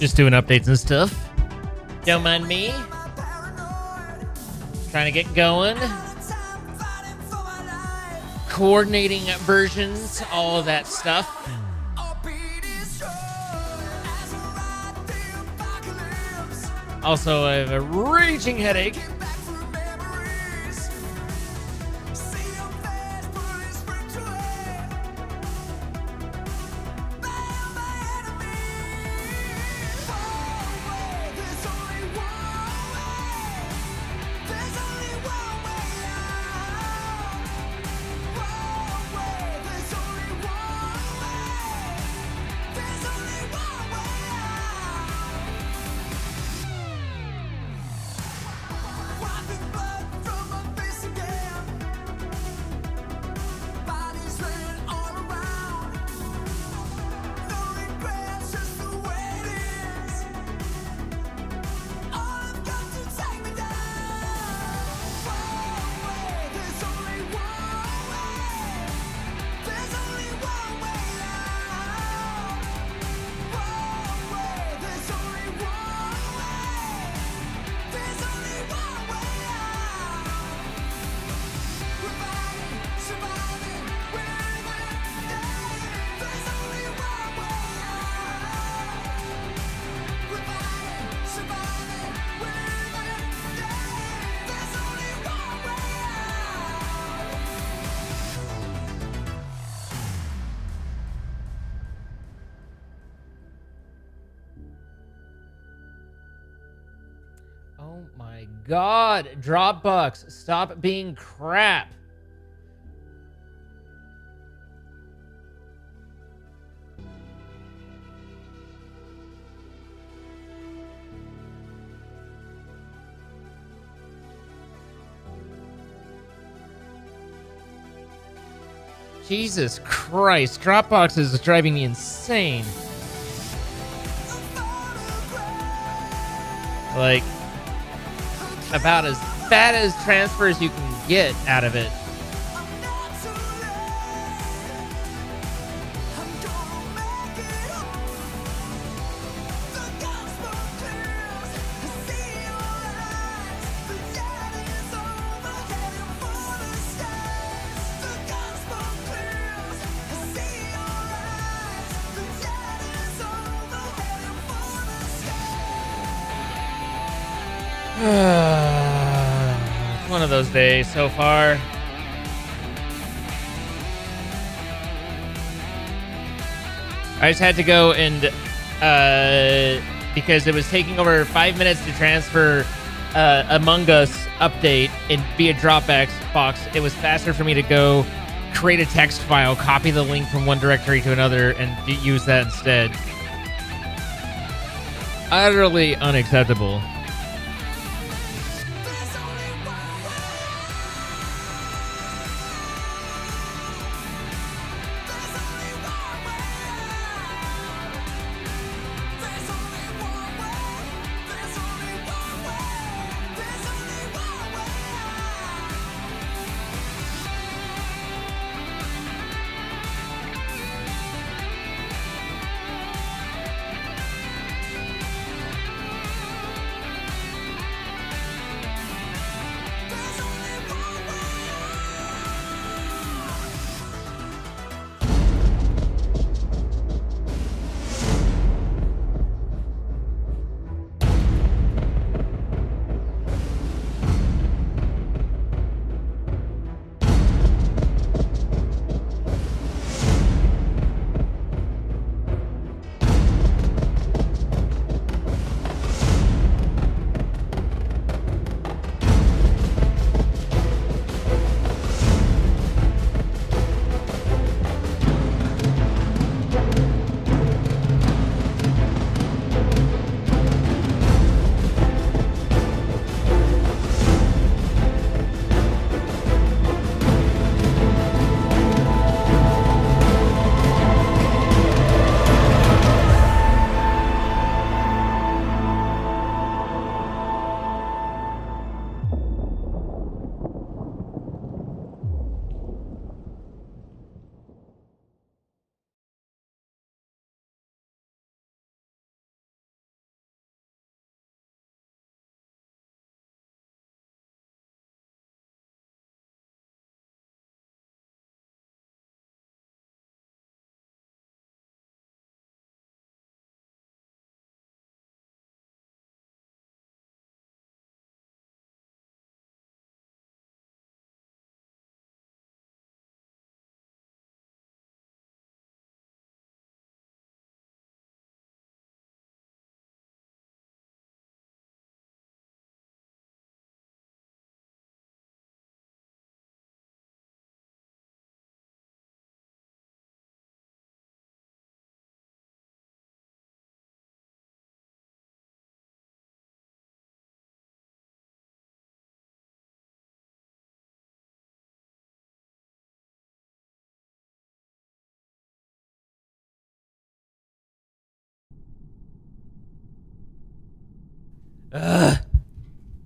Just doing updates and stuff. Don't mind me. Trying to get going. Coordinating versions, all of that stuff. Also, I have a raging headache. Oh my God, Dropbox, stop being crap. Jesus Christ, Dropbox is driving me insane. Like, about as bad as transfers you can get out of it. One of those days so far. I just had to go and because it was taking over 5 minutes to transfer Among Us update via Dropbox. It was faster for me to go create a text file, copy the link from one directory to another, and use that instead. Utterly unacceptable.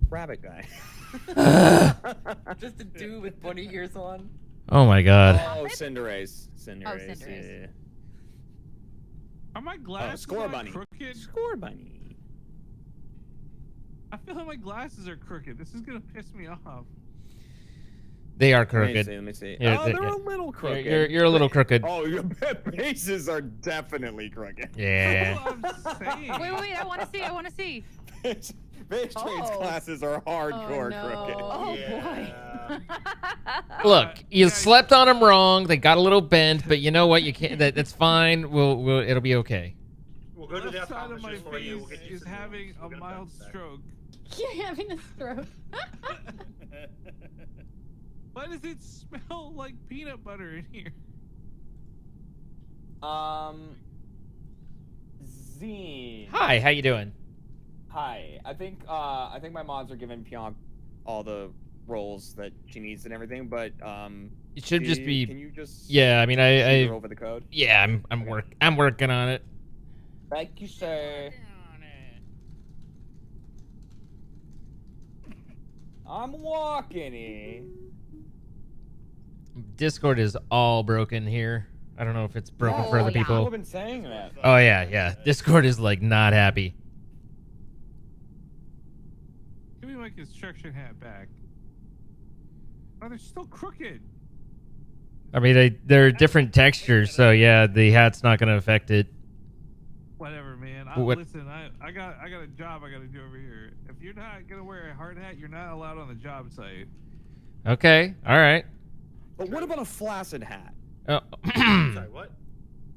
Rabbit guy. Just a dude with bunny ears on. Oh my god. Oh, Cinderace. Cinderace. Cinderace. Yeah. Are my glasses Score like bunny. crooked? Score bunny. I feel like my glasses are crooked. This is gonna piss me off. They are Let crooked. me see. Yeah, Oh, they're a little crooked. You're a little crooked. Oh, your bases are definitely crooked. Yeah. That's what I'm saying. Wait, I want to see. I want to see. Base trade's glasses are hardcore crooked. Oh Yeah. boy. Look, you slept on them wrong. They got a little bent, but you know what? You can't. That's fine. We'll. It'll be okay. We'll go to the Left side of my optometrist for you. We'll face get you is some new having ones. a We'll get mild them back. stroke. You're having a stroke. Why does it smell like peanut butter in here? Zine. Hi, how you doing? Hi. I think my mods are giving Pionk all the roles that she needs and everything, but It should just be. Can you just Yeah, I mean, shoot her over the code? Yeah, I'm working on it. Thank you, sir. I'm walking in. Discord is all broken here. I don't know if it's broken for other I've people. been saying that. Oh yeah. Discord is like not happy. Give me my construction hat back. Oh, they're still crooked. I mean, they're different textures, so yeah, the hat's not gonna affect it. Whatever, man. What- Listen, I got a job I gotta do over here. If you're not gonna wear a hard hat, you're not allowed on the job site. Okay, all right. But what about a flaccid hat? Oh, Sorry, what?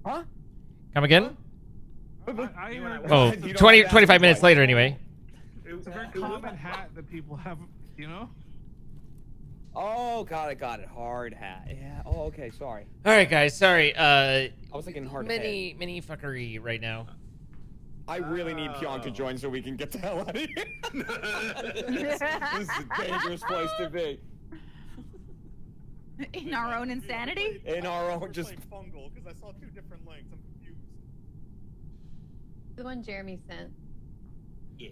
Huh? come again? I You and I heard were- Oh, You don't 20, have to 25 ask minutes why. later, anyway. it's a very common hat that people have, you know? Oh, got it. Hard hat. Yeah. Oh, okay. Sorry. All right, guys. Sorry. I was thinking hard mini fuckery right now. I really need Pionk to join so we can get the hell out of here. This is a dangerous place to be. In our own insanity? In our own, just fungal because I saw two different links. I'm confused. The one Jeremy sent. Yeah.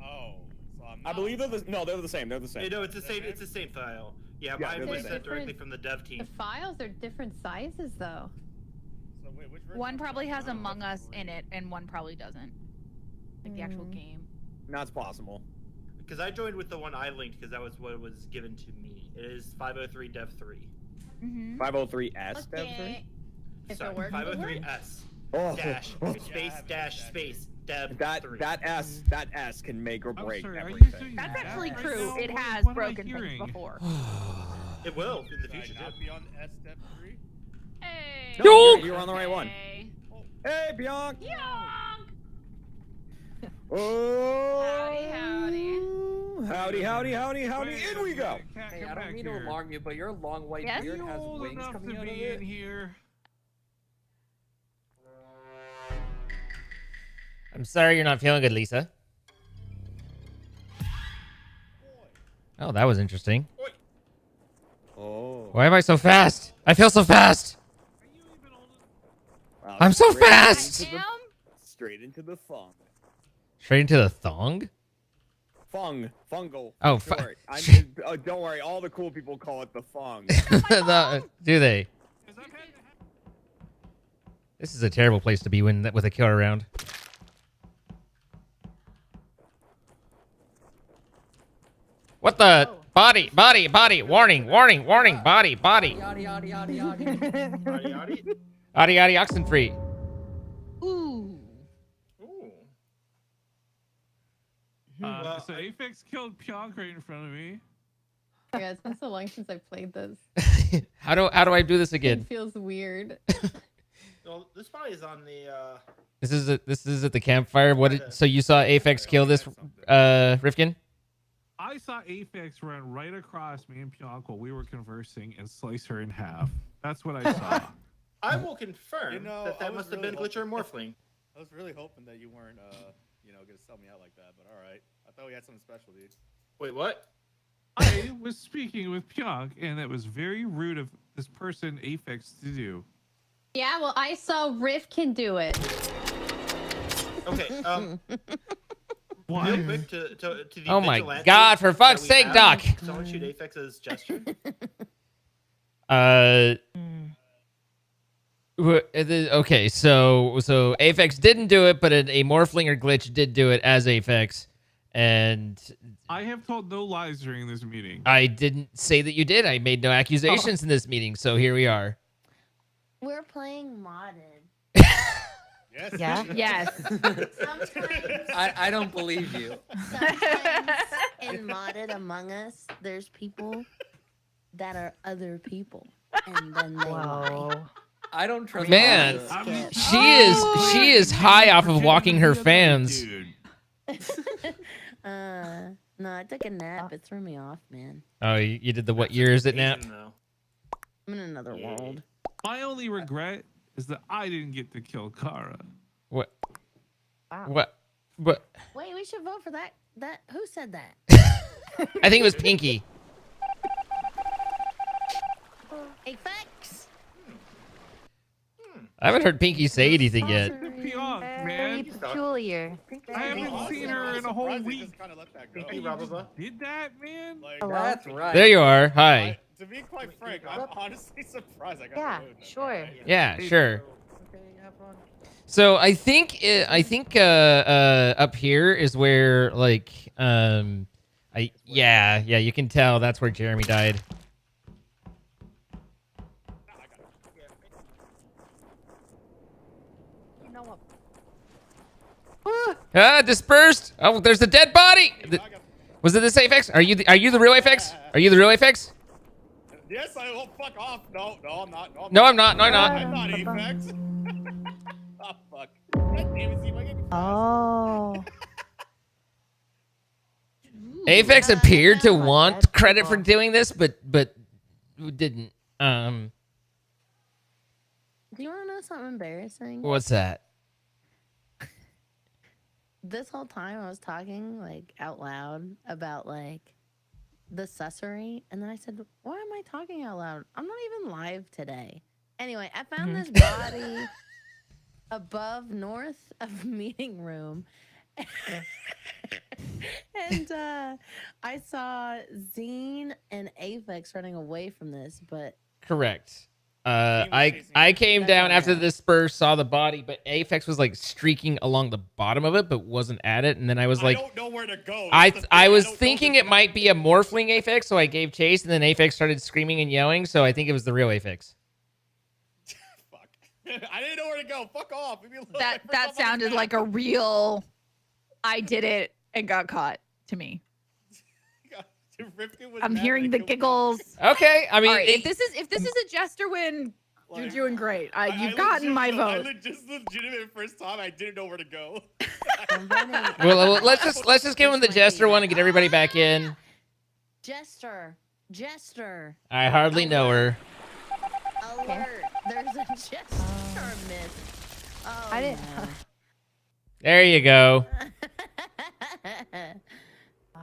Oh, so I'm. I believe they're the same. They're the same. No, it's the same. It's the same file. Yeah, Yeah, mine they're was the sent same. directly from the dev The team. files are different sizes, though. So wait, which version One is probably that? has Among Us in it, and one probably doesn't. Like the actual game. That's possible. Because I joined with the one I linked because that was what was given to me. It is 503 dev 3. Mm-hmm. 503S. Dev 3? If Sorry, it works, it works. 503S Oh, dash oh. space dev That 3. that S can make or I'm break sorry, are you everything. doing That's that actually right true. now? It What- has what am I broken things hearing? before. It will in the future Not too. be on S step 3? Hey. No, you're on the right one. Hey. Hey, Pionk! Yonk! Oh! Howdy, Howdy. Wait, In we go! Cat, Hey, come I back don't mean to here. alarm you, but your long white Yes? beard You're has old wings enough coming to out of be in it. here. I'm sorry you're not feeling good, Lisa. Oh, that was interesting. Oh. Why am I so fast? I feel so fast. Are you even old enough? Wow, I'm so straight fast! into the- Damn. Straight into the fung. Straight into the thong? Fungal. Oh, short. Don't worry, all the cool people call it the fung. Do they? 'Cause I've had to This is a terrible place to be with a killer around. What the? Body, warning, body. Yada yada yada yada. Yadi, yadi. Adi, oxen free. Ooh. Ooh. So I- Aphex killed Pionk right in front of me. Yeah, it's been so long since I played this. How do I do this It again? feels weird. Well, this probably is on the. This is at the campfire. What? So you saw Aphex kill this, Rifkin? I saw Aphex run right across me and Pionk while we were conversing and slice her in half. That's what I saw. I will confirm You know, that I that was must have really been Glitch or hoping- Morphling. I was really hoping that you weren't, gonna sell me out like that, but alright. I thought we had something special, dude. Wait, what? I was speaking with Pionk, and it was very rude of this person, Aphex, to do. Yeah, well, I saw Riff can do it. Okay. Real quick to the Oh my vigilante God, for fuck's that we sake, have, Doc. Someone shoot Aphex's gesture. Okay, so Aphex didn't do it, but a Morphlinger glitch did do it as Aphex, and I have told no lies during this meeting. I didn't say that you did. I made no accusations in this meeting, so here we are. We're playing modded. Yes. Yeah. Yes. Sometimes, I don't believe you. sometimes in modded Among Us, there's people that are other people, and then they lie. Whoa. I don't trust Man. Monica. She is high off of walking her fans. Dude. No, I took a nap. It threw me off, man. Oh, you did the what year is it nap? Asian, though. I'm in another world. My only regret is that I didn't get to kill Kara. What? Wow. What? Wait, we should vote for that. Who said that? I think it was Pinky. Effects. I haven't heard Pinky say anything yet. Pionk, Very man. peculiar. I haven't seen her in a whole Surprised they week. just kinda let that go. Pinky Rababa. Did that, man? Like, That's right. There you are. Hi. to be quite frank, I'm honestly surprised I got Yeah, the mood. sure. Yeah, sure. Okay, have fun. So I think up here is where like yeah you can tell that's where Jeremy died. You know what? Dispersed. Oh, there's a dead body. Was it this Aphex? Are you the real Aphex? Are you the real Aphex? Yes, I will. Fuck off. No, I'm not. No, I'm not. No, I'm not. I'm not Apex. Oh, fuck. God damn it, see if I can- Oh. Aphex appeared to Dead want credit for people. doing this, but didn't. Do you want to know something embarrassing? What's that? This whole time I was talking like out loud about like the sussery, and then I said, "Why am I talking out loud? I'm not even live today." Anyway, I found this body above north of meeting room. And I saw Zine and Aphex running away from this, but Correct. I came down after the disperse, saw the body, but Aphex was like streaking along the bottom of it, but wasn't at it. And then I was like, I don't know where to go. I That's the was thing, don't know thinking the it might be a morphling Aphex, so I gave chase, and then Aphex started screaming and yelling, so I think it was the real Aphex. Fuck. I didn't know where to go. Fuck off. Leave me alone. That First that off, I'm sounded mad. like a real I did it and got caught to me. Rifkin was I'm mad hearing they the killed me. giggles. Okay, I mean, All right, if this is a jester win, you're Like, doing great. You've I gotten my legit- vote. Just legitimate first time I didn't know where to go. I'm voting. well, let's just give him the jester one and get everybody back in. Jester. I hardly know her. Alert. There's a jester miss. Oh, I didn't. no. There you go.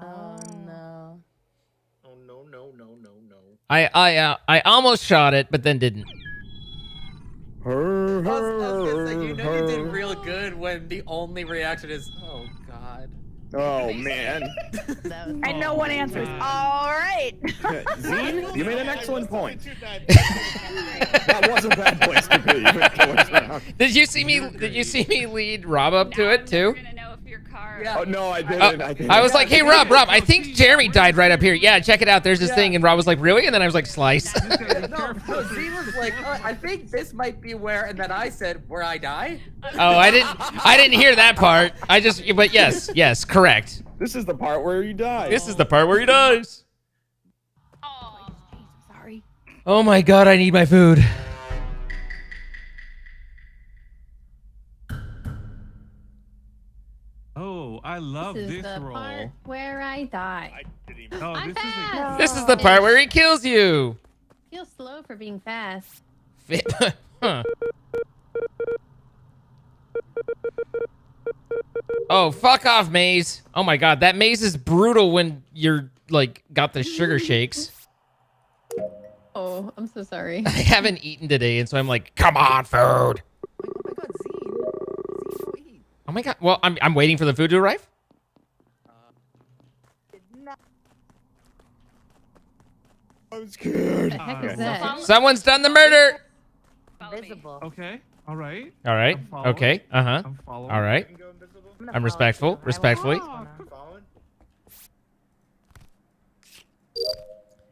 Oh no. Oh no. I almost shot it, but then didn't. I was gonna say, you know you did real good when the only reaction is, oh god. Oh man. That was And no one answers. All right. Zine, you made an excellent point. That That was a bad place to be. Did you see me lead Rob up to it too? We're gonna know if your car. Yeah. Oh no, I didn't. I didn't. I was like, hey Rob, I think Jeremy died right up here. Yeah, check it out. There's this thing, and Rob was like, really? And then I was like, slice. No, Z was like, oh, I think this might be where, and then I said, where I die? Oh, I didn't hear that part. But yes, correct. This is the part where you die. This is the part where he dies. Oh, Sorry. Oh my god, I need my food. Oh, I love This is this the roll. part where I die. I didn't even. Oh, I'm this is fast. This is the part where he kills you. Feel slow for being fast. Huh. Oh, fuck off, Maze. Oh my god, that maze is brutal when you're like got the sugar shakes. Oh, I'm so sorry. I haven't eaten today, and so I'm like, come on, food. Oh my god, Z. Z, go eat. Oh my god. Well, I'm waiting for the food to arrive. I'm scared. The heck is Okay. that? Someone's done the murder. Invisible. Okay. All right. All right. I'm following. Okay. Uh-huh. I'm following. All right. You can go invisible. I'm, gonna I'm follow respectful. too. I wanna Respectfully. see what's going I'm on. following.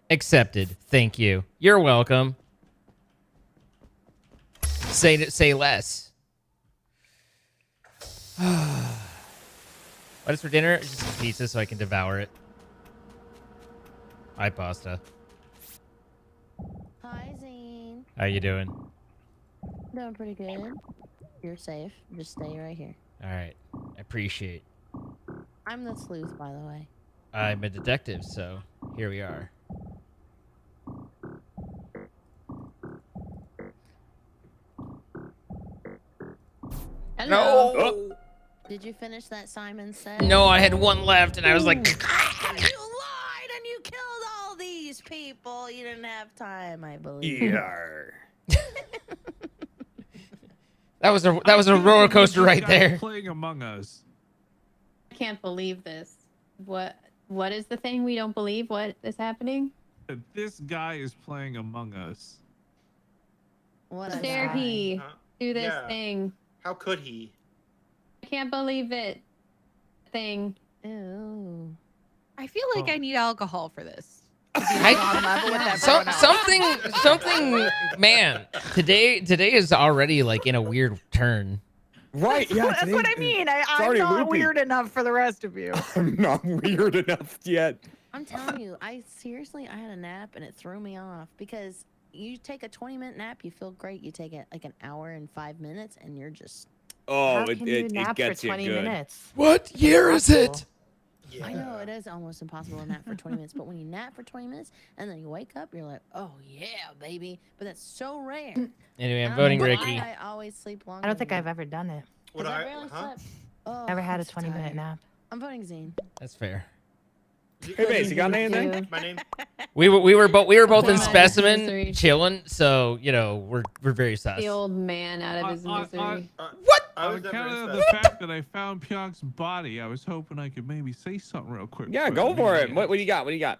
Accepted. Thank you. You're welcome. Say less. What is for dinner? Just some pizza so I can devour it. Hi, pasta. Hi, Zane. How you doing? Doing pretty good. You're safe. Just stay right here. All right. I appreciate. I'm the sleuth, by the way. I'm a detective, so here we are. Hello. No. Did you finish that Simon Says? No, I had one left, and I was like, You lied and you killed all these people. You didn't have time, I believe. Yeah. that was a roller coaster right there. Playing Among Us. I can't believe this. What is the thing we don't believe? What is happening? This guy is playing Among Us. What How a dare guy. he Huh? do this Yeah. thing? How could he? I can't believe it. Thing. Ew. I feel like I need alcohol for this. Something, man. Today is already like in a weird turn. Right, yeah. That's what I mean. I'm already not loopy. weird enough for the rest of you. I'm not weird enough yet. I'm telling you, I had a nap and it threw me off because you take a 20-minute nap, you feel great. You take it like an hour and 5 minutes, and you're just. Oh, How can you nap it gets for 20 you good. minutes? What year is it? Yeah. I know it is almost impossible to nap for 20 minutes, but when you nap for 20 minutes and then you wake up, you're like, oh yeah, baby. But that's so rare. Anyway, I'm I don't voting know why Ricky. I always sleep longer. I don't think than I've ever done it. What I I? rarely Huh? slept. Oh, Never had I'm a so 20-minute tired. nap. I'm voting Zane. That's fair. Hey, Mace, you got anything? My name. We were both in Wow. specimen Misery. chilling, so you know we're very sus. The old man out of his misery. I On was never account of in the specimen. fact that I found Pyonk's body, I was hoping I could maybe say something real quick. Yeah, but go for it. maybe- What do you got? What do you got?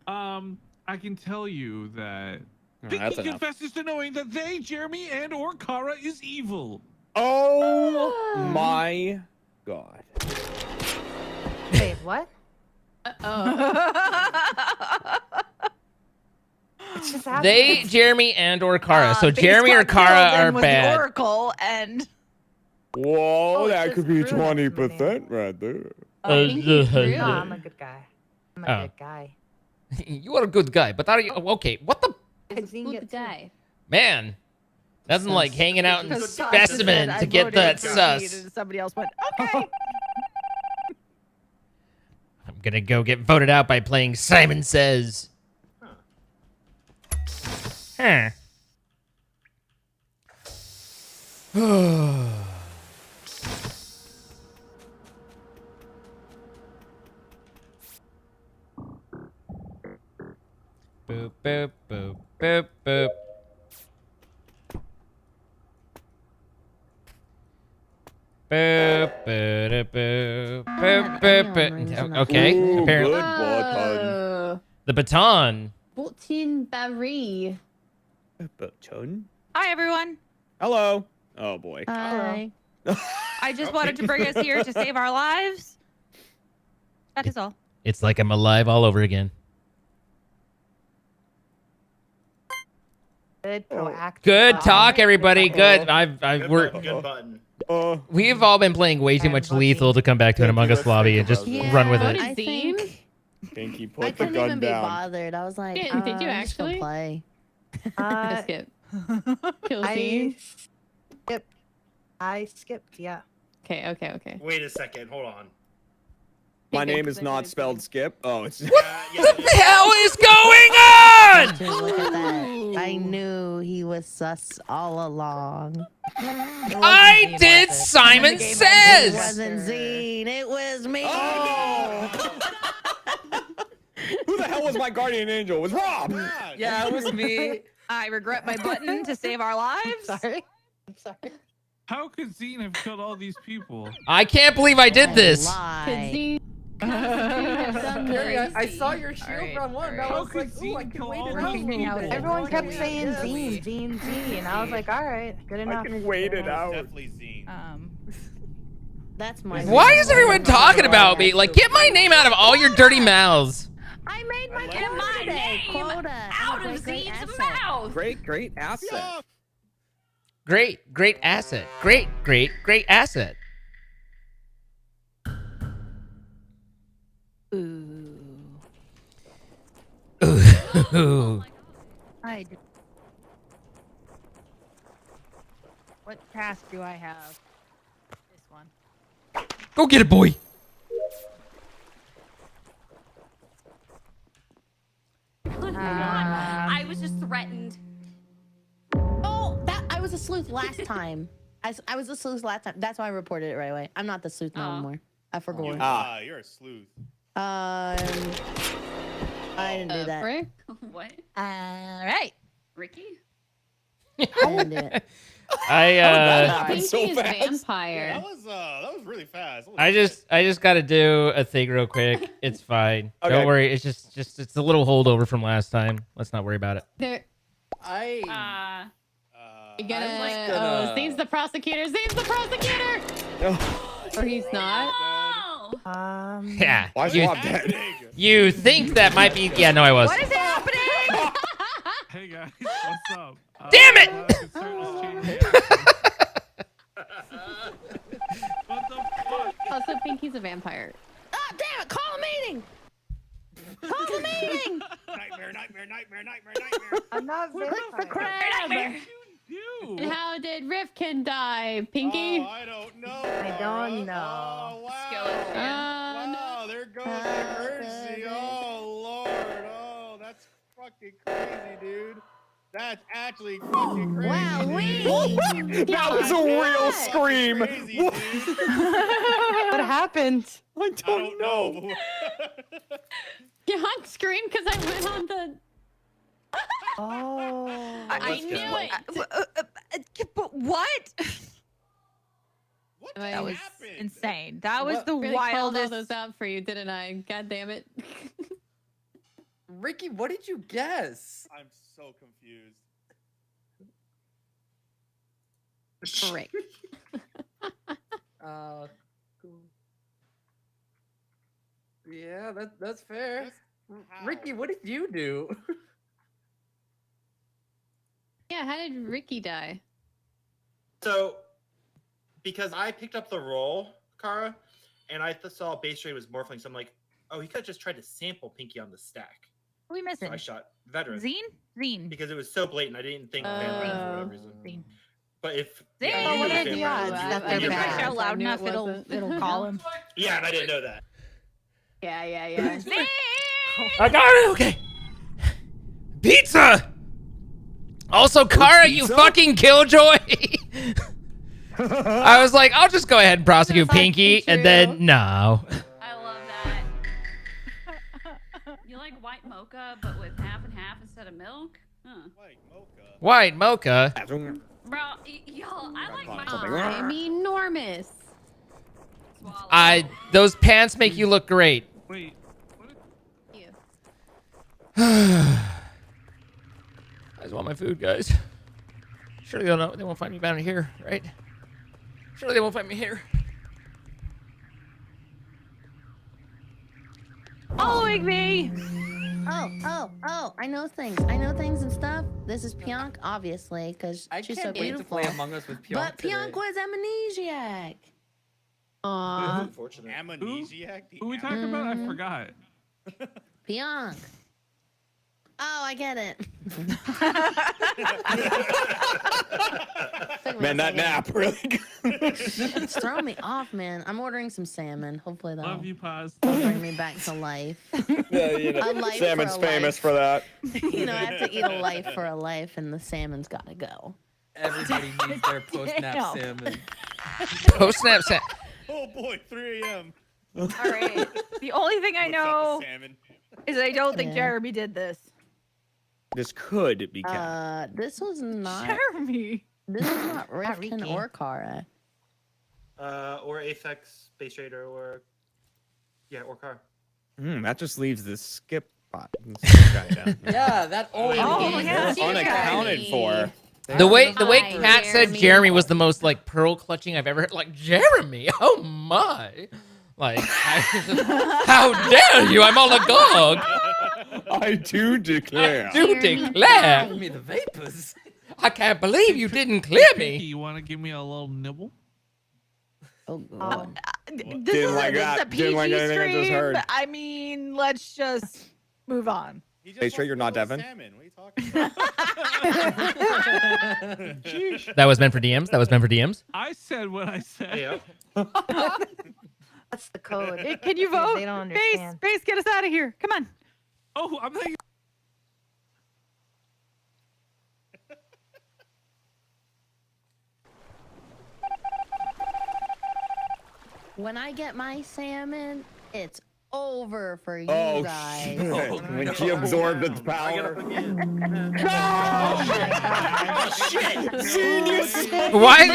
I can tell you that Oh, that's Pinky enough. confesses to knowing that they, Jeremy and or Kara, is evil. Oh my god. Wait, what? What just happened? They, Jeremy, and or Kara. So Jeremy or Kara are was bad. The Oracle and Whoa, Oh, it's that just could be true next to my 20% right there. Pinky Drew. No, I'm a good guy. I'm a Oh. good guy. You are a good guy, but are you okay? What the Zine Good gets guy. man? Nothing like hanging out in because Todd specimen said, to "I get voted that for sus. Pete," and somebody else went, okay. I'm gonna go get voted out by playing Simon Says. Huh. Boop, boop, boop, boop, boop. Boop, boop, boop, boop, boop, boop. Okay, Ooh, apparently. good button. Oh, The baton. Button Barry. Button? Hi, everyone. Hello. Oh boy. Hi. I just wanted to bring us here to save our lives. That is all. It's like I'm alive all over again. Good, proactive. Good button. talk, everybody. Good. Good We're button. Good button. we've all been playing way too much Lethal to come back to an Among Us lobby and just run with it. I Zine? think Pinky, I put the couldn't even gun be down. bothered. I was like, Did you I'm just gonna actually? play. Skip. Kill scene. I skipped, yeah. Okay. Wait a second. Hold on. My name is not spelled Skip. Oh, it's What the hell is going on? Dude, look at that. I knew he was sus all along. I did Simon It Says. wasn't Zine. It was me. Who the hell was my guardian angel? It was Rob. Yeah, it was me. I regret my button to save our lives. Sorry. I'm sorry. How could Zine have killed all these people? I can't believe I did this. Lie. have done this. I saw your shield Alright, round one. alright. I How was could like, ooh, I Zine can kill wait all it these out. people? Everyone kept Yeah, saying yeah. Zine, and I was like, all right, good I enough. can wait it out. Definitely Zine. That's my. Why is everyone talking about me? Like, get my name out of all your dirty mouths. I made my Get quota my today. name Quota. out I'm a of great Zene's asset. mouth. Great asset. Great asset. Great asset. Ooh. I do. What task do I have? This one. Go get it, boy. I was just threatened. Oh, that I was a sleuth last time. I was a sleuth last time. That's why I reported it right away. I'm not the sleuth no more. I forgot. You're a sleuth. I didn't do that. Frick? What? All right. Ricky? I didn't do it. happened Pinky so is fast? vampire. That was really fast. I just got to do a thing real quick. It's fine. Okay. Don't worry. It's just it's a little holdover from last time. Let's not worry about it. There. I You gotta. I'm like Oh, gonna- Zane's the prosecutor. Zane's the prosecutor. Or he's not. Yeah. Why is You, Rob dead? you think that might be? Yeah. No, I was. What is happening? Hey guys, what's up? Damn it! What the fuck? Also, Pinky's a vampire. Oh, damn it! Call a meeting. Call a meeting. Nightmare. I'm not Look for vampire. crab. You. And how did Rifkin die, Pinky? Oh, I don't know. I don't know. Oh, wow. Skeleton. Wow, there goes the mercy. Oh, Lord. Oh, that's fucking crazy, dude. That's actually fucking crazy. Wow, dude. That was a real scream. Crazy, dude. What happened? I I don't know. John screamed because I went on the. Oh. I knew it. But what? What That That was happened? insane. That was the Really called all wildest. those out for you, didn't I? God damn it. Ricky, what did you guess? I'm so confused. Frick. Cool. Yeah, that's fair. How? Ricky, what did you do? Yeah, how did Ricky die? So, because I picked up the roll, Kara, and I saw base rate was morphling, so I'm like, oh, he could have just tried to sample Pinky on the stack. Who we So missing? I shot veteran Zine? because it was so blatant. I didn't think vampire for whatever reason. Zine. But if Zane. yeah, Oh, you what knew are it was the vampire, odds you- that you they're knew it was bad? Shout vampire. loud I knew enough, it it'll wasn't. call him. Yeah, and I didn't know that. Yeah. Zane! I got it. Okay. Pizza. Also, Kara, you pizza? fucking killjoy. I was like, I'll just go ahead and prosecute That's Pinky, actually and then true. no. I love that. You like white mocha, but with half and half instead of milk? Huh. Like mocha. White mocha. Bro, y'all, I like my I'm enormous. swallow. Those pants make you look great. Wait. What? You. I just want my food, guys. Surely they won't find me down here, right? Surely they won't find me here. Following me! Oh, I know things. I know things and stuff. This is Pionk, obviously, because I she's can't so wait to beautiful. play Among Us with Pionk But today. Pionk was amnesiac. Aww. Unfortunate. Amnesiac? The Who we talking about? I Mhm. forgot. Pionk. Oh, I get it. Took me Man, a that second. nap really. It's throwing me off, man. I'm ordering some salmon. Hopefully that'll Love you, Paz. bring me back to life. Yeah, you know, A life salmon's for a famous life. for that. You know, I have to eat a life for a life, and the salmon's got to go. Everybody needs their post-nap Damn. salmon. Post snap. Oh boy, 3 a.m. All right. The only thing I What's up, know the salmon? is I don't think Yeah. Jeremy did this. This could be cat. This was not. Jeremy. This is not Rifkin Ricky. or Kara. Or Aphex base raider or Yeah, or car. That just leaves the skip bot. Guy down. Yeah, that only. Oh, yeah. Unaccounted for. The way Hi, Kat said Jeremy. Jeremy was the most like pearl clutching I've ever heard. Like Jeremy, oh my! Like, how dare you? I'm all agog. I do declare. I do declare. Give me the vapors. I can't believe you didn't clear Pinky, me. you want to give me a little nibble? Oh god. This Didn't is, like this that. is a Didn't like PG anything I just stream. heard. I mean, let's just move on. He just Hey, sure wants you're a not little Devin? salmon. What are you talking about? Sheesh. That was meant for DMs. That was meant for DMs. I said what I said. Yeah. That's the code. Can you vote? They don't Base, understand. Base, get us out of here. Come on. Oh, I'm thinking. When I get my salmon, it's over for you Oh, guys. shit. When she absorbed its I gotta power. forget. Why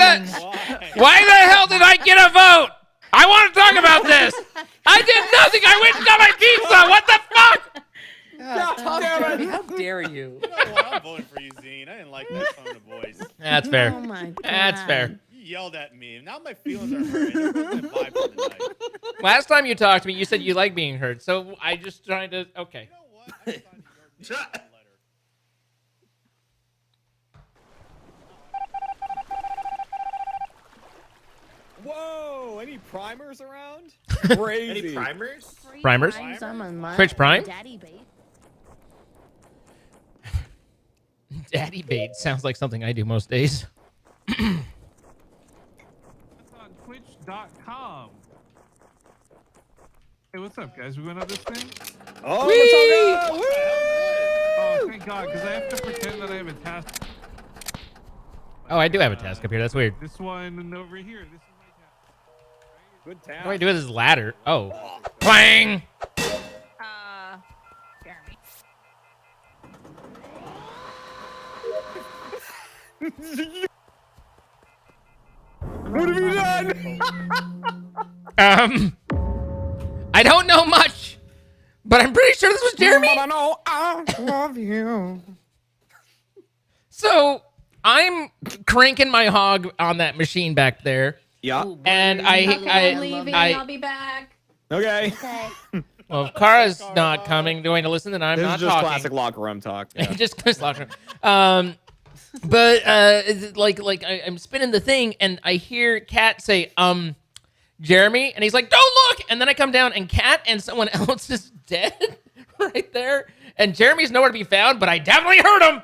the hell did I get a vote? I want to talk about this. I did nothing. I went and got my pizza. What the fuck? How dare you? You know what? I'm voting for you, Zine. I didn't like that tone of voice. That's fair. Oh my god. That's fair. You yelled at me. Now my feelings are hurt. You're ruining my vibe for the night. Last time you talked to me, you said you like being heard. So I just trying to. Okay. You know what? I just thought you wrote me a letter. Whoa! Any primers around? Any Crazy. primers? Primers? I'm on my Twitch Prime? Daddy bait. Daddy bait sounds like something I do most days. That's on Twitch.com. Hey, what's up, guys? We went up this thing? Oh, let's all go! Woo! Oh, thank God, because I have to pretend that I have a task. Oh, I do have a task up here. That's weird. This one over here. This is my task. Good What do I town. do with this ladder? Oh. Clang! Jeremy. What have you done? I don't know much, but I'm pretty sure this was Jeremy. I know I love you. So I'm cranking my hog on that machine back there, Yeah. and Okay, I'm leaving. I I'll be back. Okay. Okay. well, if Kara's not coming, going to listen, then I'm This not is just talking. classic locker room talk. Yeah. Just Chris Locker. But I'm spinning the thing, and I hear Kat say, Jeremy, and he's like, don't look, and then I come down, and Kat and someone else is dead right there, and Jeremy's nowhere to be found, but I definitely heard him.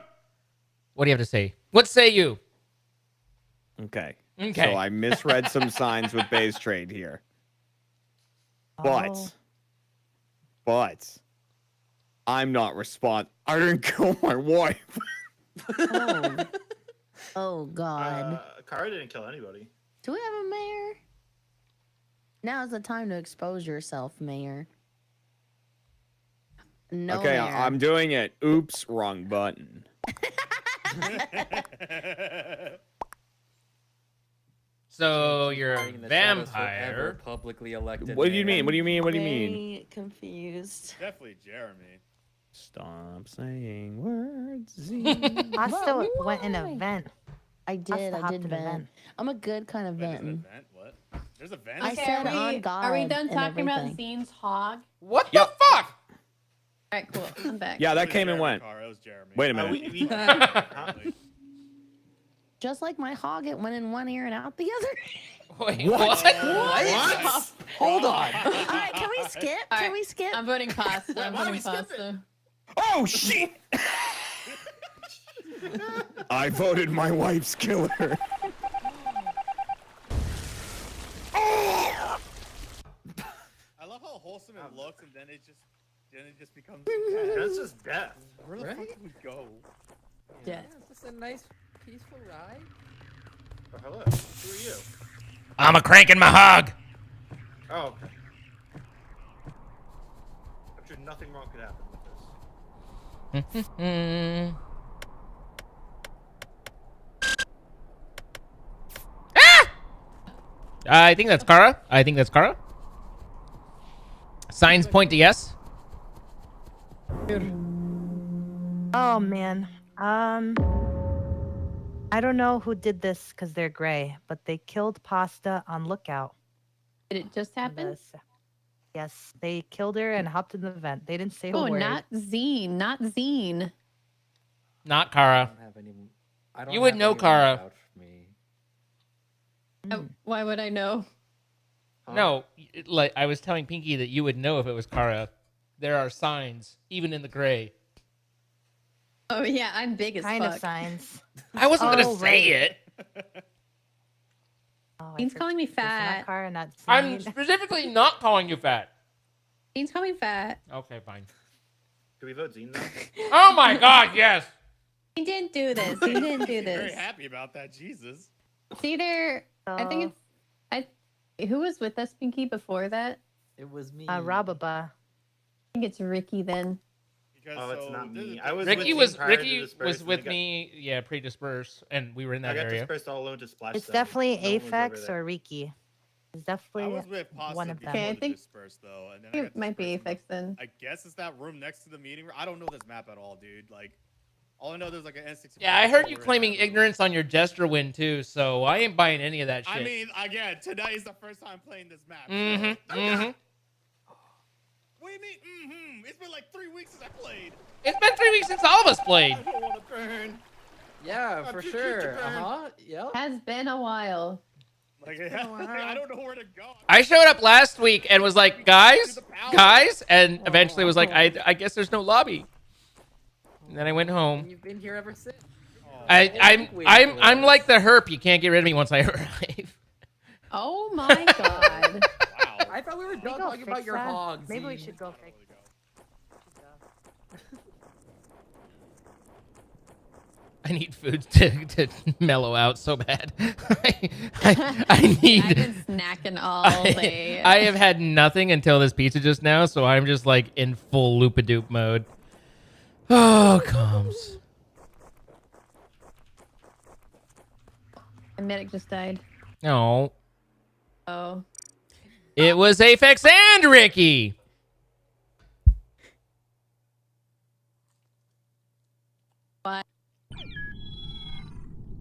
What do you have to say? What say you? Okay. Okay. So I misread some signs with base trade here. But I'm not I didn't kill my wife. Oh. Oh god. Kara didn't kill anybody. Do we have a mayor? Now's the time to expose yourself, mayor. No Okay, mayor. I'm doing it. Oops, wrong button. So you're a Fighting the shadows forever, vampire. publicly elected. What do you mayor. mean? What do you mean? What do you mean? Very confused. Definitely Jeremy. Stop saying words. I still went in a Why? vent. I did. I hopped did in a vent. vent. I'm a good kind of Wait, there's an venting. event? What? There's a vent? I Okay, said are on we, God are we done and talking about everything. Zine's hog? What Yep. the fuck? All right, cool. I'm back. Yeah, It that was came and Jeremy, went. Kara, it was Jeremy. Wait a minute. Just like my hog, it went in one ear and out the other. Wait, What? what? What? Hold on. All right, can we skip? All Can right, we skip? I'm voting pasta. I'm Why are we voting skipping? pasta. Oh shit! I voted my wife's killer. I love how wholesome it looks, and then it just becomes. That's just death. Where the Right? fuck did we go? Yeah. It's just a nice, peaceful ride. Oh, hello. Who are you? I'm a cranking my hog. Oh, okay. I'm sure nothing wrong could happen with this. I think that's Kara. Signs point to yes. Oh man. I don't know who did this because they're gray, but they killed Pasta on Lookout. Did it just happen? Yes, they killed her and hopped in the vent. They didn't say a Oh, word. not Zine. Not Zine. Not Kara. You would know Kara. Why would I know? No, like I was telling Pinky that you would know if it was Kara. There are signs, even in the gray. Oh yeah, I'm big as Kind fuck. of signs. I wasn't gonna say it. Dean's calling me It's fat. not Kara, not I'm Zine. specifically not calling you fat. Dean's calling me fat. Okay, fine. Do we vote Zine now? Oh my God, yes. He didn't do this. He didn't do Very this. happy about that. Jesus. It's either I think it's who was with us, Pinky, before that? It was me. Rababa. I think it's Ricky then. Oh, it's not me. I was Ricky with was Zine prior to Ricky disperse, was and with I got- me, yeah, pre-disperse, and we were in that I got area. dispersed all alone to splash. It's zone. definitely No one was over Aphex there. or Riki. It's I definitely was with Pasta one of before them. Okay, I the think disperse, though, and then I it got might be dispersed from Aphex then. I guess it's that room next to the meeting room. I don't know this map at all, dude. Like, all I know there's like an N64. Yeah, I heard you controller in claiming that room. ignorance on your gesture win too, so I ain't buying any of that shit. I mean, again, today is the first time playing this map. Mm-hmm. Mm-hmm. What do you mean? Mm-hmm. It's been like 3 weeks since I played. It's been 3 weeks since all of us played. I don't want to burn. Yeah, I'm for too cute to sure. burn. Yep. Has been a while. Like, I don't know where to go. I showed up last week and was like, guys, and eventually was like, I guess there's no lobby. And then I went home. You've been here ever since. I'm like the herp. You can't get rid of me once I arrive. Oh my God. Wow. I thought we were Can we done go talking about fix your that? hogs. Maybe we Zine. should go fix I need food to mellow out so bad. I I've need. been snacking all day. I have had nothing until this pizza just now, so I'm just like in full loop-a-doop mode. Oh, comes. A medic just died. No, Oh. it was Aphex and Ricky. What?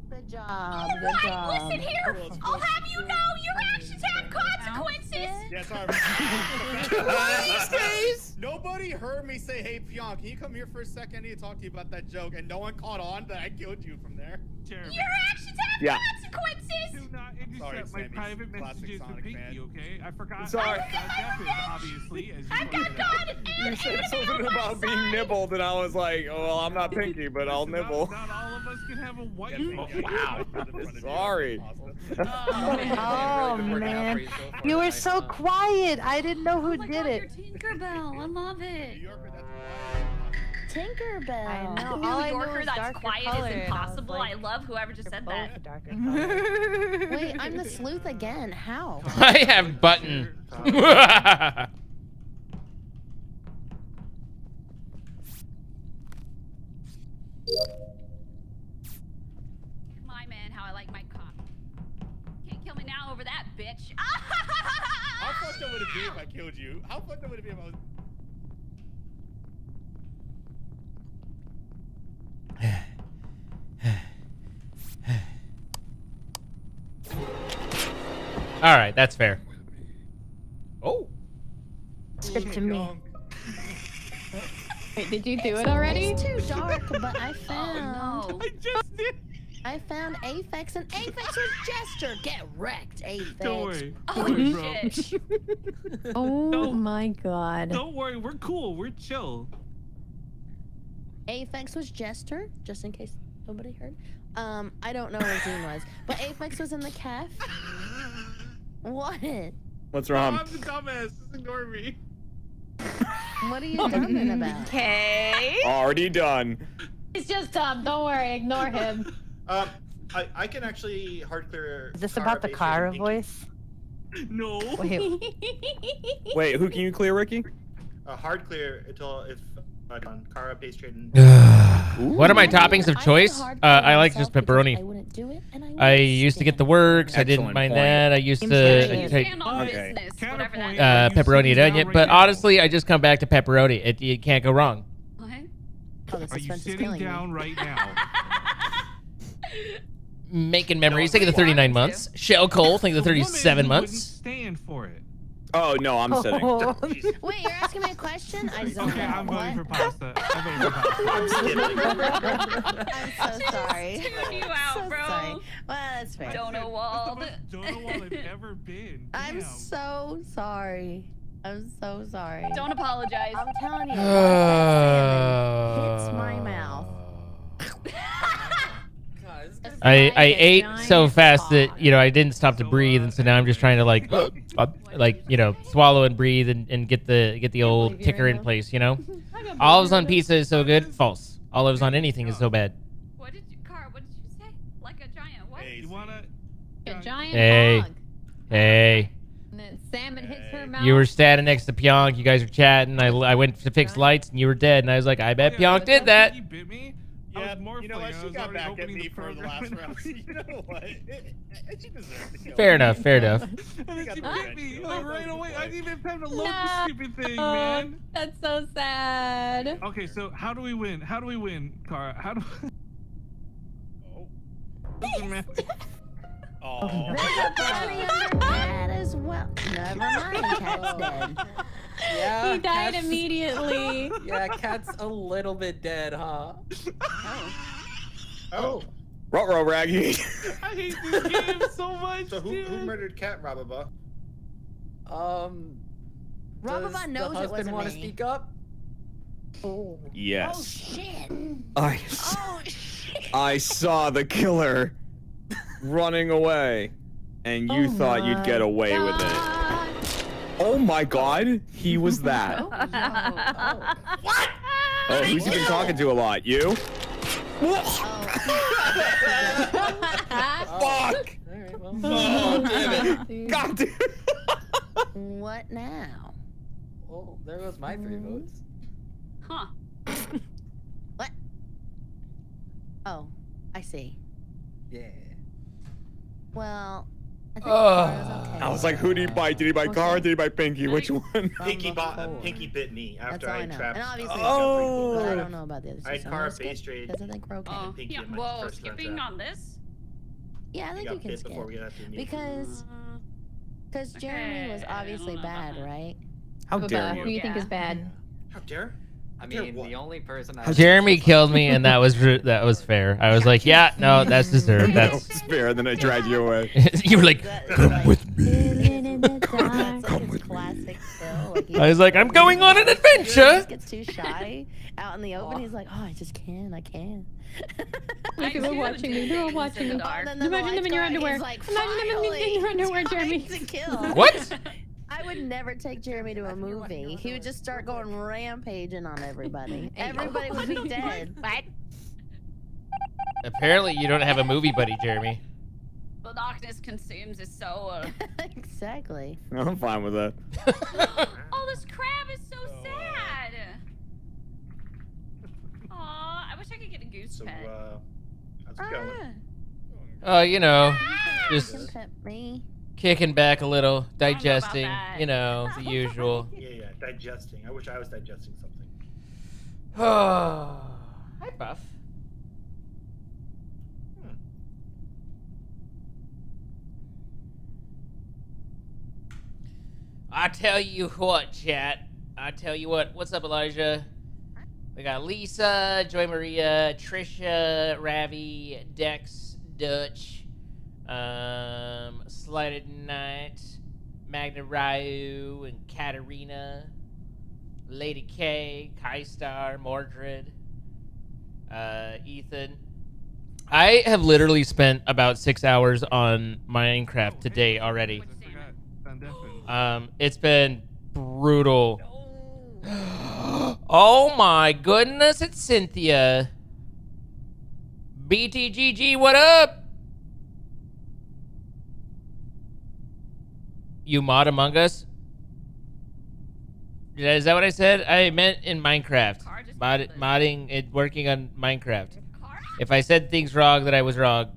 Good job. Good job. Listen here. I'll have you know your actions have consequences. Yes, These days. Nobody heard me say, "Hey, Pionk, can you come here for a second? I need to talk to you about that joke." And no one caught on that I killed you from there. Jeremy, Your actions have Yeah. consequences. do not Sorry, intercept my Sammy, private classic messages with Sonic Pinky, fan. okay? I forgot. Sorry. I forgot Devin, obviously, as you I've pointed got out. God You said something about being nibbled, and I was like, oh, well, I'm not Pinky, but I'll Listen, nibble. Not all of us can have a white Wow. Sorry. Oh man, you were so quiet. I didn't know who Oh my did God, it. your Tinkerbell. I love it. Tinkerbell. I know. New All I know Yorker is that's darker quiet color, is and I was impossible. like, I love whoever just they're said both that. darker color. Wait, I'm the sleuth again. How? I have button. My man, how I like my cock. Can't kill me now over that, bitch. How fucked up would it be if I killed you? How fucked up would it be if I was... All right, that's fair. Oh. Good to me. Wait, did you do it already? It's too dark, but I found. Oh, no. I just did. I found Aphex, and Aphex was Jester. Get wrecked, Aphex. Don't worry. Oh, Don't worry, bro. shit. Oh No. my God. Don't worry, we're cool. We're chill. Aphex was Jester, just in case nobody heard. I don't know where Dean was, but Aphex was in the caf. What? What's Oh, wrong? I'm the dumbass. Just ignore me. What are you dumbing about? Okay. Already done. He's just dumb. Don't worry. Ignore him. I can actually hard clear. Is this Kara about the based Kara on voice? No. Wait, Wait, who can you clear, Ricky? hard clear until if on Kara, base trade, and What are my toppings of choice? I like just pepperoni. I wouldn't do it, and I used to get the works. I didn't Excellent mind point. that. I used You to take stand on Okay. business, whatever Counterpoint. that is. pepperoni and down onion. right But now? honestly, I just come back to pepperoni. You can't go wrong. What? Oh, the Are you suspense is sitting killing me. down right now? Making memories. No, Think of the we 39 want months. Shell Cole. Think of the A woman 37 wouldn't months. stand for it. Oh no, I'm sitting. Wait, you're asking me a question? I zoned Okay, out. I'm What? voting for pasta. I'm voting for pasta. I'm so sorry. Tune you out, So bro. sorry. Well, that's fair. Donut wall. That's the most donut wall I've ever been. I'm Damn. so sorry. I'm so sorry. Don't apologize. I'm telling you, once that salmon hits my mouth. God, this guy's I ate giant so fast that hog. I didn't stop to breathe, and so now I'm just trying to like swallow and breathe and get the old believe you ticker right in now. place. I got Olives burgers. on pizza is so good. False. Olives on anything is so bad. What did you, Kara? What did you say? Like a giant what? You wanna? A giant Hey. hog. Hey, And then salmon hits her mouth. you were standing next to Pyonk. You guys were chatting. I went to fix lights, and you were dead. And I was like, I bet Pyonk did that. He bit me. I Yeah, was morphling. you know what? I She was got already back at opening me for the last program. round. You know what? She deserved it. Fair enough. Fair enough. And then got she the bit revenge me kill. like That right was away. the I didn't even have time to load No. the stupid thing, man. That's so sad. Okay, so how do we win? How do we win, Kara? How do? Doesn't matter. Oh. There's a bounty under Cat as well. Never mind, Cat's dead. Yeah, He died Cat's- immediately. Yeah, Cat's a little bit dead, huh? Oh. Ruh-roh, Raggy. I hate this game so much, So who dude. murdered Cat, Rababa? Rababa Does knows the it husband wasn't want to me. speak up? Oh Yes. shit. I Oh shit. I saw the killer running away, and you thought you'd get away with it. Oh my God, he was that. What? Oh, who's he been talking to a lot? You? Fuck! Alright, well. Oh, damn it! God damn it! What now? Oh, there goes my 3 votes. Huh. What? Oh, I see. Yeah. Well, I think Ugh. Kara's okay. I was like, who did he bite? Did he bite Cara? Did he bite Pinky? Which one? Pinky, From Pinky bit me That's after all I I know. trapped. And obviously, Oh. but I don't know about the other two. I had so I'm Cara gonna skip base trade. because I think we're okay. Oh, Pinky yeah. in my Whoa, first skipping contract. on this? Yeah, I You think got we can bit skip before we got to meet. because Jeremy was Okay, obviously hold on. bad, right? How Who dare Who you? you think is bad? How dare? I Dare mean, what? the only person I Jeremy killed me, and that was fair. I was like, yeah, no, that's deserved. That That's was fair, and then I dragged you away. you were like, Come with me. Come with classic Phil. Like, I was like, I'm going on an He adventure. just gets too shy out in the open. He's like, oh, I just can't. I can't. People are watching me. They're all watching me. Oh, then the Imagine them in your lights go out, underwear. he's like, Imagine them in your underwear, finally, Jeremy. time to kill. What? I would never take Jeremy to a movie. He would just start going rampaging on everybody. Everybody would be dead. What? Apparently, you don't have a movie buddy, Jeremy. The darkness consumes his soul. Exactly. I'm fine with that. Oh, this crab is so sad. Aw, I wish I could get a goose So, pet. how's it going? You know, You just can pet me. kicking back a little, I don't know about digesting, that. you know, the usual. Yeah, digesting. I wish I was digesting something. Hi, Buff. I tell you what, chat. I tell you what. What's up, Elijah? We got Lisa, Joy Maria, Trisha, Ravi, Dex, Dutch, Slighted Knight, Magna Ryu, and Katarina, Lady K, Kai Star, Mordred, Ethan. I have literally spent about 6 hours on Minecraft today already. It's been brutal. Oh my goodness, it's Cynthia. BTGG, what up? You mod Among Us? Is that what I said? I meant in Minecraft. Car just Modding it, working on Minecraft. If I said things wrong, then I was wrong.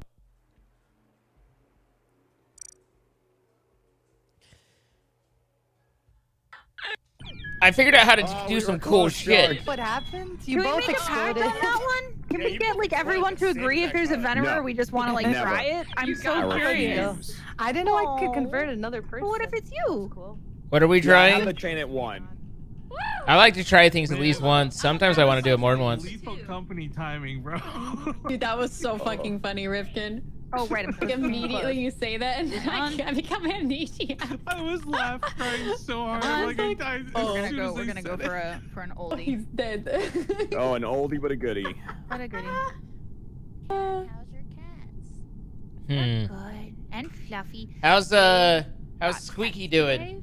I figured out how to do some cool shit. What happened? You Can we both make a pact exploded. on that one? Can Yeah, we you get both like everyone to exploded agree at if the there's a same time. venter, No. or we just want to like Never. try it? I'm so I curious. refuse. I didn't know I could Aw. convert another person. But what if it's you? Cool. What are we Yeah, I have trying? the chain at 1. I like to try things at least once. Sometimes I want to do it more than once. Lethal company timing, bro. Dude, that was so fucking funny, Rifkin. Oh, right. Like, immediately you say that, and I become amnesia. I was crying so hard. Like, I died. We're gonna go for an oldie. He's dead. Oh, an oldie but a goodie. What a goodie. How's your cats? Hmm. Good and fluffy. How's Squeaky doing?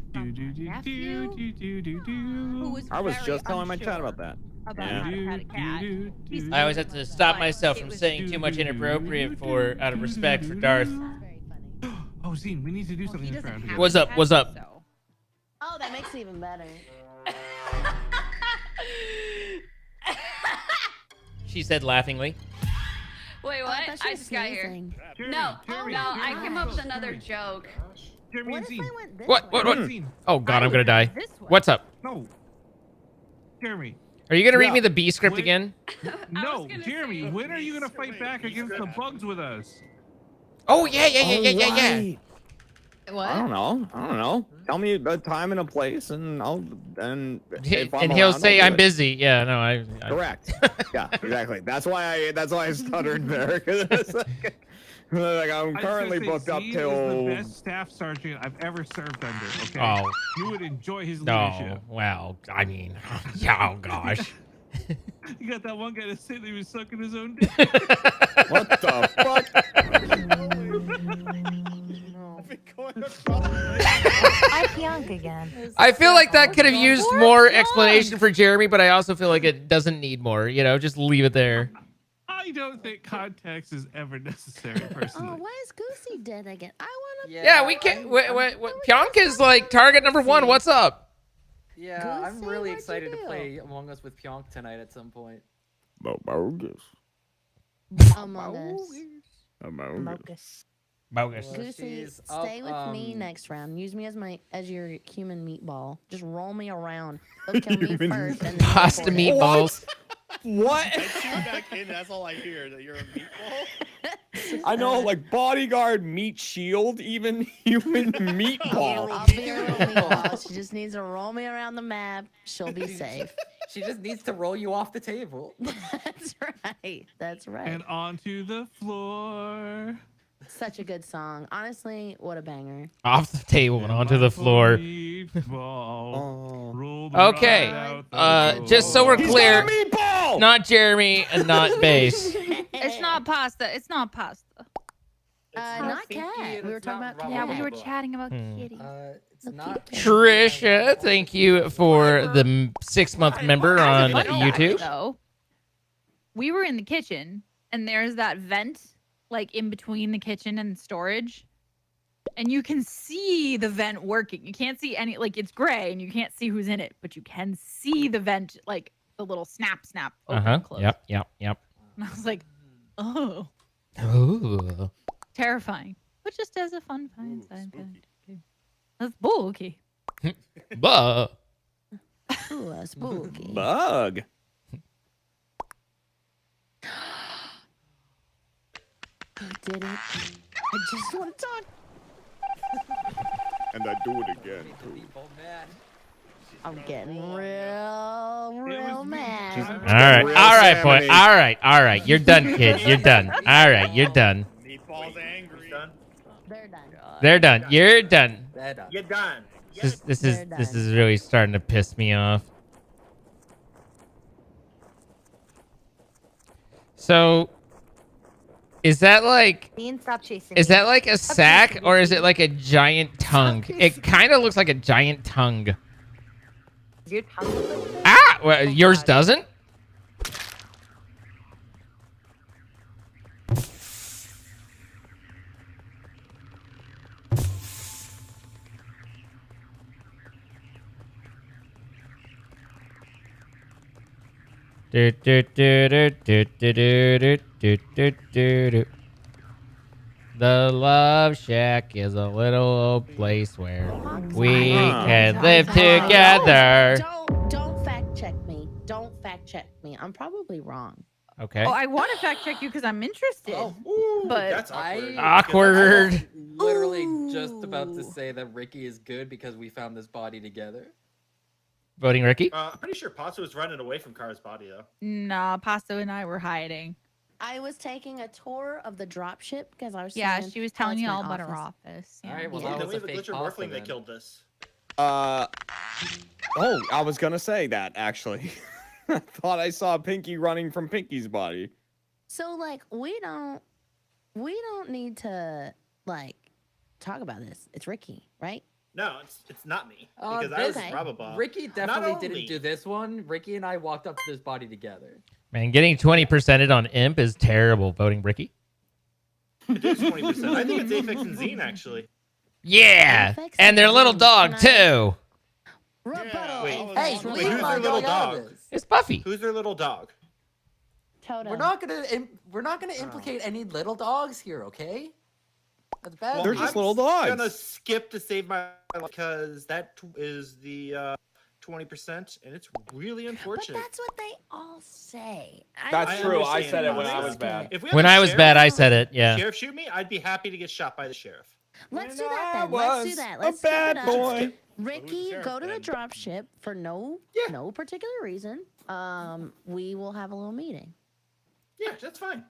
I was just telling my chat about that. About Yeah. how to pet a cat. He's I always have to stop but myself it from was saying too much inappropriate for out of respect for Darth. Very funny. Oh, Zine, we need to do Well, he something this doesn't round. have here. What's a up? cat, What's up? so- Oh, that makes it even better. She said laughingly. Wait, Oh, what? I thought she I was just got here. sneezing. No, Jeremy, no, I Jeremy, came up with Jeremy. another joke. Jeremy What and if Zine. I went this What? way? What? Zine. Oh God, I I'm gonna would die. go this way. What's up? No. Jeremy. Are you gonna read Yeah. me the B script Wait. again? No, gonna Jeremy, say- when are you gonna fight back against the bugs with us? Oh yeah. Alright. What? I don't know. Tell me a time and a place, and I'll if I'm And he'll around, say I'll I'm do it. busy. Yeah, no, I Correct. Yeah, exactly. That's why I stuttered there. 'Cause it's like I'm I just currently gotta booked say, up Zine is till. the best staff sergeant I've ever served under. Okay. Oh. You would enjoy his no. leadership. Well, I mean, yeah. Oh gosh. You got that one guy that said he was sucking his own dick. What the fuck? I've been going across. I pionk again. I feel like that could have used more Poor explanation for Jeremy, but I also feel like it doesn't need more. You know, just leave it there. I don't think context is ever necessary, personally. Oh, why is Goosey dead again? I want to. Yeah, we can. Pionk is like target number 1. What's up? Yeah, I'm Goosey, really what'd you excited to do? play Among Us with Pionk tonight at some point. Bogus. Among Us. Focus. Bogus. Well, Goosey, she's stay up, with me um, next round. Use me as your human meatball. Just roll me around. They'll kill me first, and then go Pasta for it. meatballs. What? I tune back in. That's all I hear. That you're a meatball. I know, like bodyguard, meat shield, even human meatball. I'll be your little meatball. She just needs to roll me around the map. She'll be safe. She just needs to roll you off the table. That's right. That's right. And onto the floor. Such a good song. Honestly, what a banger. Off the table and onto the floor. Okay. Just so we're clear, meatball! not Jeremy and not Base. It's not pasta. It's not pasta. Not Pinky cat. and We were it's talking not about Yeah, cat. we were chatting about kitties. It's not. Trisha, thank you for the 6-month member on Fun fact, YouTube. though, we were in the kitchen, and there's that vent, like in between the kitchen and storage, and you can see the vent working. You can't see any, like it's gray, and you can't see who's in it, but you can see the vent, like the little snap, open and close. Yep. And I was like, oh, Ooh. terrifying, but just as a fun side fact. That's spooky. Buh. Ooh, spooky. Bug. Who did it? I just want to talk. And I do it again. I'm getting real mad. All right, boy. All right. You're done, kid. You're done. All right, you're done. Meatball's angry. They're done. They're done. You're done. You're done. This is really starting to piss me off. So, is that like? Dean, stop chasing Is me. that like a sack or is it like a giant tongue? It kind of looks like a giant tongue. Does your tongue look like this? Ah, well, yours doesn't. Do, do, do, do, do, do, do, do, do, do, do. The Love Shack is a little old place where we can live together. Don't fact check me. Don't fact check me. I'm probably wrong. Okay. Oh, I want to fact check you because I'm interested. But That's awkward. Awkward. I was literally just about to say that Ricky is good because we found this body together. Voting Ricky? I'm pretty sure Pasta was running away from Kara's body, though. Nah, Pasta and I were hiding. I was taking a tour of the dropship because I was. Yeah, saying, she was "Oh, telling it's you my all about her office. Yeah. All right, well, Then that we was have a a fake glitcher pasta morphling that then. killed this. Oh, I was gonna say that actually. I thought I saw Pinky running from Pinky's body. So like we don't need to like talk about this. It's Ricky, right? No, it's not me because I was okay. Rababob. Ricky Not definitely only- didn't do this one. Ricky and I walked up to this body together. Man, getting 20%ed on Imp is terrible. Voting Ricky? It is 20%. I think it's Aphex and Zine actually. Yeah! Aphex And their and little Zine. dog, Can I- too. Rebuttal. Wait, Aphex, Hey, rebuttal. wait, who's their little dog? It's Buffy. Who's their little dog? Toto. We're not gonna implicate any little dogs here, okay? That's bad. They're just little dogs. I'm gonna skip to save my life because that is the 20%, and it's really But unfortunate. that's what they all say. That's true. I understand said it when that. I was bad. If we had When a I was sheriff- bad, I said it. Yeah. Sheriff shoot me, I'd be happy to get shot by the sheriff. Let's do When that I then. Let's do was that. a Let's skip bad it up. boy. Ricky, sheriff go to the then? dropship for no particular reason. We will have a little meeting. Yeah, that's fine.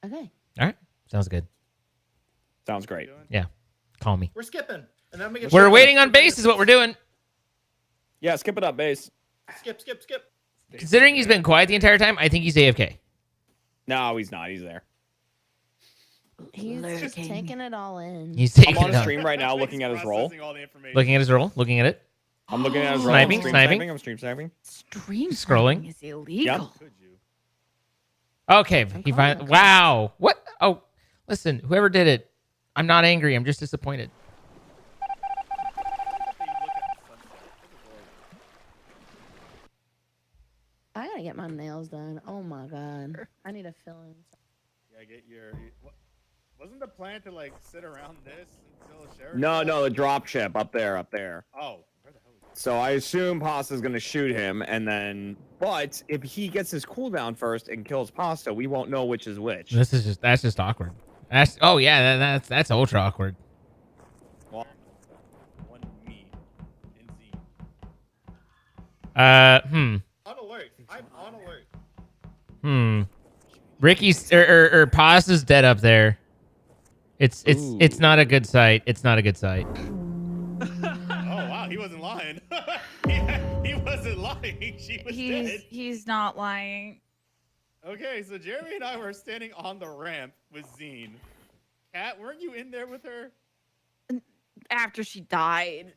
Okay. All right. Sounds good. Sounds great. Yeah. Call me. We're skipping, and then we get. We're shot. waiting on base is what we're doing. Yeah, skip it up, base. Skip, skip, skip. Considering he's been quiet the entire time, I think he's AFK. No, he's not. He's there. He's just taking it all in. He's I'm taking on it a out. stream right now, looking at his roll. Processing all the information. Looking at his roll. Looking at it. I'm looking at his roll. Sniping, I'm stream sniping. I'm stream sniping. Stream Scrolling. sniping is illegal. Could you? Okay. He finally. Wow. What? Oh, listen. Whoever did it, I'm not angry. I'm just disappointed. I gotta get my nails done. Oh my god. I need to fill in. Yeah, get your. Wasn't the plan to like sit around this until a sheriff? No, the drop ship up there, up there. Oh, where the hell is So I assume Pasta's gonna shoot him, and then, but if he gets his cooldown first and kills Pasta, we won't know which is which. That's just awkward. Oh yeah, that's ultra awkward. Well, one me and Z? On alert. I'm on alert. Ricky's or Pasta's dead up there. It's not a good sight. It's not a good sight. Oh wow, he wasn't lying. he wasn't lying. She was dead. He's not lying. Okay, so Jeremy and I were standing on the ramp with Zine. Kat, weren't you in there with her? After she died.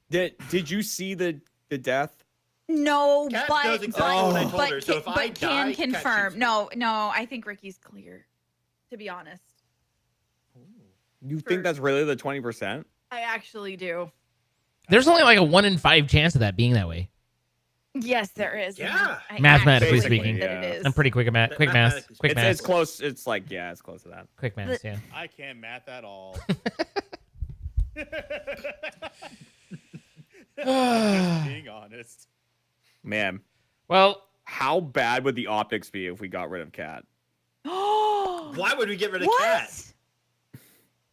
Did you see the death? No, Kat but knows exactly what I told but, her, so if I but die, can Kat confirm. shoots me. No, I think Ricky's clear. To be honest, You think that's really the 20%? I actually do. There's only like a 1 in 5 chance of that being that way. Yes, there is. Yeah. I Mathematically actually speaking. think that it is. I'm pretty quick at math. Quick math. Mathematically Quick It's math. close. It's like, yeah, it's close to that. Quick math. Yeah. I can't math at all. Just being honest. Man, Well, how bad would the optics be if we got rid of Cat? Why would we get rid of What? Cat?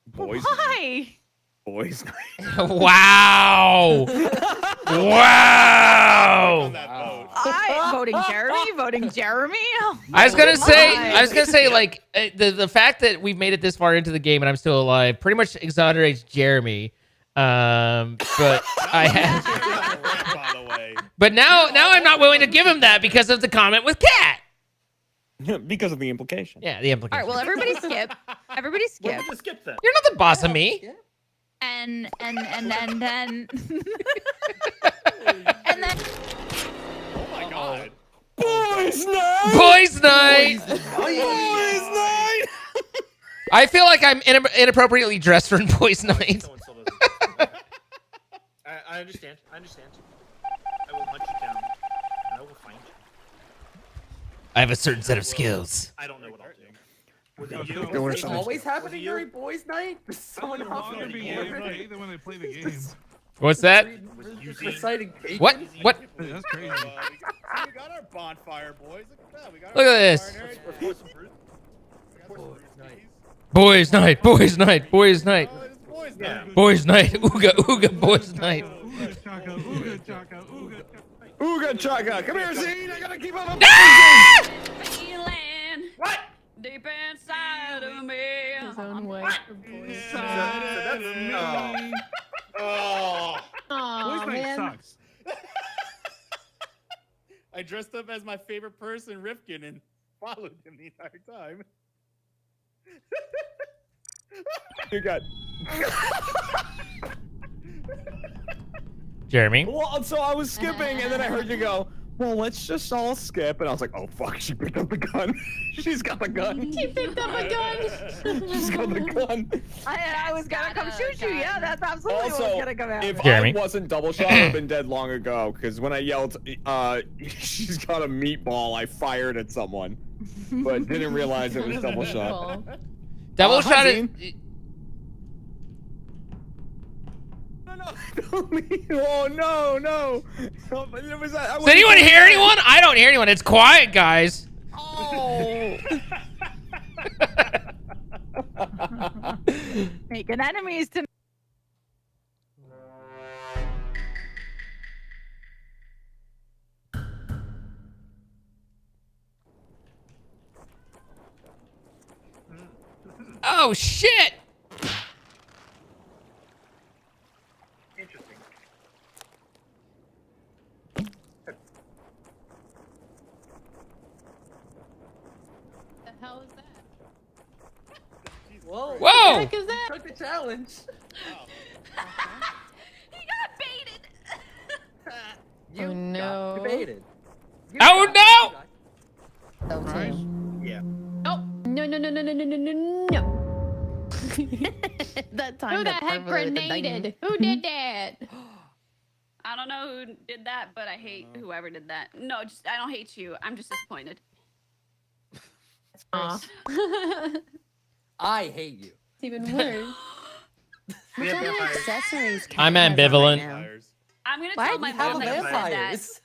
Boys, Why? boys. wow. Wow. On that boat. I voting Jeremy. Voting Jeremy. Oh, I was gonna my. say, like the fact that we've made it this far into the game and I'm still alive pretty much exonerates Jeremy. But I had, By the way. but now I'm not willing to give him that because of the comment with Cat. Because of the implication. Yeah, the All implication. right. Well, everybody skip. Everybody We're skip. gonna skip that. You're not the boss of me. And then and then Oh my god. Boys night. Boys night. Boys night. I feel like I'm inappropriately dressed for boys night. Someone still doesn't. I understand. I will hunt you down. And I will find you. I have a certain set of skills. I don't know what I'll do. Was Go it you? show Go us. with It's always Was it happening you? during boys' night. Someone They're else longer is being entertained than when they play the game. What's that? Just reciting Bacon. What? What? That's crazy. We got our bonfire, boys. Look at that. We got Look our at this. bonfire in Let's there. pour some fruit. Boys' night. Boys' night. Boys' night. Oh, it's boys' Yeah. night. Boys' night. Ooga ooga. Boys' night. Ooga chaka, ooga chaka, ooga chaka. Ooga chaka. Come here, Zine. I gotta keep up. Feeling What? deep inside of me. His own way. for boys. Oh. Boys' Aw, night man. sucks. I dressed up as my favorite person, Rifkin, and followed him the entire time. You got. Jeremy. Well, so I was skipping, and then I heard you go. Well, let's just all skip, and I was like, oh fuck, she picked up the gun. She's got the gun. He picked up a gun. She's got the gun. I was gonna come shoot you. Yeah, that's absolutely what was Also, gonna come out. if Jeremy. I wasn't double shot, I'd have been dead long ago. Because when I yelled, she's got a meatball, I fired at someone, but didn't realize it was double shot. Cool. Double shot it. Oh no, no! It was, Does anyone hear anyone? I don't hear anyone. It's quiet, guys. Oh! Making enemies to. Oh shit! Interesting. The hell is that? Whoa. Whoa! What the heck is that? Took the challenge. He got baited. You Oh, no. got baited. You Oh, got- no! Oh, Right? too. Yeah. Oh, no, no, no, no, no, no, no, no, no. That time. Who the heck grenaded? Who did that? I don't know who did that, but I hate whoever did that. No, just I don't hate you. I'm just disappointed. Aw. I hate you. It's even worse. We What have kind of vampires. accessories? I'm Cat has on ambivalent. right now? I'm gonna Why tell do my you have mom that you said that. vampires?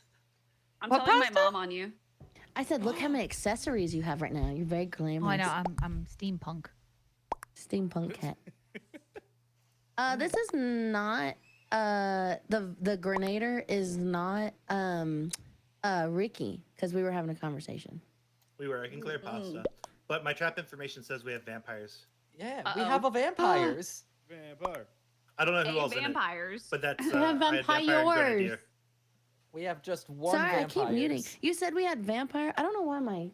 I'm What telling my pasta? mom on you. I said, look how many accessories you have right now. You're very glamorous. Oh, I know. I'm steampunk. Steampunk cat. This is not the grenader is not Ricky, because we were having a conversation. We were. I can clear pasta. But my trap information says we have vampires. Yeah, we Uh-oh. have a vampires. Vampire. I don't know who Hey, else in it. vampires. But that's We have I had vampire and vampires. grenadier. We have just one Sorry, I vampires. keep muting. You said we had vampire. I don't know why my Mine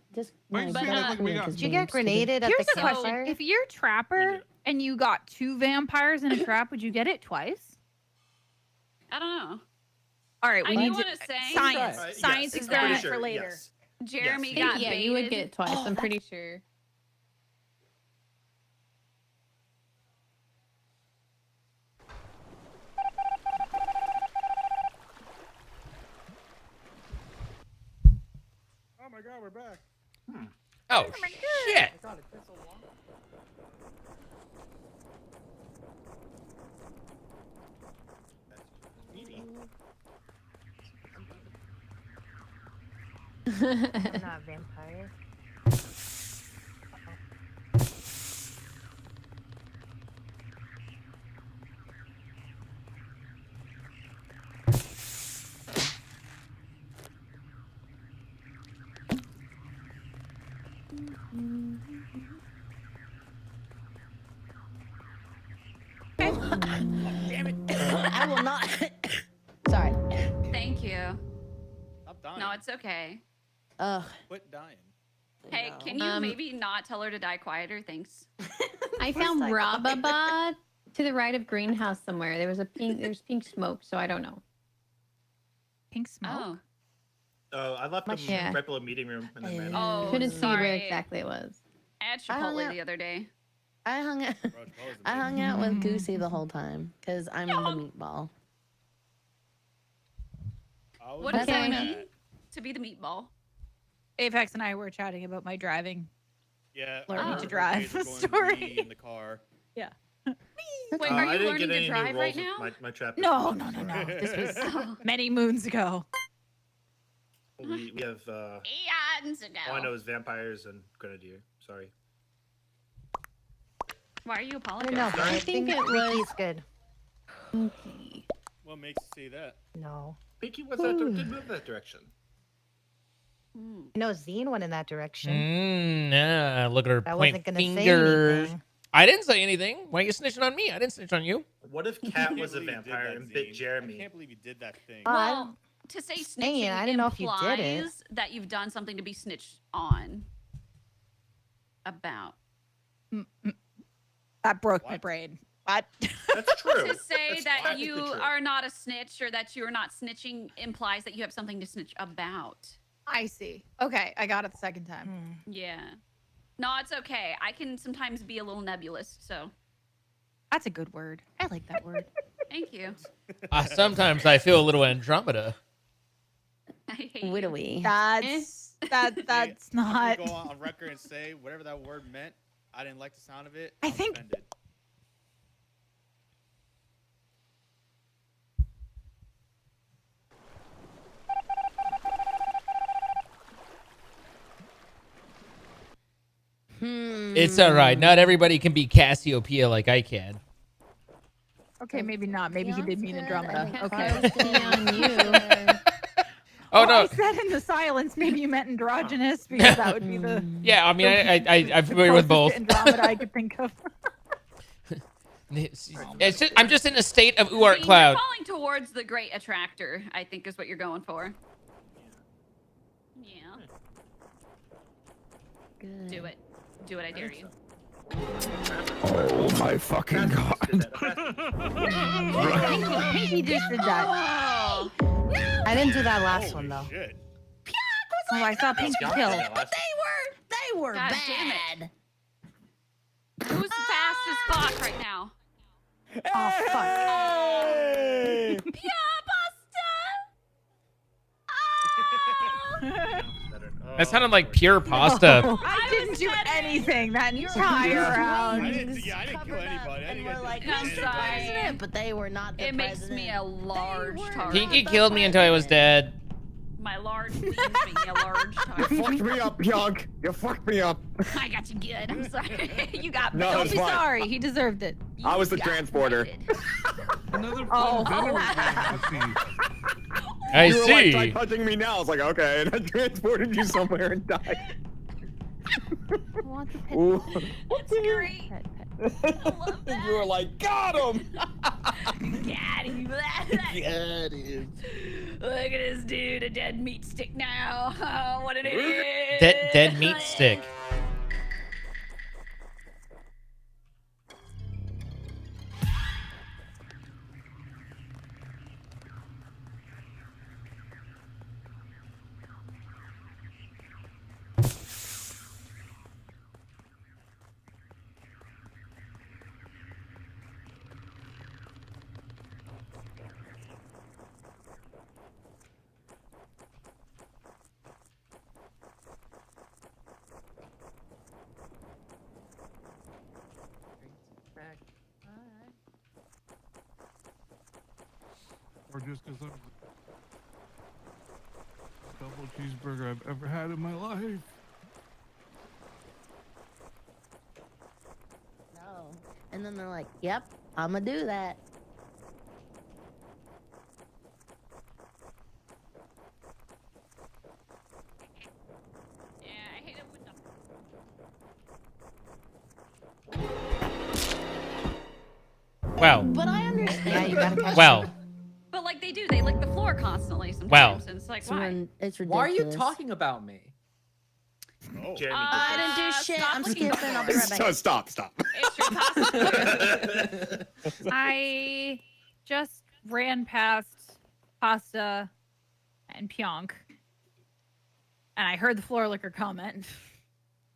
my says dark like we link got- is Did you being get stupid. grenaded at Here's the the question: campfire? if you're Trapper and you got 2 vampires in a trap, would you get it twice? I don't know. All right, I we do need want to say science. Yes, Science I'm is pretty that sure, for later. yes. Jeremy Yes. got Yeah, baited. you would get it twice. I'm pretty sure. Oh my god, we're back. Oh shit! God, it's been so long. I'm not a vampire. Damn it! I will not. Sorry. Thank you. Stop dying. No, it's okay. Ugh. Quit dying. Hey, No. can you maybe not tell her to die quieter? Thanks. I found Rababa to the right of greenhouse somewhere. There's pink smoke, so I don't know. Pink smoke. Oh. Oh, I left them Yeah. right below meeting room and then ran. Oh, Couldn't see sorry. where exactly it was. I had I hung Chipotle out- the other day. I hung out. I hung out with Goosey the whole time because I'm the meatball. What does that Okay. mean? To be the meatball. Apex and I were chatting about my driving. Yeah. Learning our to drive days of going story. wee in the car. Yeah. Wait, I are you didn't learning get any to new drive rolls right with now? My trap. No. This was many moons ago. We have. Eons ago. All I know is vampires and grenadier. Sorry. Why are you I apologizing? don't know, but I think it was- Ricky's good. What makes you say that? No. Pinky was that did move that direction. No, Zine went in that direction. Yeah, look at her I point wasn't gonna say fingers. anything. I didn't say anything. Why are you snitching on me? I didn't snitch on you. What if I Cat can't was a believe you did vampire that, and bit Zine. I Jeremy? can't believe you did that thing. Well, to say snitching I didn't know if you did it. implies that you've done something to be snitched on about. That broke my brain. What? That's true. To say That's that technically you true. are not a snitch or that you are not snitching implies that you have something to snitch about. I see. Okay, I got it the second time. Yeah. No, it's okay. I can sometimes be a little nebulous, so That's a good word. I like that word. thank you. Sometimes I feel a little Andromeda. I hate you. Widowy. That's I'm not. gonna go on record and say whatever that word meant. I didn't like the sound of it. I I'm think- offended. It's all right. Not everybody can be Cassiopeia like I can. Okay, maybe not. Maybe he did mean Andromeda. I Okay. was sitting on you. Oh I no. said in the silence, maybe you meant androgynous because that would be the Yeah, I mean, I'm familiar with both. closest to Andromeda I could think of. It's just, I'm just in a state of See, Uart you're Cloud. falling towards the great attractor, I think is what you're going for. Yeah. Good. Do it. Do it, I dare you. Oh my fucking god. He just did that. Oh, I didn't do that last Holy one though. shit. Oh, I saw Pinky Scott kill. did that last- They were God damn it. bad. who's fast as fuck right now? Oh fuck. Hey! Pia pasta! That sounded like pure pasta. I didn't do anything that entire I round. didn't kill anybody. I And didn't we're get like, I'm Mr. sorry. President, but they were not the It makes president. me a large target. Pinky killed me until I was dead. My large queens make me a large You target. fucked me up, Pionk. You fucked me up. I got you good. I'm sorry. You got me. No, Don't it's be fine. sorry. He deserved it. I was the You got transporter. raided. Another Oh. fun veteran game. I You were like, see. try touching me now. I was like, okay, and I transported you somewhere and died. I want the pet. Ooh. That's great. Pet. I love that. You were like, got him. Got him. Got him. Look at this dude, a dead meat stick now. Oh, what an idiot. Dead meat stick. Or just because I'm the double cheeseburger I've ever had in my life. No. And then they're like, yep, I'm going to do that. Yeah, I hate it with the... Wow. But I understand. Yeah, you gotta catch Wow. But like they do, they lick the floor constantly sometimes. Wow. And it's like, It's, why? it's ridiculous. Why are you talking about me? Oh. Jeremy I did didn't do shit. stop I'm looking skipping. I'll be right back. Stop. It's your pasta. I just ran past Pasta and Pionk, and I heard the floor licker comment.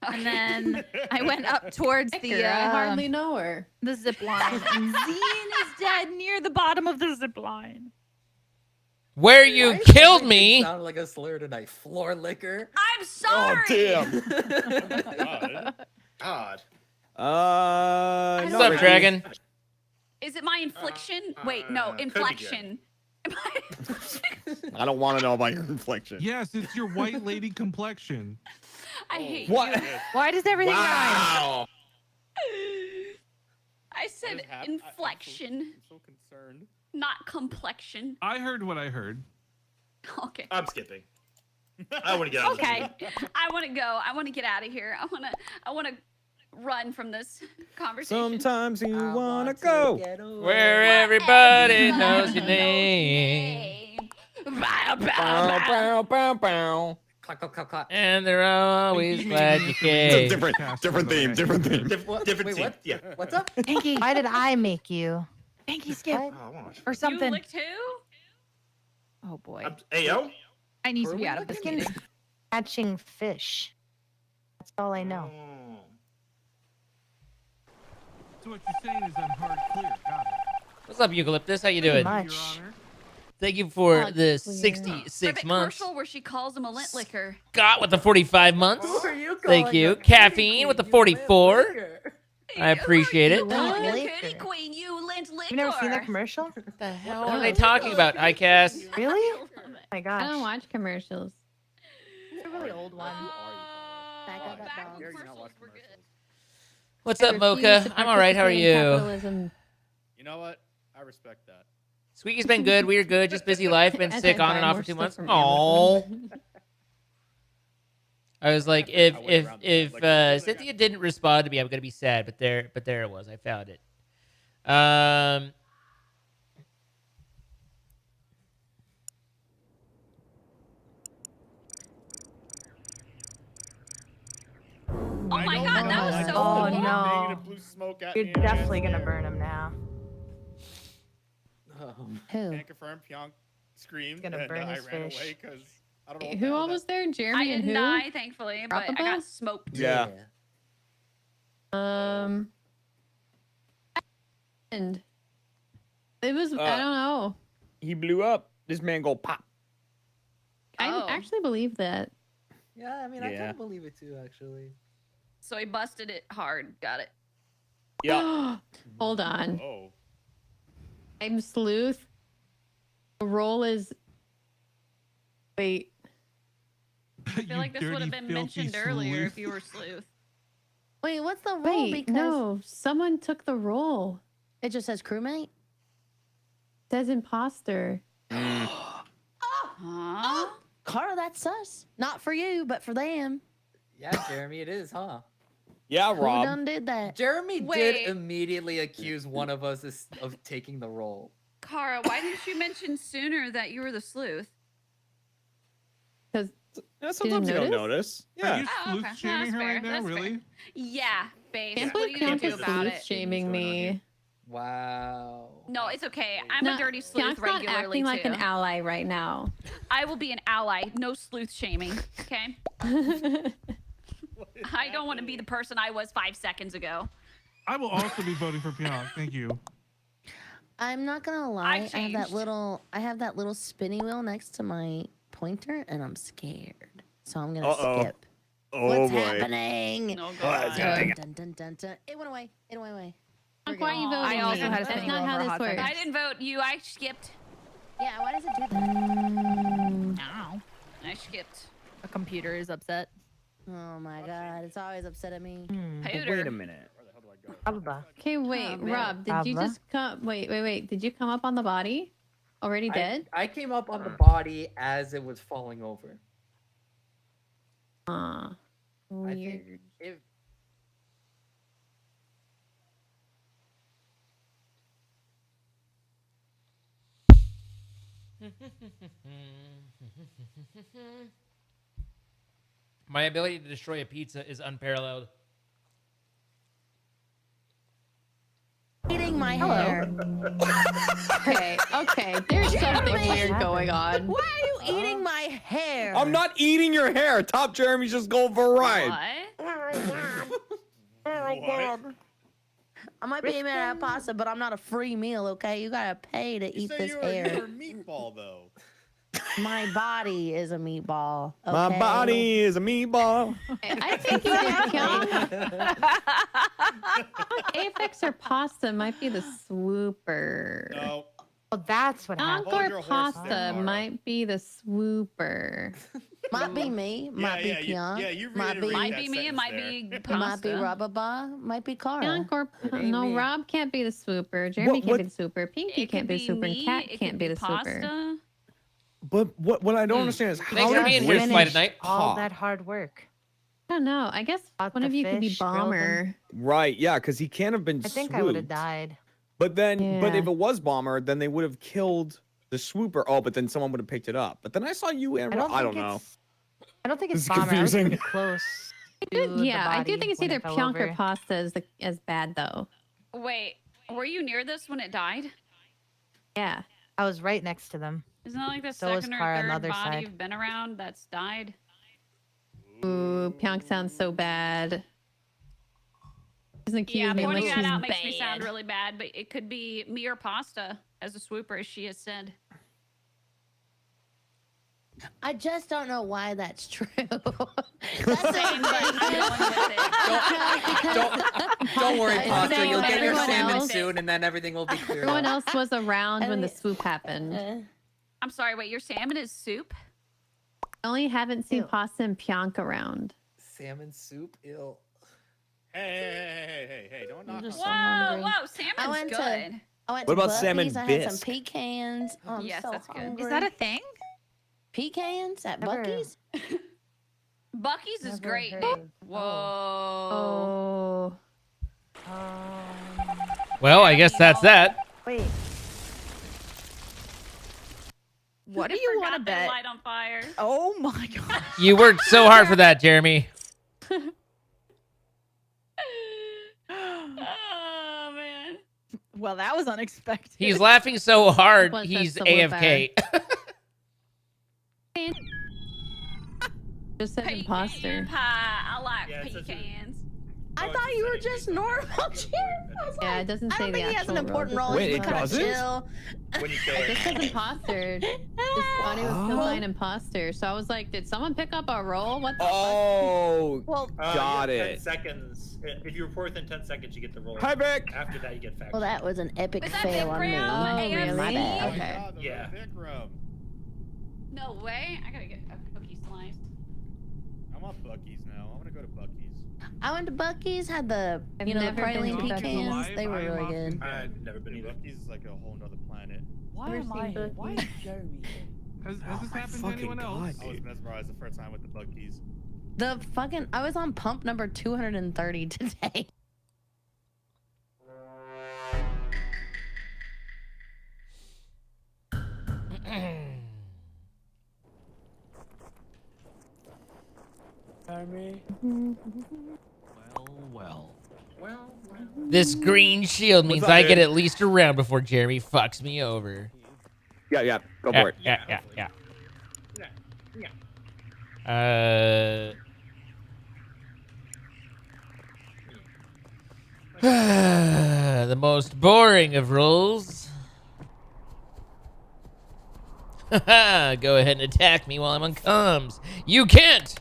And then I went up towards the I hardly know her. the zip line, and Zine is dead near the bottom of the zip line. Where you Why is killed everything me. Sound like a slur tonight. Floor liquor. I'm sorry. Oh damn. God. I Not What's up, Ricky. Dragon? Is it my infliction? Wait, no, could be inflection. I don't want to know about your inflection. Yes, it's your white lady complexion. I hate What? you. Why does everything rhyme? Wow. I said inflection, I'm so concerned. not complexion. I heard what I heard. Okay. I'm skipping. I want to get out. Okay. I want to go. I want to get out of here. I want to run from this conversation. Sometimes you wanna go. Where everybody knows your name. Bow, bow, bow, bow. Clap, clap, clap, clap. And they're always glad you It's a came. different theme, different theme. Different Wait, team. what? Yeah. What's up? Pinky, Why did I make you? Pinky, skip What? Oh, I wanna watch. or You something. licked who? Oh boy, Ayo. I need Were to be we out of this looking? meeting. Catching fish. That's all I know. Oh. So what you're saying is I'm hard clear. Got it. What's up, Eucalyptus? How you Pretty doing? much. Your Honor. Thank you for Hard the clear. 66 Ribbit months. commercial where she calls him a lint licker. Scott with the 45 months. Who are you Thank calling you. a kitty Caffeine queen, with the you 44. lint licker? I appreciate it. You calling a Lint kitty licker. queen, you lint licker. You've never seen that commercial? What the hell are they talking about, ICAST? Really? Oh my I gosh. don't watch commercials. It's a really old one. Back Back up that when dog. You're not commercials watch were good. What's I up, refuse Mocha? to I'm all right. How are participate in you? capitalism. You know what? I respect that. Squeaky's been good. We're good. Just busy life. Been As sick I on buy and off more for 2 stuff months. from Oh. Amazon. I was like, I if went if around if like, Cynthia didn't respond to me, I'm gonna be sad. But there it was. I found it. Oh my god, that was so Oh, cool. no. Negative blue smoke at You're me. definitely gonna burn him now. Who? Can't confirm. Pionk screamed Gonna and burn I his ran fish. away because I don't know. Wait, what the who hell all that- was there? I Jeremy and didn't who? die, thankfully, but I Rapapa? got smoked. Yeah. And it was, I don't know. He blew up. This man go pop. I Oh. actually believe that. Yeah, I mean, I Yeah. can believe it too, actually. So he busted it hard. Got it. Yeah. Hold on. Oh. I'm sleuth. The role is. Wait. I feel like this would have been mentioned earlier if you were sleuth. Wait, what's the role? Wait, Because no. Someone took the role. it just says crewmate. Says imposter. Huh? Cara, that's sus. Not for you, but for them. Yeah, Jeremy, it is, huh? Yeah, Who Rob. done did that? Jeremy Wait. did immediately accuse one of us of taking the role. Kara, why didn't you mention sooner that you were the sleuth? Because Yeah, sometimes you don't notice. Are Yeah. you Oh, sleuth okay. No, shaming that's her fair. right now? That's fair. Really? Yeah, babe. can't What are believe you gonna do Pionk is about sleuth it? shaming me. Wow. No, it's okay. I'm a dirty sleuth Pionk's not regularly acting like too. an ally right now. I will be an ally. No sleuth shaming. Okay. I don't want to be the person I was 5 seconds ago. I will also be voting for Pionk. Thank you. I'm not gonna lie. I have changed. that little spinny wheel next to my pointer, and I'm scared. So I'm gonna Uh-oh. skip. Oh What's boy. happening? Oh What's god. happening? Dun, dun, dun, dun. It went away. It went away. Pionk, why are you voting I also me? had a That's spinning not wheel how for a this hot works. second. I didn't vote you. I skipped. Yeah, why does it do that? Now I skipped. a computer is upset. Oh my god, it's always upset at me. Pooter. Wait a minute. Where the hell do I go? Baba. Okay, wait, man. Rob, did you Pablo? just come? Wait. Did you come up on the body? Already dead? I came up on the body as it was falling over. Aw. I Weird. think if My ability to destroy a pizza is unparalleled. Eating my hair. Okay. There's something weird going on. Why are you eating my hair? I'm not eating your hair. Top Jeremy's just going for a ride. What? What? I might be eating that pasta, but I'm not a free meal. Okay, you gotta pay to You eat said this you were a hair. meatball though. My body is a meatball. Okay? My body is a meatball. I think you did Pyong. Aphex or pasta might be the swooper. No. Oh, that's what happened. Hold Pyong your or horse there, pasta Mara. might be the swooper. Might be me. Might be Pyong. You might be. Might be me. It might be pasta. Might be Rababa. Might be Cara. Pyong or no, me. Rob can't be the swooper. Jeremy What- can't be the swooper. Pinky It can't could be the swooper. And me, Cat it can't could be the swooper. pasta. But what I don't understand is Thanks how for did being here, Rift Flight at Night. All pop? that hard work. I don't know. I guess Caught one the of you could be fish, grilled them. Bomber. Right, yeah, because he can't have been I think I would have swooped. died. But then, but Yeah. if it was Bomber, then they would have killed the swooper. Oh, but then someone would have picked it up. But then I saw you and I don't know. I don't think This it's is bomber. I was confusing. pretty close. to the Yeah, I do body think it's when it either fell Pyong or over. pasta as bad though. Wait, were you near this when it died? Yeah. I was right next to them. Isn't that like the So is second or Cara on third the other body side. you've been around that's died? Ooh, Pyong sounds so bad. Doesn't accuse Yeah, me pointing unless that she's out makes me sound bad. really bad, but it could be me or pasta as a swooper, as she has said. I just don't know why that's true. Same, but I'm going with it. Don't worry, I Pasta. think You'll get your everyone salmon else- soon, and then everything will be cleared Everyone up. else was around when the swoop happened. I'm sorry, wait, your salmon is soup? I only haven't seen Ew. pasta and Pyong around. Salmon soup? Ill. Hey, don't knock just on so Whoa, hungry. whoa, salmon's went to- good. I went What to about salmon Buc-ee's, I had some bisque? pecans. Oh, I'm Yes, so that's good. hungry. Is that a thing? Pecans at Never- Buc-ee's? Bucky's is Never great. heard. Whoa. Oh. Well, I guess that's that. Wait. What do I you forgot want to their bet? light on fire. Oh my god. You worked so hard for that, Jeremy. Oh man. Well, that was unexpected. He's laughing so hard, Was that he's so AFK. Just said imposter. Pie. I like Yeah, it says it. pecans. I thought you were just normal, Jim. I was Yeah, like, it doesn't I say don't the think he has an actual important role. role. Wait, He's it kind of doesn't? chill. When you kill It just it. says imposter. Just thought he was still playing imposter. So I was like, did someone pick up a role? What the fuck? Oh, Well, got you have 10 it. seconds. If you report within 10 seconds, you get the roll. Hi, Vic. After that, you get fact. well, that was an epic Was that fail on me. Vikram? Oh, AFC? My bad. Oh my Okay. God, the Yeah. Vikram. No way. I gotta get a cookie slice. I want Buc-ee's now. I want to go to Buc-ee's. I went to Buc-ee's, had the I've the never been praline to Buc-ee's. pecans. They were really good. I've never been Dude, either. Buc-ee's is like a whole nother planet. Why Never am seen I here? Buc-ee's. Why is Jeremy here? Has this my happened to fucking anyone else? God, I was dude. mesmerized the first time with the Buc-ee's. The fucking I was on pump number 230 today. Jeremy. Well. This green shield means What's up, I get dude? at least a round before Jeremy fucks me over. Yeah, go Yeah, for it. yeah. The most boring of roles. Go ahead and attack me while I'm on comms. You can't!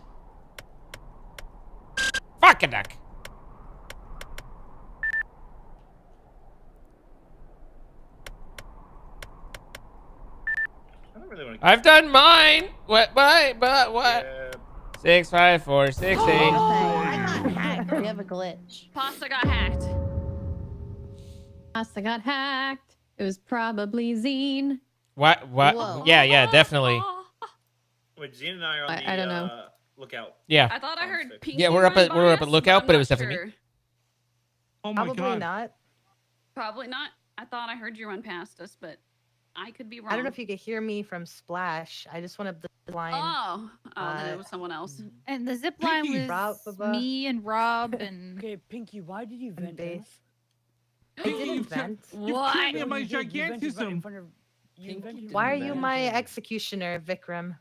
Fuck a duck. I don't really want to. I've done mine. What? What? Yeah. 6, 5, 4, 6, 8. I got hacked. We have a glitch. Pasta got hacked. Pasta got hacked. It was probably Zine. What? Whoa. Yeah, definitely. Wait, Zine and I are on the I don't know. lookout. Yeah. I thought I heard Pinky. Yeah, we're up at- run we're by up at us, Lookout, I'm but it not was definitely me. sure. Oh my Probably god. not. Probably not. I thought I heard you run past us, but I could be wrong. I don't know if you could hear me from Splash. I just went up the line. Oh, then it was someone else. And the zip line Pinky. was Rob- me and Rob and Okay, Pinky, why did you and vent? Base. I Pinky, didn't you can't- vent. You What? killed me in my You vented right in gigantism. front of- you Pinky vented in Why are front of you me my and Jeremy. executioner, Vikram?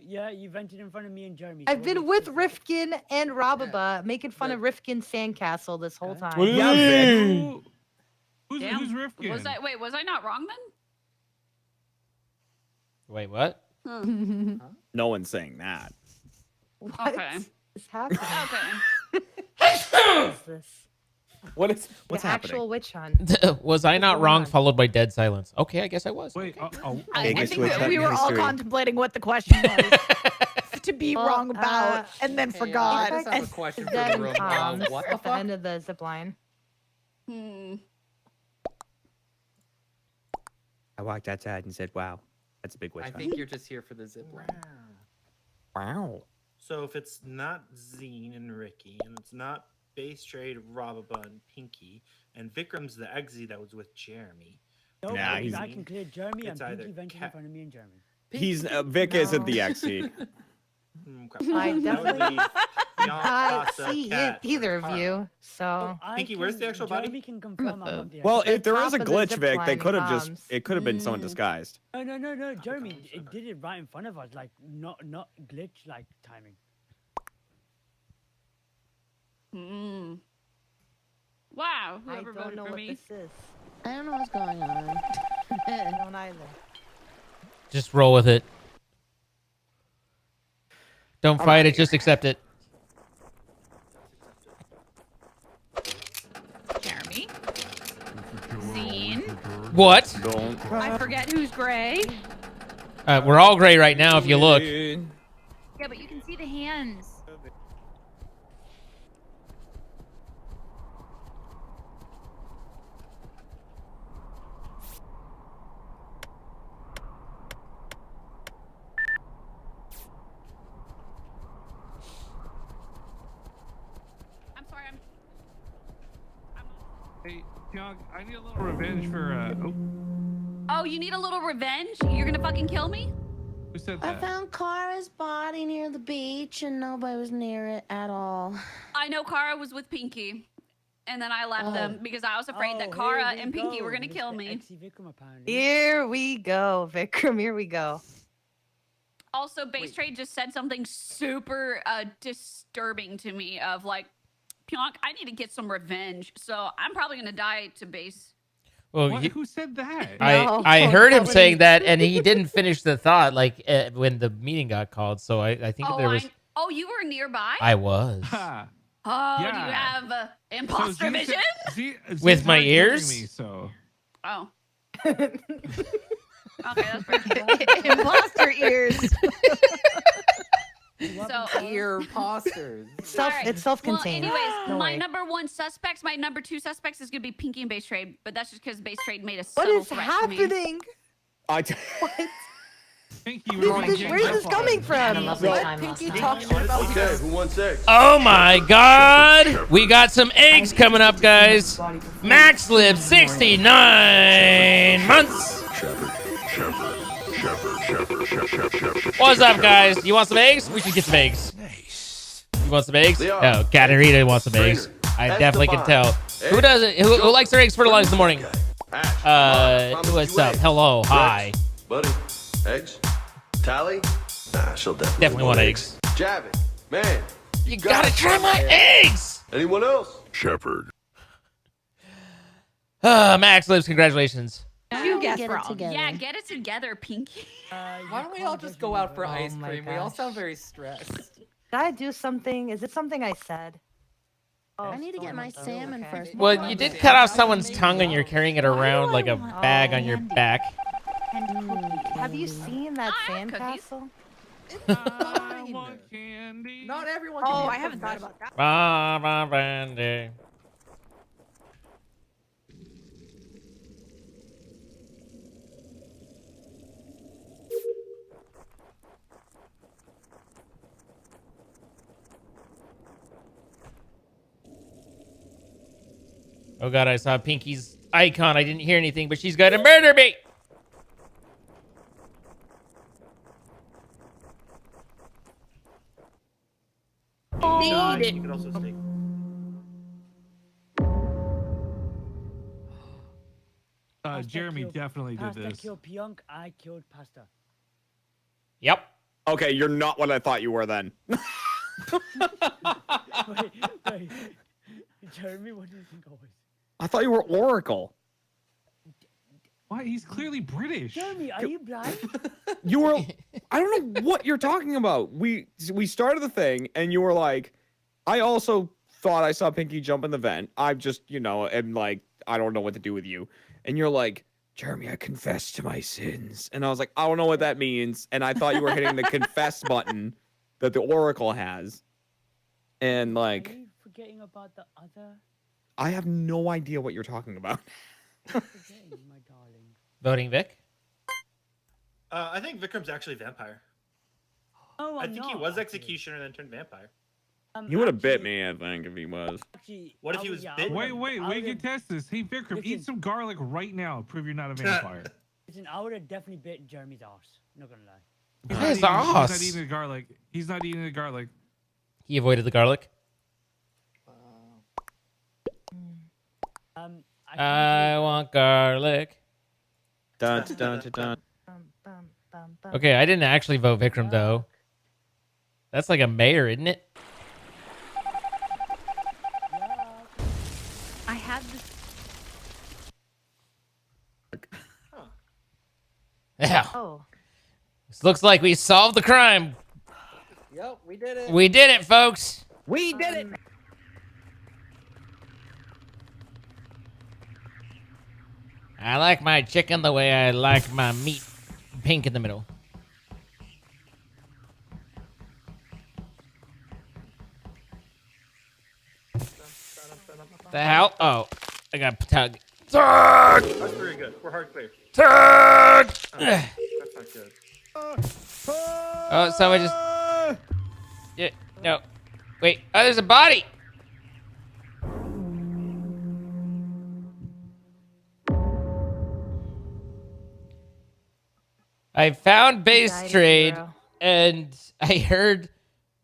Yeah, you vented in front of me and Jeremy. so I've what been makes with you- Rifkin and Rababa making fun The- of Rifkin's sandcastle this whole Okay. time. Yeah, Vic. Who's Damn. Rifkin? Was I not wrong then? Wait, what? Huh. No one's saying that. What Okay. is happening? Okay. What is this? What's The happening? actual witch hunt. Was I not going wrong? on? Followed by dead silence. Okay, I guess I was. Wait. I Biggest think witch that hunt we in were all history. contemplating what the question was to be Well, wrong about, and then Hey, forgot. I just have a question for Then the room. comms What the at the fuck? end of the zip line. I walked outside and said, "Wow, that's a big witch I hunt." think you're just here for the zip line. Wow. So if it's not Zine and Ricky, and it's not Base Trade, Robaba, and Pinky, and Vikram's the Eggsy that was with Jeremy. No, Nah, because he's- I can clear Jeremy It's and either Pinky ventured in Cat- front of me and Jeremy. He's Vic isn't the XC. I That would definitely be Bianca, can't Casa, see Cat, either of Kara. you. So Pinky, where's the actual body? Jeremy can confirm I'm not there. Well, The if there is a top of the glitch, zip Vic, they line could have just comms. it could have been someone disguised. No, Jeremy, it did it right in front of us, like not glitch like timing. Wow. I Whoever don't voted know for what me. this is. I don't know what's going on. I don't either. Just roll with it. Don't fight it. Just accept it. Jeremy, Zine. What? Don't. I forget who's gray. We're all gray right now. If you look. Yeah, but you can see the hands. I'm sorry. Hey, Pyong, I need a little revenge for. Oh, you need a little revenge? You're gonna fucking kill me? Who said I that? found Kara's body near the beach and nobody was near it at all. I know Kara was with Pinky, and then I left them because I was afraid that Kara and Pinky were gonna kill me. Here we go, Vikram. Here we go. Also, Base Trade just said something super disturbing to me of like, Pyonk, I need to get some revenge. So I'm probably gonna die to Base. Well, What? Who said that? I heard him saying that, and he didn't finish the thought. Like when the meeting got called. So I think there was. Oh, you were nearby? I was. Oh, Yeah. do you have imposter Zine vision? Zine With my hard carrying ears? Me, so. Oh. Okay, that's pretty Imposter ears. So Ear posters. It's self-contained. Well, anyways, Don't my worry. number one suspects, my number two suspects is gonna be Pinky and Base Trade, but that's just because Base Trade made a What subtle is threat to me. happening? I Pinky, Where's this coming from? What? Pinky talking about? Okay, who won six? Oh my God! We got some eggs coming up, guys. Max lives 69 months. What's up, guys? You want some eggs? We should get some eggs. You want some eggs? Oh, Katarina wants some eggs. I definitely can tell. Who does it? Who likes their eggs fertilized in the morning? What's up? Hello, hi. Buddy, eggs? Tally? Nah, she'll Definitely want eggs. Javi, man. You gotta try my eggs! Anyone else? Shepherd. Max lives, congratulations. You guessed Get it wrong. together. Yeah, get it together, Pinky. Why don't we all just go out for ice my cream? We all gosh. sound very stressed. Did I do something? Is it something I said? I need to get my salmon first. Well, you did cut off someone's tongue and you're carrying it around like a bag on your back. Have you seen that I have cookies. sandcastle? I want candy. Not everyone. Oh, can be I haven't thought about that. Ba, ba, brandy. Oh God, I saw Pinky's icon. I didn't hear anything, but she's gonna murder me. You could also stay. Jeremy definitely did Pasta this. killed Pyong, I killed Pasta. Yep. Okay, you're not what I thought you were then. wait. Jeremy, what do you think I was? I thought you were Oracle. Why? He's clearly British. Jeremy, are you blind? You were. I don't know what you're talking about. We started the thing, and you were like, I also thought I saw Pinky jump in the vent. I just, am like, I don't know what to do with you. And you're like, Jeremy, I confess to my sins. And I was like, I don't know what that means. And I thought you were hitting the confess button that the Oracle has. And like, Are you forgetting about the other? I have no idea what you're talking about. Forgetting, my darling. Voting Vic? I think Vikram's actually vampire. Oh, I I'm think he not, was actually. executioner and then turned vampire. He would have bit me, I think, if he was. Actually, What if he was bitten? Wait, we can test this. Hey, Vikram, eat some garlic right now. Prove you're not a vampire. Listen, I would have definitely bit Jeremy's ass. Not gonna lie. His He's not ass. eating the garlic. He's not eating the garlic. He avoided the garlic. I want garlic. Dun, dun, dun, dun. Okay, I didn't actually vote Vikram though. That's like a mayor, isn't it? I had this. Yeah. Oh. This looks like we solved the crime. Yep, we did it. We did it, folks. We did it. I like my chicken the way I like my meat, pink in the middle. The hell? Oh, I got tug. Tug! That's very good. We're hard clear. Tug! That's not good. Oh, so I just... Yeah, no. Wait. Oh, there's a body! I found base trade, and I heard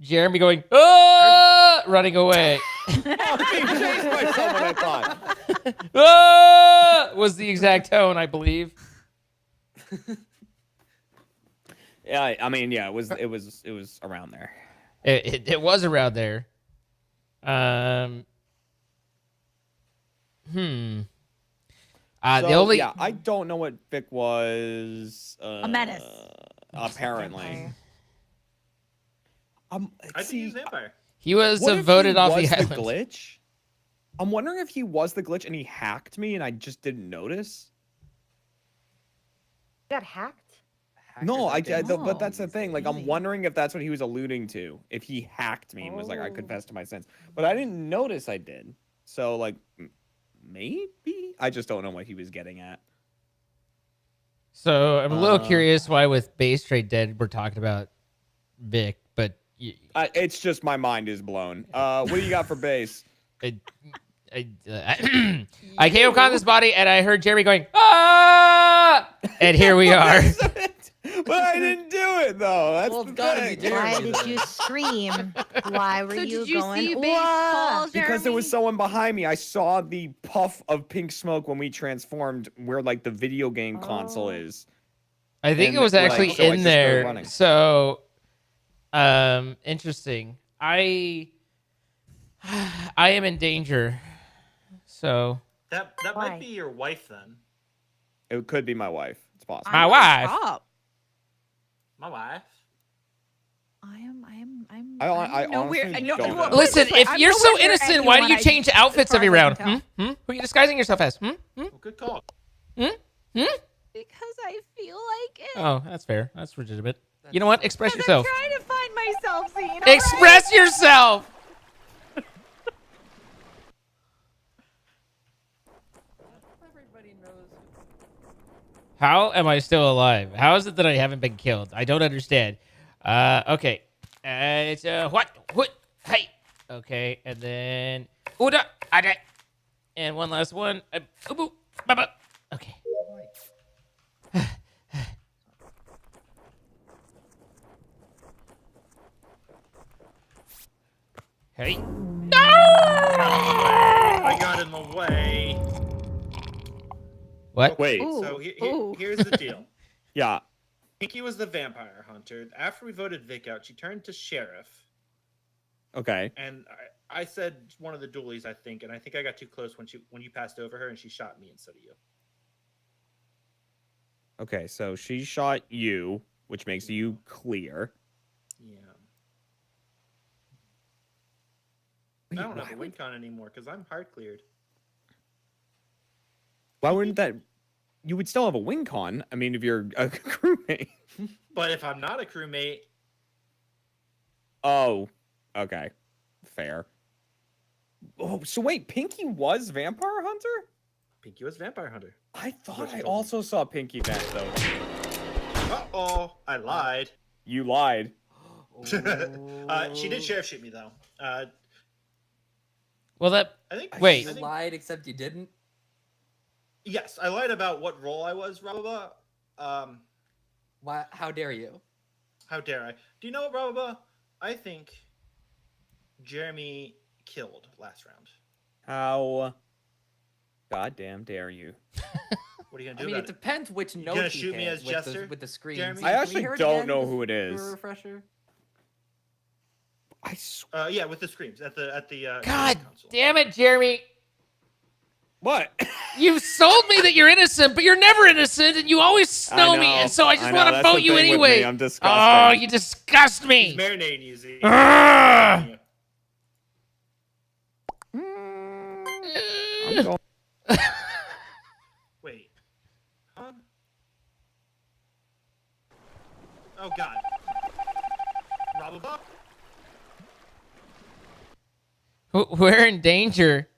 Jeremy going, "Ah!" running away. He chased myself when I thought. "Ah!" was the exact tone, I believe. Yeah, I mean, yeah, it was around there. It was around there. So, The only yeah, I don't know what Vic was. A menace. Apparently. I think he's vampire. he was What if voted he off was the island. glitch? I'm wondering if he was the glitch and he hacked me and I just didn't notice. Got hacked? No, but that's the thing. Like, I'm wondering if that's what he was alluding to. If he hacked me and was like, I confess to my sins. But I didn't notice I did. So, like, maybe? I just don't know what he was getting at. So I'm a little curious why with base trade dead we're talking about Vic, but it's just my mind is blown. What do you got for base? I came upon this body and I heard Jeremy going, "Ah!" And here we are. But I didn't do it though. That's Well, the it's gotta thing. be Why did you scream? Why were you did you going? see base fall, Because there was Jeremy? someone behind me. I saw the puff of pink smoke when we transformed where like the video game console is. I think And, it was like, actually so I in just started there. running. So, interesting. I am in danger. So That Why? might be your wife then. It could be my wife. It's possible. my wife. Stop. My wife. I'm I nowhere. honestly No, don't well, know. Listen, Wait, if I'm you're so nowhere near innocent, why do you anyone, change outfits as far every as I round? can Who are you disguising yourself as? Well, good call. Because I feel like it. Oh, that's fair. That's legitimate. You know what? Express yourself. I'm trying to find myself, Zine. Express yourself. Everybody knows. How am I still alive? How is it that I haven't been killed? I don't understand. Okay. It's what? Hey. Okay, and then Uda, ada, and one last one. Ubu, baba. Okay. Hey. I got in the way. What? Wait. So here's the deal. Yeah. Pinky was the vampire hunter. After we voted Vic out, she turned to sheriff. Okay. And I said one of the dualies, I think, and I think I got too close when you passed over her and she shot me instead of you. Okay, so she shot you, which makes you clear. Yeah. Wait, I don't have why a win con anymore because I'm hard cleared. Why wouldn't that? You would still have a win con. I mean, if you're a crewmate. But if I'm not a crewmate, Oh, okay, fair. Oh, so wait, Pinky was Vampire Hunter? Pinky was Vampire Hunter. I thought I also saw Pinky vent though. Uh-oh, I lied. You lied. She did sheriff shoot me though. Well, that. I think. Wait. You lied, except you didn't. Yes, I lied about what role I was, Rababa. Why? How dare you? How dare I? Do you know what, Rababa? I think Jeremy killed last round. How goddamn dare you? What are you gonna do I mean, about it depends which note gonna he shoot me hit as with Jester, with the screen. Jeremy? I actually don't know who it is. Refresher. Yeah, with the screams at the. God damn it, Jeremy! What? You've sold me that you're innocent, but you're never innocent, and you always snow me, and so I just want to vote you anyway. I'm disgusting. Oh, you disgust me! He's marinating you, Z. Ugh. Wait. Huh? Oh God. Rababa? We're in danger.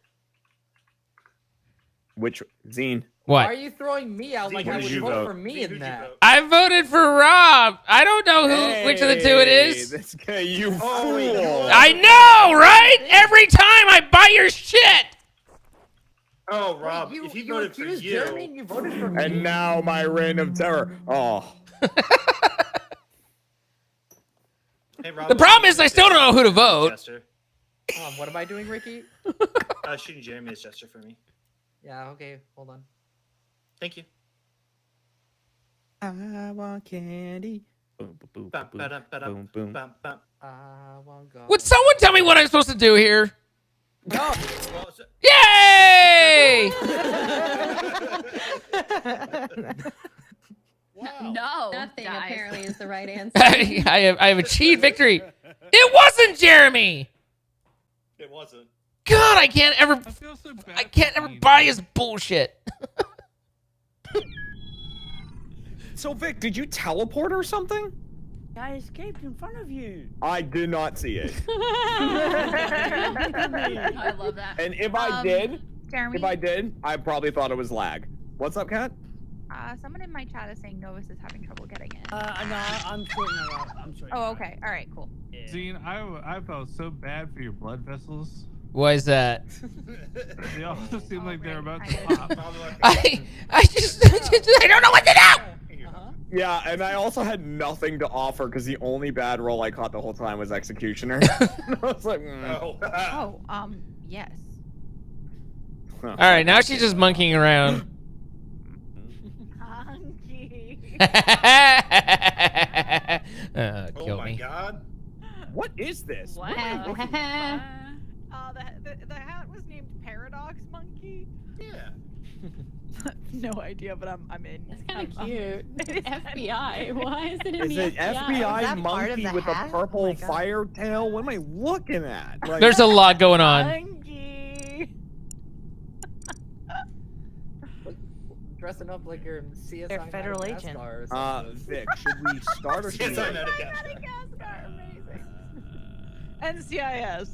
Which Zine? Why What? are you throwing me out like I would vote for me in that? I voted for Rob. I don't know which of the two it is. This guy, you fool! I know, right? Every time I buy your shit. Oh, Rob, if he voted for you. Jeremy and you voted for me. And now my reign of terror. Oh. Hey, Rob, The problem is I still don't know who to vote. Jester. What am I doing, Ricky? Shooting Jeremy as Jester for me. Yeah, okay, hold on. Thank you. I want candy. Boom, boom, boom, boom, boom, boom. I won't go. Would someone tell me what I'm supposed to do here? No. Yay! Wow. No. Nothing guys. apparently is the right answer. I have achieved victory. It wasn't Jeremy. It wasn't. God, I can't ever I can't ever buy his bullshit. So Vic, did you teleport or something? I escaped in front of you. I did not see it. I love that. And if I did, Jeremy? I probably thought it was lag. What's up, Kat? Someone in my chat is saying Novus is having trouble getting in. No, I'm sorting it out. I'm sorting it Oh, out. okay. All right, cool. Zine, I felt so bad for your blood vessels. Why is that? They all seem like they're about to pop. I just I don't know what to do. Yeah, and I also had nothing to offer because the only bad roll I caught the whole time was Executioner. I was like, Yes. All right, now she's just monkeying around. Oh Kill my me. God. What is this? What? The hat was named Paradox Monkey. Yeah. No idea, but I'm in. It's kind of cute. FBI. Why is it in Is the it FBI monkey with a purple fire tail? What am I looking at? Like, There's a lot going on. Monkey. Dressing up like you're CSI They're federal Madagascar agent. or something. Vic, should we start or should we CSI wait? Madagascar. Amazing. NCIS.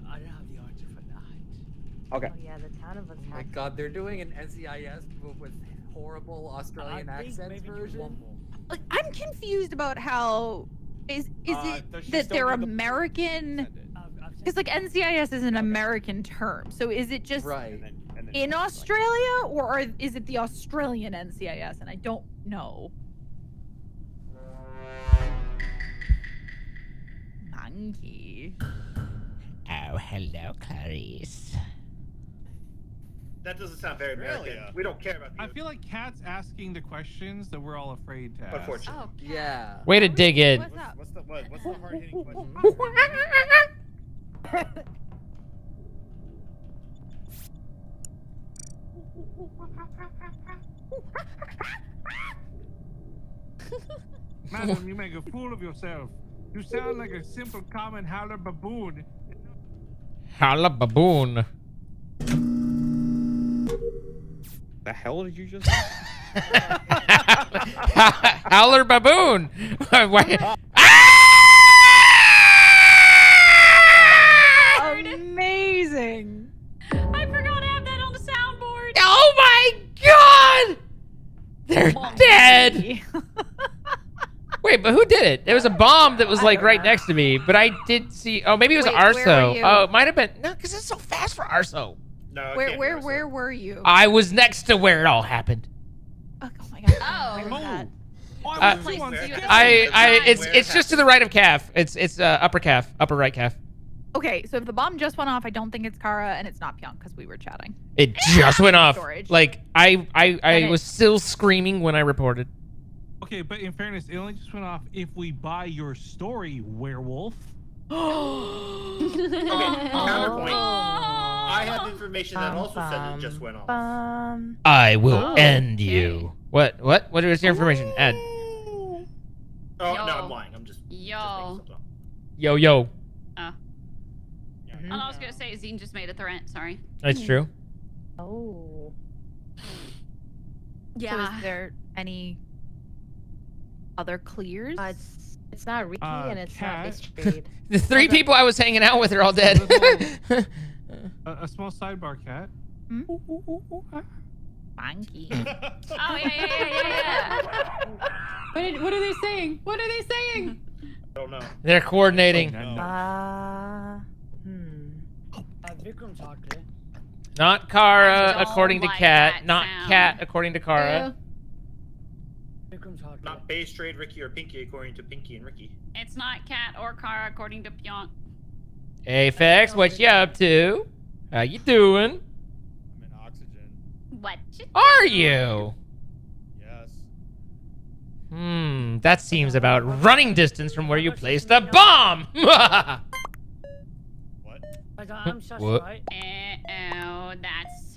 I don't have the answer for that. Okay. Oh yeah, the town of us. Oh my God, they're doing an NCIS with horrible Australian accents version. Like, I'm confused about how is it does she that still they're need the- American? Because like NCIS is an American term, so is it just Right. in Australia or is it the Australian NCIS? And I don't know. Monkey. Oh, hello, Clarice. That doesn't sound very American. We don't care about I the feel like Kat's asking the questions that we're all afraid to ask. Unfortunately. Oh, Yeah. Way to dig in. What's up? What's the hard hitting question? Adam, you make a fool of yourself. You sound like a simple common howler baboon. Holla baboon. The hell did you just say? Howler baboon. Wait. Amazing. I forgot to have that on the soundboard. Oh my god! They're dead. Wait, but who did it? There was a bomb that was like right next to me, but I did see. Oh, maybe it was Wait, where were Arso. you? Oh, it might have been. No, because it's so fast for Arso. No, it Where can't be where Ursa. where were you? I was next to where it all happened. Oh my god. Oh. Where was that? It's just to the right of calf. It's upper calf, upper right calf. Okay, so if the bomb just went off, I don't think it's Kara and it's not Pyong because we were chatting. It just went off. Storage. Like I was still screaming when I reported. Okay, but in fairness, it only just went off if we buy your story, werewolf. Okay, counterpoint. I have information that also said it just went off. I will end you. What was your information? Ed. Oh, no, I'm lying. I'm just making stuff up. Yo. Oh. I was gonna say Zine just made a threat. Sorry. That's true. Oh. Yeah. So is there any other clears? It's not Ricky and it's not Bestrade. The 3 people I was hanging out with are all dead. A small sidebar, Cat. Funky. Oh yeah. What are they saying? What are they saying? I don't know. They're coordinating. Vikram talked to. Not Kara, I don't according to like Kat. that Not sound. Kat, according to Kara. Vikram talked to. Not Base Trade, Ricky, or Pinky, according to Pinky and Ricky. It's not Kat or Kara according to Pyong. Aphex, what you up to? How you doing? I'm in oxygen. What? Are you? Yes. That seems about running distance from where you placed a bomb. What? I'm sus, What? right? Oh, that's.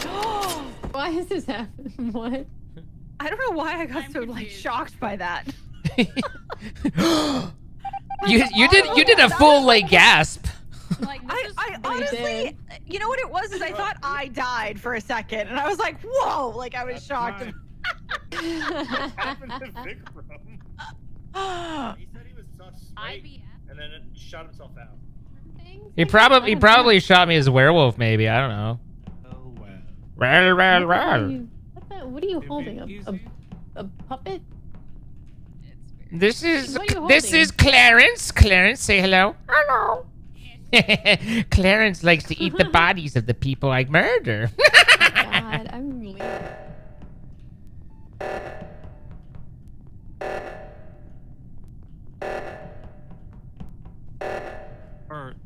Huh? Why is this happening? What? I don't know why I got so like shocked by that. you did a full like gasp. Like, I honestly, you know what it was? Is I thought I died for a second, and I was like, "Whoa!" Like I was shocked. What happened to Vikram? He said he was sus, right? And then it shot himself out. He probably shot me as a werewolf, maybe. I don't know. Oh well. Well. What are you holding? A puppet? This is What are you this holding? is Clarence. Clarence, say hello. Hello. Clarence likes to eat the bodies of the people I murder. God, I'm leaving.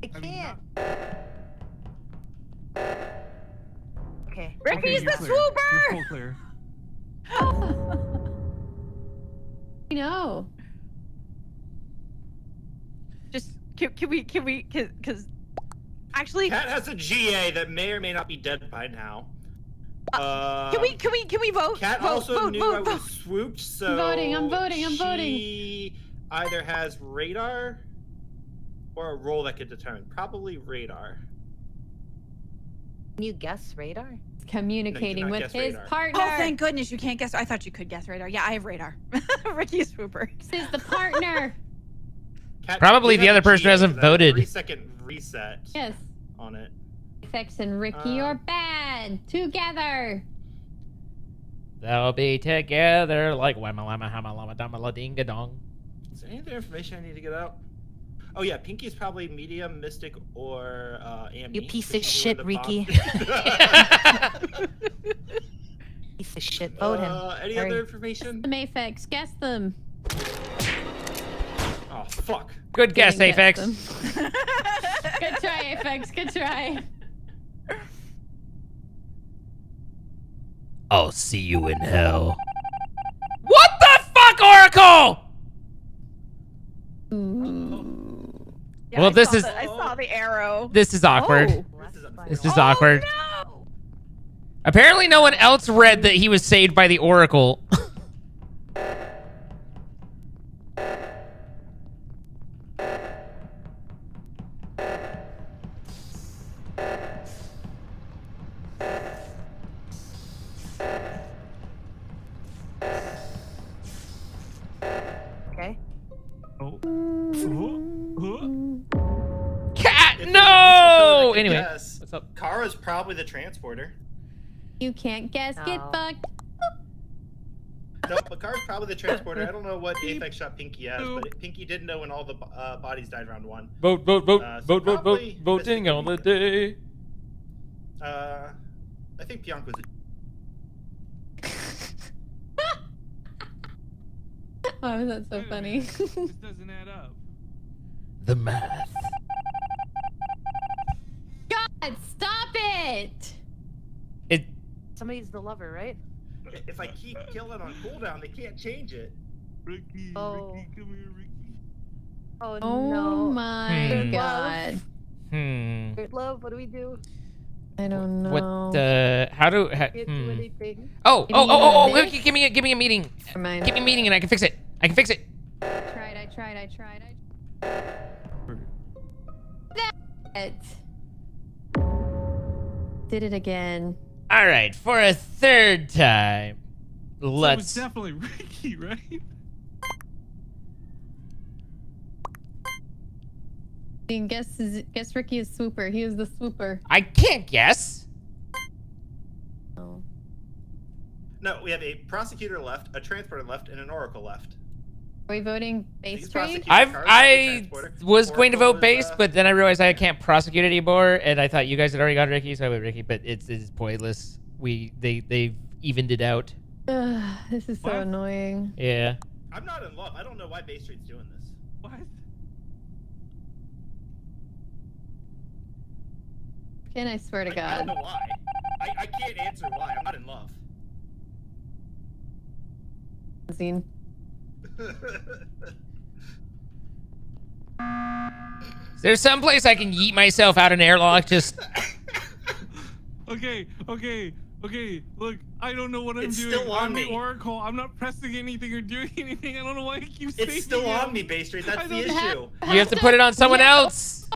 I can't. Okay. Ricky's the You're swooper. full clear. I know. Just can we because actually Cat has a GA that may or may not be dead by now. can we vote? Cat vote, also vote, knew vote, I was vote. swooped, so I'm voting. she either has radar or a role that could determine. Probably radar. Can you guess radar? Communicating No, you with cannot his guess radar. partner. Oh, thank goodness you can't guess. I thought you could guess radar. Yeah, I have radar. Ricky's swooper. This is the partner. Cat Probably did the have other a person GA, hasn't so that's a voted. 3-second reset Yes. on it. Effects and Ricky are bad together. They'll be together like whamma llama hamma llama dama la ding a dong. Is there any other information I need to get out? Oh yeah, Pinky's probably medium, mystic, or Amni. You piece of Pinky shit, with the Ricky. bomb. Piece of shit. Vote him. Any Hurry. other information? The Mayfex, guess them. Oh fuck. Good guess, Didn't guess Aphex. them. Good try, Apex. Good try. I'll see you in hell. What the fuck, Oracle? Yeah, Well, I saw the arrow. This is awkward. Oh. This is awkward. No. Apparently no one else read that he was saved by the Oracle. Okay. Cat, If no! I could Anyway, guess, what's up? Kara's probably the transporter. You can't guess. Get No. fucked. No, but Kara's probably the transporter. I don't know what Apex shot Pinky as, but Pinky did know when all the bodies died round 1. Vote, vote, vote, So vote, vote, vote, probably voting Mystic on the Mika. day. I think Pionk was. Why was that so funny? This doesn't add up. The math. God, stop it! It. Somebody's the lover, right? If I keep killing on cooldown, they can't change it. Ricky, Oh. Ricky, come here, Ricky. Oh, Oh no. my Hmm. god. Good love, what do we do? I don't know. What the? How do? Can't do anything. Oh, Give me oh! a bit. Give me a meeting. Never mind. Give me a meeting and I can fix it. I can fix it. I tried. It. Did it again. All right, for a third time. So it was Let's. definitely Ricky, right? Guess Ricky is swooper. He is the swooper. I can't guess. Oh. No, we have a prosecutor left, a transporter left, and an oracle left. Are we voting base trade? I was going to vote base, but then I realized I can't prosecute anymore, and I thought you guys had already got Ricky, so I went Ricky. But it's pointless. They've evened it out. This is so annoying. Yeah. I'm not in love. I don't know why Base Trade's doing this. What? And I swear to I God. don't know why. I can't answer why. I'm not in love. Zine. Is there some place I can yeet myself out an airlock? Just. Okay. Look, I don't know what I'm It's doing. still on I'm me. the Oracle. I'm not pressing anything or doing anything. I don't know why it keeps saying It's still on me, Base Trade. That's the issue. You have to put it on someone else.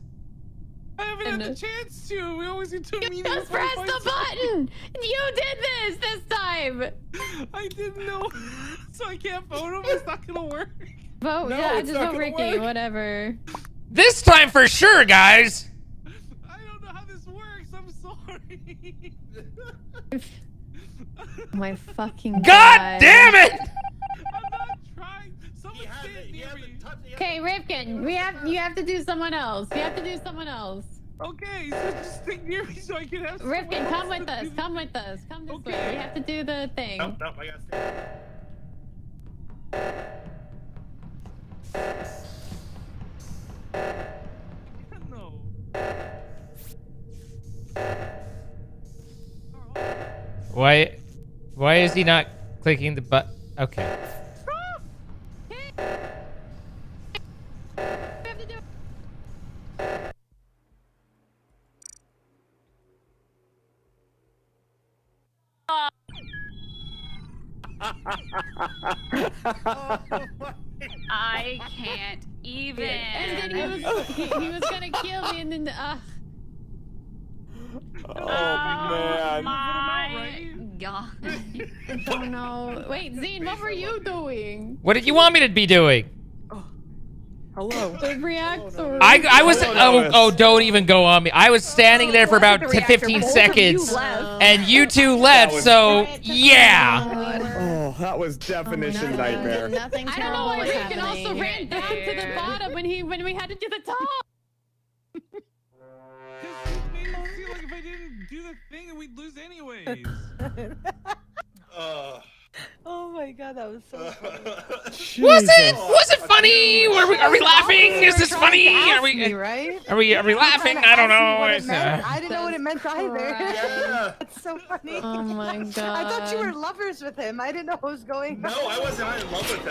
I haven't had the chance to. We always get to a meeting. Just press the button! You did this time! I didn't know. So I can't vote him? It's not gonna work. Vote, No, yeah, it's just not vote gonna Ricky, work. whatever. This time for sure, guys. I don't know how this works. I'm sorry. My fucking God damn it! I'm not trying. Someone stand near me. Okay, Rifkin, you have to do someone else. You have to do someone else. Okay, so just stick near me so I can have someone Rifkin, else come with to us. do- Come with us. Come this Okay. way. We have to do the thing. Nope, I gotta stay. No. Why is he not clicking the button? Okay. I can't even. And then he was gonna kill me, and then Oh, man. My God. I don't know. Wait, Zine, what were you doing? What did you want me to be doing? Hello. The reactor. I was Hello, oh don't even go on me. I was standing there for about 15 seconds, and you two left. So yeah. Oh, that was definition nightmare. Nothing I don't know terrible why was Rifkin happening. also ran down to the bottom when we had to do the top. Because it made it seem like if I didn't do the thing, then we'd lose anyways. Oh my god, that was so funny. Was it funny? Are we laughing? Is this funny? Are we right? are we laughing? I don't know. It's, I didn't know what it meant either. Yeah. That's so funny. Oh my god. I thought you were lovers with him. I didn't know what was going on. No, I was not in love with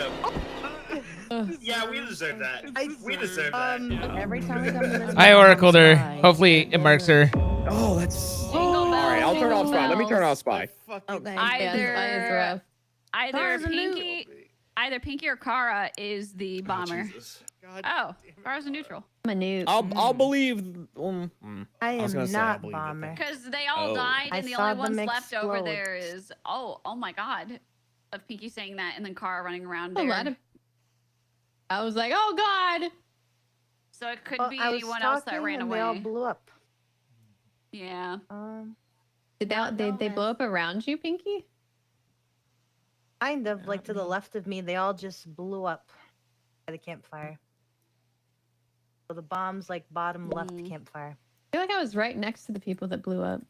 him. Yeah, we deserve that. We deserve that. Every time we come to this I oracled her. sky, Hopefully it marks her. Oh, that's. Jingle All right, I'll turn off spy. Let me turn off spy. Okay. Spy is rough. Either Pinky or Kara is the bomber. Oh, Kara's a neutral. I'm a nude. I'll believe. I was am gonna say I'll not believe it, bomber. Because they all Oh. died, I and the saw only ones them left over explode. there is oh my god, of Pinky saying that, and then Kara running around A there. lot of. I was like, oh god. So it could Well, be I was anyone else that talking ran and away. They all blew up. Yeah. Did they blow up around you, Pinky? Kind of like to the left of me. They all just blew up by the campfire. So the bombs like bottom left campfire. I feel like I was right next to the people that blew up.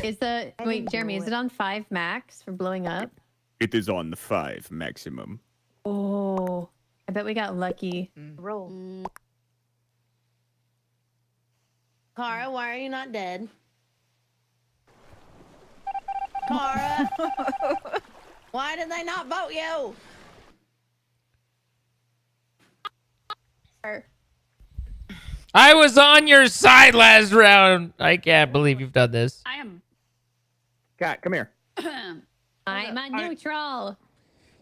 Is the wait, Jeremy? Is it on 5 max for blowing up? It is on the 5 maximum. Oh, I bet we got lucky. Roll. Kara, why are you not dead? Kara, why did they not vote you? I was on your side last round. I can't believe you've done this. I am. Cat, come here. I'm a neutral.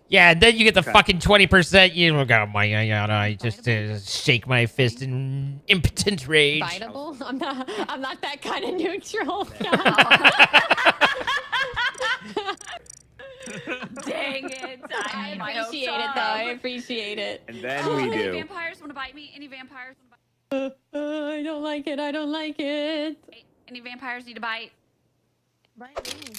Yeah, and then you get the Okay. fucking 20%. You go, I just shake my fist in impotent rage. Biteable? I'm not that kind of neutral. Dang it! I appreciate it though. I appreciate it. And then we Any do. vampires want to bite me? Any vampires want to bite? I don't like it. I don't like it. Any vampires need a bite? Bite me.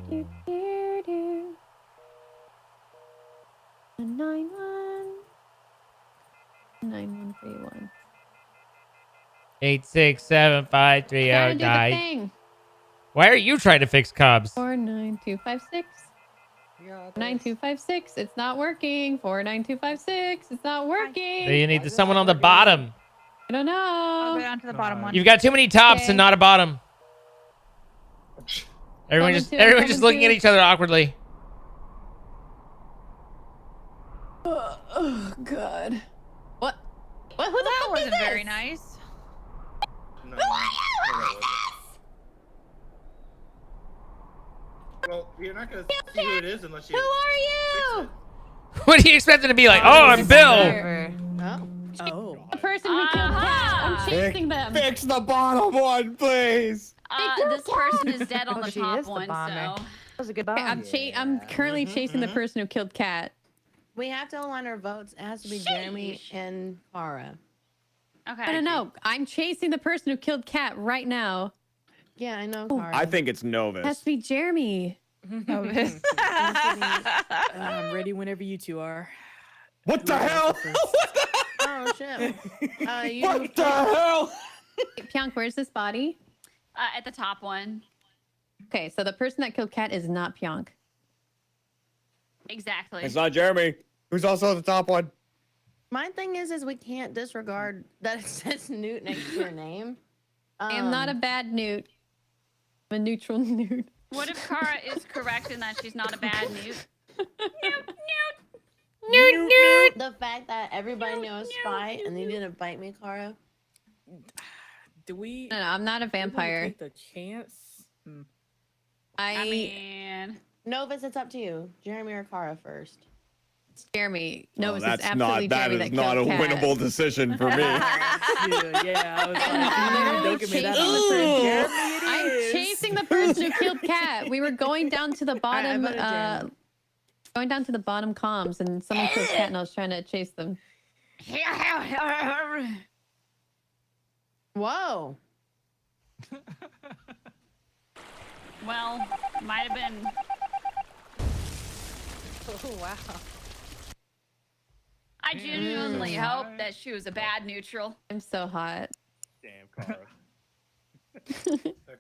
Do, do, do. 91. 9131. 8, 6, 7, 5, 3, Trying 0, to do the 9. thing. Why are you trying to fix Cobbs? 49256. 9256. It's not working. 49256. It's not working. So you need someone on the bottom. I don't I'll go know. down to the bottom one. You've got too many tops Okay. and not a bottom. Everyone just looking at each other awkwardly. Oh God. What? What? Who the That fuck is wasn't very this? nice. No, Who are you? Well, you're not gonna see who it is unless you. Who are you? What do you expect it to be like? Oh, I'm Bill. Oh. The person who killed Cat. I'm chasing them. Fix the bottom one, please. This person is dead on Oh, the she top is the one, bomber. so. That was a good bomb. Okay, I'm currently chasing the person who killed Cat. We have to align our votes. It has to be Jeremy and Kara. Okay. I don't know. I'm chasing the person who killed Cat right now. Yeah, I know Kara. I think it's It has Novus. to be Jeremy. I'm ready whenever you two are. What the hell? Oh shit. You What the hell? Pionk, where's this body? At the top one. Okay, so the person that killed Cat is not Pionk. Exactly. It's not Jeremy, who's also the top one. My thing is we can't disregard that it says Newt next to your name. I am not a bad newt. I'm a neutral newt. What if Kara is correct in that she's not a bad newt? The fact that everybody knew a spy and they didn't bite me, Kara. Do we? No, I'm not a do we wanna vampire. Take the chance. I mean, Novus, it's up to you. Jeremy or Kara first. It's Jeremy. No, it's that's absolutely not. That Jeremy is that not a killed Cat. winnable decision for me. Yeah, I was like, don't give me that. Chasing- Jeremy, it I'm is. chasing the person who killed Cat. We were going down to the bottom. voted Jeremy. Going down to the bottom comms, and someone killed Cat, and I was trying to chase them. Whoa. well, might have been. Oh, wow. I genuinely hope that she was a bad neutral. I'm so hot. Damn, Kara.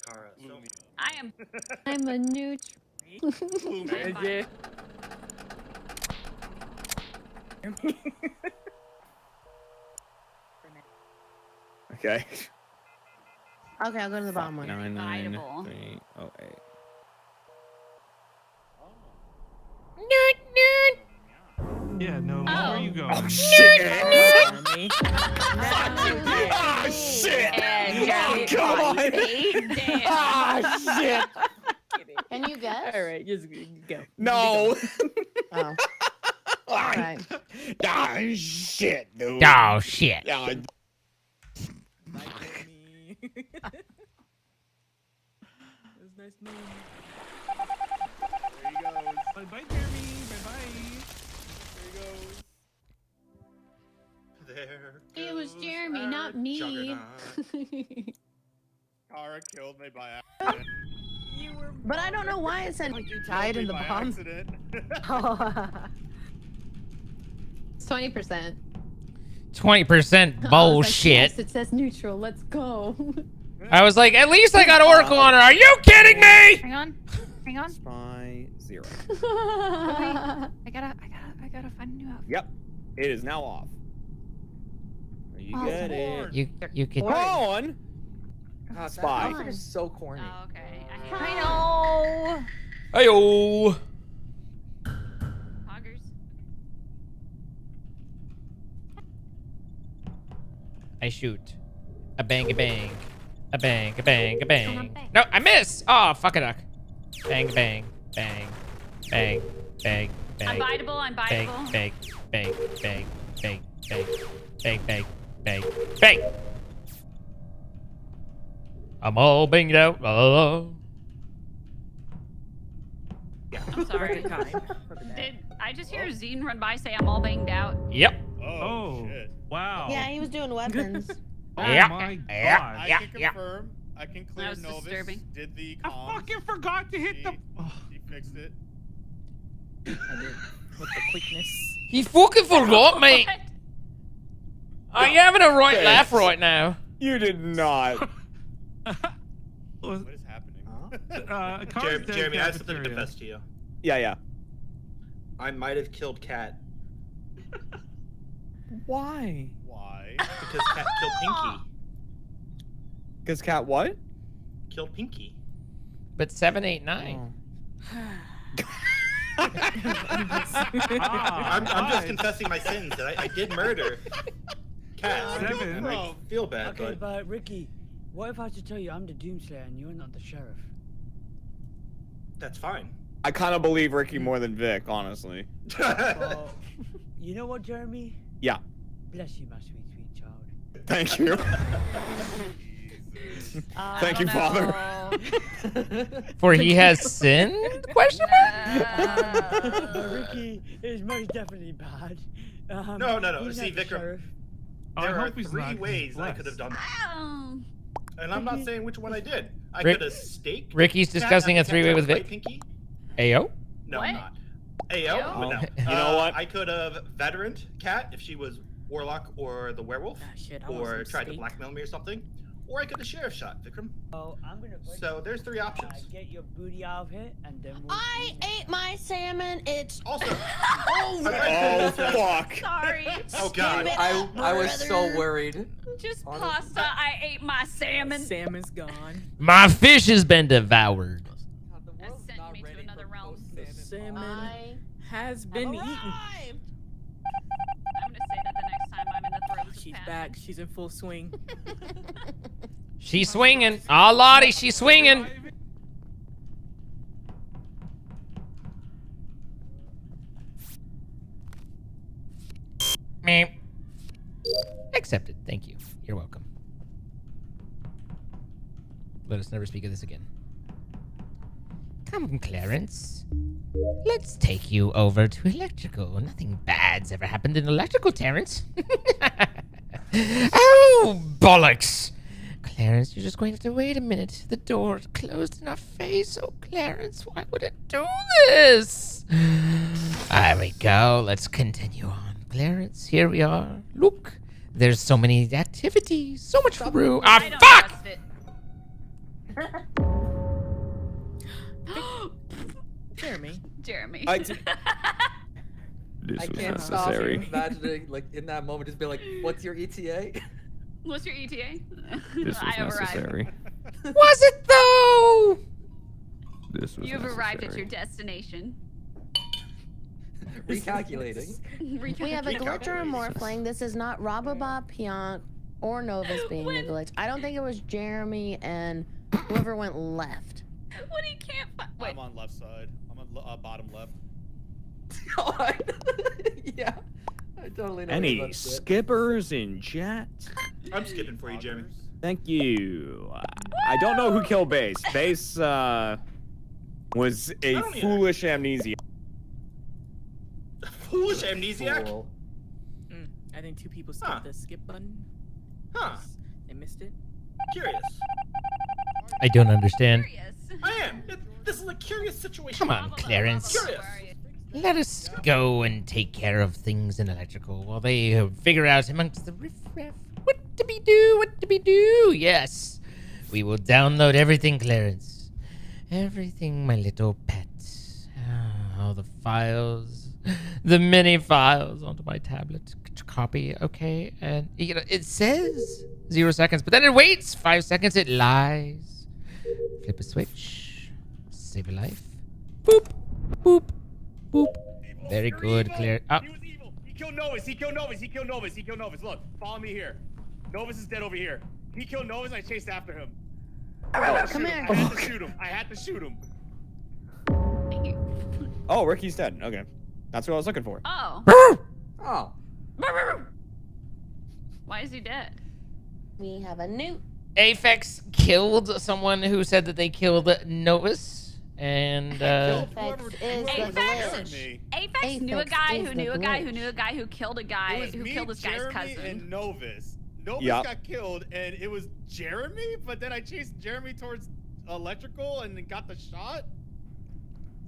Kara. So, I am. I'm a neutral. Yeah. Okay. Okay, I'll go to the bottom one. 99308. Yeah, no. Where are you going? Oh shit! Jeremy. Ah shit! And Jeremy, Come on! damn. Ah shit! Can you guess? All right, just go. No. Oh. All right. Ah shit, dude. Oh shit. Ah, Bye, Jeremy. It was nice knowing you. There he goes. Bye bye, Jeremy. Bye bye. There he goes. There It was goes Jeremy, our not me. juggernaut. Kara killed me by accident. You were. But I don't know why it said. Like you Killed died me in the by bomb. accident. It's 20%. 20% bullshit. Yes, it says neutral. Let's go. I was like, at least I got Oracle on her. Are you kidding me? Hang on. Hang on. Spy 0. I gotta find a new outfit. Yep. It is now off. You Oh, get it. You could. Hold on. God, that Spy. outfit is so corny. Oh, okay. I know. Ayo. Poggers. I shoot. A bang, a bang. A bang, a bang, a bang. No, I miss. Oh, fuck it up. Bang, bang, bang, bang, bang, bang. I'm biteable, I'm Bang, biteable. bang, bang, bang, bang, bang, bang, bang, bang, bang. I'm all banged out. I'm sorry. Kind. Did I just hear Zine run by say I'm all banged out? Yep. Oh, shit. Wow. Yeah, he was doing weapons. Oh Yeah. my Yeah. god. I Yeah, can yeah. confirm. I can clear That was Novus. disturbing. Did the I comms. fucking forgot to hit the. He fixed it. I did. With the quickness. He fucking forgot, mate. What? Are you having a right Yes. laugh right now? You did not. What is happening? Jeremy, I have something to confess to you. Yeah, yeah. I might have killed Cat Why? Why? because Cat killed Pinky. Because Cat what? Killed Pinky. But 7, 8, 9. I'm just confessing my sins that I did murder Cat. Seven. I feel bad, Okay, but but Ricky, what if I had to tell you I'm the Doomslayer and you're not the sheriff? that's fine. I kind of believe Ricky more than Vic, honestly. Well, you know what, Jeremy? Yeah. Bless you, my sweet, sweet child. Thank you. Thank you, Father. For he has sinned? Question mark? Ricky is most definitely bad. No. he's See, not the Vikram, sheriff. I there are hope he's 3 not. ways I Blessed. could have done that. Oh. And I'm not saying which one I did. I Rick- could have staked. Ricky's Cat discussing at a 3-way with Cat Vic. Pinky. Ayo? No, What? I'm not. Ayo? Ayo? But no. You know what? I could have veteraned Cat if she was Warlock or the werewolf, Ah, shit, I want or some tried to steak. blackmail me or something, or I could have sheriff shot Vikram. Oh, I'm gonna vote So there's 3 options. get your booty out of here and then we'll I ate my salmon. It's Also, Oh, fuck. Sorry. oh god, I was so worried. Just Honestly. pasta. I ate my salmon. Salmon's gone. My fish has been devoured. God, the That world's sent not me to ready another for realm. The salmon I has been eaten. arrived. I'm gonna say that the next time I'm in the throes of She's panic. back. She's in full swing. She's swinging. Oh, Lottie, she's swinging. Meep. Accepted. Thank you. You're welcome. Let us never speak of this again. Come, Clarence. Let's take you over to electrical. Nothing bad's ever happened in electrical, Terrence. Oh, bollocks. Clarence, you're just going to have to wait a minute. The door's closed in our face. Oh, Clarence, why would it do this? There we go. Let's continue on. Clarence, here we are. Look, there's so many activities. So much room. Ah, I don't fuck! trust it. Jeremy. I This was can't necessary. stop imagining, like, in that moment, just be like, what's your ETA? What's your ETA? This was I have necessary. arrived. Was it though? This was You've arrived at necessary. your destination. Recalculating. We have a glitch or a morphling. This is not Robaba, Pionk, or Novus being the glitch. I don't think it was Jeremy and whoever went left. When he can't find. I'm on left side. I'm on bottom left. Yeah. I totally know. Any skippers in chat? I'm skipping for you, Jeremy. Thank you. I don't know who killed Base. Base was a foolish amnesia. Foolish amnesiac? I think 2 people skipped the skip button. Huh. They missed it. Curious. I don't understand. I am. This is a curious situation. Come on, Clarence. Curious. Let us go and take care of things in electrical while they figure out amongst the riffraff what to be do. Yes, we will download everything, Clarence. Everything, my little pet. All the files, the mini files onto my tablet. Copy, okay, and you know it says 0 seconds, but then it waits 5 seconds. It lies. Flip a switch. Save a life. Boop, boop. Boop. Very good, Claire. He was evil. He killed Novus. He killed Novus. He killed Novus. He killed Novus. Look, follow me here. Novus is dead over here. He killed Novus. I chased after him. Come here. I had to shoot him. I had to shoot him. Oh, Ricky's dead. Okay. That's what I was looking for. Oh. Oh. Why is he dead? We have a new. Aphex killed someone who said that they killed Novus. And Aphex knew a guy who knew a guy who knew a guy who killed a guy who killed this guy's Jeremy cousin. and Novus. Novus got killed, and it was Jeremy. But then I chased Jeremy towards electrical and then got the shot.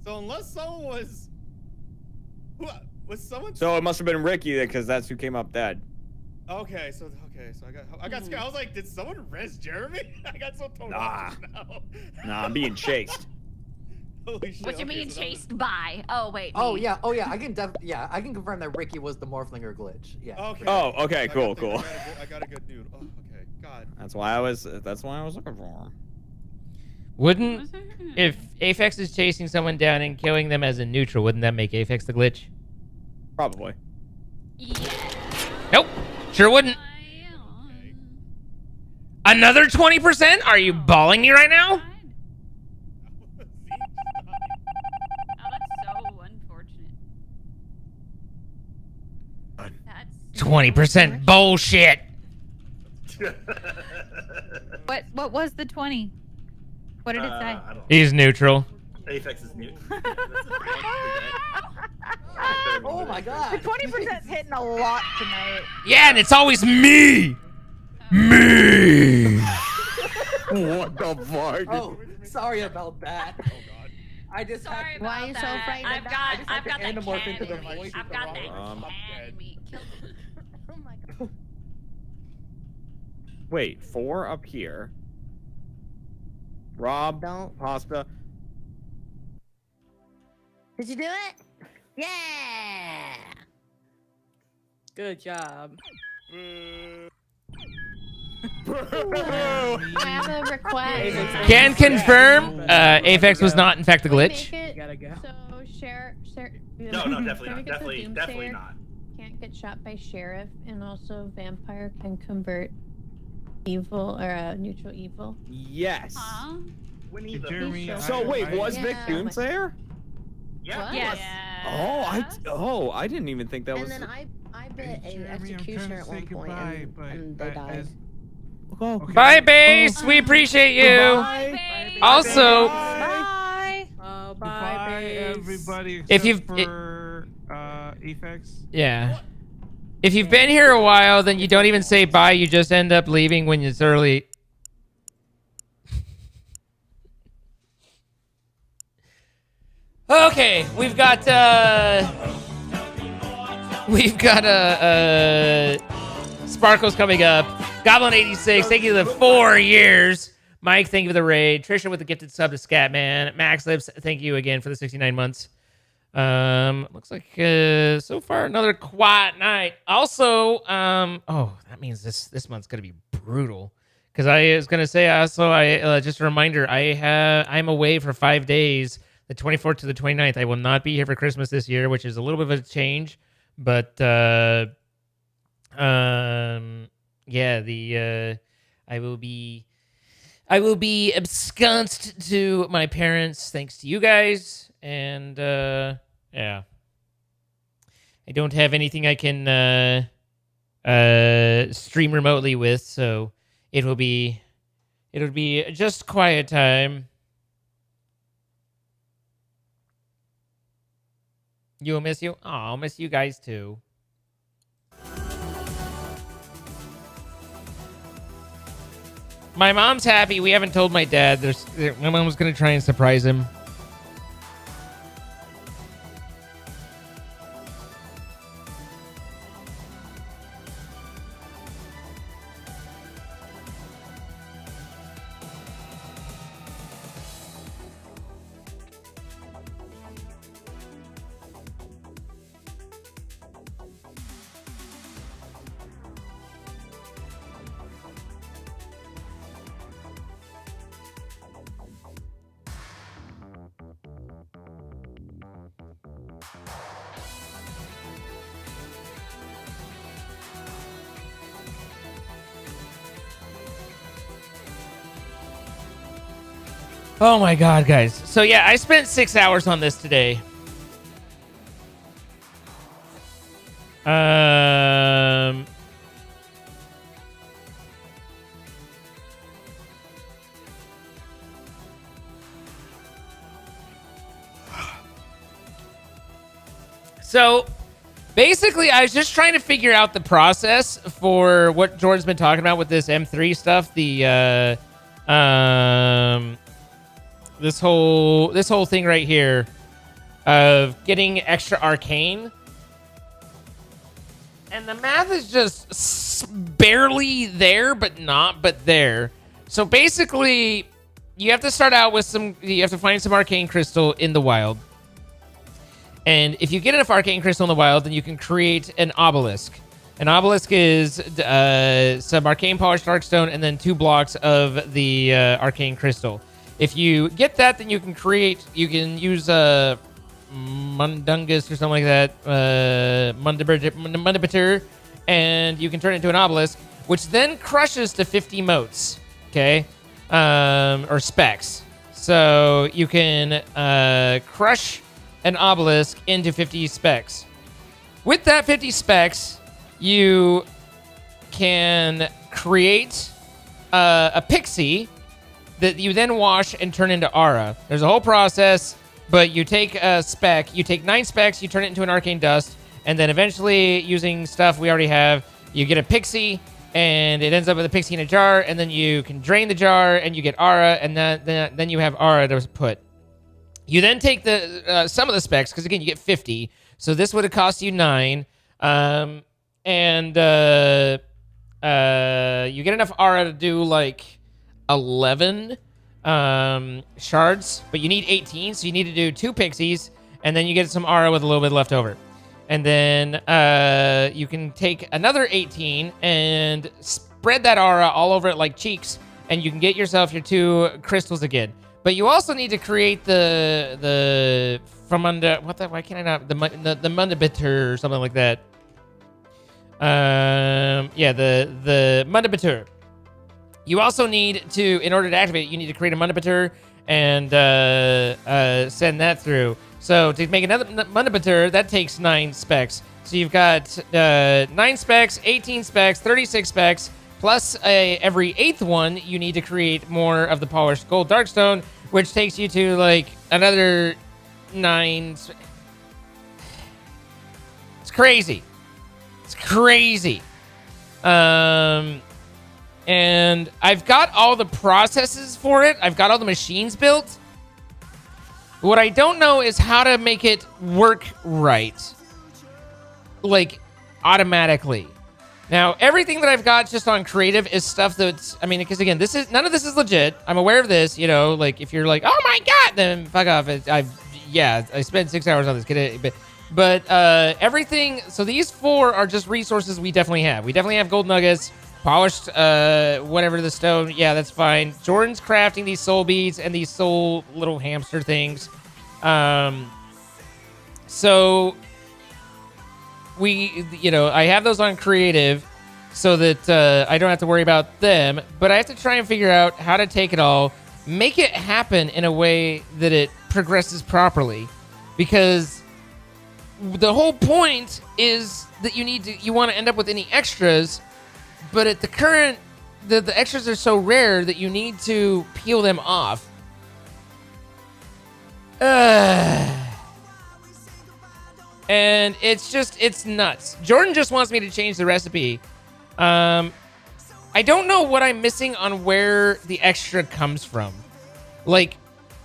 So unless someone was someone. So it must have been Ricky because that's who came up dead. Okay, so I got scared. I was like, did someone res Jeremy? I got so toned off just now. Nah, I'm being chased. Holy shit. What you mean chased by? Oh wait. Oh me. yeah. Oh yeah. I can confirm that Ricky was the Morphlinger glitch. Yeah. Okay. Oh, okay, cool. I got a good dude. Oh, okay. God. That's why I was looking for him. Wouldn't if Aphex is chasing someone down and killing them as a neutral, wouldn't that make Aphex the glitch? Probably. Yeah. Nope. Sure wouldn't. Another 20%? Are you balling me right now? Oh, that's so unfortunate. That's 20% bullshit. What was the 20? What did it say? He's neutral. Aphex is new. Oh my god. The 20%'s hitting a lot tonight. Yeah, and it's always me. Me. What the fuck? Oh, sorry about that. Oh god. I just sorry Why are you so afraid of I've that? got that anamorph into the can in me. voice I've of the got that robot. can in me. Kill me. Oh my god. Wait, 4 up here. Rob, Don't. Pasta. Did you do it? Yeah. Good job. I have a request. Can confirm Aphex was not in fact the glitch. Gotta go. So share. No, definitely Can we not. get the Definitely Doomsayer? not. Can't get shot by sheriff, and also vampire can convert evil or neutral evil. Yes. Huh? Winnie the Jeremy, So wait, was Vic Yeah. Doomsayer? Yeah. Yes. I didn't even think that And was. then I bit Hey, an Jeremy, I'm trying executioner to at say one point, goodbye, but and they died. Okay. Bye, base. We appreciate you. Goodbye. Also, Bye. Oh, Goodbye, bye, base. everybody. Except If you've- for Aphex. yeah. If you've been here a while, then you don't even say bye. You just end up leaving when it's early. Okay, we've got Sparkles coming up. Goblin 86, thank you for the 4 years. Mike, thank you for the raid. Trisha with the gifted sub to Scatman. Max Lips, thank you again for the 69 months. Looks like so far another quiet night. Also, oh, that means this month's gonna be brutal. Because I was gonna say also, just a reminder, I'm away for 5 days. the 24th to the 29th. I will not be here for Christmas this year, which is a little bit of a change, but yeah, I will be ensconced to my parents thanks to you guys, and yeah. I don't have anything I can stream remotely with, so it'll be just quiet time. You'll miss you? Oh, I'll miss you guys too. My mom's happy. We haven't told my dad. My mom was gonna try and surprise him. Oh my god, guys. So yeah, I spent 6 hours on this today. So basically, I was just trying to figure out the process for what Jordan's been talking about with this M3 stuff. The this whole thing right here of getting extra arcane, and the math is just barely there, but not there. So basically, you have to start out with you have to find some arcane crystal in the wild. And if you get enough arcane crystal in the wild, then you can create an obelisk. An obelisk is some arcane polished darkstone and then 2 blocks of the arcane crystal. If you get that, then you can use mundungus or something like that, mundibiter, and you can turn it into an obelisk, which then crushes to 50 motes, okay, or specs. So you can crush an obelisk into 50 specs. With that 50 specs, you can create a pixie that you then wash and turn into aura. There's a whole process, but you take a spec, you take 9 specs, you turn it into an arcane dust, and then eventually, using stuff we already have, you get a pixie, and it ends up with a pixie in a jar, and then you can drain the jar, and you get aura, and then you have aura to put. You then take the some of the specs, because again, you get 50, so this would have cost you 9, and you get enough aura to do like 11 shards, but you need 18, so you need to do 2 pixies, and then you get some aura with a little bit left over. And then you can take another 18 and spread that aura all over it like cheeks, and you can get yourself your 2 crystals again. But you also need to create the from under why can't I not the mundibiter or something like that. Yeah, the mundibiter. You also need to, in order to activate it, you need to create a mundibiter and send that through. So to make another mundibiter, that takes 9 specs. So you've got 9 specs, 18 specs, 36 specs, plus every 8th one, you need to create more of the polished gold darkstone, which takes you to like another 9. It's crazy. It's crazy. And I've got all the processes for it. I've got all the machines built. What I don't know is how to make it work right. Like, automatically. Now, everything that I've got just on creative is stuff that's... I mean, because again, none of this is legit. I'm aware of this, you know, like, if you're like, oh my god, then fuck off. I spent 6 hours on this. But everything... So these 4 are just resources we definitely have. We definitely have gold nuggets. Polished, whatever the stone. Yeah, that's fine. Jordan's crafting these soul beads and these soul little hamster things. So I have those on creative so that I don't have to worry about them, but I have to try and figure out how to take it all, make it happen in a way that it progresses properly, because the whole point is that you want to end up with any extras, but at the current, the extras are so rare that you need to peel them off. And it's nuts. Jordan just wants me to change the recipe. I don't know what I'm missing on where the extra comes from. Like,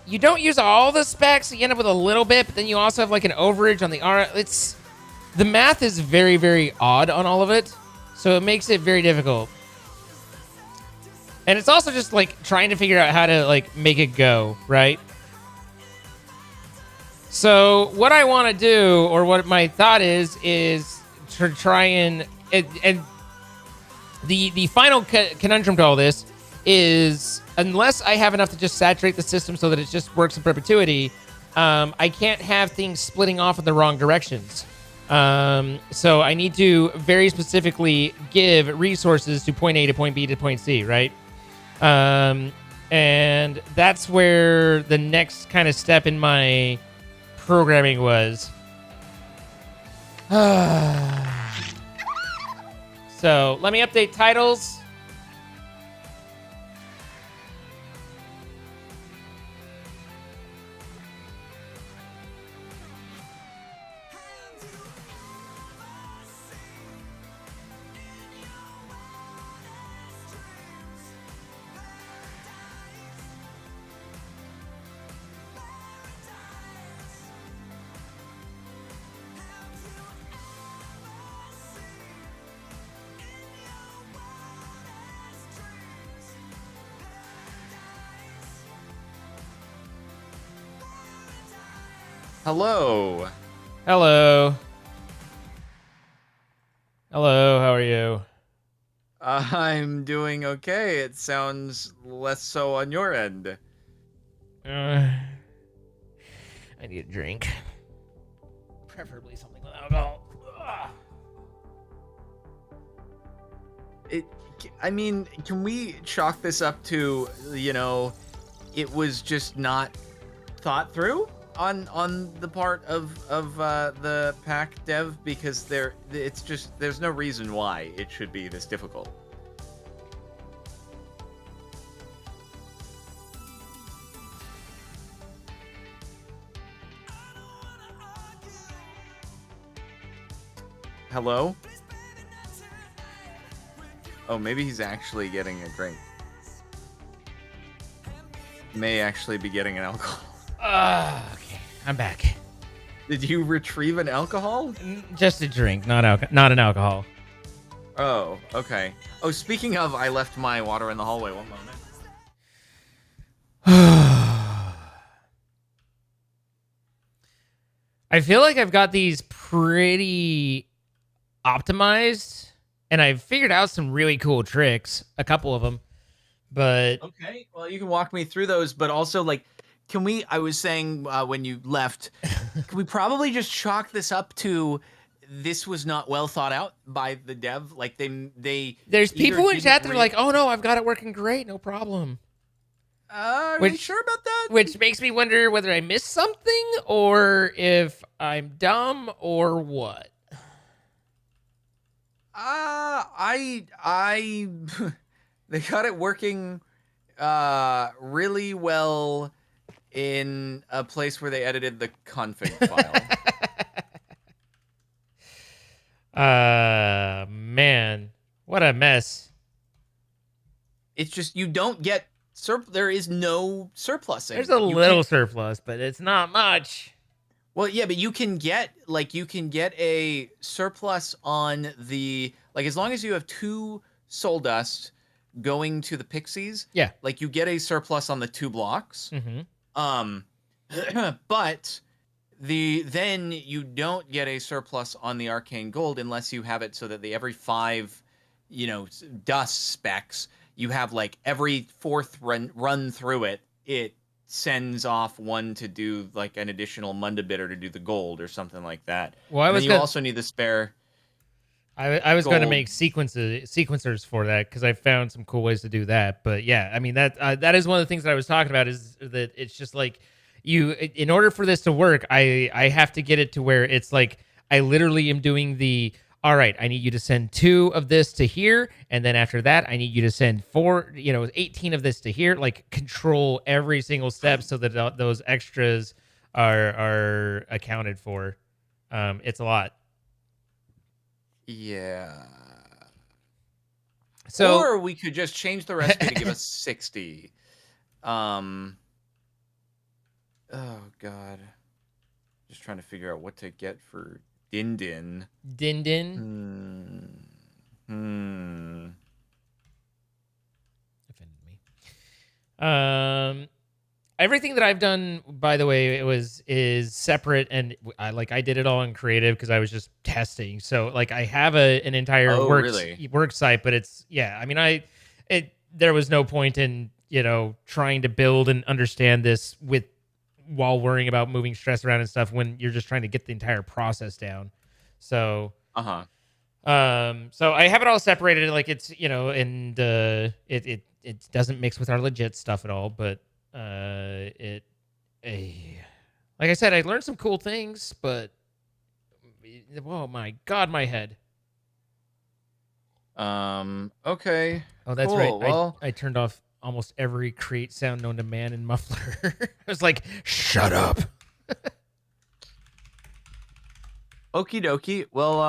you don't use all the specs, so you end up with a little bit, but then you also have like an overage on the R. The math is very, very odd on all of it, so it makes it very difficult. And it's also just like trying to figure out how to like make it go, right? So what I want to do, or what my thought is to try and the final conundrum to all this is, unless I have enough to just saturate the system so that it just works in perpetuity, I can't have things splitting off in the wrong directions. So I need to very specifically give resources to point A to point B to point C, right? And that's where the next kind of step in my programming was. So let me update titles. Hello. Hello. Hello, how are you? I'm doing okay. It sounds less so on your end. I need a drink. Preferably something with alcohol. I mean, can we chalk this up to, it was just not thought through on the part of the pack dev, because there's no reason why it should be this difficult. Hello? Oh, maybe he's actually getting a drink. May actually be getting an alcohol. Okay, I'm back. Did you retrieve an alcohol? Just a drink, not an alcohol. Oh, okay. Oh, speaking of, I left my water in the hallway. 1 moment. I feel like I've got these pretty optimized, and I've figured out some really cool tricks, a couple of them, but... Okay, well, you can walk me through those, but also, I was saying when you left, can we probably just chalk this up to this was not well thought out by the dev? Like, they There's people in chat that are like, oh no, I've got it working great, no problem. Are you sure about that? Which makes me wonder whether I missed something, or if I'm dumb, or what. They got it working really well in a place where they edited the config file. Man, what a mess. It's just, you don't get there is no surplusing. There's a little surplus, but it's not much. Well, yeah, but you can get a surplus on the, as long as you have 2 soul dust going to the pixies. Yeah. You get a surplus on the 2 blocks. Mm-hmm. But then you don't get a surplus on the arcane gold unless you have it so that every 5, dust specs, you have every 4th run through it sends off one to do like an additional Munda bidder to do the gold or something like that. Well, And then you also need the spare. I was going to gold. make sequencers for that because I found some cool ways to do that. But yeah, I mean that is one of the things that I was talking about is that it's just like in order for this to work, I have to get it to where it's like I literally am doing the all right, I need you to send 2 of this to here, and then after that, I need you to send 18 of this to here. Like control every single step so that those extras are accounted for. It's a lot. Yeah. So, or we could just change the recipe to give us 60. Oh God. Just trying to figure out what to get for Din Din. Din Din. Offended me. Everything that I've done, by the way, is separate, and I did it all in creative because I was just testing. So like I have an entire work site, but it's I mean there was no point in trying to build and understand this while worrying about moving stress around and stuff when you're just trying to get the entire process down. So so I have it all separated, like it's and it doesn't mix with our legit stuff at all, but like I said, I learned some cool things, but oh my God, my head. Okay. Oh, that's cool. right. Well, I turned off almost every create sound known to man in muffler. I was like, shut up. Okie dokie. Well,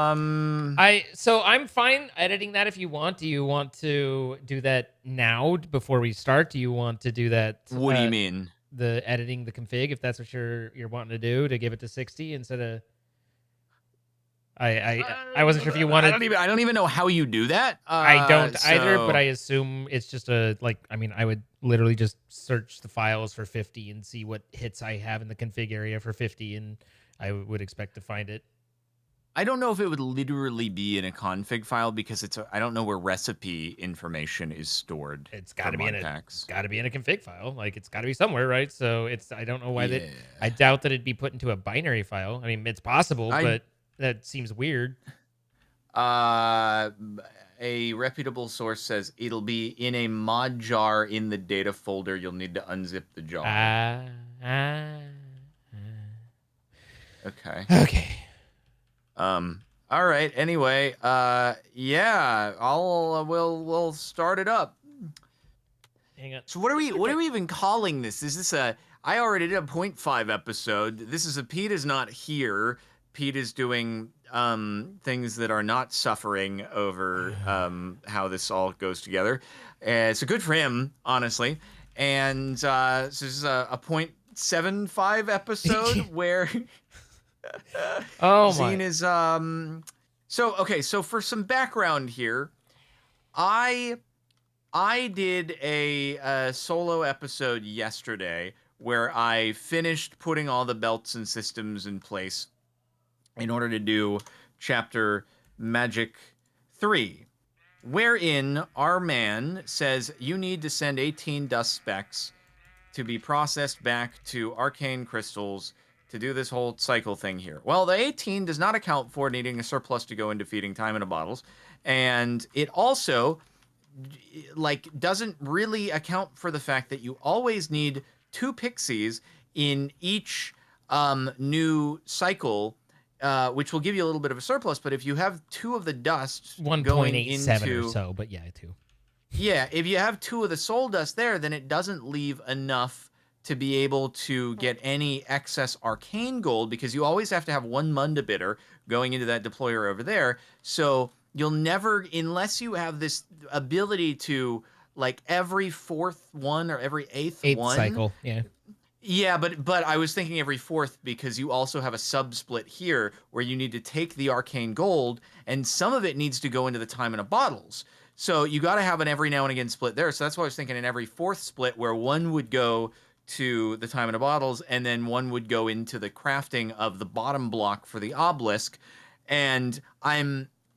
so I'm fine editing that if you want. Do you want to do that now before we start? Do you want to do that? What do you mean? The editing the config, if that's what you're wanting to do, to give it to 60 instead of. I wasn't sure if you wanted. I don't even know how you do that. I don't either, but I assume it's just I would literally just search the files for 50 and see what hits I have in the config area for 50, and I would expect to find it. I don't know if it would literally be in a config file because I don't know where recipe information is stored. It's got to be in a config file. Like it's got to be somewhere, right? So I don't know why I doubt that it'd be put into a binary file. I mean, it's possible, but that seems weird. A reputable source says it'll be in a mod jar in the data folder. You'll need to unzip the jar. Okay. Okay. All right. Anyway, we'll start it up. Hang on. So what are we even calling this? Is this I already did a 0.5 episode. This is Pete is not here. Pete is doing things that are not suffering over how this all goes together. So good for him, honestly. And so this is a 0.75 episode where Zine is so for some background here, I did a solo episode yesterday where I finished putting all the belts and systems in place in order to do chapter Magic 3, wherein our man says you need to send 18 dust specs to be processed back to arcane crystals to do this whole cycle thing here. Well, the 18 does not account for needing a surplus to go into feeding time in a bottles, and it also doesn't really account for the fact that you always need 2 pixies in each new cycle, which will give you a little bit of a surplus. But if you have 2 of the dust 1.87 or so, but 2. Yeah, if you have 2 of the soul dust there, then it doesn't leave enough to be able to get any excess arcane gold, because you always have to have 1 Munda bidder going into that deployer over there. So you'll never, unless you have this ability to every 4th one or every 8th one cycle, Yeah, but I was thinking every 4th because you also have a sub-split here where you need to take the arcane gold, and some of it needs to go into the time in a bottles. So you got to have an every now and again split there. So that's why I was thinking in every 4th split where 1 would go to the time in a bottles and then 1 would go into the crafting of the bottom block for the obelisk. And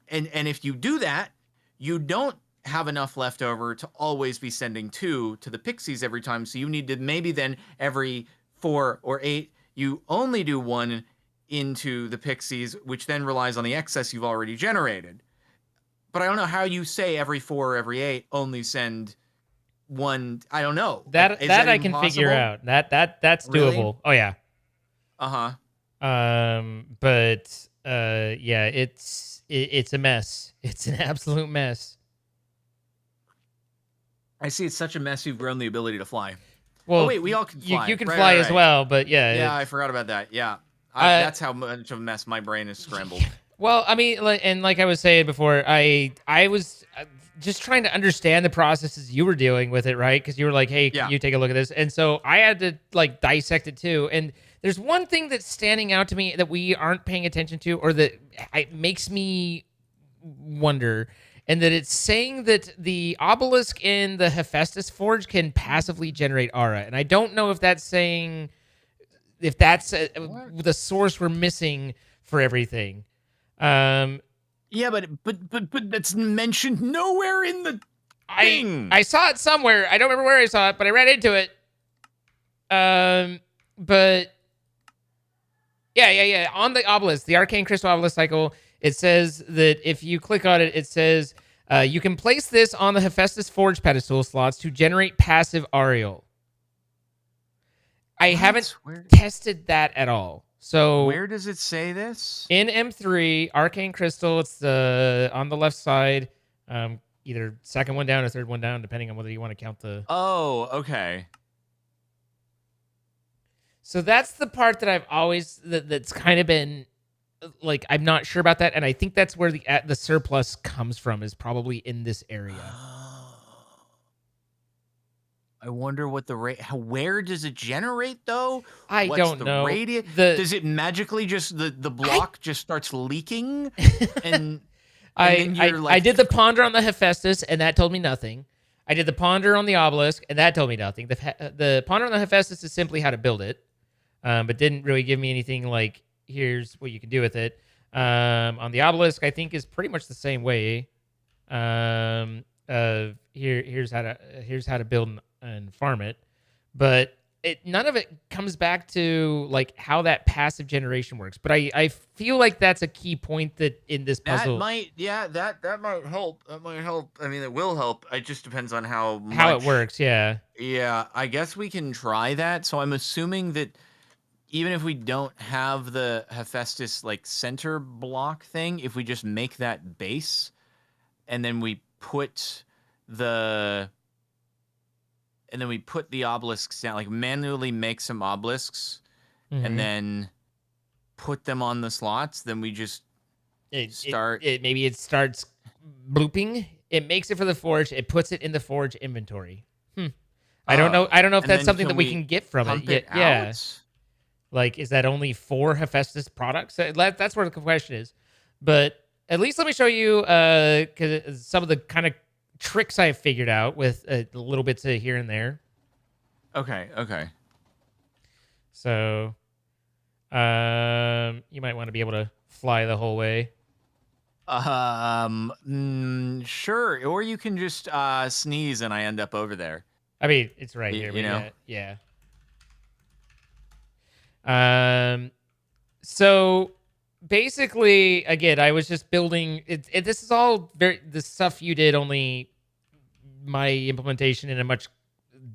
if you do that, you don't have enough left over to always be sending 2 to the pixies every time. So you need to maybe then every 4 or 8, you only do 1 into the pixies, which then relies on the excess you've already generated. But I don't know how you say every 4 or every 8 only send 1. I don't know. That Is that I even can figure possible? out. That's Really? doable. Oh yeah. Uh-huh. But yeah, it's a mess. It's an absolute mess. I see it's such a mess you've grown the ability to fly. Well, oh wait, we all can fly. You can Right, fly right, as right. well, but yeah. Yeah, I it's- forgot about that. Yeah. That's how much of a mess my brain is scrambled. Well, I mean, like I was saying before, I was just trying to understand the processes you were dealing with it, right? Because you were like, "Hey, can you take a look at this?" And so I had to like dissect it too. And there's one thing that's standing out to me that we aren't paying attention to, or that it makes me wonder, and that it's saying that the obelisk in the Hephaestus Forge can passively generate aura, and I don't know if that's saying if that's the source we're missing for everything. Yeah, but that's mentioned nowhere in the thing. I saw it somewhere. I don't remember where I saw it, but I read into it. But yeah. On the obelisk, the arcane crystal obelisk cycle, it says that if you click on it, it says you can place this on the Hephaestus Forge pedestal slots to generate passive Ariel. I haven't tested that at all. So where does it say this? In M3, Arcane Crystal, it's on the left side, either second one down or third one down, depending on whether you want to count the... Oh, okay. So that's the part that I've always... that's kind of been... Like, I'm not sure about that, and I think that's where the surplus comes from, is probably in this area. I wonder what the rate. Where does it generate though? I What's don't the know. Radius? Does it magically just the block just starts leaking? And I did the ponder on the Hephaestus, and that told me nothing. I did the ponder on the obelisk, and that told me nothing. The ponder on the Hephaestus is simply how to build it, but didn't really give me anything like here's what you can do with it. On the obelisk, I think is pretty much the same way. Here's how to build and farm it, but none of it comes back to like how that passive generation works. But I feel like that's a key point that in this puzzle that might help. That might help. I mean, it will help. It just depends on how it works. Yeah. Yeah, I guess we can try that. So I'm assuming that even if we don't have the Hephaestus like center block thing, if we just make that base, and then we put the obelisks down, like manually make some obelisks, and then put them on the slots, then we just start. Maybe it starts blooping. It makes it for the forge. It puts it in the forge inventory. I don't know. I don't know if that's something that we can get from it yet. Yeah. Like, is that only for Hephaestus products? That's where the question is. But at least let me show you some of the kind of tricks I've figured out with little bits of here and there. Okay. So, you might want to be able to fly the whole way. Sure. Or you can just sneeze and I end up over there. I mean, it's right here. You know? Yeah. So basically, again, I was just building it. This is all the stuff you did, only my implementation in a much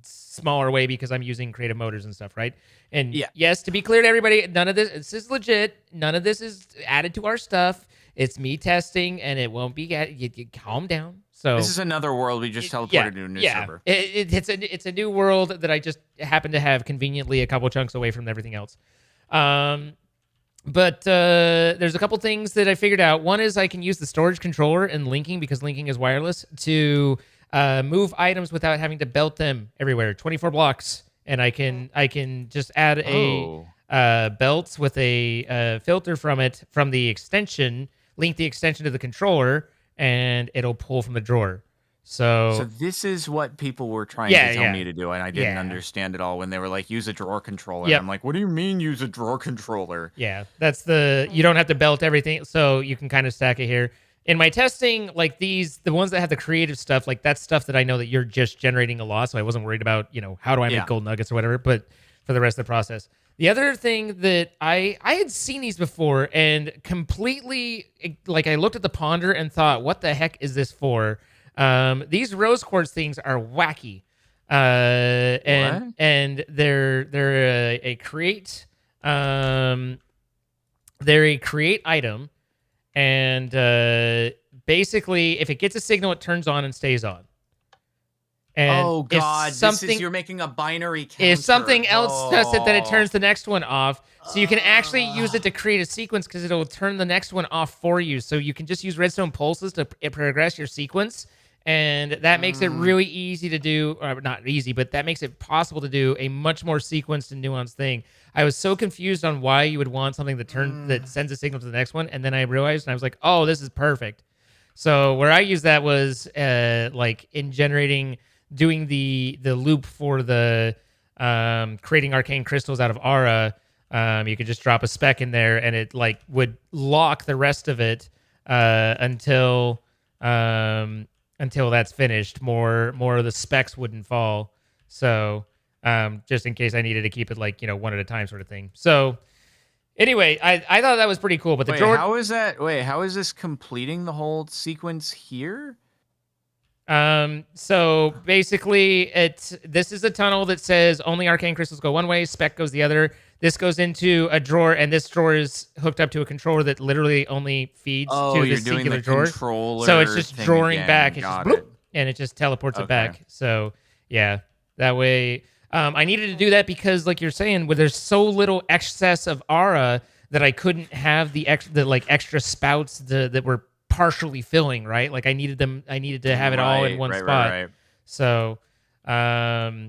smaller way because I'm using creative motors and stuff, right? And yes, to be clear to everybody, none of this is legit. None of this is added to our stuff. It's me testing, and it won't be. You calm down. So this is another world we just teleported to a new server. It's a new world that I just happen to have conveniently a couple chunks away from everything else. But there's a couple things that I figured out. One is I can use the storage controller and linking, because linking is wireless, to move items without having to belt them everywhere. 24 blocks, and I can just add a belt with a filter from the extension, link the extension to the controller, and it'll pull from the drawer. So this is what people were trying to tell me to do, and I didn't understand it all when they were like, use a drawer controller. I'm like, what do you mean use a drawer controller? Yeah, that's you don't have to belt everything, so you can kind of stack it here. in my testing, like the ones that have the creative stuff, like that's stuff that I know that you're just generating a lot, so I wasn't worried about, how do I make gold nuggets or whatever. But for the rest of the process, the other thing that I had seen these before and completely, like, I looked at the ponder and thought, what the heck is this for? These rose quartz things are wacky, and they're a create, they're a create item. And basically, if it gets a signal, it turns on and stays on. And oh God, you're making a binary counter. If something else does it, then it turns the next one off. So you can actually use it to create a sequence because it'll turn the next one off for you. So you can just use redstone pulses to progress your sequence. And that makes it really easy to do, or not easy, but that makes it possible to do a much more sequenced and nuanced thing. I was so confused on why you would want something that sends a signal to the next one, and then I realized, and I was like, oh, this is perfect. So where I used that was like in doing the loop for the creating arcane crystals out of aura. You could just drop a spec in there, and it like would lock the rest of it until that's finished. More of the specs wouldn't fall. So just in case I needed to keep it like, one at a time sort of thing. So anyway, I thought that was pretty cool. But the how is that? Wait, how is this completing the whole sequence here? So basically this is a tunnel that says only arcane crystals go one way, spec goes the other. This goes into a drawer, and this drawer is hooked up to a controller that literally only feeds to this singular drawer. So it's just drawing back. It's just bloop, and it just teleports it back. So yeah, that way. I needed to do that because, like you're saying, where there's so little excess of aura that I couldn't have the extra spouts that were partially filling, right? Like I needed to have it all in one spot. Right. So, but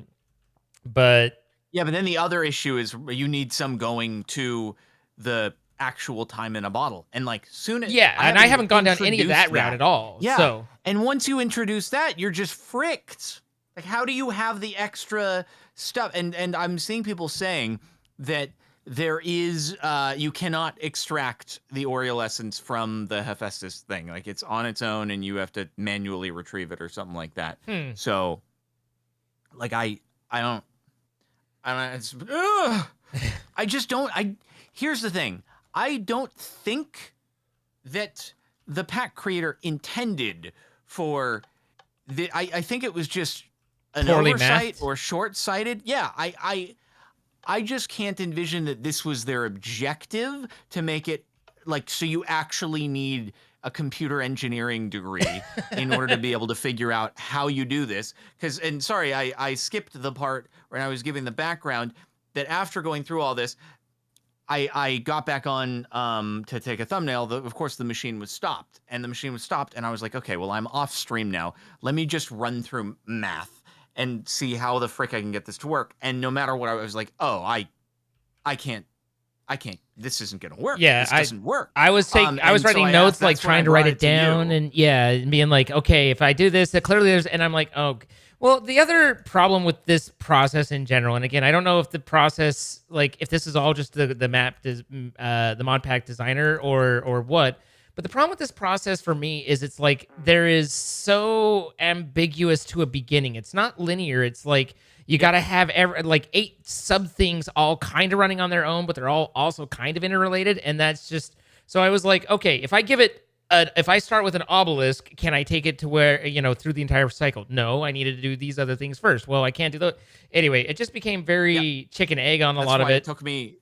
yeah, but then the other issue is you need some going to the actual time in a bottle, and like soon as I haven't gone down any of that route at all. Yeah, so. And once you introduce that, you're just fricked. Like, how do you have the extra stuff? And I'm seeing people saying that there is you cannot extract the Oriole essence from the Hephaestus thing. Like, it's on its own, and you have to manually retrieve it or something like that. So, like, I don't. It's, I just don't. Here's the thing. I don't think that the pack creator intended for the. I think it was just an poorly oversight mathed? Or short-sighted. Yeah, I just can't envision that this was their objective to make it like so you actually need a computer engineering degree in order to be able to figure out how you do this. And sorry, I skipped the part when I was giving the background that after going through all this, I got back on to take a thumbnail. Of course, the machine was stopped. And the machine was stopped, and I was like, okay, well, I'm off stream now. Let me just run through math and see how the frick I can get this to work. And no matter what, I was like, oh, I can't. This isn't gonna work. Yeah, this doesn't work. I was writing notes, like trying to write it down, and being like, okay, if I do this, that clearly there's, and I'm like, oh, well, the other problem with this process in general, and again, I don't know if the process, like, if this is all just the mod pack designer or what, but the problem with this process for me is it's like there is so ambiguous to a beginning. It's not linear. It's like you got to have 8 sub things all kind of running on their own, but they're all also kind of interrelated. And that's just, so I was like, okay, if I give it, if I start with an obelisk, can I take it to where, through the entire cycle? No, I needed to do these other things first. Well, I can't do that. Anyway, it just became very chicken egg on a lot of it.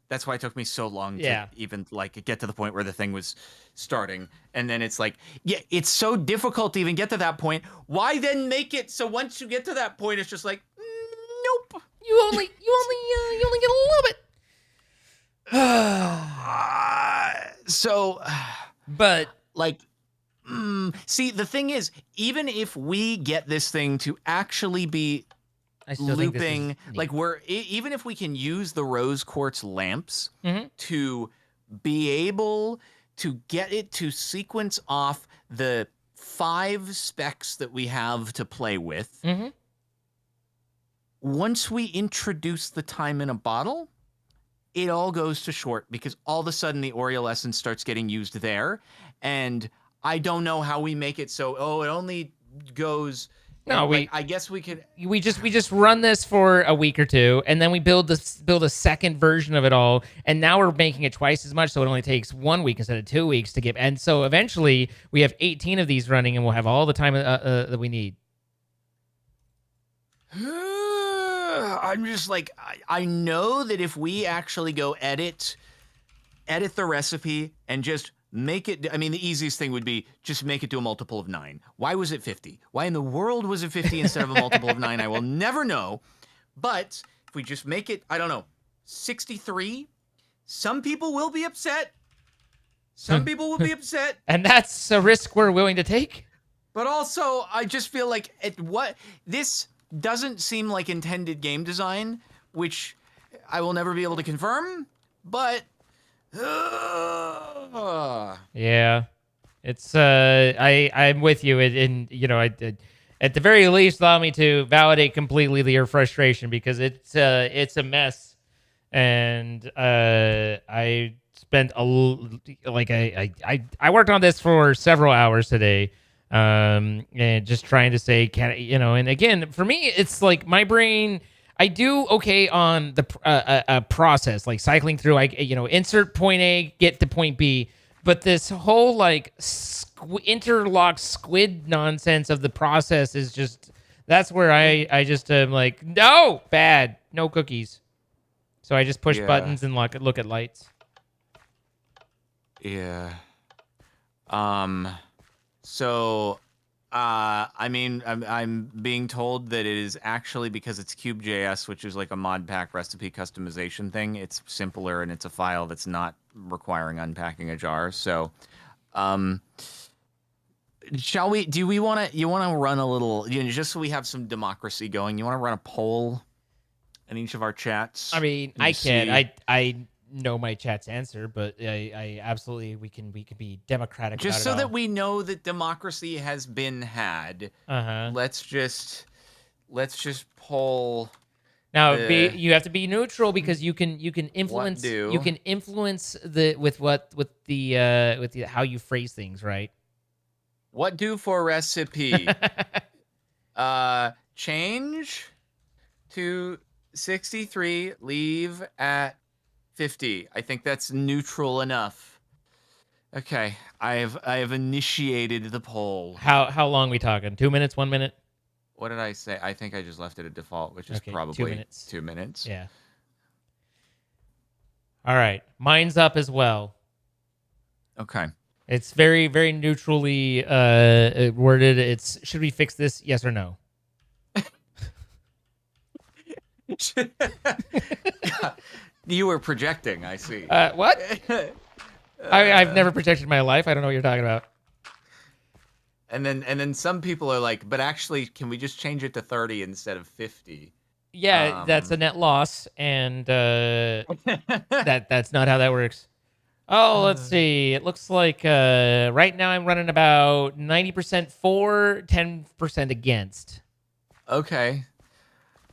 That's why it took me so long to even get to the point where the thing was starting. And then it's like, yeah, it's so difficult to even get to that point. Why then make it so once you get to that point, it's just like, nope. You only get a little bit. So, but see, the thing is, even if we get this thing to actually be looping, even if we can use the rose quartz lamps to be able to get it to sequence off the 5 specs that we have to play with, once we introduce the time in a bottle, it all goes to short because all of a sudden the Oriole essence starts getting used there. And I don't know how we make it so. Oh, it only goes. No, like, I guess we could. We just run this for a week or two, and then we build a second version of it all, and now we're making it twice as much, so it only takes 1 week instead of 2 weeks to get. And so eventually we have 18 of these running, and we'll have all the time that we need. I'm just like, I know that if we actually go edit the recipe and just make it. I mean, the easiest thing would be just make it to a multiple of 9. Why was it 50? Why in the world was it 50 instead of a multiple of 9? I will never know. But if we just make it, I don't know, 63, some people will be upset. Some people will be upset. And that's a risk we're willing to take. But also, I just feel like this doesn't seem like intended game design, which I will never be able to confirm, but yeah, it's I'm with you, and at the very least allow me to validate completely your frustration, because it's a mess, and I spent I worked on this for several hours today, and just trying to say, and again, for me, it's like my brain, I do okay on the process, like cycling through, insert point A, get to point B, but this whole like interlocked squid nonsense of the process is just, that's where I just am like, no, bad, no cookies. So I just push buttons and look at lights. Yeah. So, I mean, I'm being told that it is actually because it's Cube.js, which is like a mod pack recipe customization thing. It's simpler and it's a file that's not requiring unpacking a jar. So, shall we? Do we want to? You want to run a little? Just so we have some democracy going. You want to run a poll in each of our chats? I mean, I can. I know my chat's answer, but I absolutely we can be democratic. Just about so it all. that we know that democracy has been had. Let's just poll. Now you have to be neutral, because you can influence What do? you can influence with how you phrase things, right? What do for recipe? Change to 63, leave at 50. I think that's neutral enough. Okay, I have initiated the poll. How long we talking? 2 minutes? 1 minute? What did I say? I think I just left it at default, which is Okay, probably 2 minutes. 2 minutes. Yeah. All right, mine's up as well. Okay. It's very, very neutrally worded. It's, should we fix this? Yes or no? You were projecting, I see. What? I've never projected in my life. I don't know what you're talking about. And then some people are like, but actually, can we just change it to 30 instead of 50? Yeah, that's a net loss, and that's not how that works. Oh, let's see. It looks like right now I'm running about 90% for, 10% against. Okay.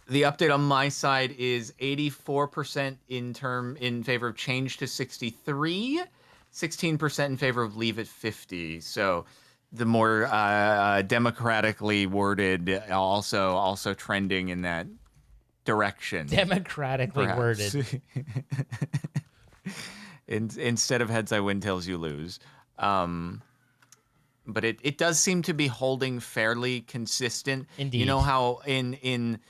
The update on my side is 84% in favor of change to 63, 16% in favor of leave at 50. So the more democratically worded, also trending in that direction. Democratically worded. Instead of heads I win, tails you lose. But it does seem to be holding fairly consistent. Indeed. You know how in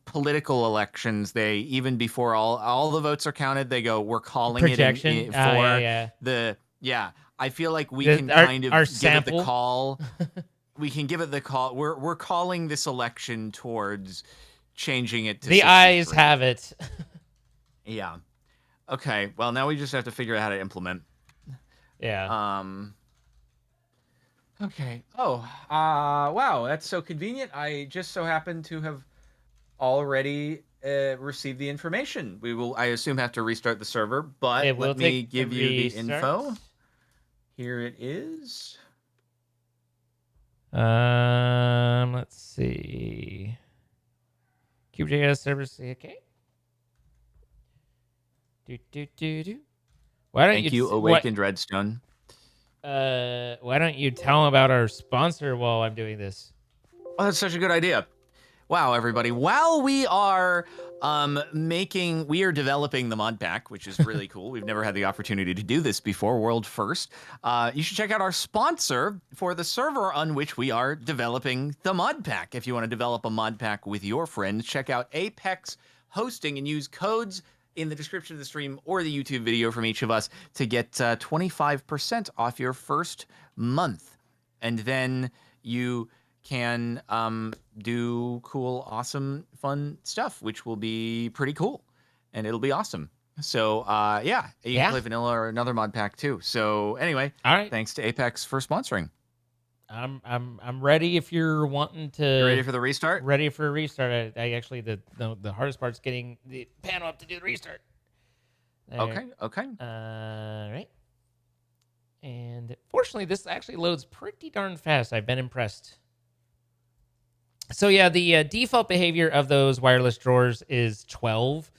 political elections, they, even before all the votes are counted, they go, we're calling projection it for yeah. I feel like we can kind of give it the call. We can give it the call. We're calling this election towards changing it to the 63. eyes have it. Yeah. Okay. Well, now we just have to figure out how to implement. Yeah. Okay. Oh, wow. That's so convenient. I just so happen to have already received the information. We will, I assume, have to restart the server, but let me give you the info. Here it is. Let's see. Cube.js servers. Okay. Do. Why don't Thank you, Awakened Redstone. Why don't you tell them about our sponsor while I'm doing this? Oh, that's such a good idea. Wow, everybody. While we are developing the mod pack, which is really cool. We've never had the opportunity to do this before, world first. You should check out our sponsor for the server on which we are developing the mod pack. If you want to develop a mod pack with your friends, check out Apex Hosting and use codes in the description of the stream or the YouTube video from each of us to get 25% off your first month. And then you can do cool, awesome, fun stuff, which will be pretty cool, and it'll be awesome. So yeah, you can play vanilla or another mod pack too. So anyway, all right. Thanks to Apex for sponsoring. I'm ready if you're wanting to. You ready for the restart? Ready for a restart. I actually the hardest part's getting the panel up to do the restart. There. Okay. All right. And fortunately, this actually loads pretty darn fast. I've been impressed. So yeah, the default behavior of those wireless drawers is 12,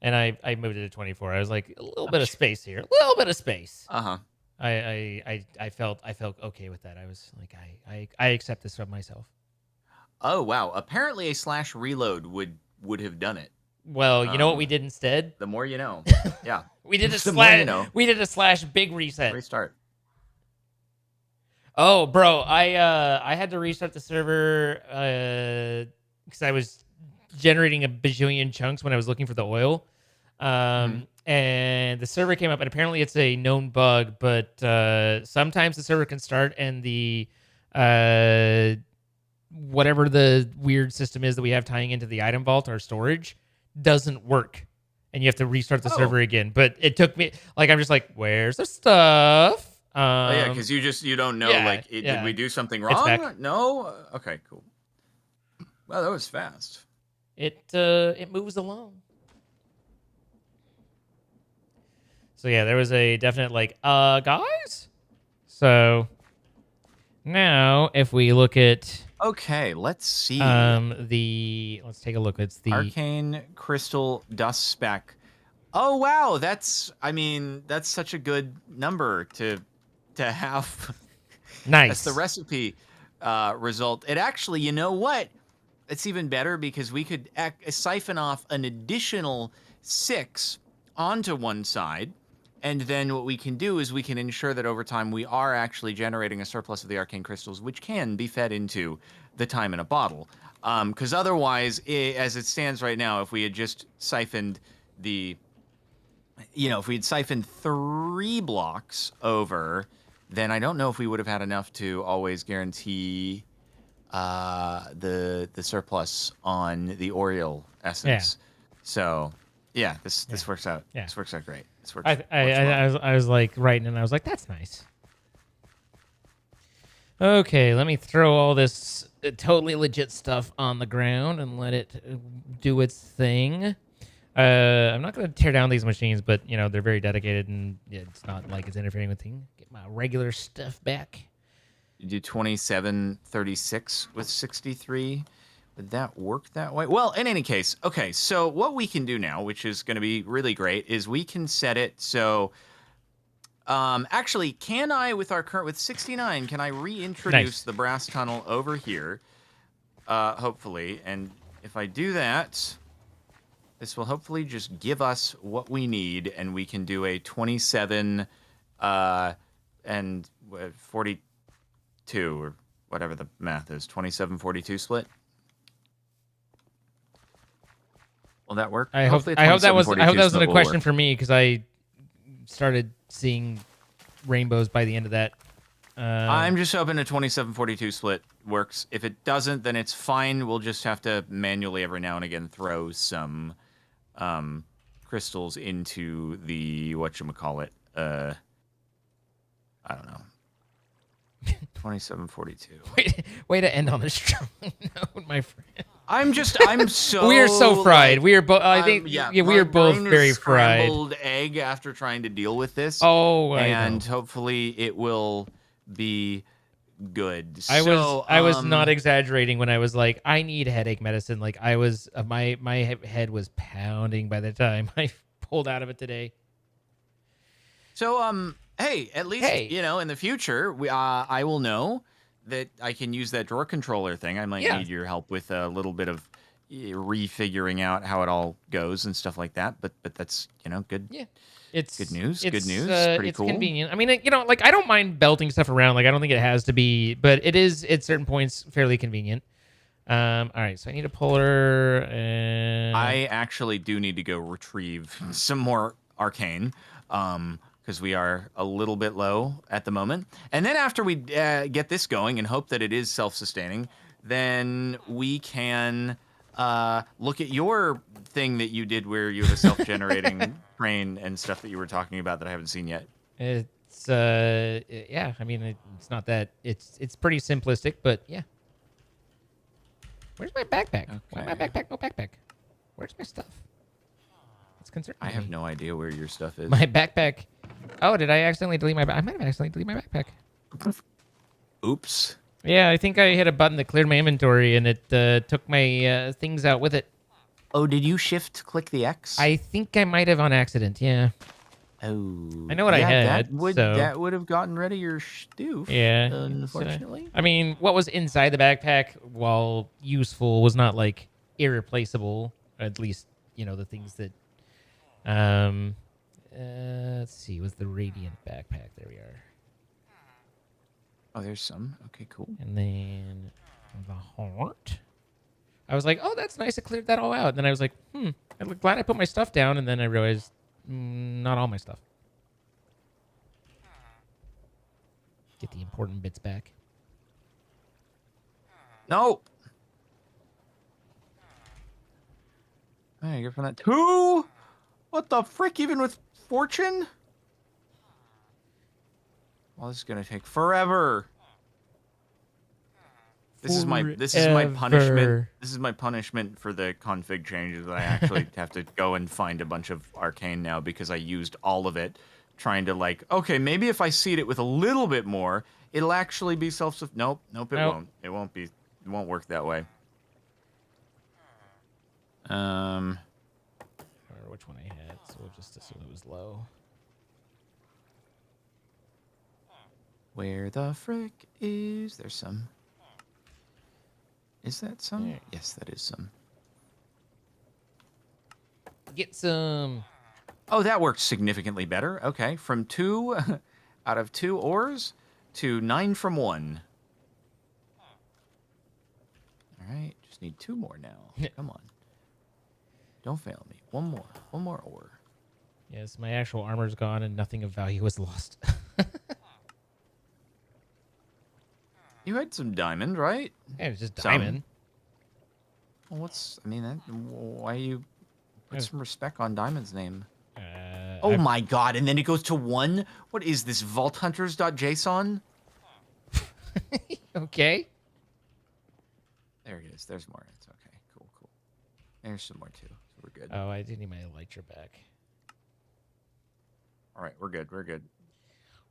and I moved it to 24. I was like, a little bit of space here, a little bit of space. I felt okay with that. I was like, I accept this from myself. Oh wow! Apparently, a /reload would have done it. Well, you know what we did instead? The more you know. Yeah. We did a The more you slash. know. We did a /big reset. Restart. Oh, bro, I had to restart the server because I was generating a bajillion chunks when I was looking for the oil. And the server came up, and apparently it's a known bug, but sometimes the server can start and the whatever the weird system is that we have tying into the item vault or storage doesn't work, and you have to restart the server again. But it took me, like, I'm just like, where's the stuff? Yeah, because you don't know, did we do something wrong? No? Okay, cool. Well, that was fast. It moves along. So yeah, there was a definite guys? So now if we look at okay, let's see. Let's take a look. It's the Arcane Crystal Dust Spec. Oh wow, that's such a good number to have. Nice. That's the recipe result. It actually, you know what? It's even better because we could siphon off an additional 6 onto one side. And then what we can do is we can ensure that over time we are actually generating a surplus of the arcane crystals, which can be fed into the time in a bottle. Because otherwise, as it stands right now, if we had just siphoned if we had siphoned 3 blocks over, then I don't know if we would have had enough to always guarantee the surplus on the Oriole essence. So yeah, this works out. Yeah. This works out great. This works. I was like writing, and I was like, that's nice. Okay, let me throw all this totally legit stuff on the ground and let it do its thing. I'm not going to tear down these machines, but they're very dedicated, and it's not like it's interfering with things. Get my regular stuff back. You do 2736 with 63. Would that work that way? Well, in any case, okay, so what we can do now, which is going to be really great, is we can set it so... actually, can I, with 69, can I reintroduce the brass tunnel over here? Hopefully, and if I do that, this will hopefully just give us what we need, and we can do a 27 and 42, or whatever the math is, 27-42 split. Will that work? I hope that wasn't a question for me, because I started seeing rainbows by the end of that. I'm just hoping a 27-42 split works. If it doesn't, then it's fine. We'll just have to manually every now and again throw some crystals into the whatchamacallit. I don't know. 27-42. Way to end on a strong note, my friend. I'm so. We are so fried. We are both. I think. We are both very fried. Scrambled egg after trying to deal with this. Oh, and hopefully it will be good. I was not exaggerating when I was like, I need headache medicine. Like I was, my head was pounding by the time I pulled out of it today. So Hey, at least you know in the future, I will know that I can use that drawer controller thing. I might need your help with a little bit of refiguring out how it all goes and stuff like that. But that's good. Yeah, it's good news. Good news. Pretty it's cool. convenient. I mean, like I don't mind belting stuff around. Like I don't think it has to be, but it is at certain points fairly convenient. All right, so I need a puller. And I actually do need to go retrieve some more arcane. Because we are a little bit low at the moment. And then after we get this going and hope that it is self-sustaining, then we can look at your thing that you did where you have a self-generating crane and stuff that you were talking about that I haven't seen yet. It's yeah, I mean it's not that it's pretty simplistic, but yeah. Where's my backpack? Why my backpack? No backpack. Where's my stuff? It's concerning. I have no idea where your stuff is. My backpack. Oh, did I accidentally delete my I might have accidentally deleted my backpack. Oops. Yeah, I think I hit a button that cleared my inventory and it took my things out with it. Oh, did you shift click the X? I think I might have on accident, yeah. Oh. I know what I had. That would have gotten rid of your stoof. Yeah. Unfortunately. I mean, what was inside the backpack, while useful, was not like irreplaceable. At least, the things that let's see, was the radiant backpack. There we are. Oh, there's some. Okay, cool. And then the heart. I was like, oh, that's nice. I cleared that all out. And then I was like, I'm glad I put my stuff down. And then I realized, not all my stuff. Get the important bits back. No. Hey, you're from that 2? What the frick? Even with fortune? Well, this is gonna take forever. This is my punishment. This is my punishment for the config changes. I actually have to go and find a bunch of arcane now because I used all of it, trying to okay, maybe if I seed it with a little bit more, it'll actually be Nope, it won't. It won't be. It won't work that way. I don't remember which one I had, so we'll just assume it was low. Where the frick is there some? Is that some? Yeah. Yes, that is some. Get some. Oh, that worked significantly better. Okay, from 2 out of 2 ores to 9 from 1. All right, just need 2 more now. Come on. Don't fail me. One more ore. Yes, my actual armor's gone and nothing of value was lost. You had some diamond, right? Yeah, it was just diamond. Well, why you put some respect on Diamond's name? Oh my god, and then it goes to 1? What is this, vaulthunters.json? Okay. There it is. There's more. It's okay. Cool. There's some more too. So we're good. Oh, I do need my elytra back. All right, we're good.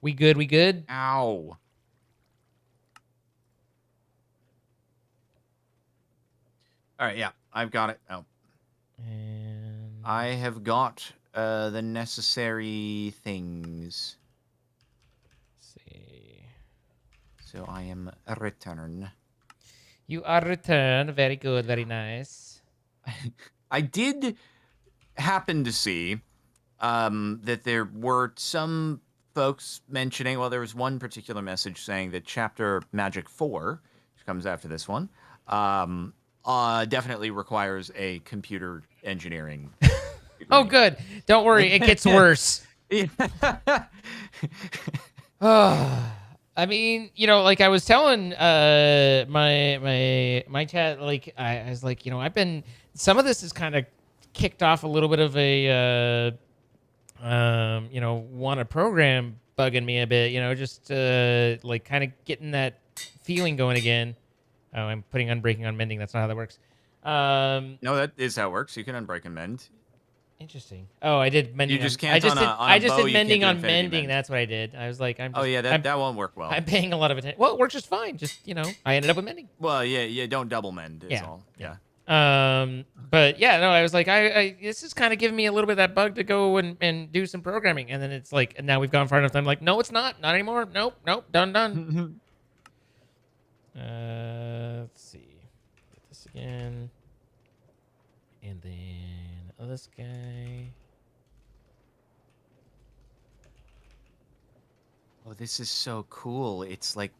We good? Ow. All right, yeah, I've got it. Oh. And I have got the necessary things. Let's see. So I am a return. You are returned. Very good. Very nice. I did happen to see that there were some folks mentioning, well, there was one particular message saying that Chapter Magic 4, which comes after this one, definitely requires a computer engineering degree. Oh, good. Don't worry. It gets worse. I mean, like I was telling my chat, like I was like, I've been, some of this is kind of kicked off a little bit of a want to program bugging me a bit, just like kind of getting that feeling going again. Oh, I'm putting unbreaking on mending. That's not how that works. No, that is how it works. You can unbreak and mend. Interesting. Oh, I did mending. You just can't on a I just bow, did you mending can't on do infinity mending. mend. That's what I did. I was like, Oh yeah, that won't work well. I'm paying a lot of attention. Well, it works just fine. Just I ended up with mending. Well, yeah, don't double mend. Is Yeah. all. Yeah. But yeah, no, I was like, I this is kind of giving me a little bit of that bug to go and do some programming, and then it's like, and now we've gone far enough. I'm like, no, it's not anymore. Nope, done. Let's see, get this again, and then this guy. Oh, this is so cool. It's like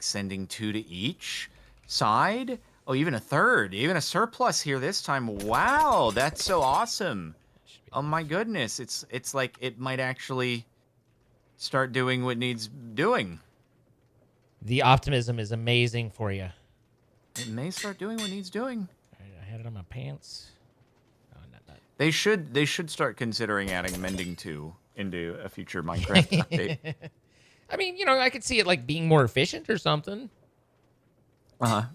sending 2 to each side. Oh, even a third, even a surplus here this time. Wow, that's so awesome. Oh my goodness, it's like it might actually start doing what needs doing. The optimism is amazing for you. It may start doing what needs doing. All right, I had it on my pants. Oh, not. They should start considering adding mending 2 into a future Minecraft update. I mean, you know, I could see it like being more efficient or something.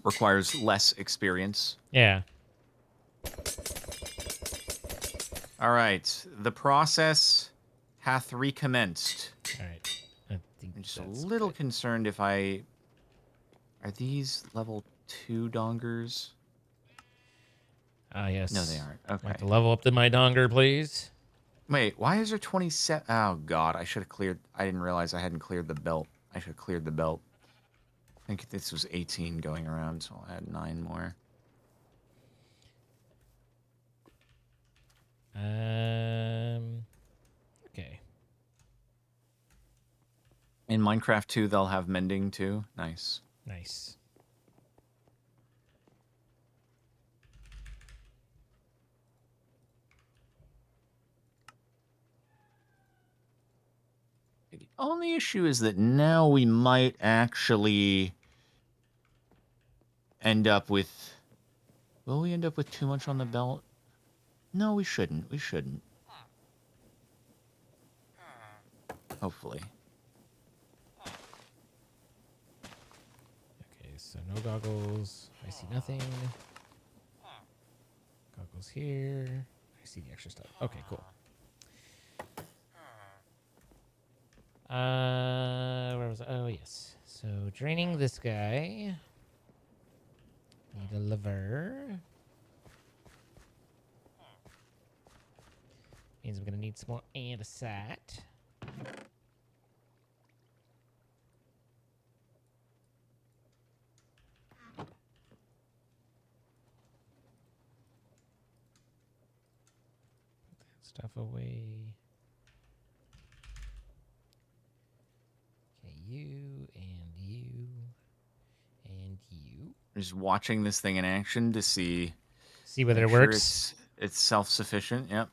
Requires less experience. Yeah. All right, the process hath recommenced. All right. I'm just a little concerned if are these level 2 dongers? Ah, yes. No, they aren't. Okay. Want to level up to my donger, please? Wait, why is there 27? Oh, God, I should have cleared. I didn't realize I hadn't cleared the belt. I should have cleared the belt. I think this was 18 going around, so I'll add 9 more. Okay. In Minecraft 2, they'll have mending too. Nice. Nice. The only issue is that now we might actually end up with... Will we end up with too much on the belt? No, we shouldn't. We shouldn't. Hopefully. Okay, so no goggles. I see nothing. Goggles here. I see the extra stuff. Okay, cool. Where was I? Oh, yes. So draining this guy. Need a lever. Means I'm gonna need some more andesite. Stuff away. Okay, you and you and you. Just watching this thing in action to see whether it make sure works. It's self-sufficient. Yep.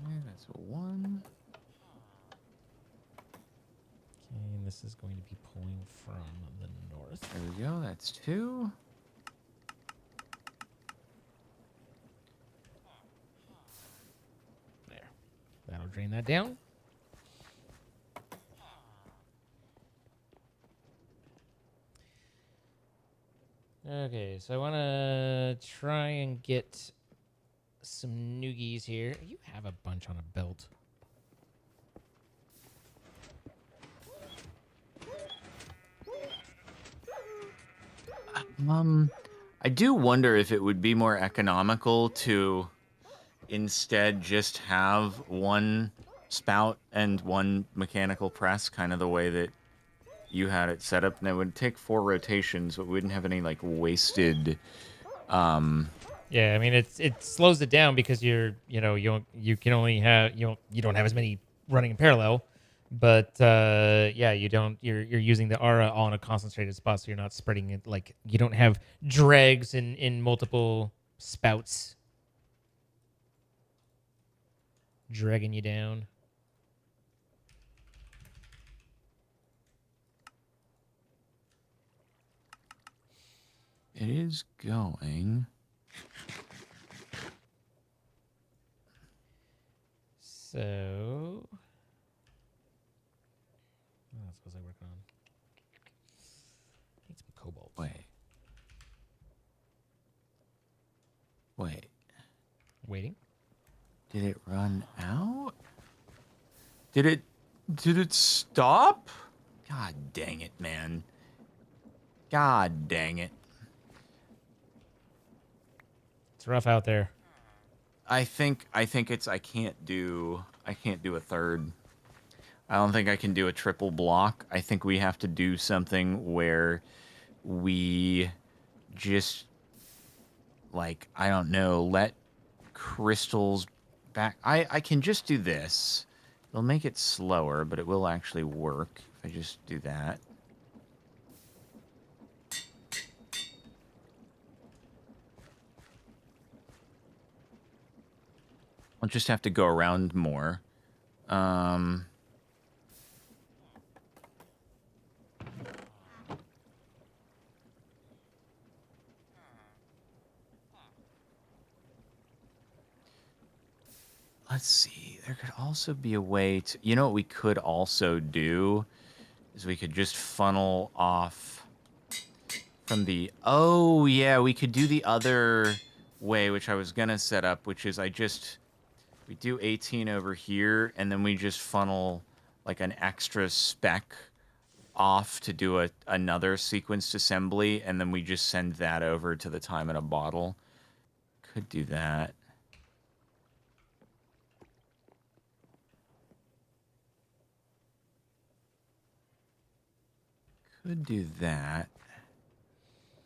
Okay, that's a 1. Okay, and this is going to be pulling from the north. There we go. That's 2. There. That'll drain that down. Okay, so I want to try and get some noogies here. You have a bunch on a belt. I do wonder if it would be more economical to instead just have one spout and one mechanical press, kind of the way that you had it set up, and it would take 4 rotations, but we wouldn't have any like wasted. Yeah, I mean it slows it down because you can only have you don't have as many running in parallel, but yeah, you're using the aura all in a concentrated spot, so you're not spreading it, like you don't have dregs in multiple spouts dragging you down. It is going. So, what else was I working on? Need some cobalt. Wait. Wait. Waiting. Did it run out? Did it stop? God dang it, man. God dang it. It's rough out there. I think it's I can't do a third. I don't think I can do a triple block. I think we have to do something where we just, like, I don't know, let crystals back. I can just do this. It'll make it slower, but it will actually work if I just do that. I'll just have to go around more. Let's see. There could also be a way to... You know what we could also do? Is we could just funnel off from the... Oh, yeah, we could do the other way, which I was going to set up, which is we do 18 over here, and then we just funnel, like, an extra spec off to do another sequenced assembly, and then we just send that over to the time in a bottle. Could do that. Could do that.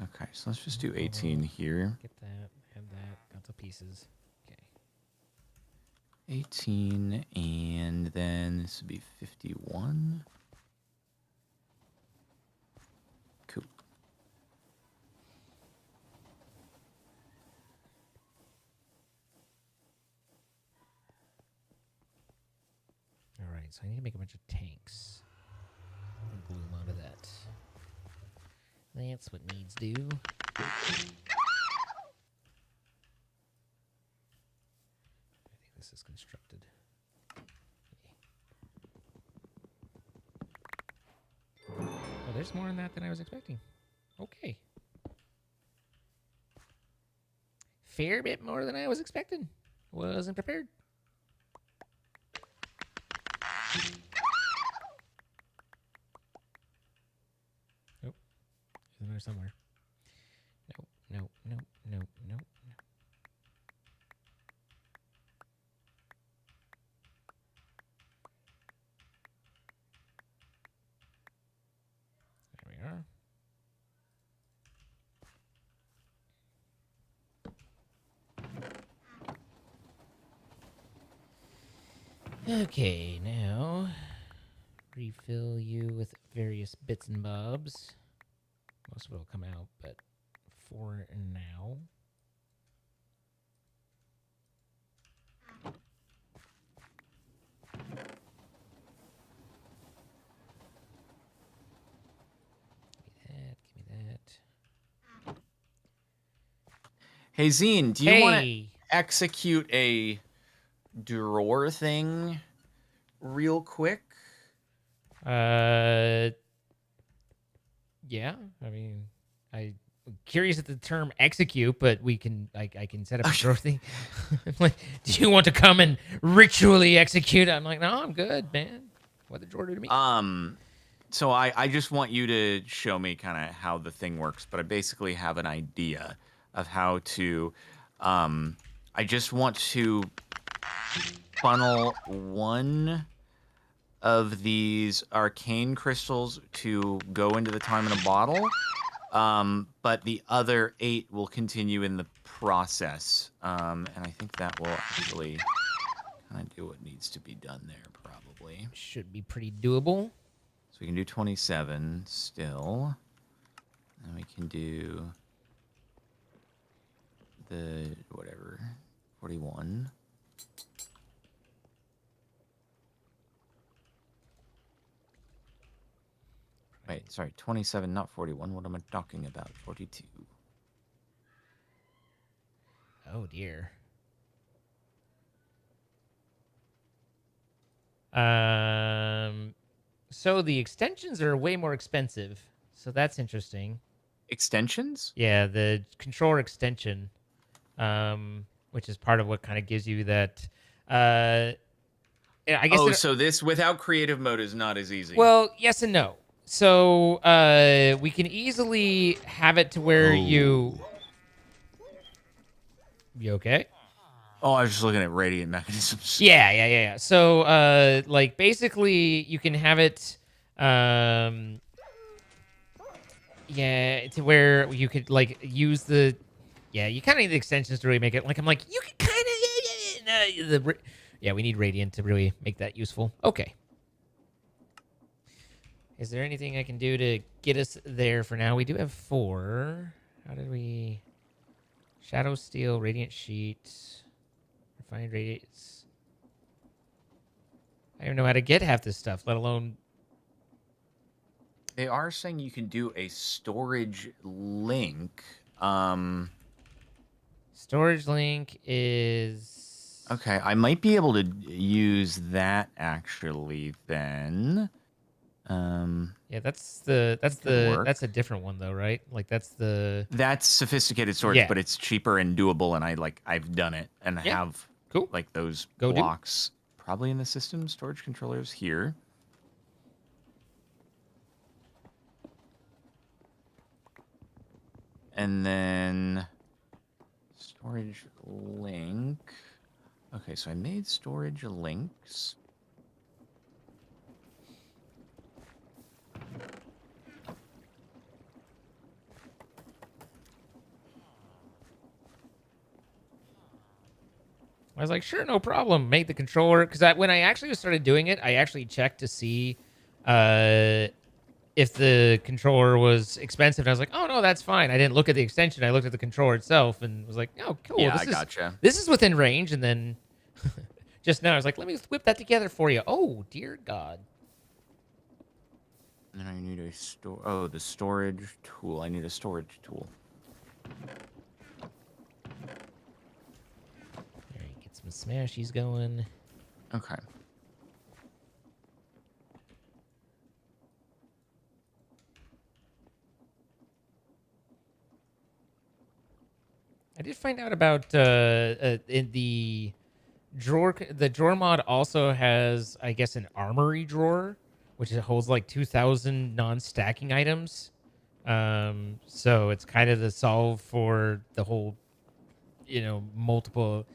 Okay, so let's just do 18 here. Get that, have that, got the pieces. Okay. 18, and then this would be 51. Cool. All right, so I need to make a bunch of tanks. And glue them onto that. That's what needs do. I think this is constructed. Okay. Well, there's more in that than I was expecting. Okay. Fair bit more than I was expecting. Wasn't prepared. Nope. Isn't there somewhere? Nope, nope, nope, nope, nope. There we are. Okay, now refill you with various bits and bobs. Most of it will come out, but for now. Give me that. Hey, Zine, do you want to execute a drawer thing real quick? Yeah. I mean, I'm curious at the term execute, but we can, I can set up a drawer thing. Like, do you want to come and ritually execute? I'm like, no, I'm good, man. What the drawer do to me? So I just want you to show me kind of how the thing works, but I basically have an idea of how to, I just want to funnel one of these arcane crystals to go into the time in a bottle, but the other 8 will continue in the process, and I think that will actually kind of do what needs to be done there, probably. Should be pretty doable. So we can do 27 still, and we can do the whatever 41. Wait, sorry, 27, not 41. What am I talking about? 42. Oh dear. So the extensions are way more expensive. So that's interesting. Extensions? Yeah, the controller extension. which is part of what kind of gives you that. I guess. Oh, so this without creative mode is not as easy. Well, yes and no. So we can easily have it to where you okay? Oh, I was just looking at radiant mechanisms. Yeah. So like basically you can have it to where you could like use the you kind of need the extensions to really make it like I'm like you can kind of we need radiant to really make that useful. Okay. Is there anything I can do to get us there for now? We do have 4. How did we... Shadow Steel, Radiant Sheet, Refined Radiance. I don't even know how to get half this stuff, let alone... They are saying you can do a storage link. Storage link is... Okay, I might be able to use that actually then. Yeah, that's a different one though, right? Like that's sophisticated storage, Yeah. but it's cheaper and doable, and I've done it and Yeah, have cool. like those Go do. blocks probably in the system. Storage controllers here. And then storage link. Okay, so I made storage links. I was like, sure, no problem. Make the controller, because when I actually started doing it, I actually checked to see if the controller was expensive. And I was like, oh no, that's fine. I didn't look at the extension. I looked at the controller itself and was like, oh, cool. Yeah, this I gotcha. This is within range. And then just now I was like, let me whip that together for you. Oh dear God. And then I need a the storage tool. I need a storage tool. Get some smashies going. Okay. I did find out about in the drawer mod also has, I guess, an armory drawer, which holds like 2,000 non-stacking items. So it's kind of the solve for the whole, multiple.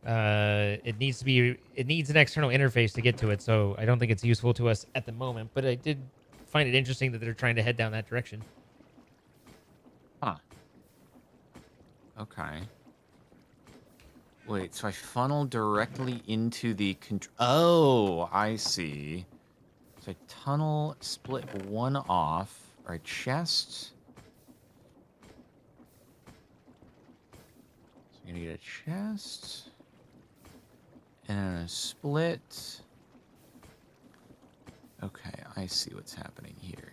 It needs an external interface to get to it. So I don't think it's useful to us at the moment. But I did find it interesting that they're trying to head down that direction. Huh. Okay. Wait, so I funnel directly into the control. Oh, I see. So I tunnel, split one off. All right, chest. So I'm gonna get a chest. And a split. Okay, I see what's happening here.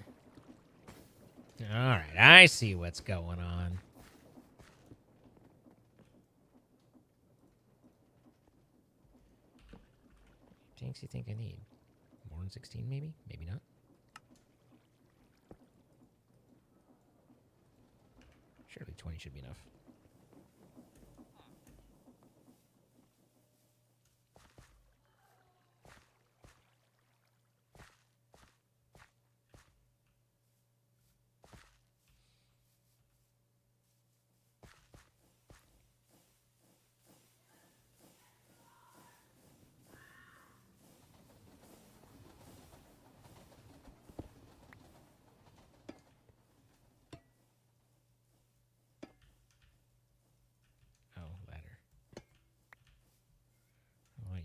All right, I see what's going on. Tanks you think I need? More than 16, maybe? Maybe not. Surely 20 should be enough.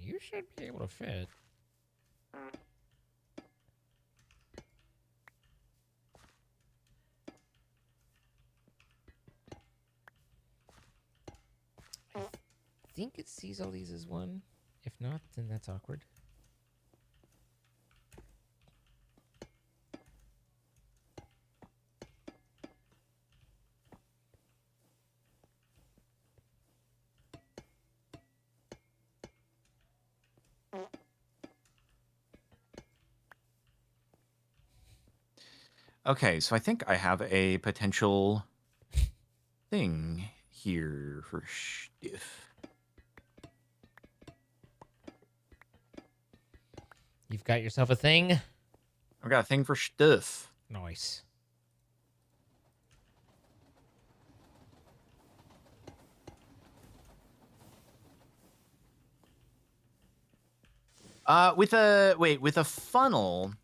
You should be able to fit. I think it sees all these as one. If not, then that's awkward. Okay, so I think I have a potential thing here for stuff. You've got yourself a thing? I've got a thing for stuff. Nice. With a funnel,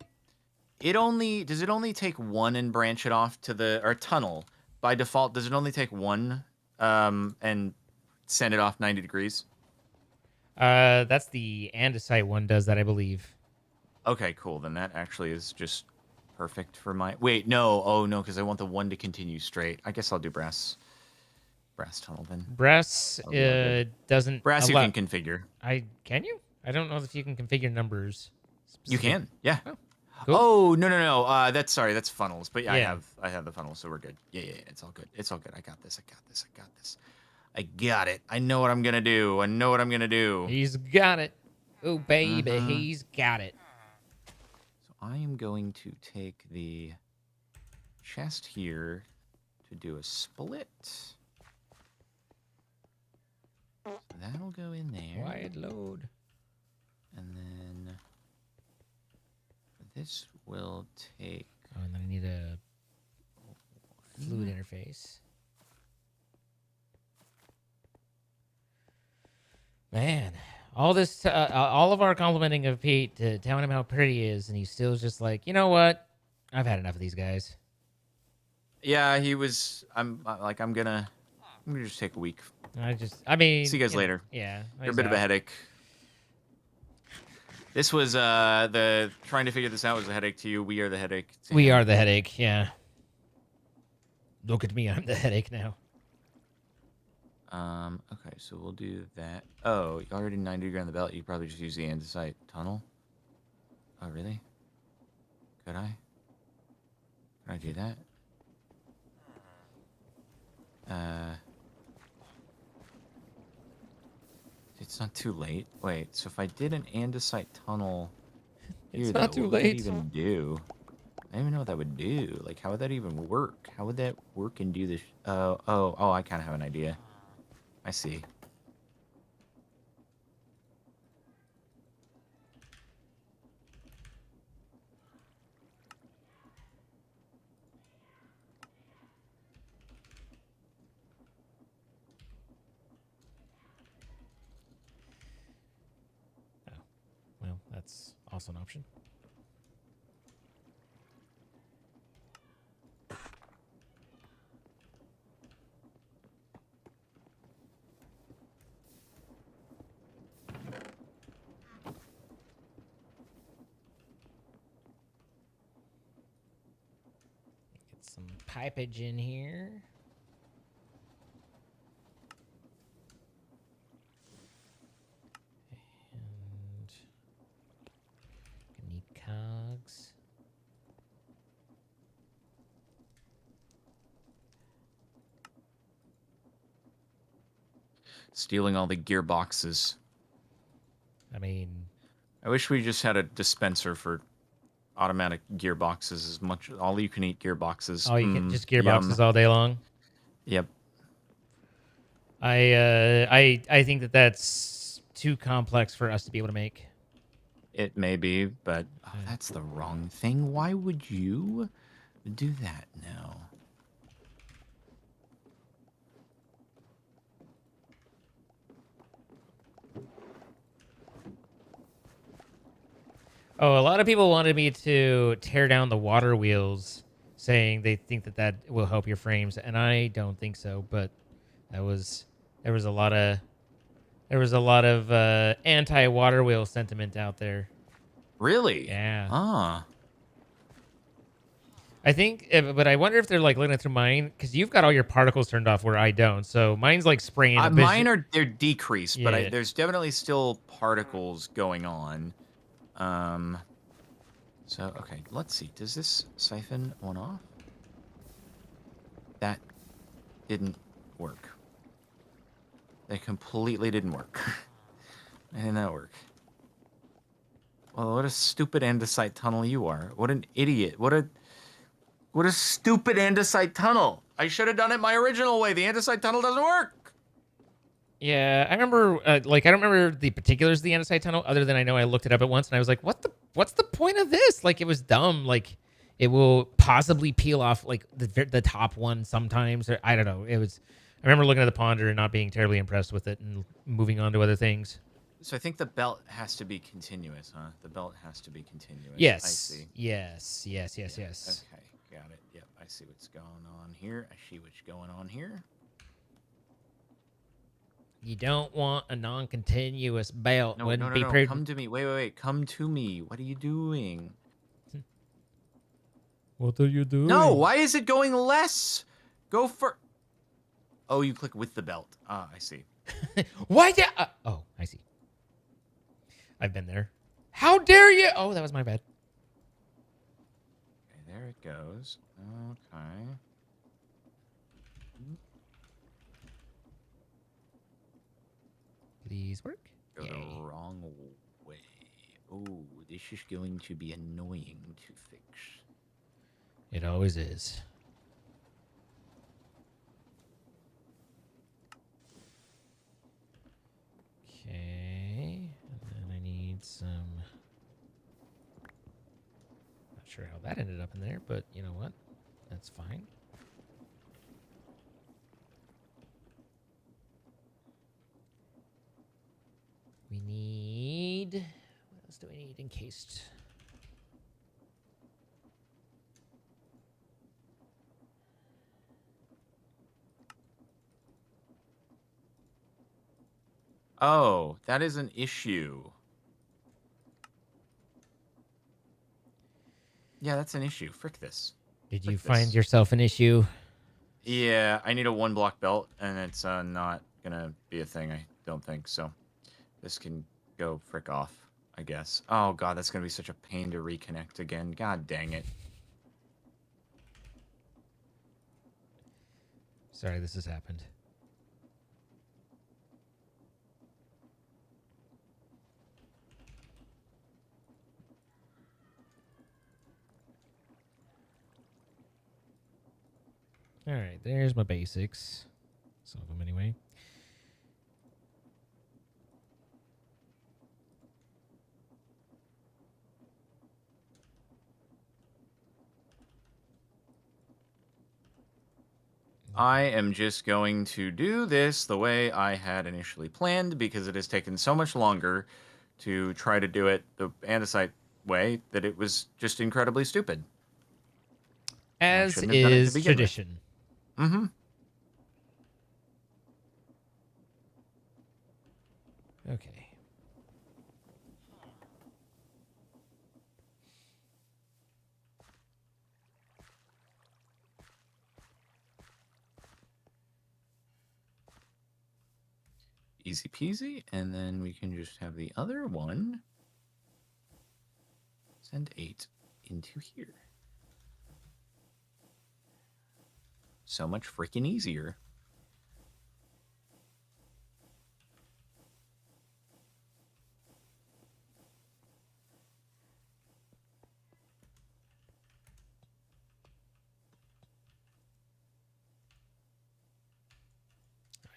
does it only take one and branch it off to the tunnel? By default, does it only take one and send it off 90 degrees? That's the andesite one does that, I believe. Okay, cool. Then that actually is just perfect for my... Wait, no. Oh, no, because I want the one to continue straight. I guess I'll do brass tunnel then. Brass doesn't... Brass you can configure. Can you? I don't know if you can configure numbers. You can, yeah. Oh, cool. Oh, no. That's funnels. But yeah, Yeah. I have the funnels, so we're good. Yeah. It's all good. It's all good. I got this. I got it. I know what I'm going to do. He's got it. Oh, baby, he's got it. So I am going to take the chest here to do a split. So that'll go in there. Wide load. And then this will take... Oh, and then I need a fluid interface. Man, all this, all of our complimenting of Pete, telling him how pretty he is, and he's still just like, you know what? I've had enough of these guys. Yeah, he was. I'm gonna just take a week. I mean, see you guys later. Yeah, you're a bit of a headache. This was the trying to figure this out was a headache to you. We are the headache. We are the headache. Yeah. Look at me, I'm the headache now. Okay, so we'll do that. Oh, you already 90 degree on the belt. You probably just use the andesite tunnel. Oh, really? Could I? Can I do that? It's not too late. Wait, so if I did an andesite tunnel here, It's not too what would late. that even do? I don't even know what that would do. Like, how would that even work? How would that work and do this? Oh, I kind of have an idea. I see. Well, that's also an option. Get some pipage in here. And need cogs. Stealing all the gearboxes. I mean, I wish we just had a dispenser for automatic gearboxes. As much all you can eat gearboxes. Oh, you can just gearboxes all day long. Yep. I think that that's too complex for us to be able to make. It may be, but that's the wrong thing. Why would you do that now? Oh, a lot of people wanted me to tear down the water wheels, saying they think that that will help your frames, and I don't think so. But there was a lot of anti-water wheel sentiment out there. Really? Yeah. Ah. I think, but I wonder if they're like looking through mine because you've got all your particles turned off where I don't. So mine's like spraying. Mine they're decreased, but Yeah. there's definitely still particles going on. So okay, let's see. Does this siphon one off? That didn't work. That completely didn't work. That did not work. Well, what a stupid andesite tunnel you are. What an idiot. What a stupid andesite tunnel. I should have done it my original way. The andesite tunnel doesn't work. Yeah, I remember, I don't remember the particulars of the andesite tunnel, other than I know I looked it up at once, and I was like, what's the point of this? Like, it was dumb. Like, it will possibly peel off, like, the top one sometimes, or I don't know. I remember looking at the ponder and not being terribly impressed with it and moving on to other things. So I think the belt has to be continuous, huh? The belt has to be continuous. Yes. I see. Yes. Okay, got it. Yep, I see what's going on here. I see what's going on here. You don't want a non-continuous belt. No, Wouldn't no, be no, no. pretty. Come to me. Wait. Come to me. What are you doing? What are you doing? No, why is it going less? Go for... Oh, you click with the belt. Ah, I see. Why did... oh, I see. I've been there. How dare you? Oh, that was my bad. Okay, there it goes. Okay. Please work. Go the wrong way. Oh, this is going to be annoying to fix. It always is. Okay. And then I need some... Not sure how that ended up in there, but you know what? That's fine. We need... What else do we need encased? Oh, that is an issue. Yeah, that's an issue. Frick this. Did you find yourself an issue? Yeah, I need a 1-block belt, and it's not gonna be a thing, I don't think, so this can go frick off, I guess. Oh god, that's gonna be such a pain to reconnect again. God dang it. Sorry, this has happened. All right, there's my basics. Some of them anyway. I am just going to do this the way I had initially planned because it has taken so much longer to try to do it the andesite way that it was just incredibly stupid. As is tradition. Mm-hmm. Okay. Easy peasy, and then we can just have the other one send 8 into here. So much freaking easier.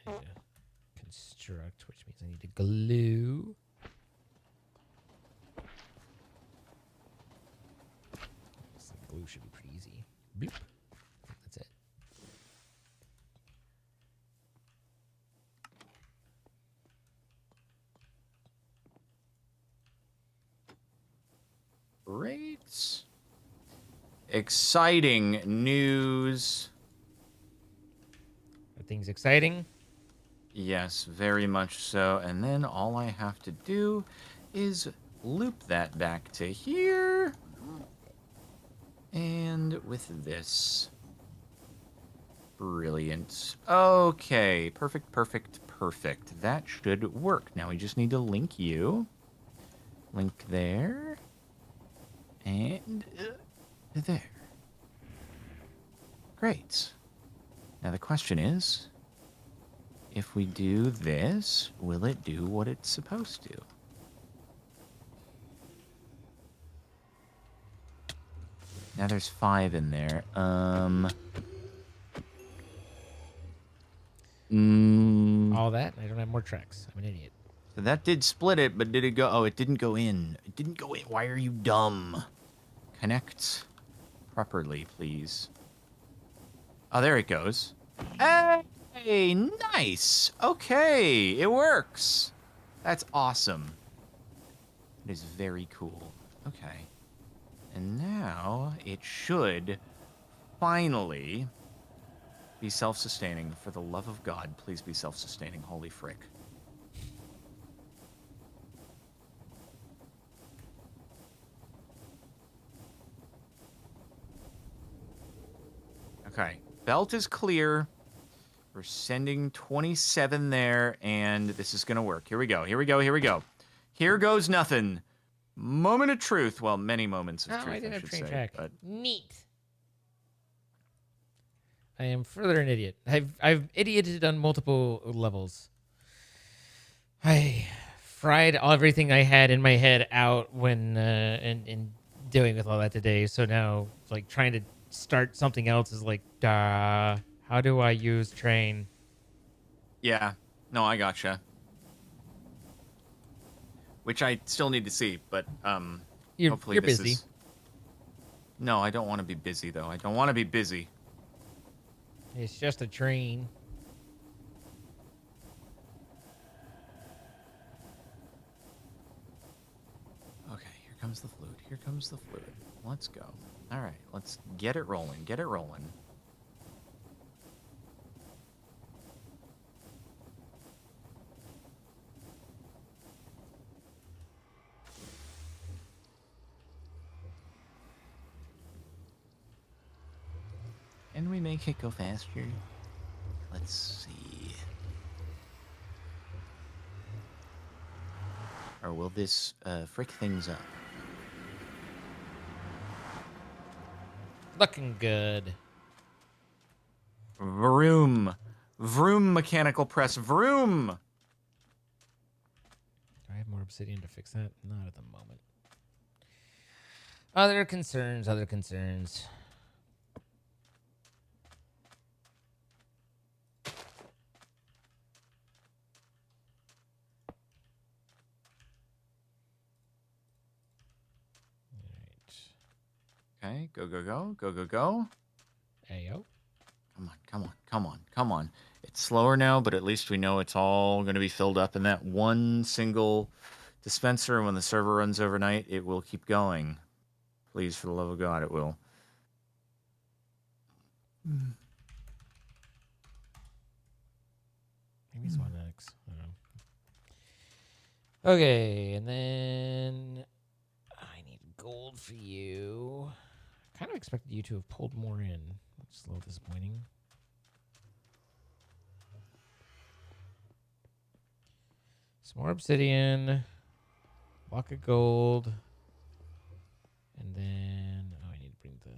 I need to construct, which means I need to glue. So glue should be pretty easy. Bloop. That's it. Great. Exciting news. Are things exciting? Yes, very much so. And then all I have to do is loop that back to here. And with this. Brilliant. Okay, perfect. That should work. Now we just need to link you. Link there. And there. Great. Now the question is, if we do this, will it do what it's supposed to? Now there's 5 in there. Mm. All that, and I don't have more tracks. I'm an idiot. So that did split it, but did it go? Oh, it didn't go in. It didn't go in. Why are you dumb? Connect properly, please. Oh, there it goes. Hey, nice. Okay, it works. That's awesome. It is very cool. Okay. And now it should finally be self-sustaining. For the love of God, please be self-sustaining. Holy frick. Okay. Belt is clear. We're sending 27 there, and this is going to work. Here we go. Here we go. Here we go. Here goes nothing. Moment of truth. Well, many moments of truth, I did have should train say. track. But Neat. I am further an idiot. I've idioted on multiple levels. I fried everything I had in my head out when and dealing with all that today. So now, like, trying to start something else is like, duh. How do I use train? yeah. No, I gotcha. Which I still need to see, but hopefully you're this busy. is... No, I don't want to be busy, though. I don't want to be busy. It's just a train. Okay, here comes the flute. Here comes the flute. Let's go. All right, let's get it rolling. Get it rolling. Can we make it go faster? Let's see. Or will this frick things up? Looking good. Vroom. Vroom mechanical press. Vroom. Do I have more obsidian to fix that? Not at the moment. Other concerns, other concerns. Okay, go, go, go. Go, go, go. Ayo. Come on, come on, come on, come on. It's slower now, but at least we know it's all going to be filled up in that one single dispenser. And when the server runs overnight, it will keep going. Please, for the love of God, it will. Maybe it's 1x. I don't know. Okay, and then I need gold for you. Kind of expected you to have pulled more in, which is a little disappointing. Some more obsidian, block of gold, and then I need to bring the.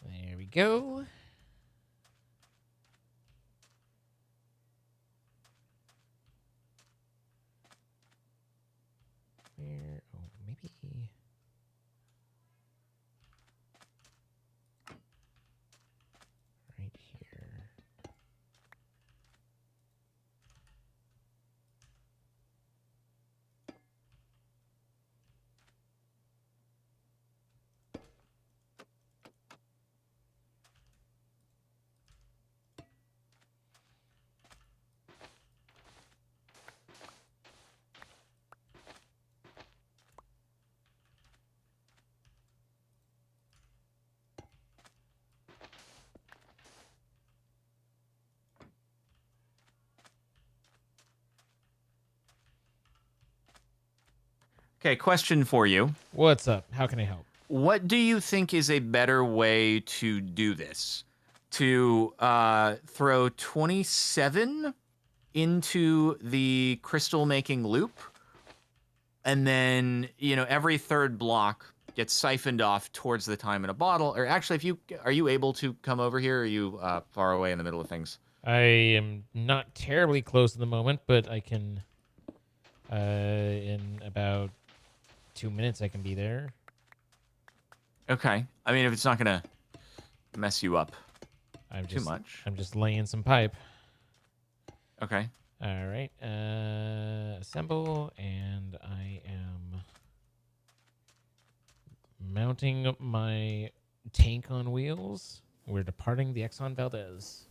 There we go. Where? Oh, maybe. Right here. Okay, question for you. What's up? How can I help? What do you think is a better way to do this? To throw 27 into the crystal making loop, and then, you know, every third block gets siphoned off towards the time in a bottle. Or actually, are you able to come over here? Or are you far away in the middle of things? I am not terribly close at the moment, but I can. In about 2 minutes, I can be there. Okay. I mean, if it's not gonna mess you up too much. I'm just laying some pipe. Okay. All right. Assemble, and I am mounting my tank on wheels. We're departing the Exxon Valdez.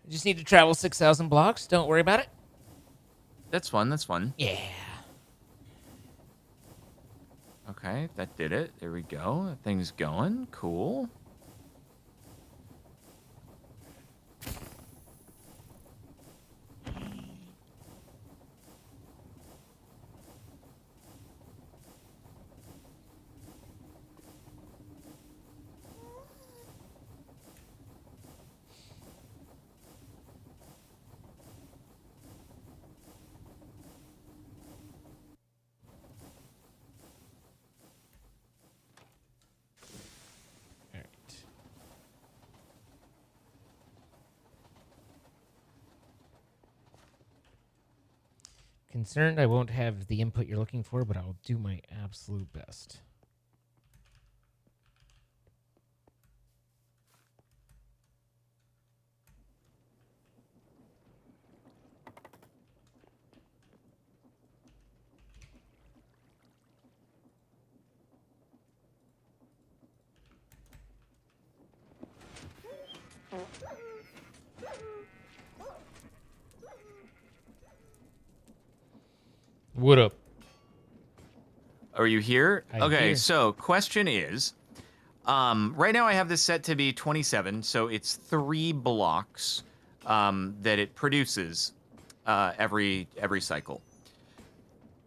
I just need to travel 6,000 blocks. Don't worry about it. That's fun. That's fun. Yeah. Okay, that did it. There we go. That thing's going. Cool. Concerned I won't have the input you're looking for, but I'll do my absolute best. What up? Are you here? I'm okay, here. so question is, right now I have this set to be 27, so it's 3 blocks that it produces every cycle.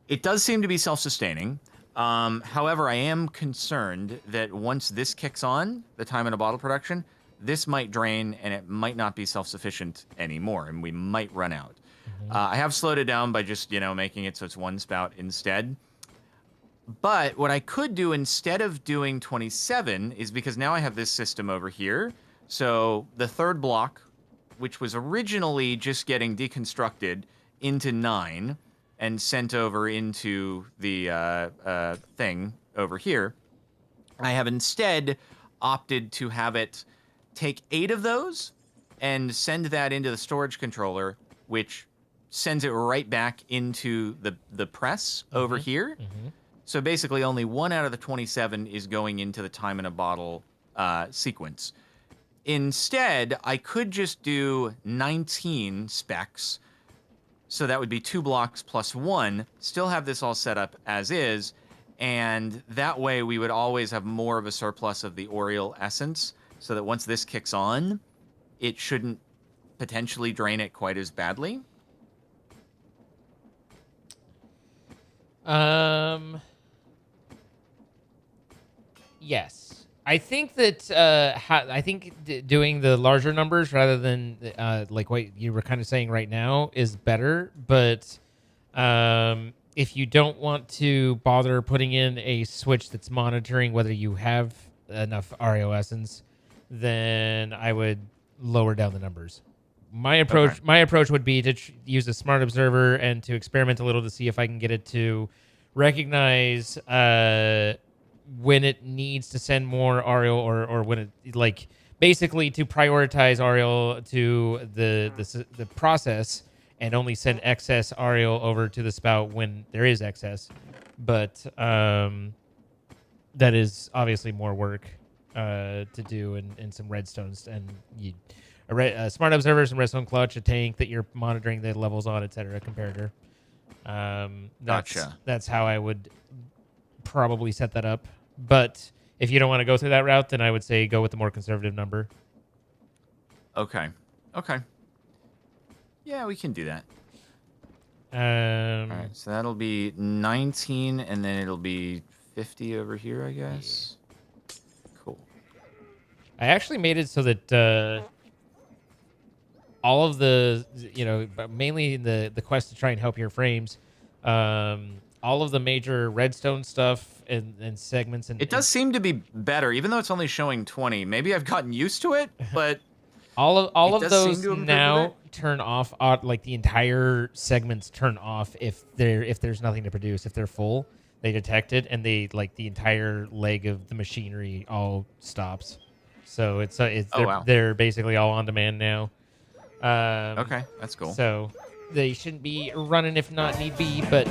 It does seem to be self-sustaining. However, I am concerned that once this kicks on, the time in a bottle production, this might drain and it might not be self-sufficient anymore, and we might run out. I have slowed it down by just, making it so it's 1 spout instead. But what I could do instead of doing 27 is, because now I have this system over here. So the 3rd block, which was originally just getting deconstructed into 9 and sent over into the thing over here, I have instead opted to have it take 8 of those and send that into the storage controller, which sends it right back into the press over here. So basically only 1 out of the 27 is going into the time in a bottle sequence. Instead, I could just do 19 specs. So that would be 2 blocks plus 1, still have this all set up as is, and that way we would always have more of a surplus of the Oriole essence, so that once this kicks on, it shouldn't potentially drain it quite as badly. Yes. I think that doing the larger numbers rather than like what you were kind of saying right now is better. But if you don't want to bother putting in a switch that's monitoring whether you have enough REO essence, then I would lower down the numbers. My approach would be to use a smart observer and to experiment a little to see if I can get it to recognize when it needs to send more REO or when it, like, basically to prioritize REO to the process and only send excess REO over to the spout when there is excess. But that is obviously more work to do in some redstones, and a smart observer, some redstone clutch, a tank that you're monitoring the levels on, etc. comparator. Gotcha. That's how I would probably set that up. But if you don't want to go through that route, then I would say go with the more conservative number. Okay. Yeah, we can do that. All right, so that'll be 19, and then it'll be 50 over here, I guess. Cool. I actually made it so that all of the, but mainly the quest to try and help your frames. All of the major redstone stuff and segments and It does seem to be better, even though it's only showing 20. Maybe I've gotten used to it, but all of does seem those to improve a now bit. turn off. Like the entire segments turn off if there's nothing to produce. If they're full, they detect it and they like the entire leg of the machinery all stops. So it's wow. they're basically all on demand now. Okay, that's cool. So they shouldn't be running if not need be, but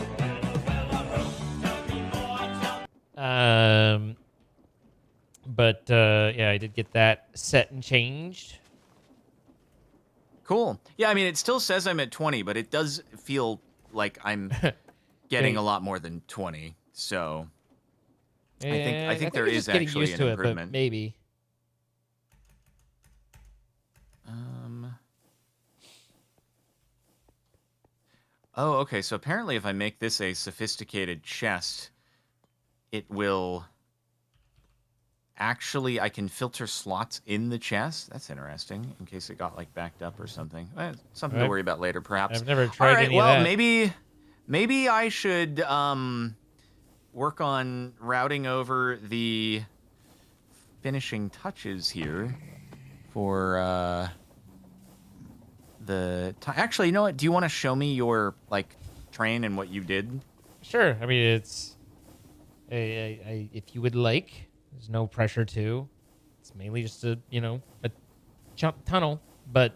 yeah, I did get that set and changed. Cool. Yeah, I mean, it still says I'm at 20, but it does feel like I'm getting a lot more than 20. So I think there you're is just getting actually used an to improvement. it, but maybe. Oh, okay. So apparently, if I make this a sophisticated chest, it will. Actually, I can filter slots in the chest. That's interesting, in case it got like backed up or something. Something to worry about later, perhaps. I've never tried All right, any well, of that. maybe I should work on routing over the finishing touches here for actually, you know what? Do you want to show me your like train and what you did? Sure. I mean, it's if you would like. There's no pressure to. It's mainly just a tunnel, but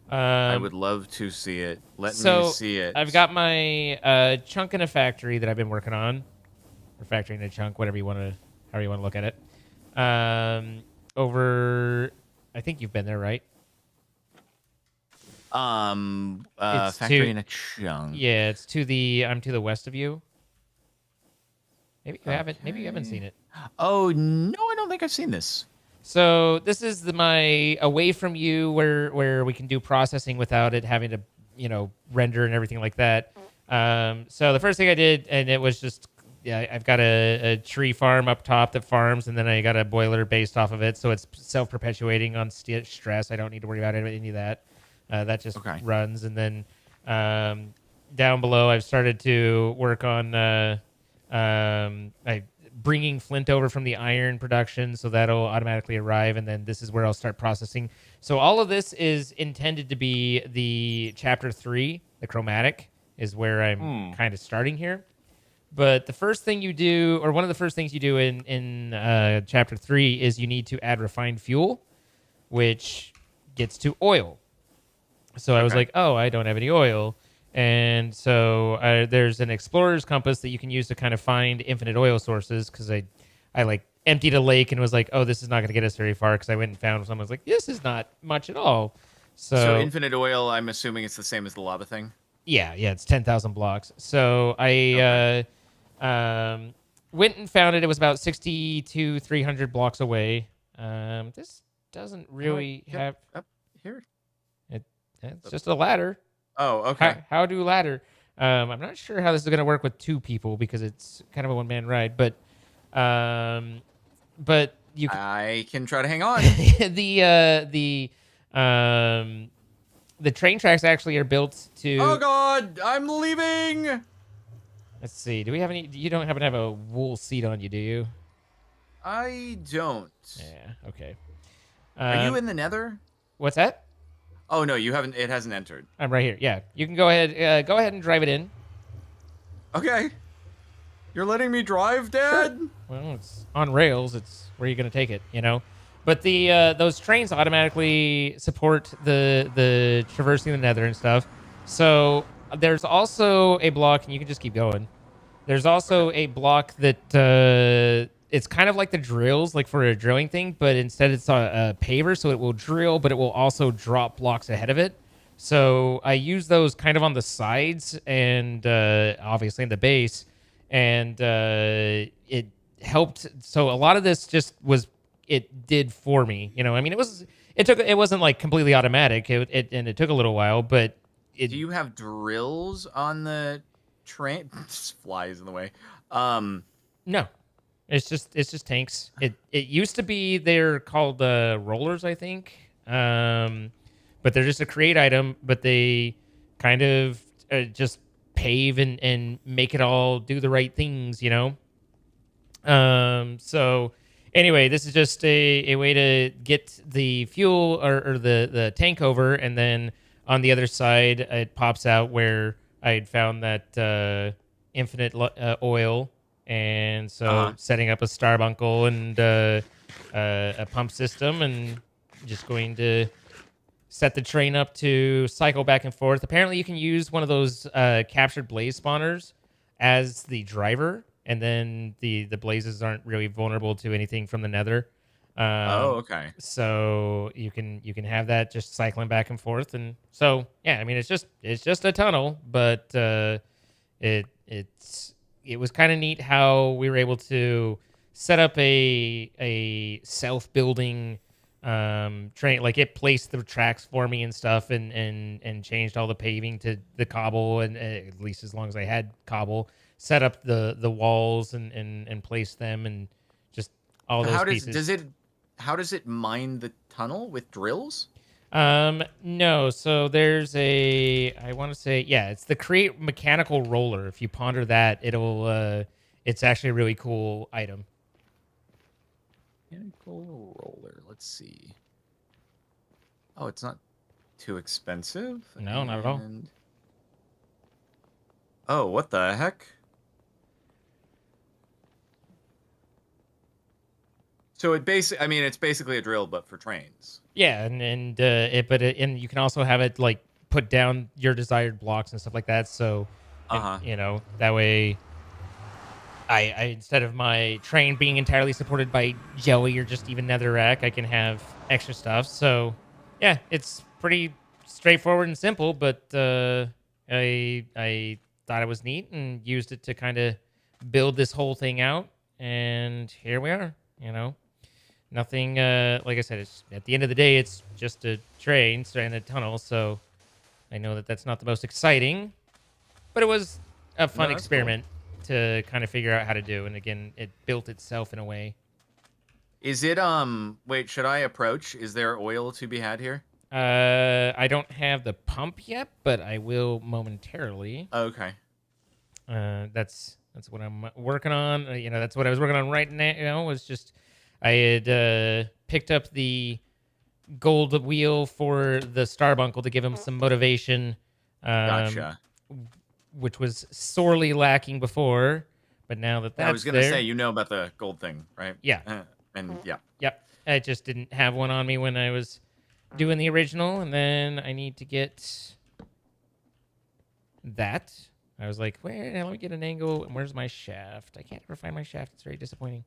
I would love to see it. Let me see it. I've got my chunk in a factory that I've been working on, or factory in a chunk, however you want to look at it. Over, I think you've been there, right? Factory in a chunk. Yeah, I'm to the west of you. Maybe you haven't. Maybe you haven't seen it. Oh no, I don't think I've seen this. So this is my away from you, where we can do processing without it having to, render and everything like that. So the first thing I did, and it was just, I've got a tree farm up top that farms, and then I got a boiler based off of it, so it's self-perpetuating on stress. I don't need to worry about any of that. That just runs, and then down below, I've started to work on bringing flint over from the iron production, so that'll automatically arrive, and then this is where I'll start processing. So all of this is intended to be the chapter 3, the chromatic, is where I'm kind of starting here. But the first thing you do, or one of the first things you do in chapter 3 is you need to add refined fuel, which gets to oil. So I was like, oh, I don't have any oil. And so there's an explorer's compass that you can use to kind of find infinite oil sources, because I like emptied a lake and was like, oh, this is not going to get us very far, because I went and found someone was like, this is not much at all. So infinite oil, I'm assuming it's the same as the lava thing? Yeah, it's 10,000 blocks. So I went and found it. It was about 60 to 300 blocks away. This doesn't really have... Up here? It's just a ladder. Oh, okay. How do ladder? I'm not sure how this is going to work with 2 people, because it's kind of a one-man ride. But you. I can try to hang on. The train tracks actually are built to. Oh God, I'm leaving. Let's see. Do we have any? You don't happen to have a wool seat on you, do you? I don't. Yeah. Okay. Are you in the Nether? What's that? Oh no, you haven't. It hasn't entered. I'm right here. Yeah, you can go ahead. Go ahead and drive it in. Okay. You're letting me drive, Dad? Sure. Well, it's on rails. It's where you're gonna take it, But the those trains automatically support the traversing the Nether and stuff. So there's also a block, and you can just keep going. There's also a block that it's kind of like the drills, like for a drilling thing, but instead it's a paver, so it will drill, but it will also drop blocks ahead of it. So I use those kind of on the sides and obviously in the base, and it helped. So a lot of this just was it did for me. I mean, it wasn't like completely automatic. It took a little while, but do you have drills on the train? Flies in the way. No. It's just tanks. It used to be they're called rollers, I think. But but they're just a create item, but they kind of just pave and make it all do the right things, you know? So anyway, this is just a way to get the fuel or the tank over, and then on the other side, it pops out where I had found that infinite oil, and so setting up a starbuncle and a pump system, and just going to set the train up to cycle back and forth. Apparently, you can use one of those captured blaze spawners as the driver, and then the blazes aren't really vulnerable to anything from the nether. Okay. So you can have that just cycling back and forth, and so yeah, I mean it's just a tunnel, but it was kind of neat how we were able to set up a self-building train. Like it placed the tracks for me and stuff, and changed all the paving to the cobble, and at least as long as I had cobble, set up the walls and placed them, and just all those pieces. How does it mine the tunnel with drills? No. So there's I want to say, yeah, it's the create mechanical roller. If you ponder that, it's actually a really cool item. Mechanical roller. Let's see. Oh, it's not too expensive. No, not at all. Oh, what the heck? So it's basically a drill, but for trains. Yeah, and you can also have it like put down your desired blocks and stuff like that. So, you know, that way, I instead of my train being entirely supported by jelly or just even netherrack, I can have extra stuff. So, yeah, it's pretty straightforward and simple. But I thought it was neat and used it to kind of build this whole thing out, and here we are. You know. Nothing, like I said, it's at the end of the day, it's just a train and a tunnel. So I know that that's not the most exciting, but it was a fun experiment to kind of figure out how to do. And again, it built itself in a way. Is it, wait, should I approach? Is there oil to be had here? I don't have the pump yet, but I will momentarily. Okay. That's what I'm working on. You know, that's what I was working on right now. You know, was just. I had picked up the gold wheel for the Starbuncle to give him some motivation. Gotcha. Which was sorely lacking before, but now that that's I was gonna say, you know about the gold thing, right? Yeah. Yep. I just didn't have one on me when I was doing the original, and then I need to get that. I was like, let me get an angle. And where's my shaft? I can't ever find my shaft. It's very disappointing.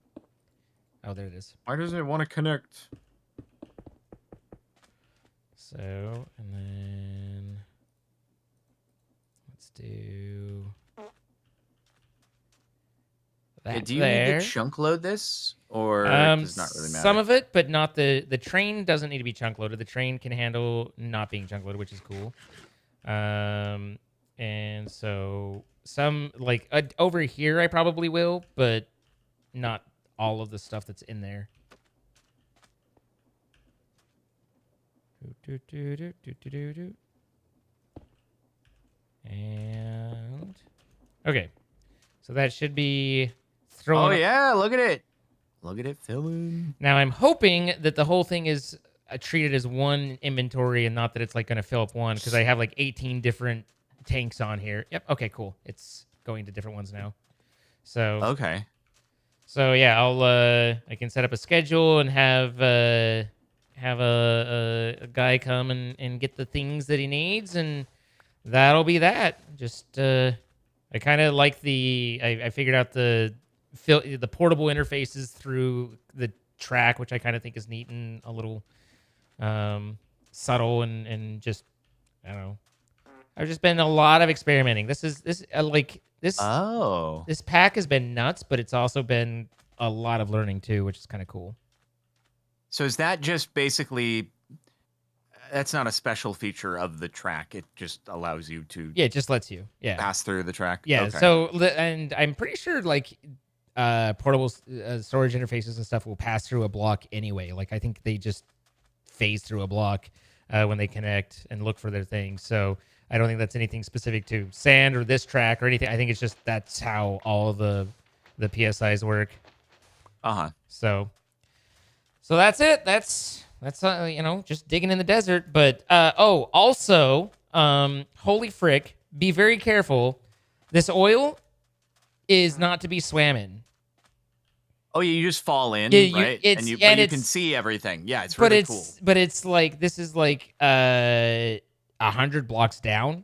Oh, there it is. Why doesn't it want to connect? So, and then let's do that. Do you need to chunk load this, or does not really matter? Some of it, but not the train doesn't need to be chunk loaded. The train can handle not being chunk loaded, which is cool. And so some like over here, I probably will, but not all of the stuff that's in there. And okay, so that should be thrown. Oh yeah, look at it. Look at it filling. Now I'm hoping that the whole thing is treated as one inventory and not that it's like going to fill up one, because I have like 18 different tanks on here. Yep. Okay, cool. It's going to different ones now. So okay. So yeah, I can set up a schedule and have a guy come and get the things that he needs, and that'll be that. Just I kind of like I figured out the portable interfaces through the track, which I kind of think is neat and a little subtle and just I don't know. I've just been a lot of experimenting. This pack has been nuts, but it's also been a lot of learning too, which is kind of cool. So is that just basically? That's not a special feature of the track. It just allows you to. Yeah, it just lets you. Yeah. Pass through the track. Yeah. Okay. So and I'm pretty sure like portable storage interfaces and stuff will pass through a block anyway. Like I think they just phase through a block. when they connect and look for their things. So I don't think that's anything specific to sand or this track or anything. I think it's just that's how all of the PSIs work. So that's it. That's just digging in the desert. But also, holy frick, be very careful. This oil is not to be swam in. Oh, yeah, you just fall in, right? And you can see everything. Yeah, it's really cool. But it's like this is like 100 blocks down.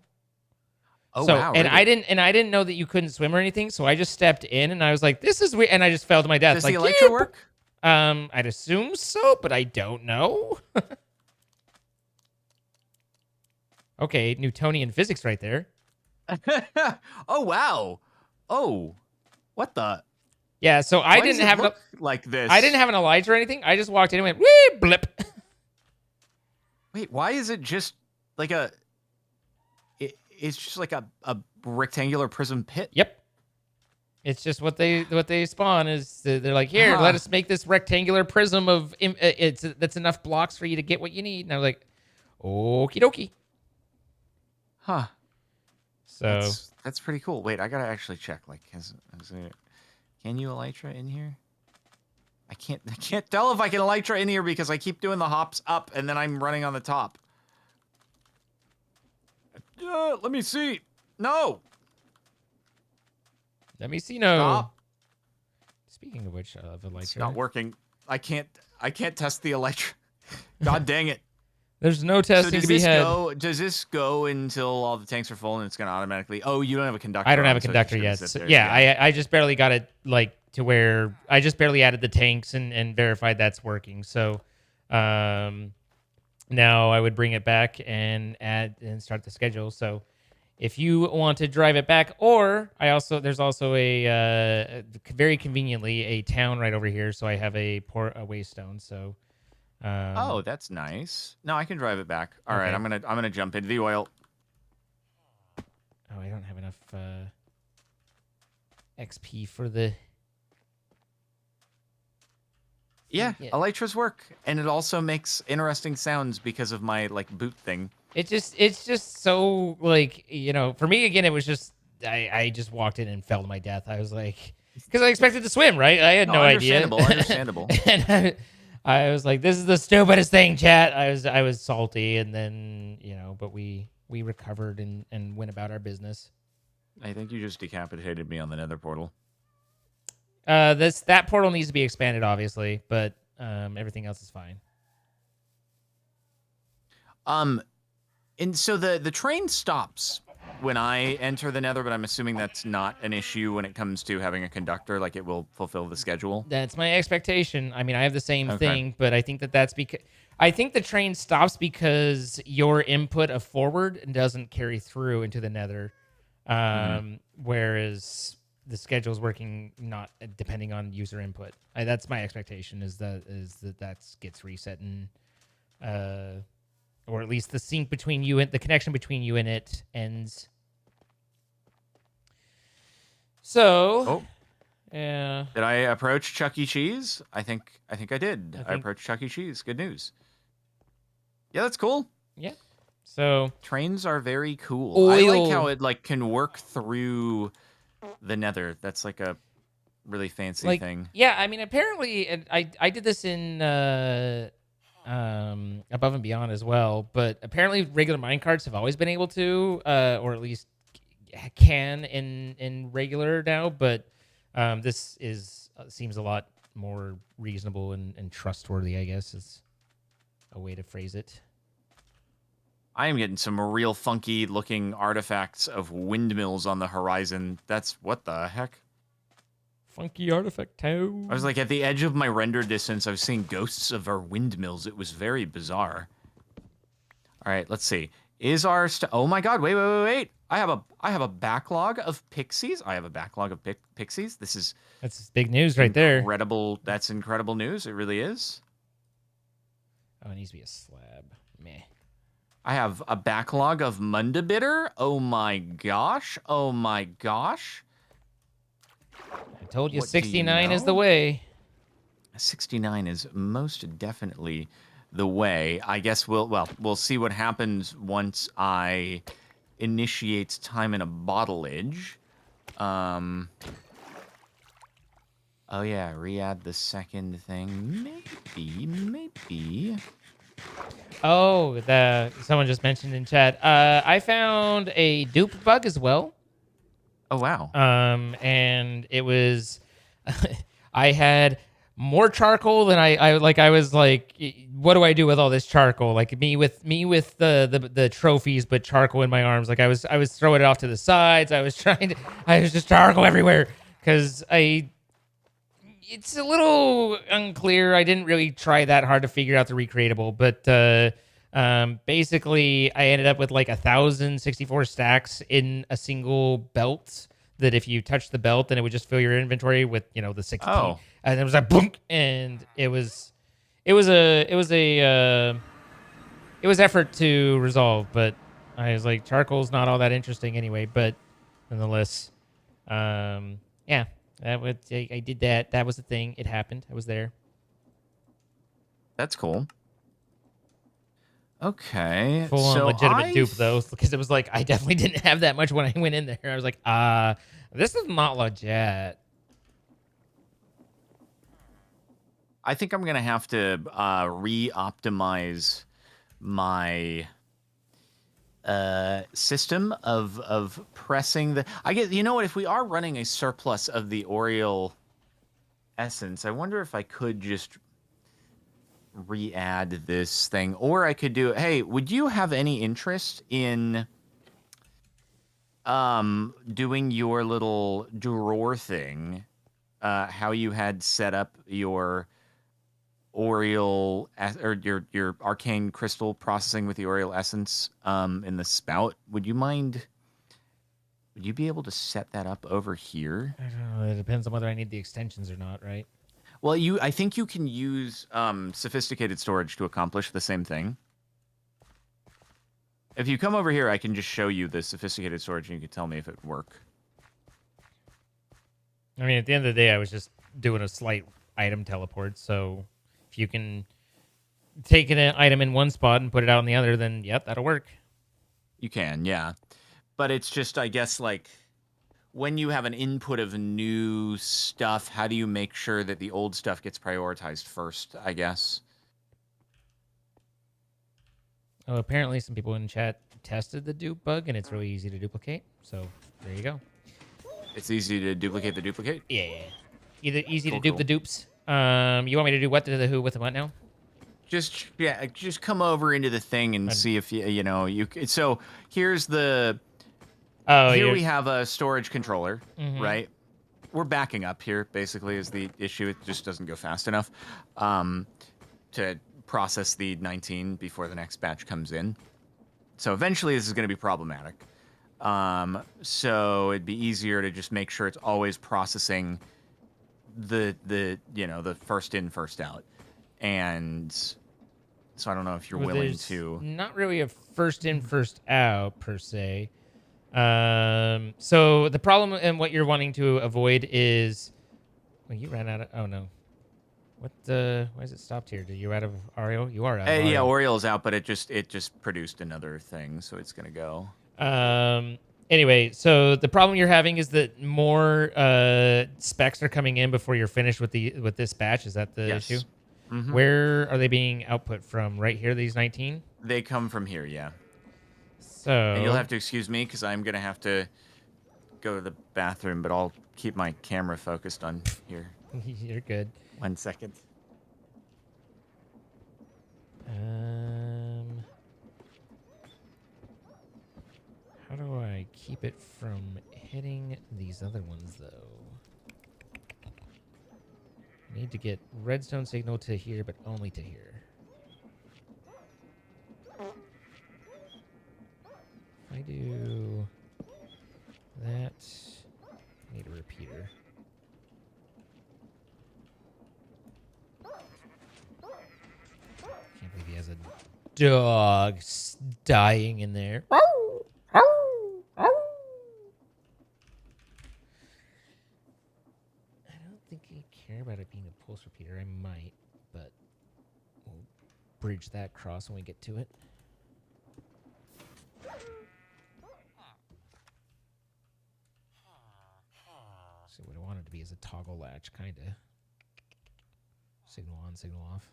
Oh, so, wow! And really? I didn't know that you couldn't swim or anything. So I just stepped in and I was like, "This is weird," and I just fell to my death. Does like, the elytra work? I'd assume so, but I don't know. Okay, Newtonian physics right there. Oh, wow! Oh, what the? Yeah, so Why does it look like this. I didn't have an Elijah or anything. I just walked in and went, wee, blip. Wait, why is it just like it's just like a rectangular prism pit? Yep. It's just what they spawn is they're like, here, let us make this rectangular prism of that's enough blocks for you to get what you need. And I was like, okie dokie. Huh. So that's pretty cool. Wait, I gotta actually check. Like, can you elytra in here? I can't tell if I can elytra in here because I keep doing the hops up and then I'm running on the top. Let me see. No. Let me see. No. Stop. Speaking of which, the elytra. It's not working. I can't test the elytra. God dang it. There's no testing to be had. Does this go until all the tanks are full and it's going to automatically... Oh, you don't have a conductor. I don't have a conductor yet. So, yeah, I just barely got it like to where I just barely added the tanks and verified that's working. So now I would bring it back and add and start the schedule. So if you want to drive it back, or there's also a very conveniently a town right over here. So I have a waystone. So. Oh, that's nice. No, I can drive it back. All right, Okay. I'm gonna jump into the oil. Oh, I don't have enough XP for the. Yeah, elytras work, and it also makes interesting sounds because of my boot thing. It's just so for me again. It was just I just walked in and fell to my death. I was like, because I expected to swim, right? I had no idea. Understandable. And I was like, this is the stupidest thing, chat. I was salty, and then but we recovered and went about our business. I think you just decapitated me on the nether portal. That portal needs to be expanded, obviously, but everything else is fine. And so the train stops when I enter the nether, but I'm assuming that's not an issue when it comes to having a conductor. Like, it will fulfill the schedule. That's my expectation. I mean, I have the same thing, but I think that's because I think the train stops because your input of forward doesn't carry through into the nether, whereas the schedule's working not depending on user input. That's my expectation is that gets reset and or at least the sync between you and the connection between you and it ends. So, yeah. Did I approach Chuck E. Cheese? I think I did. I approached Chuck E. Cheese. Good news. Yeah, that's cool. Yeah. So trains are very cool. I like how it can work through the nether. That's like a really fancy thing. Yeah, I mean, apparently, and I did this in Above and Beyond as well, but apparently regular minecarts have always been able to, or at least can in regular now, but this seems a lot more reasonable and trustworthy, I guess is a way to phrase it. I am getting some real funky looking artifacts of windmills on the horizon. That's what the heck? Funky artifact town. I was like at the edge of my render distance. I was seeing ghosts of our windmills. It was very bizarre. All right, let's see. Is our oh my god! Wait! I have a backlog of pixies. I have a backlog of pixies. That's big news right there. Incredible. That's incredible news. It really is. Oh, it needs to be a slab. Meh. I have a backlog of Mundabitter. Oh my gosh. Oh my gosh. I told you 69 is the way. 69 is most definitely the way. I guess we'll see what happens once I initiate time in a bottlage. Oh yeah, re-add the second thing. Maybe. Oh, someone just mentioned in chat. I found a dupe bug as well. Oh wow. And it was, I had more charcoal than I was like, what do I do with all this charcoal? Like me with the trophies, but charcoal in my arms. Like I was throwing it off to the sides. I was just charcoal everywhere because it's a little unclear. I didn't really try that hard to figure out the recreatable, but basically I ended up with like 1,064 stacks in a single belt. That if you touch the belt, then it would just fill your inventory with the 16. Oh. And it was like boom, and it was effort to resolve, but I was like, charcoal's not all that interesting anyway. But nonetheless, yeah. I did that. That was the thing. It happened. I was there. That's cool. Okay. Full on legitimate dupe though, because it was like I definitely didn't have that much when I went in there. I was like, this is not legit. I think I'm gonna have to re-optimize my system of pressing the. I guess you know what? If we are running a surplus of the Oriole essence, I wonder if I could just re-add this thing, or I could do. Hey, would you have any interest in doing your little drawer thing? How you had set up your Oriole or your arcane crystal processing with the Oriole essence in the spout. Would you mind? Would you be able to set that up over here? I don't know. It depends on whether I need the extensions or not, right? Well, I think you can use sophisticated storage to accomplish the same thing. If you come over here, I can just show you the sophisticated storage, and you can tell me if it would work. I mean, at the end of the day, I was just doing a slight item teleport, so if you can take an item in one spot and put it out in the other, then yep, that'll work. You can, yeah. But it's just, I guess, like, when you have an input of new stuff, how do you make sure that the old stuff gets prioritized first, I guess? Oh, apparently some people in chat tested the dupe bug, and it's really easy to duplicate. So there you go. It's easy to duplicate the duplicate? Yeah. Either easy to dupe the dupes. You want me to do what to the who with the what now? Just come over into the thing and see if you. So here's the. Here we have a storage controller, right? We're backing up here. Basically, is the issue. It just doesn't go fast enough to process the 19 before the next batch comes in. So eventually, this is going to be problematic. So it'd be easier to just make sure it's always processing the first in, first out. And so I don't know if you're willing to. Not really a first in, first out per se. So the problem and what you're wanting to avoid is, well, you ran out of. Oh no, why is it stopped here? Did you out of Ariel? You are out. Of yeah, Oriel's out, but it just produced another thing, so it's gonna go. Anyway, so the problem you're having is that more specs are coming in before you're finished with this batch. Is that the issue? Mm-hmm. Where are they being output from? Right here, these 19? They come from here, yeah. So and you'll have to excuse me because I'm gonna have to go to the bathroom, but I'll keep my camera focused on here. You're good. 1 second. How do I keep it from hitting these other ones, though? I need to get redstone signal to here, but only to here. If I do that, I need a repeater. Can't believe he has a dog dying in there. I don't think I care about it being a pulse repeater. I might, but we'll bridge that cross when we get to it. So what I want it to be is a toggle latch, kind of. Signal on, signal off.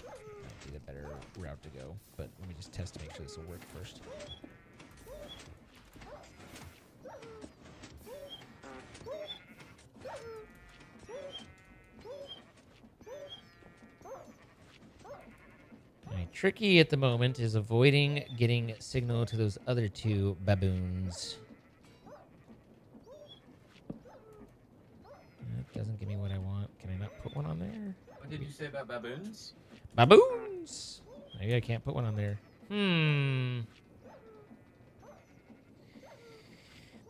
Might be the better route to go, but let me just test to make sure this will work first. Tricky at the moment is avoiding getting signal to those other two baboons. That doesn't give me what I want. Can I not put one on there? What did you say about baboons? Baboons! Maybe I can't put one on there.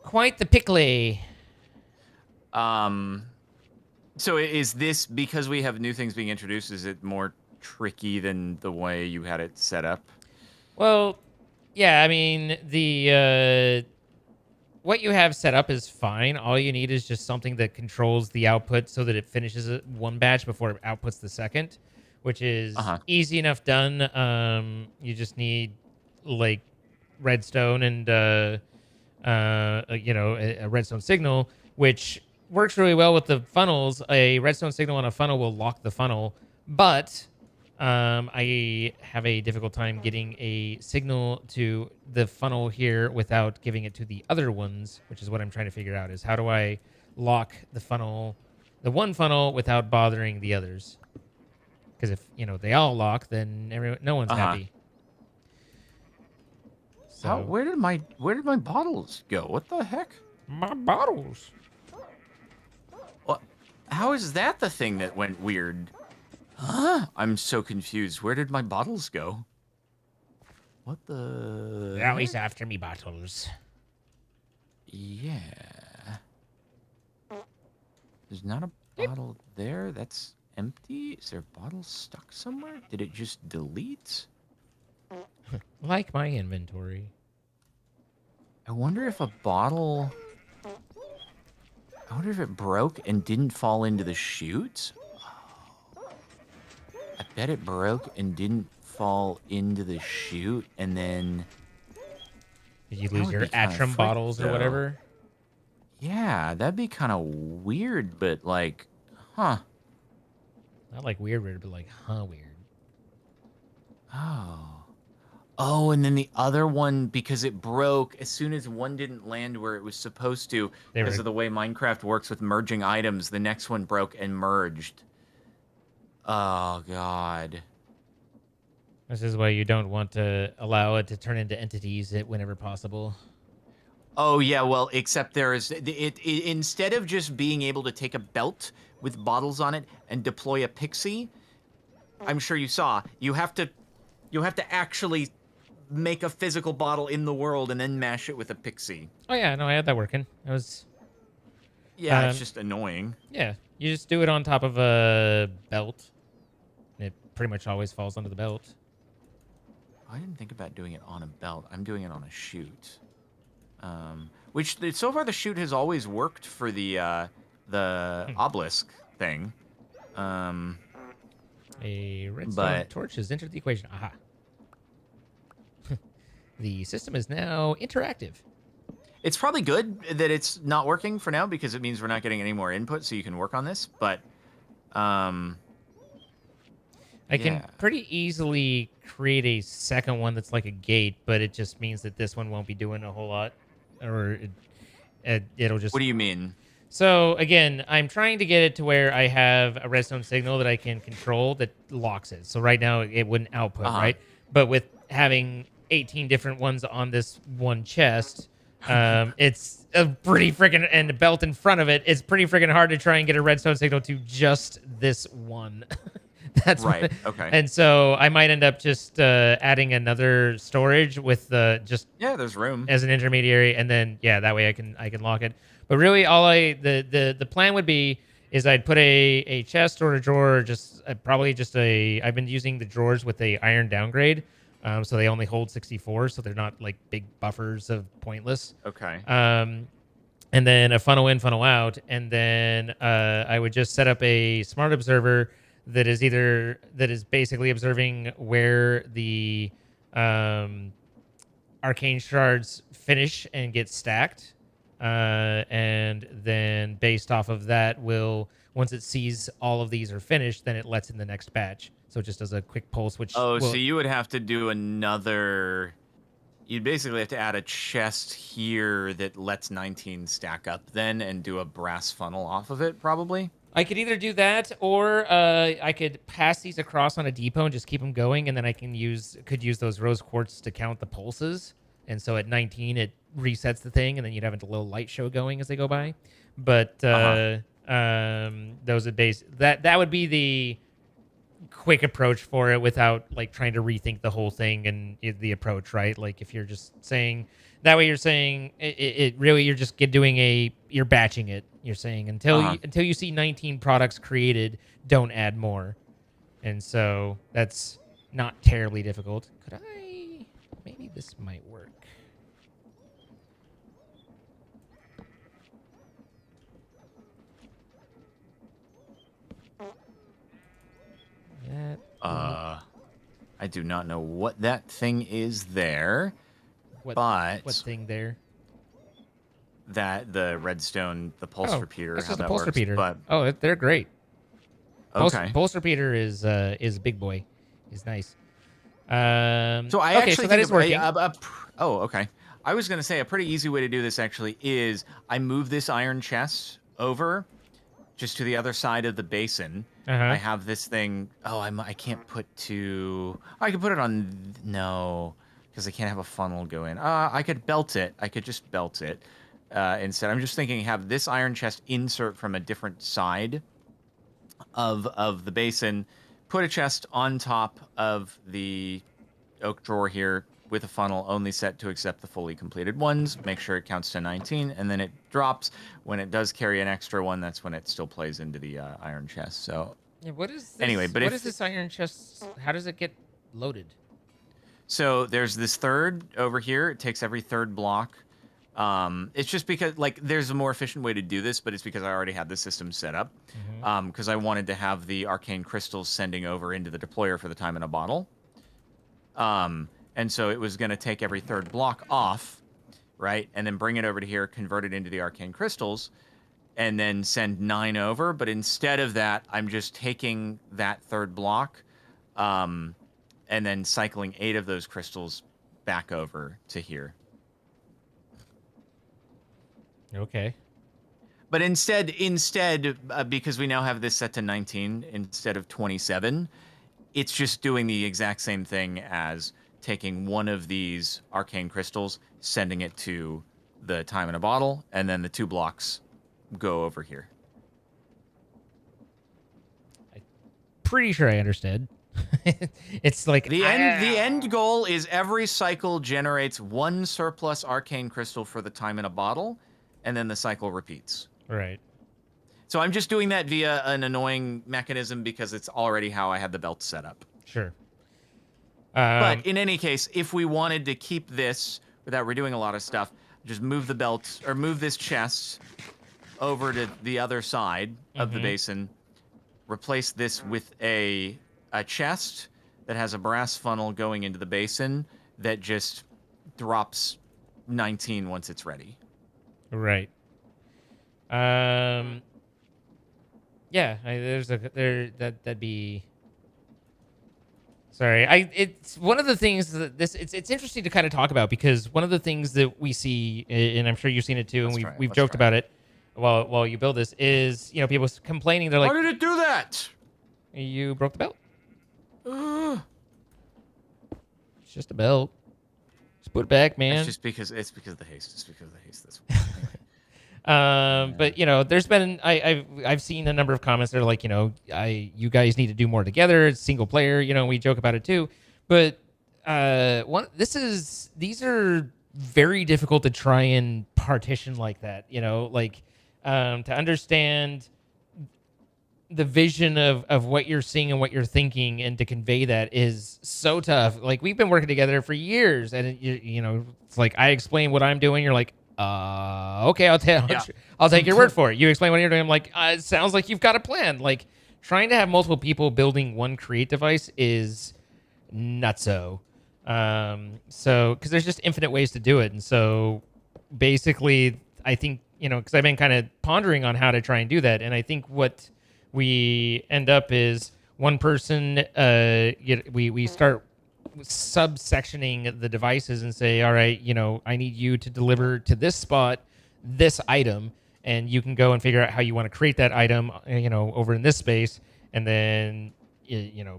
Quite the pickly. So is this, because we have new things being introduced, is it more tricky than the way you had it set up? Well, yeah, I mean, the what you have set up is fine. All you need is just something that controls the output so that it finishes one batch before it outputs the second, which is easy enough done. You just need like redstone and you know, a redstone signal, which works really well with the funnels. A redstone signal on a funnel will lock the funnel, but I have a difficult time getting a signal to the funnel here without giving it to the other ones, which is what I'm trying to figure out, is how do I lock the funnel, the one funnel, without bothering the others? Because if, you know, they all lock, then no one's happy. So, where did my bottles go? What the heck? My bottles. What? How is that the thing that went weird? Huh? I'm so confused. Where did my bottles go? What the? They're always after me, bottles. Yeah. There's not a bottle there. That's empty. Is there a bottle stuck somewhere? Did it just delete? Like my inventory. I wonder if a bottle... I wonder if it broke and didn't fall into the chute? I bet it broke and didn't fall into the chute, and then... Did you lose your Atrum bottles or whatever? Yeah, that'd be kind of weird, but like, huh. Not like weird, but like, weird. Oh. Oh, and then the other one, because it broke as soon as one didn't land where it was supposed to, because of the way Minecraft works with merging items, the next one broke and merged. Oh, God. This is why you don't want to allow it to turn into entities whenever possible. Oh, yeah, well, except there is... It instead of just being able to take a belt with bottles on it and deploy a pixie, I'm sure you saw, you have to actually make a physical bottle in the world and then mash it with a pixie. Oh, yeah, no, I had that working. It was... Yeah, it's just annoying. Yeah, you just do it on top of a belt. It pretty much always falls under the belt. I didn't think about doing it on a belt. I'm doing it on a chute. Which, so far, the chute has always worked for the obelisk thing. A redstone torch has entered the equation. Aha. The system is now interactive. It's probably good that it's not working for now because it means we're not getting any more input, so you can work on this. But, I can pretty easily create a second one that's like a gate, but it just means that this one won't be doing a whole lot, or it'll just... What do you mean? So, again, I'm trying to get it to where I have a redstone signal that I can control that locks it. So right now it wouldn't output, right? But with having 18 different ones on this one chest, it's a pretty freaking... And a belt in front of it, it's pretty freaking hard to try and get a redstone signal to just this one. That's right. Okay. And so I might end up just adding another storage with just there's room as an intermediary, and then that way I can lock it. But really, all the plan would be is I'd put a chest or a drawer, just probably just I've been using the drawers with a iron downgrade, so they only hold 64, so they're not like big buffers of pointless. Okay. and then a funnel in, funnel out, and then I would just set up a smart observer that is basically observing where the arcane shards finish and get stacked, and then based off of that, once it sees all of these are finished, then it lets in the next batch. So it just does a quick pulse, which So you would have to do another. You'd basically have to add a chest here that lets 19 stack up then, and do a brass funnel off of it, probably. I could either do that, or I could pass these across on a depot and just keep them going, and then I could use those rose quartz to count the pulses. And so at 19, it resets the thing, and then you'd have a little light show going as they go by. But those are that would be the quick approach for it without like trying to rethink the whole thing and the approach, right? Like if you're just saying that way, you're saying it really, you're just you're batching it. You're saying until you see 19 products created, don't add more. And so that's not terribly difficult. Maybe this might work. I do not know what that thing is there, but what thing there? That the redstone, the pulse repeater. That's how just a that pulse works, repeater. But They're great. Okay. Pulse repeater is big boy. He's nice. So I okay, actually so that is working. Okay. I was gonna say a pretty easy way to do this actually is I move this iron chest over just to the other side of the basin. I have this thing. I can't put two. I can put it on. No, because I can't have a funnel go in. I could belt it. I could just belt it instead. I'm just thinking have this iron chest insert from a different side of the basin. Put a chest on top of the oak drawer here with a funnel only set to accept the fully completed ones. Make sure it counts to 19, and then it drops. When it does carry an extra one, that's when it still plays into the iron chest. So yeah, what is this? Anyway, but what is this iron chest? How does it get loaded? So there's this third over here. It takes every third block. It's just because like there's a more efficient way to do this, but it's because I already had the system set up. Because I wanted to have the arcane crystals sending over into the deployer for the time in a bottle. And so it was going to take every third block off, right? And then bring it over to here, convert it into the arcane crystals, and then send 9 over. But instead of that, I'm just taking that third block and then cycling 8 of those crystals back over to here. Okay. But instead, because we now have this set to 19 instead of 27, it's just doing the exact same thing as taking one of these arcane crystals, sending it to the time in a bottle, and then the 2 blocks go over here. Pretty sure I understood. It's like the end goal is every cycle generates 1 surplus arcane crystal for the time in a bottle, and then the cycle repeats. Right. So I'm just doing that via an annoying mechanism because it's already how I had the belt set up. Sure. But in any case, if we wanted to keep this without redoing a lot of stuff, just move the belt or move this chest over to the other side of the basin, replace this with a chest that has a brass funnel going into the basin that just drops 19 once it's ready. Right. Yeah, that'd be. Sorry, it's one of the things that it's interesting to kind of talk about because one of the things that we see, and I'm sure you've seen it too, and we've joked about it while you build this, is people complaining. They're like, "Why did it do that? You broke the belt." It's just a belt. Just put it back, man. It's because of the haste. It's because of the haste. That's but there's been I've seen a number of comments that are like, you guys need to do more together. It's single player, we joke about it too. But these are very difficult to try and partition like that, to understand the vision of what you're seeing and what you're thinking and to convey that is so tough. Like we've been working together for years and it's like I explain what I'm doing, you're like, Okay, I'll Yeah. I'll take your word for it. You explain what you're doing. I'm like, it sounds like you've got a plan. Like, trying to have multiple people building one create device is nutso. So because there's just infinite ways to do it, and so basically, I think because I've been kind of pondering on how to try and do that, and I think what we end up is one person. We start subsectioning the devices and say, all right, I need you to deliver to this spot this item, and you can go and figure out how you want to create that item, over in this space, and then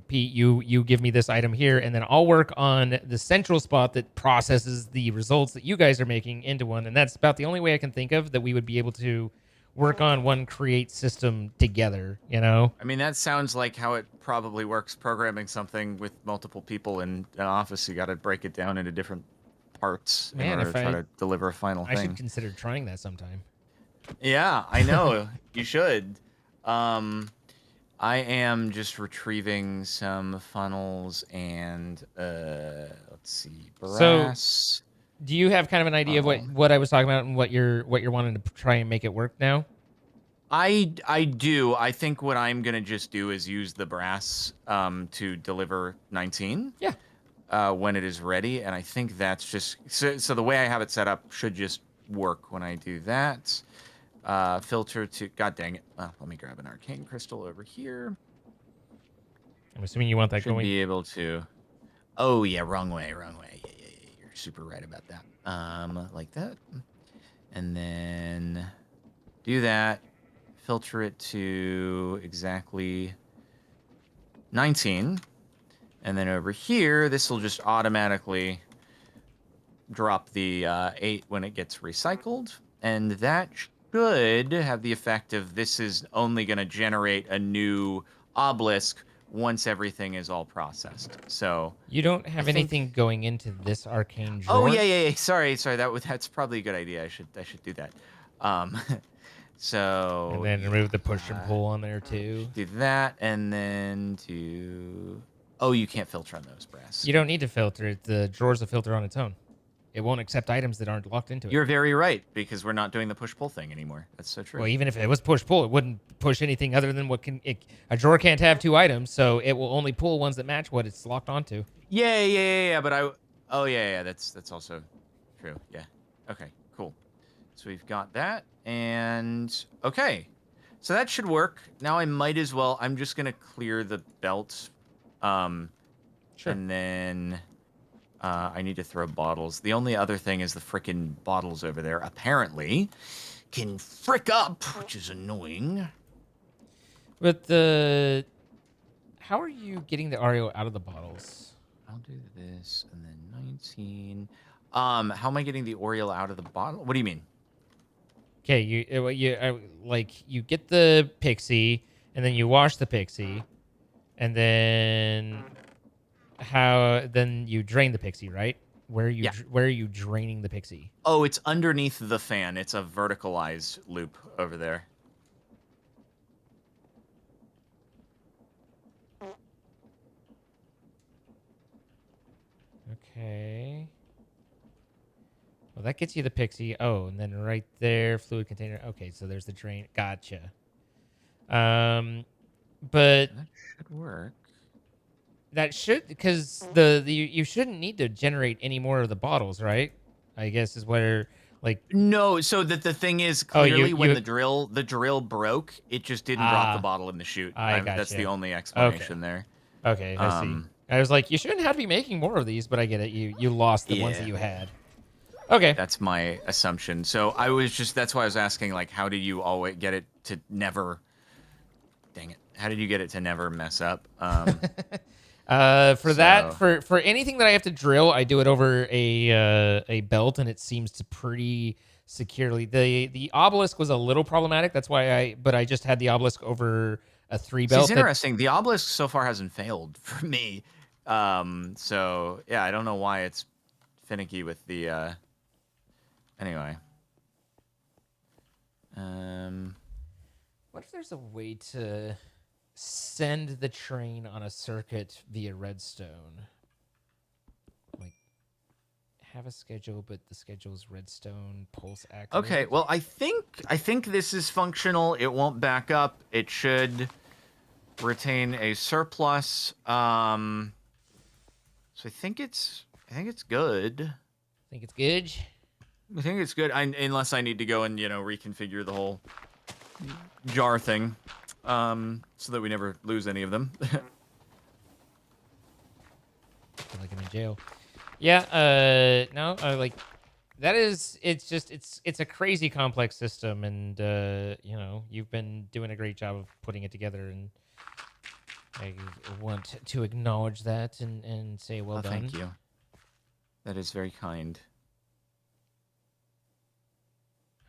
Pete, you give me this item here, and then I'll work on the central spot that processes the results that you guys are making into one, and that's about the only way I can think of that we would be able to work on one create system together. I mean, that sounds like how it probably works programming something with multiple people in an office. You got to break it down into different parts in order to try to deliver a final thing. I should consider trying that sometime. Yeah, I know. You should. I am just retrieving some funnels and let's see, brass. So, do you have kind of an idea of what I was talking about and what you're wanting to try and make it work now? I do. I think what I'm gonna just do is use the brass to deliver 19. Yeah. When it is ready, and I think that's just so the way I have it set up should just work when I do that. Filter to God dang it. Let me grab an arcane crystal over here. I'm assuming you want that should going. Be able to. Oh yeah, wrong way. Yeah. You're super right about that. Like that, and then do that. Filter it to exactly 19. And then over here, this will just automatically drop the 8 when it gets recycled. And that should have the effect of this is only going to generate a new obelisk once everything is all processed. So you don't have anything going into this arcane drawer? Oh, yeah. Sorry. That's probably a good idea. I should do that. So and then remove the push and pull on there too. Do that, and then do. Oh, you can't filter on those brass. You don't need to filter it. The drawer's a filter on its own. It won't accept items that aren't locked into it. You're very right, because we're not doing the push pull thing anymore. That's so true. Well, even if it was push pull, it wouldn't push anything other than a drawer can't have 2 items, so it will only pull ones that match what it's locked onto. Yeah. But that's also true. Yeah. Okay. Cool. So we've got that. And okay, so that should work. Now I might as well. I'm just gonna clear the belt, sure. And then I need to throw bottles. The only other thing is the frickin' bottles over there apparently can frick up, which is annoying. But how are you getting the Oreo out of the bottles? I'll do this and then 19. How am I getting the Oreo out of the bottle? What do you mean? Okay, you get the pixie, and then you wash the pixie, and then then you drain the pixie, right? Where are you draining the pixie? Oh, it's underneath the fan. It's a verticalized loop over there. Okay. Well, that gets you the pixie. Oh, and then right there, fluid container. Okay, so there's the drain. Gotcha. But that should work. That should, because you shouldn't need to generate any more of the bottles, right? I guess is where No, so that the thing is clearly when the drill broke, it just didn't drop the bottle in the chute. That's the only explanation there. Okay, I see. I was like, you shouldn't have to be making more of these, but I get it. You lost the ones that you had. Okay. That's my assumption. So that's why I was asking, how did you always get it to never, dang it. How did you get it to never mess up? For anything that I have to drill, I do it over a belt, and it seems to pretty securely. The obelisk was a little problematic. That's why I just had the obelisk over a 3 belt. It's interesting. The obelisk so far hasn't failed for me. So yeah, I don't know why it's finicky with the, anyway. What if there's a way to send the train on a circuit via redstone? have a schedule, but the schedule's redstone pulse active. Okay, well, I think this is functional. It won't back up. It should retain a surplus. So I think it's good. Think it's good? I think it's good. Unless I need to go and reconfigure the whole jar thing, so that we never lose any of them. I feel like I'm in jail. Yeah. No. Like that is. It's a crazy complex system, and you've been doing a great job of putting it together, and I want to acknowledge that and say well done. Thank you. That is very kind.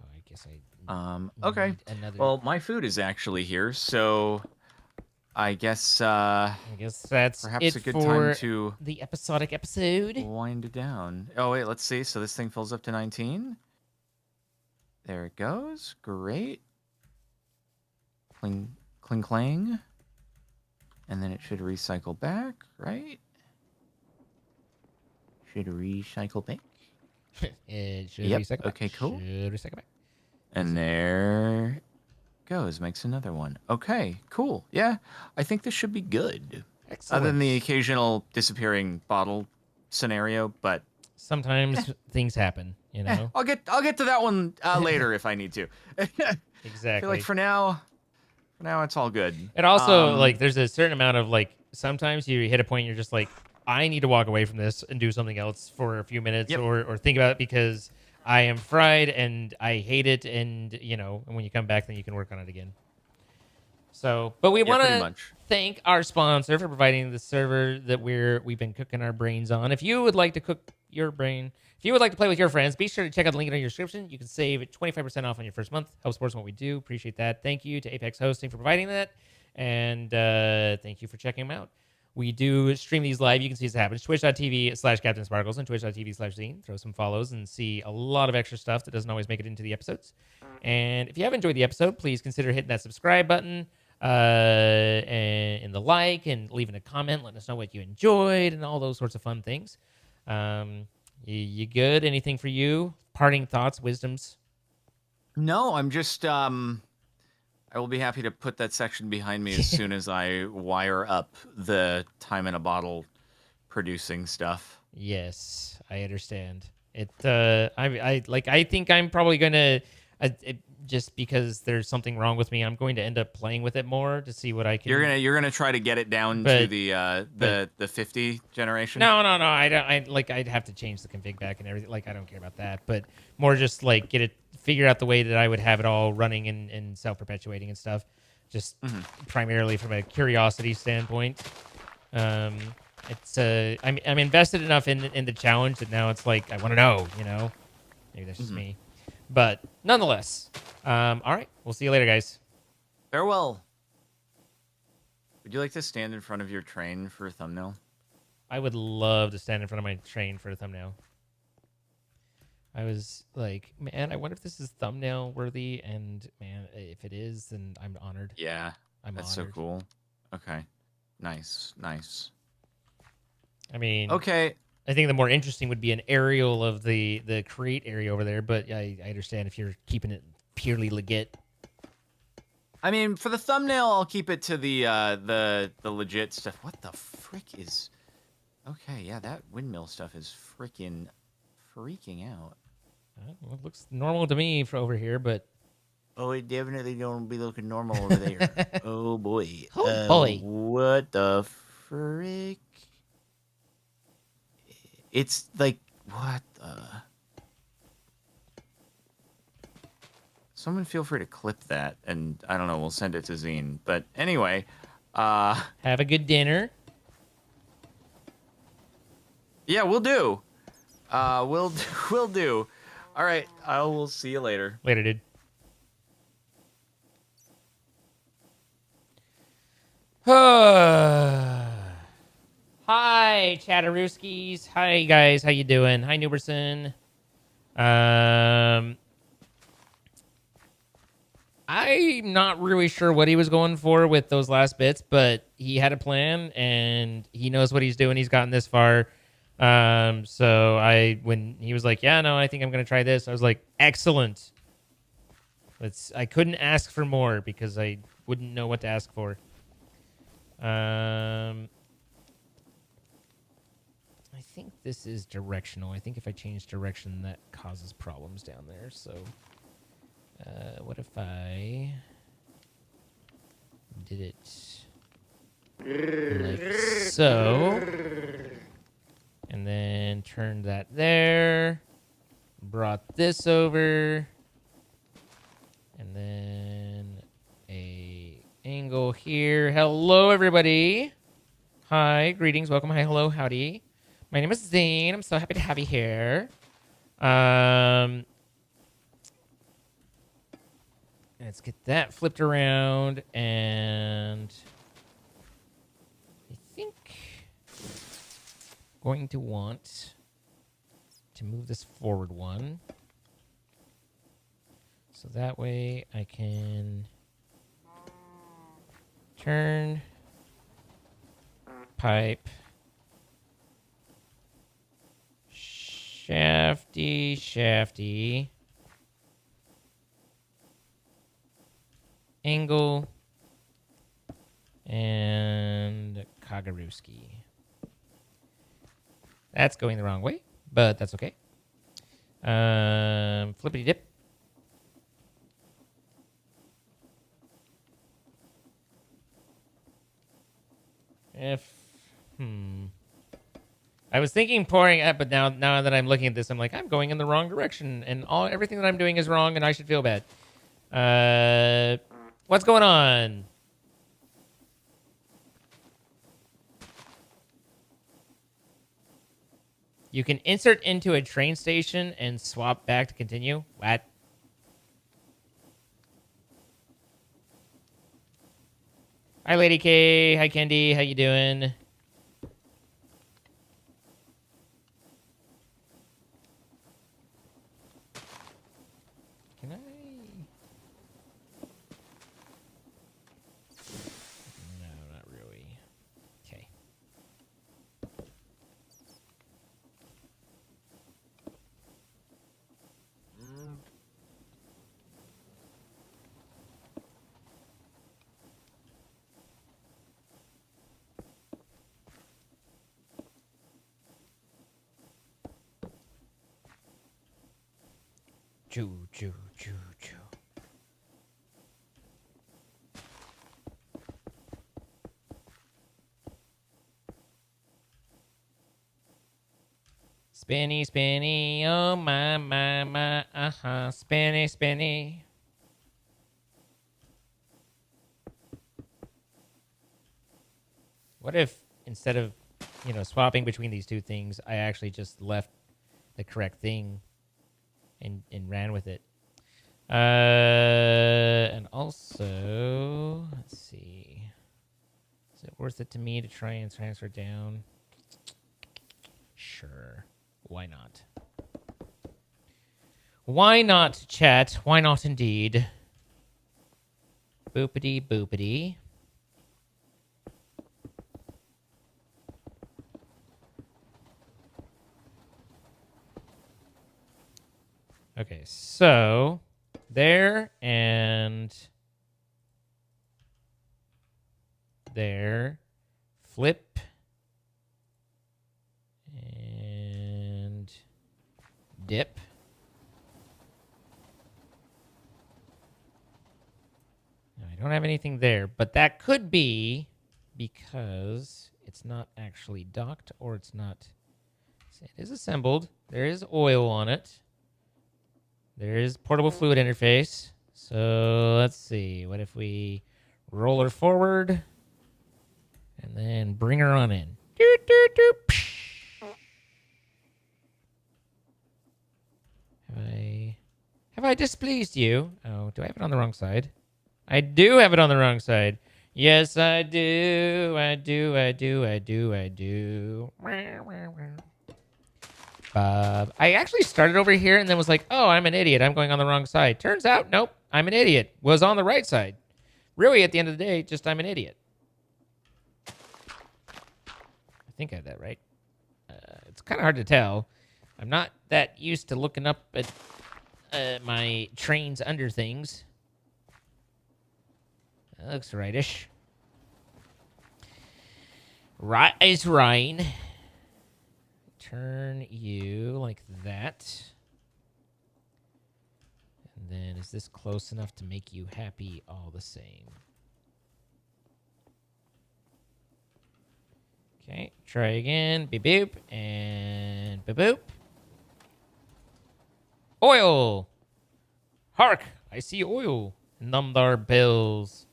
Oh, I guess I. Okay. Another... Well, my food is actually here, so I guess that's perhaps it a good for time to the episodic episode. Wind it down. Oh wait, let's see. So this thing fills up to 19. There it goes. Great. Cling, cling, clang. And then it should recycle back, right? Should recycle back. It should Yep. recycle back. Okay, cool. Should recycle back. And there goes. Makes another one. Okay, cool. Yeah, I think this should be good. Excellent. Other than the occasional disappearing bottle scenario, but sometimes things happen, I'll get to that one later if I need to. Exactly. I feel like for now it's all good. And also, there's a certain amount of sometimes you hit a point you're just like, I need to walk away from this and do something else for a few minutes, or think about it because I am fried and I hate it, and and when you come back, then you can work on it again. So, but we want to thank our sponsor for providing the server that we've been cooking our brains on. If you would like to cook your brain, if you would like to play with your friends, be sure to check out the link in your description. You can save 25% off on your first month. Help support what we do. Appreciate that. Thank you to Apex Hosting for providing that, and thank you for checking them out. We do stream these live. You can see this happens. Twitch.tv/CaptainSparkles and Twitch.tv/Zine. Throw some follows and see a lot of extra stuff that doesn't always make it into the episodes. And if you have enjoyed the episode, please consider hitting that subscribe button and the like, and leaving a comment, letting us know what you enjoyed and all those sorts of fun things. You good? Anything for you? Parting thoughts, wisdoms? No, I'm just I will be happy to put that section behind me as soon as I wire up the time in a bottle producing stuff. Yes, I understand. I think I'm probably gonna just because there's something wrong with me, I'm going to end up playing with it more to see what I can. You're gonna try to get it down to the 50 generation. No. I'd have to change the config back and everything. I don't care about that, but more just get it figure out the way that I would have it all running and self-perpetuating and stuff. Just primarily from a curiosity standpoint. It's I'm invested enough in the challenge that now it's I want to know. Maybe that's just me. But nonetheless, all right. We'll see you later, guys. Farewell. Would you like to stand in front of your train for a thumbnail? I would love to stand in front of my train for a thumbnail. I was like, man, I wonder if this is thumbnail worthy. And man, if it is, then I'm honored. Yeah, that's honored. So cool. Okay, nice. I mean, okay. I think the more interesting would be an aerial of the create area over there, but I understand if you're keeping it purely legit. I mean, for the thumbnail, I'll keep it to the legit stuff. What the frick is? Okay, yeah, that windmill stuff is freaking out. Well, it looks normal to me for over here, but oh, it definitely don't be looking normal over there. Oh boy. Oh boy. What the frick? It's what the? Someone feel free to clip that, and I don't know, we'll send it to Zine. But anyway, have a good dinner. Yeah, we'll do. We'll do. All right, I will see you later. Later, dude. Hi, Chatterooskies. Hi, guys. How you doing? Hi, Nuberson. I'm not really sure what he was going for with those last bits, but he had a plan, and he knows what he's doing. He's gotten this far. So when he was like, yeah, no, I think I'm gonna try this, I was like, excellent. I couldn't ask for more because I wouldn't know what to ask for. I think this is directional. I think if I change direction, that causes problems down there. So, what if I did it like so, and then turned that there, brought this over, and then a angle here. Hello, everybody. Hi, greetings, welcome, hi, hello, howdy. My name is Zane. I'm so happy to have you here. Let's get that flipped around, and I think I'm going to want to move this forward one. So that way I can turn, pipe, shafty, shafty, angle, and Kagaruski. That's going the wrong way, but that's okay. Flippity dip. I was thinking pouring up, but now that I'm looking at this, I'm like, I'm going in the wrong direction, and everything that I'm doing is wrong, and I should feel bad. What's going on? You can insert into a train station and swap back to continue. What? Hi, Lady K. Hi, Kendi. How you doing? Can I? No, not really. Okay. Choo, choo, choo, choo. Spinny, spinny, oh my, spinny, spinny. What if instead of, swapping between these two things, I actually just left the correct thing and ran with it? And also, let's see. Is it worth it to me to try and transfer down? Sure. Why not? Why not, chat? Why not indeed? Boopity boopity. Okay, so there and there. Flip. And dip. Now, I don't have anything there, but that could be because it's not actually docked or it's not. It is assembled. There is oil on it. There is portable fluid interface. So let's see. What if we roll her forward and then bring her on in? Doo, doo, doo, Have I displeased you? Oh, do I have it on the wrong side? I do have it on the wrong side. Yes, I do. I do. I do. I do. I do. Bob. I actually started over here and then was like, oh, I'm an idiot. I'm going on the wrong side. Turns out, nope, I'm an idiot. Was on the right side. Really, at the end of the day, just I'm an idiot. I think I had that right. It's kind of hard to tell. I'm not that used to looking up at my trains under things. That looks rightish. Right is rain. Turn you like that. And then is this close enough to make you happy all the same? Okay, try again. Beep boop. And beep boop. Oil! Hark! I see oil. Number bills.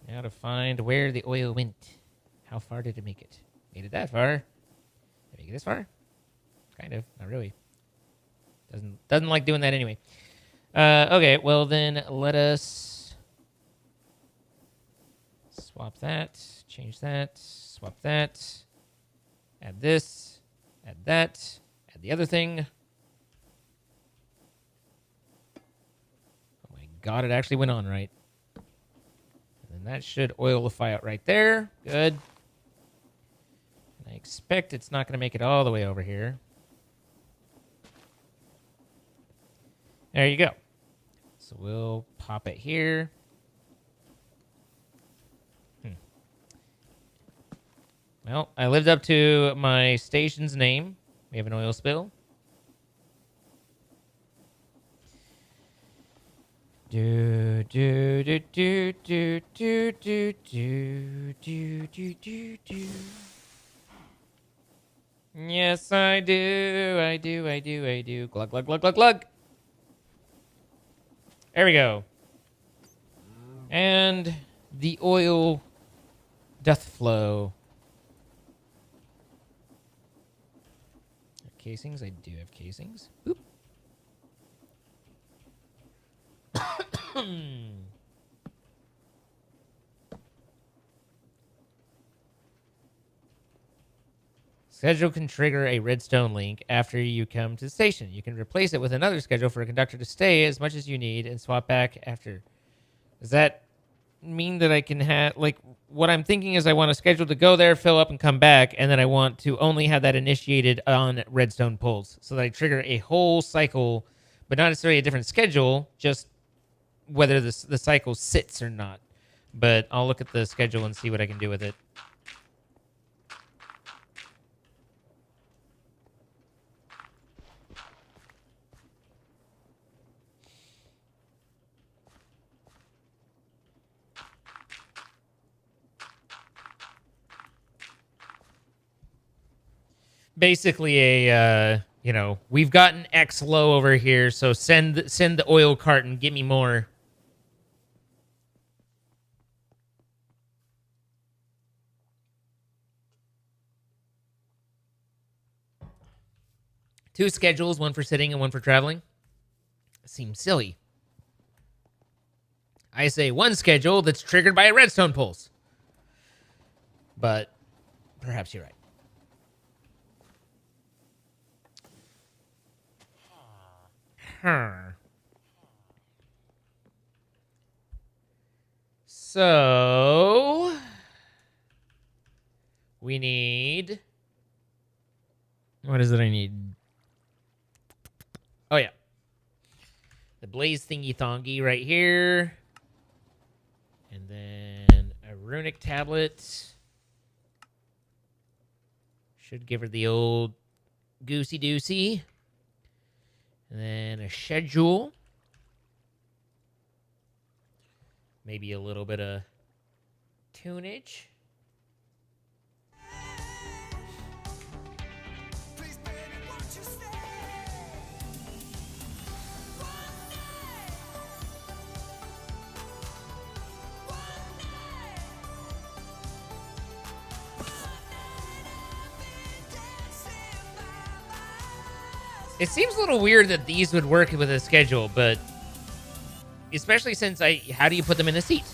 Now to find where the oil went. How far did it make it? Made it that far. Did it make it this far? Kind of. Not really. Doesn't like doing that anyway. Okay, well then let us swap that. Change that. Swap that. Add this. Add that. Add the other thing. Oh my god, it actually went on right. And that should oilify it right there. Good. And I expect it's not going to make it all the way over here. There you go. So we'll pop it here. Well, I lived up to my station's name. We have an oil spill. Do do do do do do do do do do do do. Yes, I do. I do. I do. I do. Glug glug glug glug glug. There we go. And the oil doth flow. Casings. I do have casings. Boop. Schedule can trigger a redstone link after you come to the station. You can replace it with another schedule for a conductor to stay as much as you need and swap back after. Does that mean that I can have, like, what I'm thinking is I want a schedule to go there, fill up, and come back, and then I want to only have that initiated on redstone pulls so that I trigger a whole cycle, but not necessarily a different schedule, just whether the cycle sits or not. But I'll look at the schedule and see what I can do with it. Basically a, you know, we've gotten X low over here, so send the oil cart and give me more. Two schedules, one for sitting and one for traveling. Seems silly. I say one schedule that's triggered by a redstone pulse. But perhaps you're right. So we need, what is it I need? Oh yeah, the blaze thingy thongy right here, and then a runic tablet. Should give her the old goosey doosey. And then a schedule. Maybe a little bit of tunage. It seems a little weird that these would work with a schedule, but especially since how do you put them in a seat?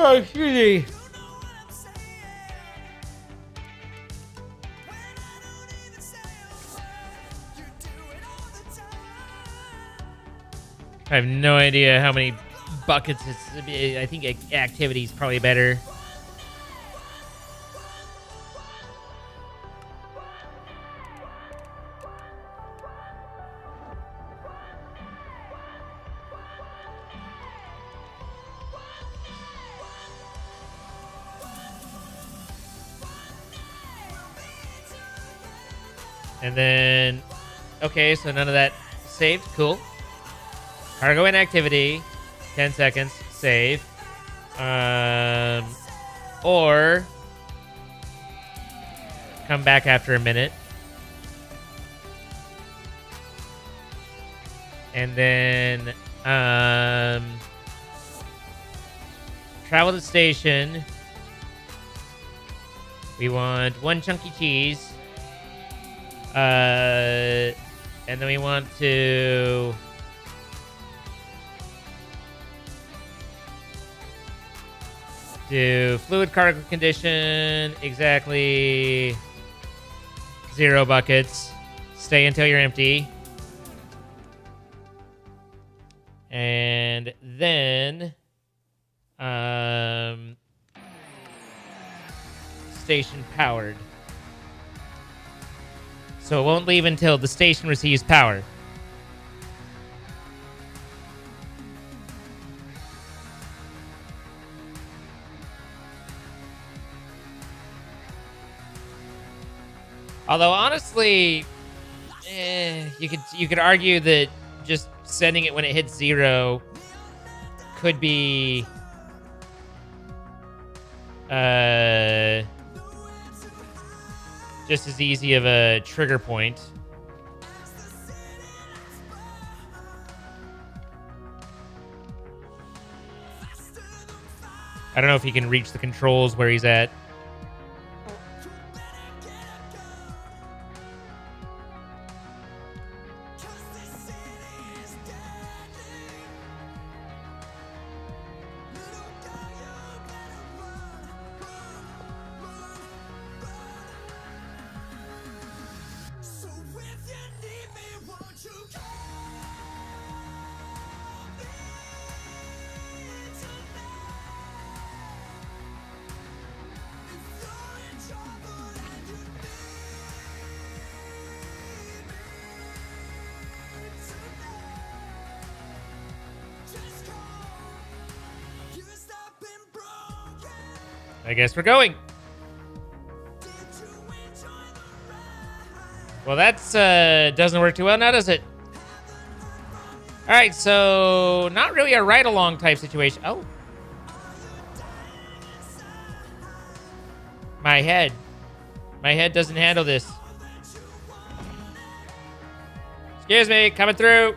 Oh, excuse me. I have no idea how many buckets it's. I think activity is probably better. And then, okay, so none of that saved. Cool. Cargo inactivity. 10 seconds. Save. Or come back after a minute. And then travel to station. We want 1 chunky cheese. And then we want to do fluid cargo condition, exactly 0 buckets. Stay until you're empty. And then station powered. So it won't leave until the station receives power. Although honestly, you could argue that just sending it when it hits 0 could be just as easy of a trigger point. I don't know if he can reach the controls where he's at. I guess we're going. Well, that's doesn't work too well now, does it? All right, so not really a ride-along type situation. Oh. My head. My head doesn't handle this. Excuse me, coming through.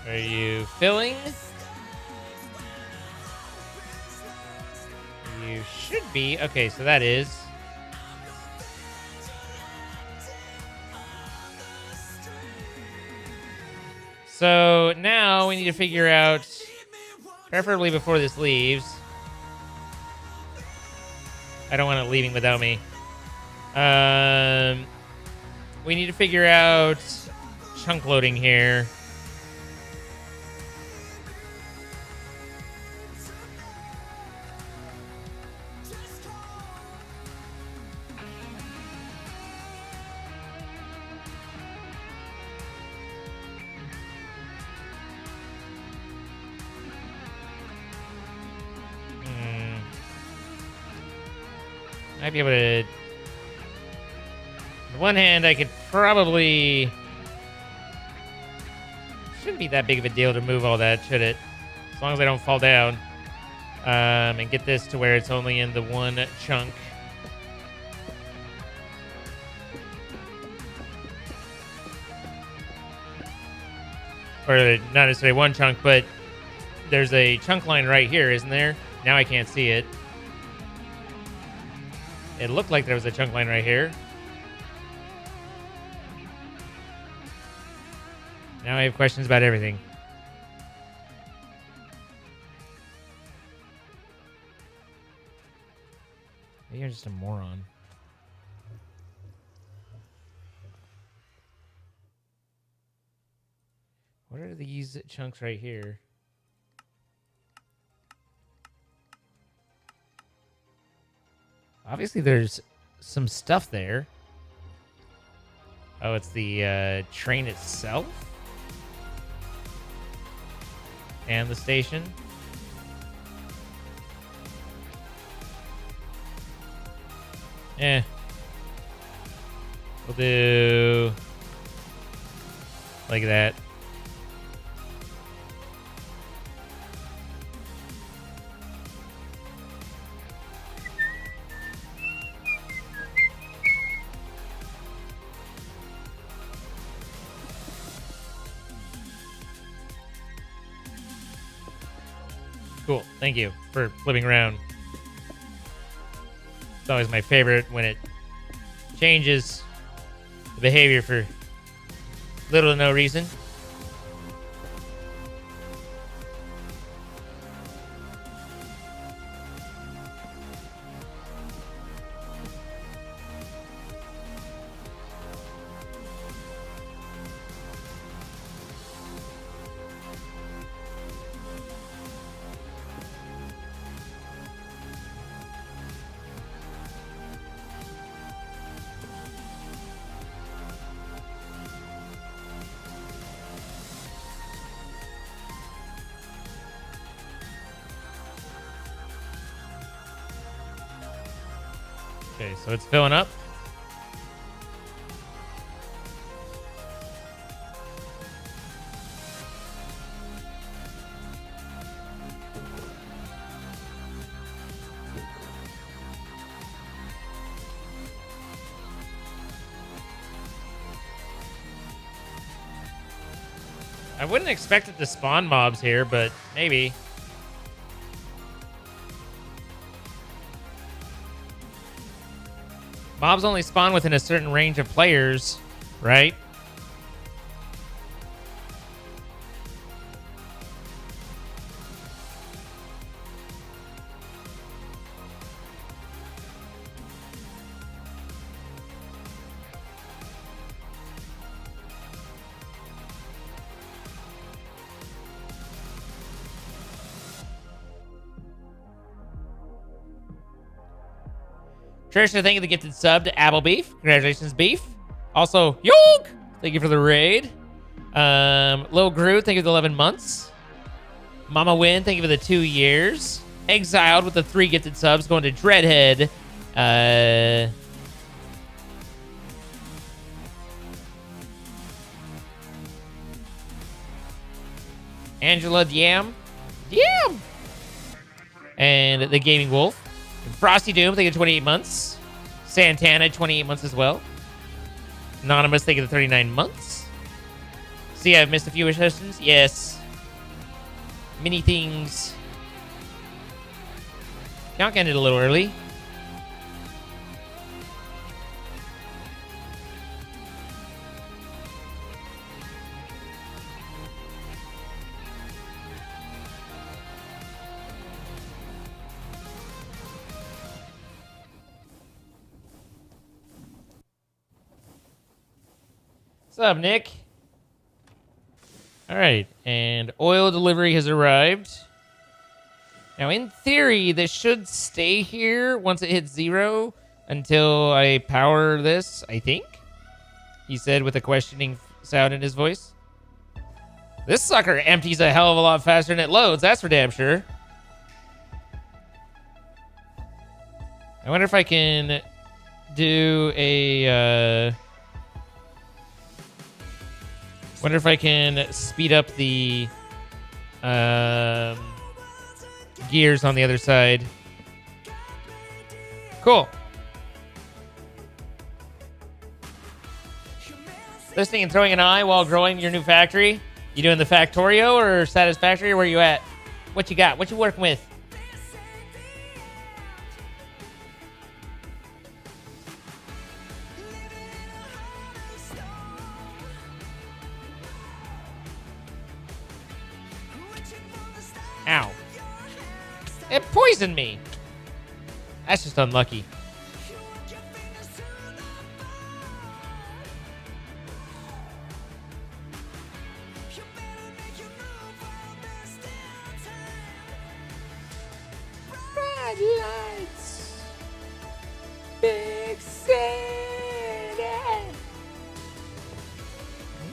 Are you filling? You should be. Okay, so that is. So now we need to figure out, preferably before this leaves. I don't want it leaving without me. We need to figure out chunk loading here. Might be able to. On the one hand, I could probably. Shouldn't be that big of a deal to move all that, should it? As long as I don't fall down. And get this to where it's only in the one chunk. or not necessarily one chunk, but there's a chunk line right here, isn't there? Now I can't see it. It looked like there was a chunk line right here. Now I have questions about everything. Maybe you're just a moron. What are these chunks right here? Obviously, there's some stuff there. Oh, it's the train itself? And the station? Eh. We'll do... like that. Cool. Thank you for flipping around. It's always my favorite when it changes the behavior for little to no reason. Okay, so it's filling up. I wouldn't expect it to spawn mobs here, but maybe. Mobs only spawn within a certain range of players, right? Trisha, thank you for the gifted sub to Apple Beef. Congratulations, Beef. Also, Yoke, thank you for the raid. Lil Groot, thank you for the 11 months. Mama Win, thank you for the 2 years. Exiled with the 3 gifted subs going to Dreadhead. Angela Diam. And the Gaming Wolf. Frosty Doom, thank you for 28 months. Santana, 28 months as well. Anonymous, thank you for 39 months. See, I've missed a few sessions. Yes. Many things. Yonk ended a little early. What's up, Nick? All right, and oil delivery has arrived. Now, in theory, this should stay here once it hits 0 until I power this, I think. He said with a questioning sound in his voice. This sucker empties a hell of a lot faster than it loads, that's for damn sure. I wonder if I can do a... wonder if I can speed up the gears on the other side. Cool. Listening and throwing an eye while growing your new factory. You doing the Factorio or Satisfactory? Where you at? What you got? What you working with? Ow. It poisoned me. That's just unlucky. Lights. Big city.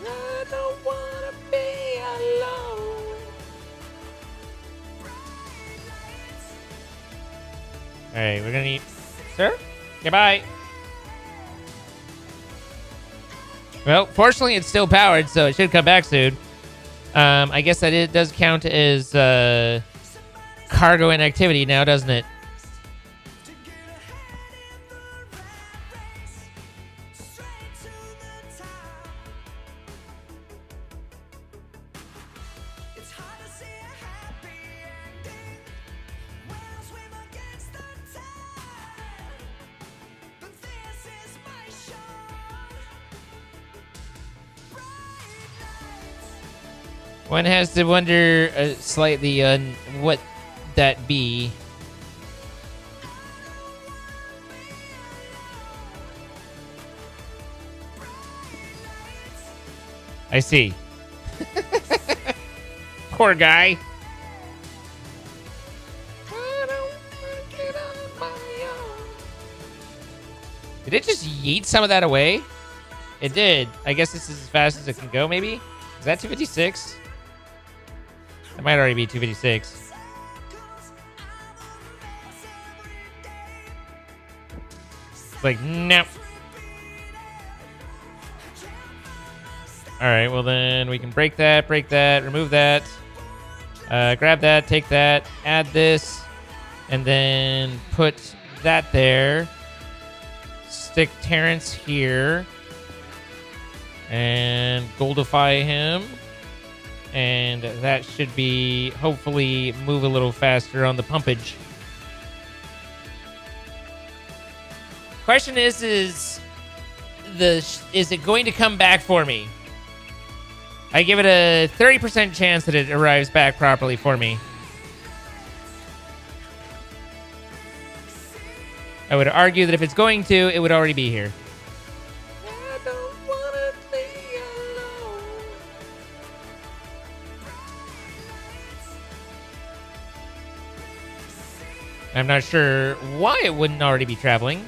I don't wanna be alone. Alright, we're gonna need... Sir? Goodbye. Well, fortunately it's still powered, so it should come back soon. I guess that it does count as cargo inactivity now, doesn't it? One has to wonder slightly on what that be. I see. Poor guy. Did it just yeet some of that away? It did. I guess this is as fast as it can go, maybe? Is that 256? That might already be 256. It's like, no. Alright, well then we can break that, remove that. Grab that, take that, add this, and then put that there. Stick Terrence here. And goldify him. And that should be, hopefully, move a little faster on the pumpage. Question is it going to come back for me? I give it a 30% chance that it arrives back properly for me. I would argue that if it's going to, it would already be here. I'm not sure why it wouldn't already be traveling.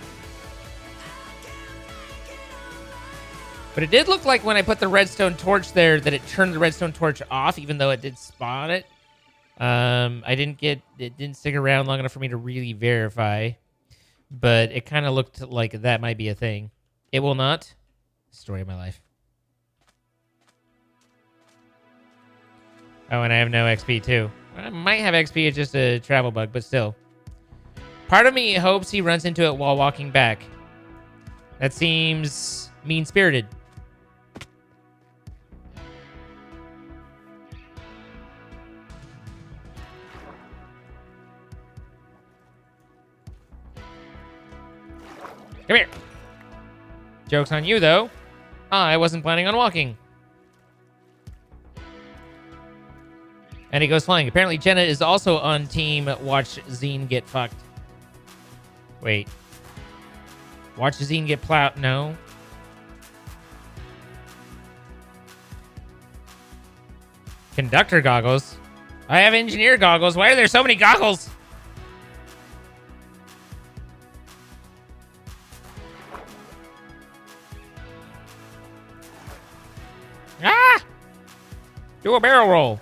But it did look like when I put the redstone torch there that it turned the redstone torch off, even though it did spot it. It didn't stick around long enough for me to really verify. But it kind of looked like that might be a thing. It will not. Story of my life. Oh, and I have no XP too. I might have XP, it's just a travel bug, but still. Part of me hopes he runs into it while walking back. That seems mean-spirited. Come here. Joke's on you, though. I wasn't planning on walking. And he goes flying. Apparently, Jenna is also on team Watch Zine get fucked. Wait. Watch Zine get plowed. No. Conductor goggles. I have engineer goggles. Why are there so many goggles? Ah! Do a barrel roll.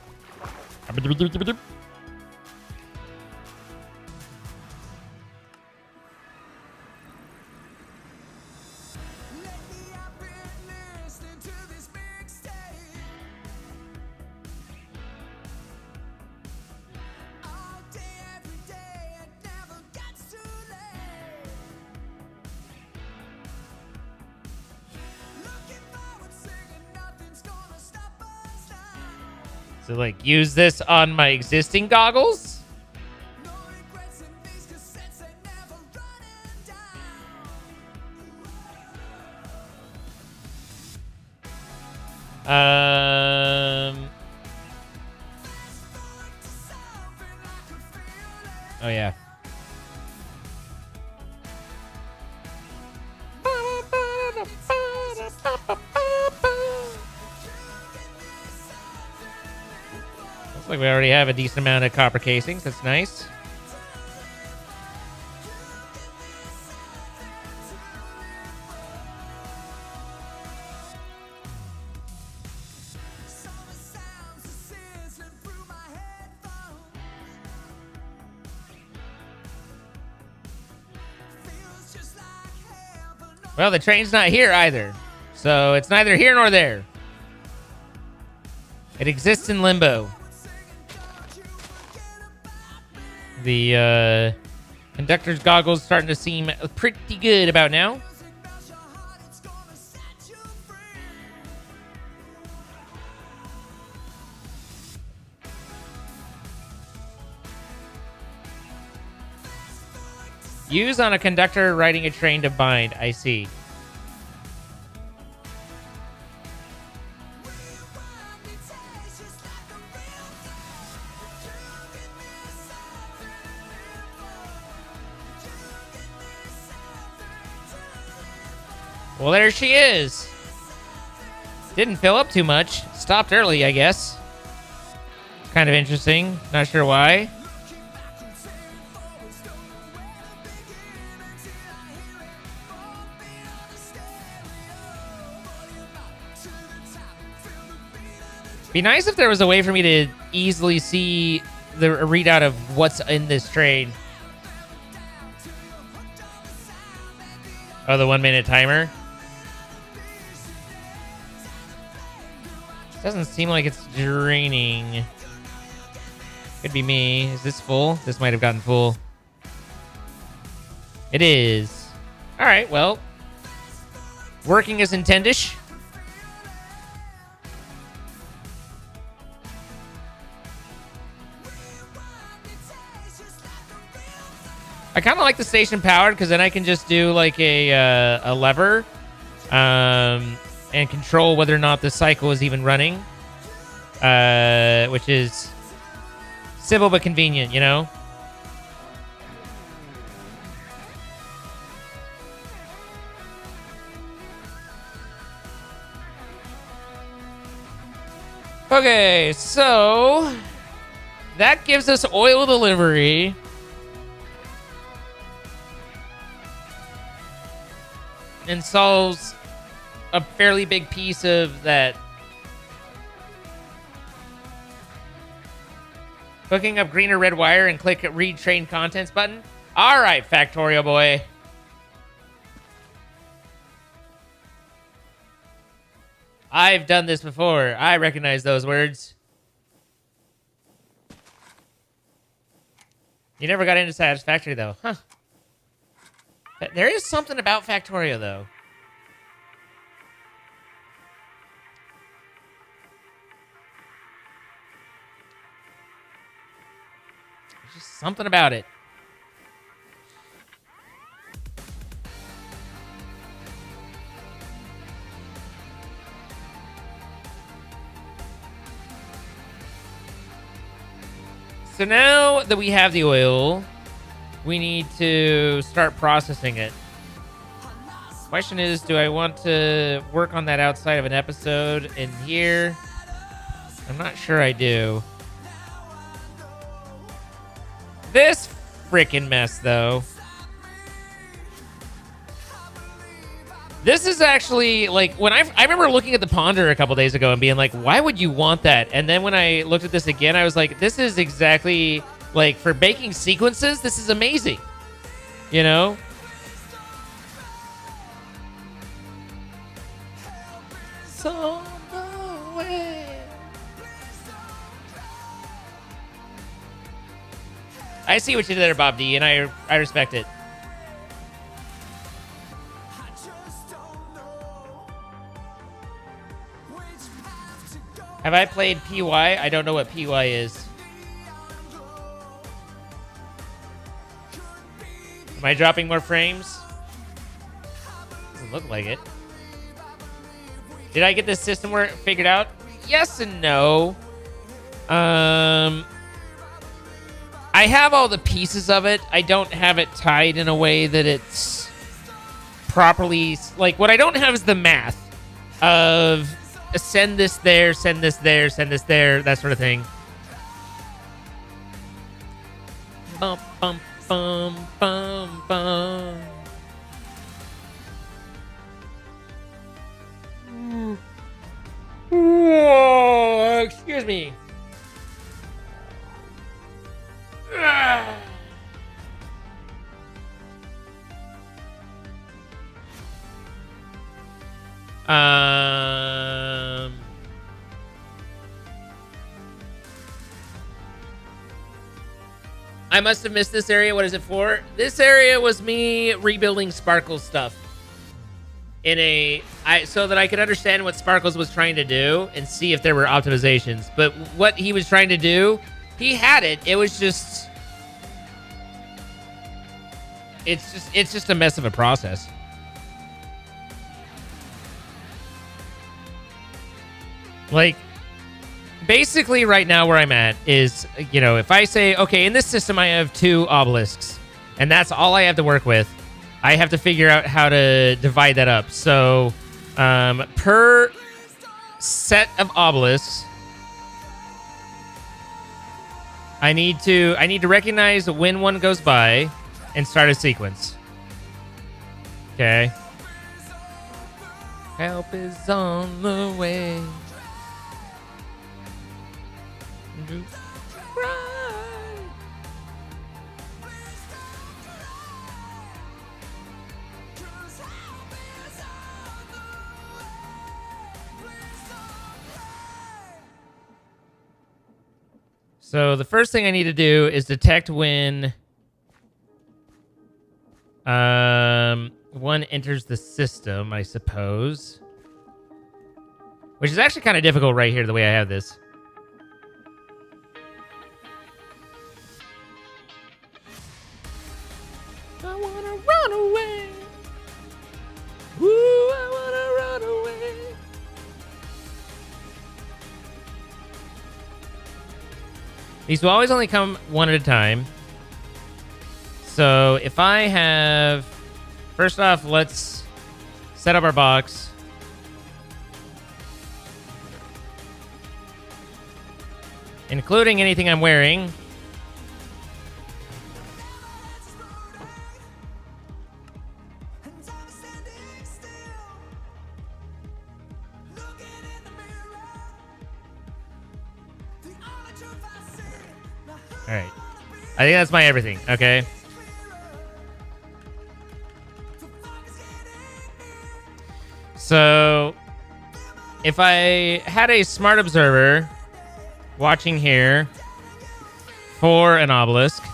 So, like, use this on my existing goggles? Oh, yeah. Looks like we already have a decent amount of copper casings. That's nice. Well, the train's not here either. So it's neither here nor there. It exists in limbo. The conductor's goggles starting to seem pretty good about now. Use on a conductor riding a train to bind. I see. Well, there she is. Didn't fill up too much. Stopped early, I guess. Kind of interesting. Not sure why. Be nice if there was a way for me to easily see the readout of what's in this train. Oh, the 1 minute timer. Doesn't seem like it's draining. Could be me. Is this full? This might have gotten full. It is. All right, well. Working as intended. I kind of like the station powered because then I can just do like a lever and control whether or not the cycle is even running, which is simple but convenient, you know? Okay, so that gives us oil delivery. And solves a fairly big piece of that. Hooking up green or red wire and click read train contents button. All right, Factorio boy. I've done this before. I recognize those words. You never got into Satisfactory, though. Huh. There is something about Factorio, though. There's just something about it. So now that we have the oil, we need to start processing it. Question is, do I want to work on that outside of an episode in here? I'm not sure I do. This freaking mess, though. This is actually, like, when I remember looking at the Ponder a couple days ago and being like, why would you want that? And then when I looked at this again, I was like, this is exactly... Like, for baking sequences, this is amazing. You know? So I see what you did there, Bob D, and I respect it. Have I played PY? I don't know what PY is. Am I dropping more frames? Doesn't look like it. Did I get this system figured out? Yes and no. I have all the pieces of it. I don't have it tied in a way that it's properly... Like, what I don't have is the math of send this there, send this there, send this there, that sort of thing. Bum, bum, bum, bum, bum. Whoa, excuse me. I must have missed this area. What is it for? This area was me rebuilding Sparkle's stuff so that I could understand what Sparkles was trying to do and see if there were optimizations. But what he was trying to do, he had it. It was just... It's just a mess of a process. Like, basically right now where I'm at is, you know, if I say, okay, in this system I have 2 obelisks, and that's all I have to work with, I have to figure out how to divide that up. So, per set of obelisks, I need to recognize when one goes by and start a sequence. Okay. Help is on the way. So the first thing I need to do is detect when one enters the system, I suppose. Which is actually kind of difficult right here, the way I have this. I wanna run away. Ooh, I wanna run away. These will always only come one at a time. So if I have... First off, let's set up our box. Including anything I'm wearing. All right. I think that's my everything. Okay. So, if I had a smart observer watching here for an obelisk.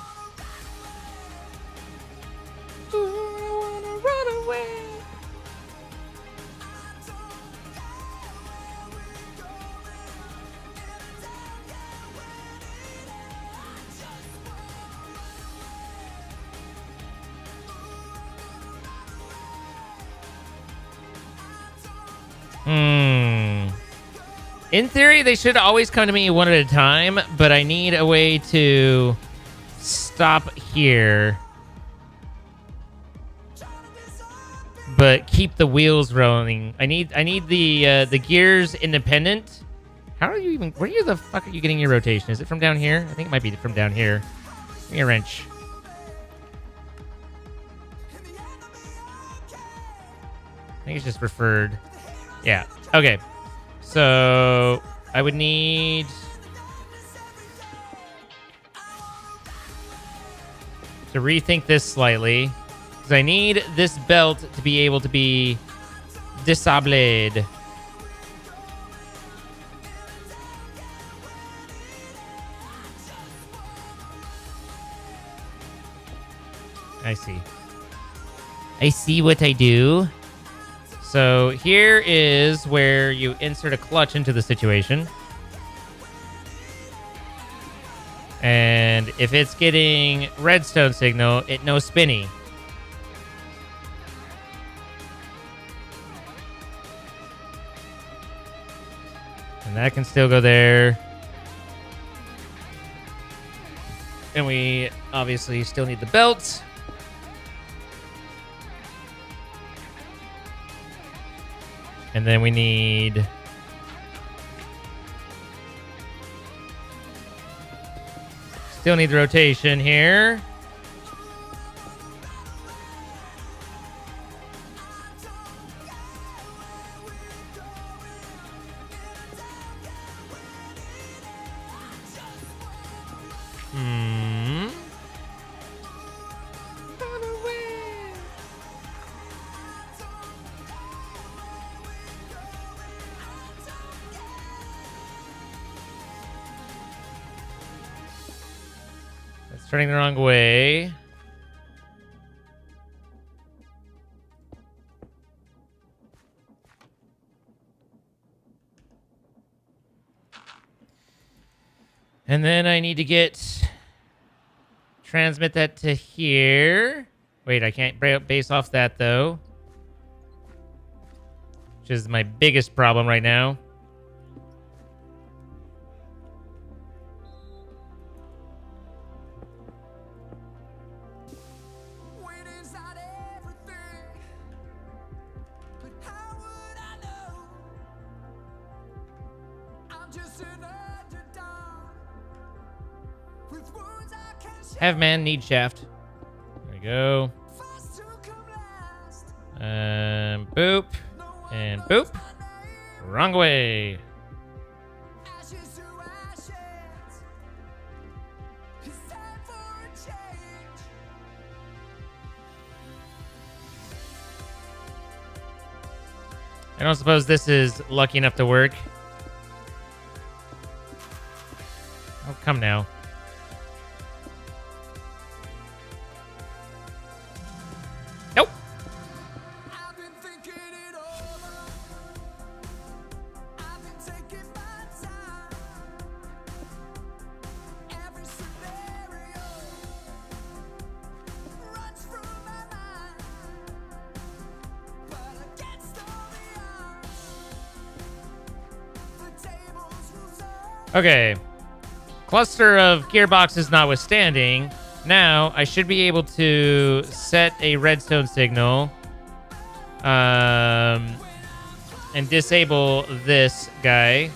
In theory, they should always come to me one at a time, but I need a way to stop here. But keep the wheels rolling. I need the gears independent. How are you even... Where the fuck are you getting your rotation? Is it from down here? I think it might be from down here. Give me a wrench. I think it's just referred. Yeah. Okay. So I would need to rethink this slightly because I need this belt to be able to be disabled. I see. I see what I do. So here is where you insert a clutch into the situation. And if it's getting redstone signal, it no spinny. And that can still go there. And we obviously still need the belt. And then we need... Still need the rotation here. That's turning the wrong way. And then I need to transmit that to here. Wait, I can't base off that though. Which is my biggest problem right now. Have man, need shaft. There we go. Boop. And boop. Wrong way. I don't suppose this is lucky enough to work. Oh, come now. Nope. Okay. Cluster of gearboxes notwithstanding, now I should be able to set a redstone signal and disable this guy.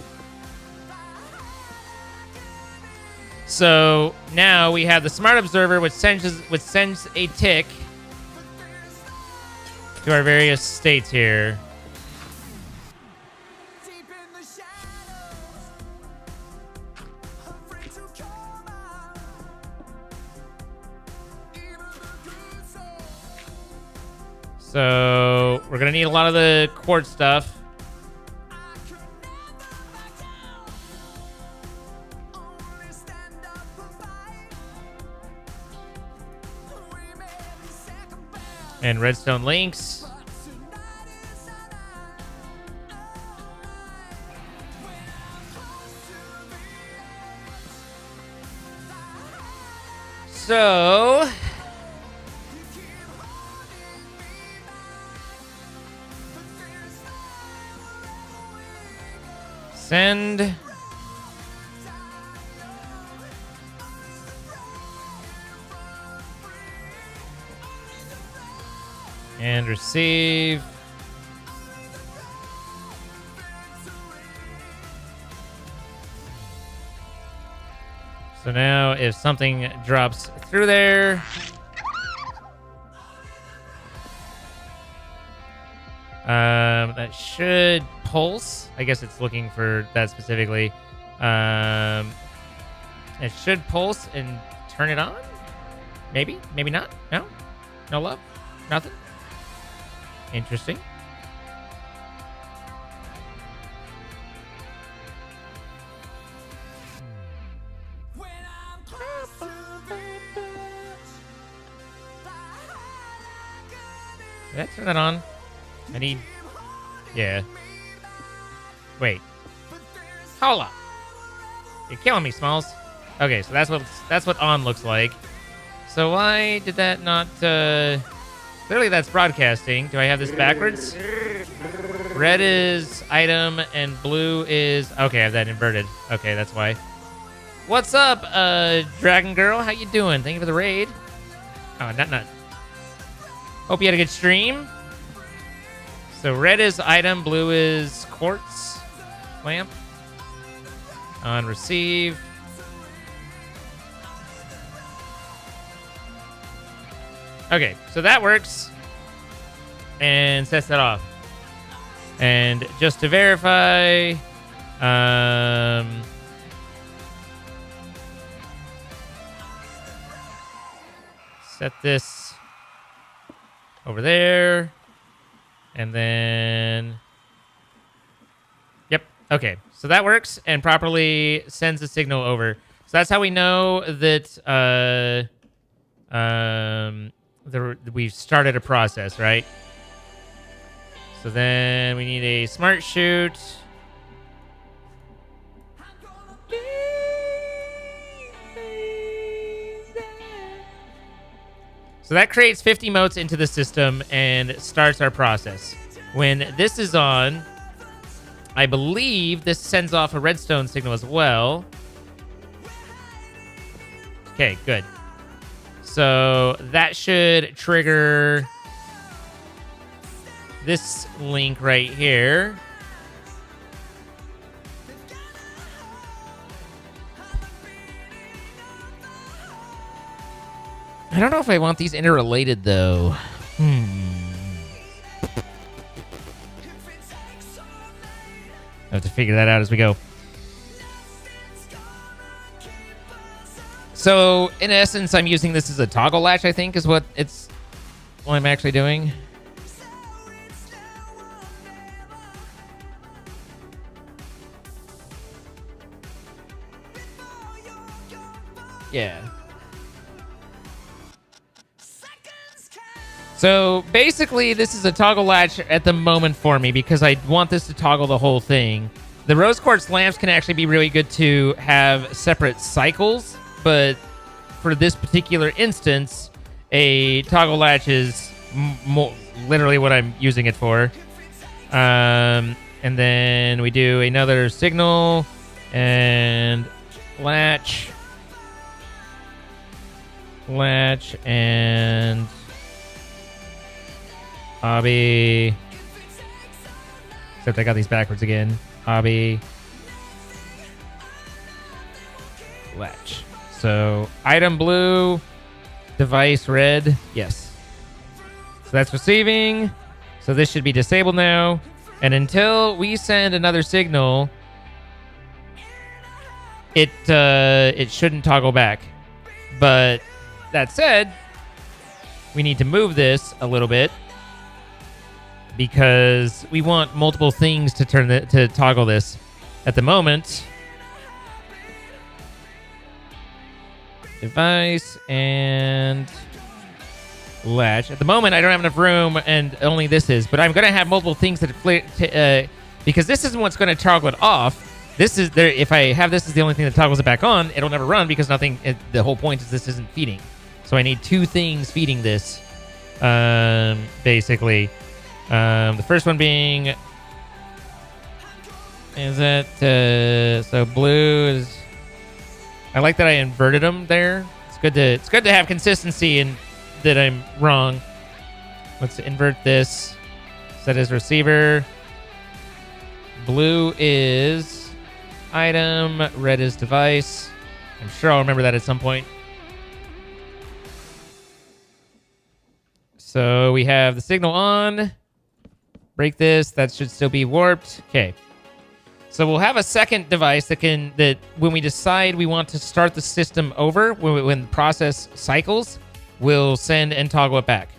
So now we have the smart observer, which sends a tick to our various states here. So we're gonna need a lot of the quartz stuff. And redstone links. So send and receive. So now if something drops through there, that should pulse. I guess it's looking for that specifically. It should pulse and turn it on. Maybe, maybe not. No, no love, nothing. Interesting. Did I turn that on? I need... Yeah. Wait. Hold up. You're killing me, Smalls. Okay, so that's what on looks like. So why did that not? Clearly that's broadcasting. Do I have this backwards? Red is item and blue is okay. I have that inverted. Okay, that's why. What's up, Dragon Girl? How you doing? Thank you for the raid. Oh, not. Hope you had a good stream. So red is item, blue is quartz lamp. On receive. Okay, so that works. And sets that off. And just to verify, set this over there. And then, yep, okay. So that works and properly sends the signal over. So that's how we know that we've started a process, right? So then we need a smart shoot. So that creates 50 motes into the system and starts our process. When this is on, I believe this sends off a redstone signal as well. Okay, good. So that should trigger this link right here. I don't know if I want these interrelated, though. I have to figure that out as we go. So, in essence, I'm using this as a toggle latch, I think, is what I'm actually doing. Yeah. So basically, this is a toggle latch at the moment for me because I want this to toggle the whole thing. The rose quartz lamps can actually be really good to have separate cycles, but for this particular instance, a toggle latch is literally what I'm using it for. And then we do another signal and latch, and hobby. Except I got these backwards again. Hobby. Latch. So item blue, device red. Yes. So that's receiving. So this should be disabled now. And until we send another signal, it shouldn't toggle back. But that said, we need to move this a little bit because we want multiple things to to toggle this. At the moment, device and latch. At the moment, I don't have enough room, and only this is. But I'm going to have multiple things that because this isn't what's going to toggle it off. This is there. If I have this as the only thing that toggles it back on, it'll never run because nothing. The whole point is this isn't feeding. So I need two things feeding this, basically. The first one being is that so blue is. I like that I inverted them there. It's good to have consistency and that I'm wrong. Let's invert this. Set as receiver. Blue is item. Red is device. I'm sure I'll remember that at some point. So we have the signal on. Break this. That should still be warped. Okay. So we'll have a second device that when we decide we want to start the system over, when the process cycles, we'll send and toggle it back.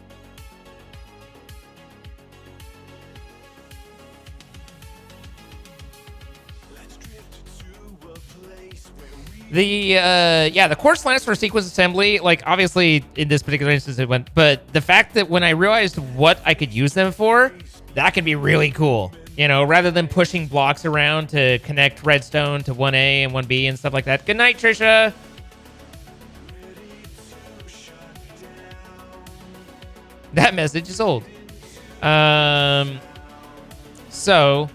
The quartz lamps for sequence assembly, like obviously in this particular instance it went, but the fact that when I realized what I could use them for, that could be really cool. You know, rather than pushing blocks around to connect redstone to 1A and 1B and stuff like that. Good night, Trisha. That message is old. So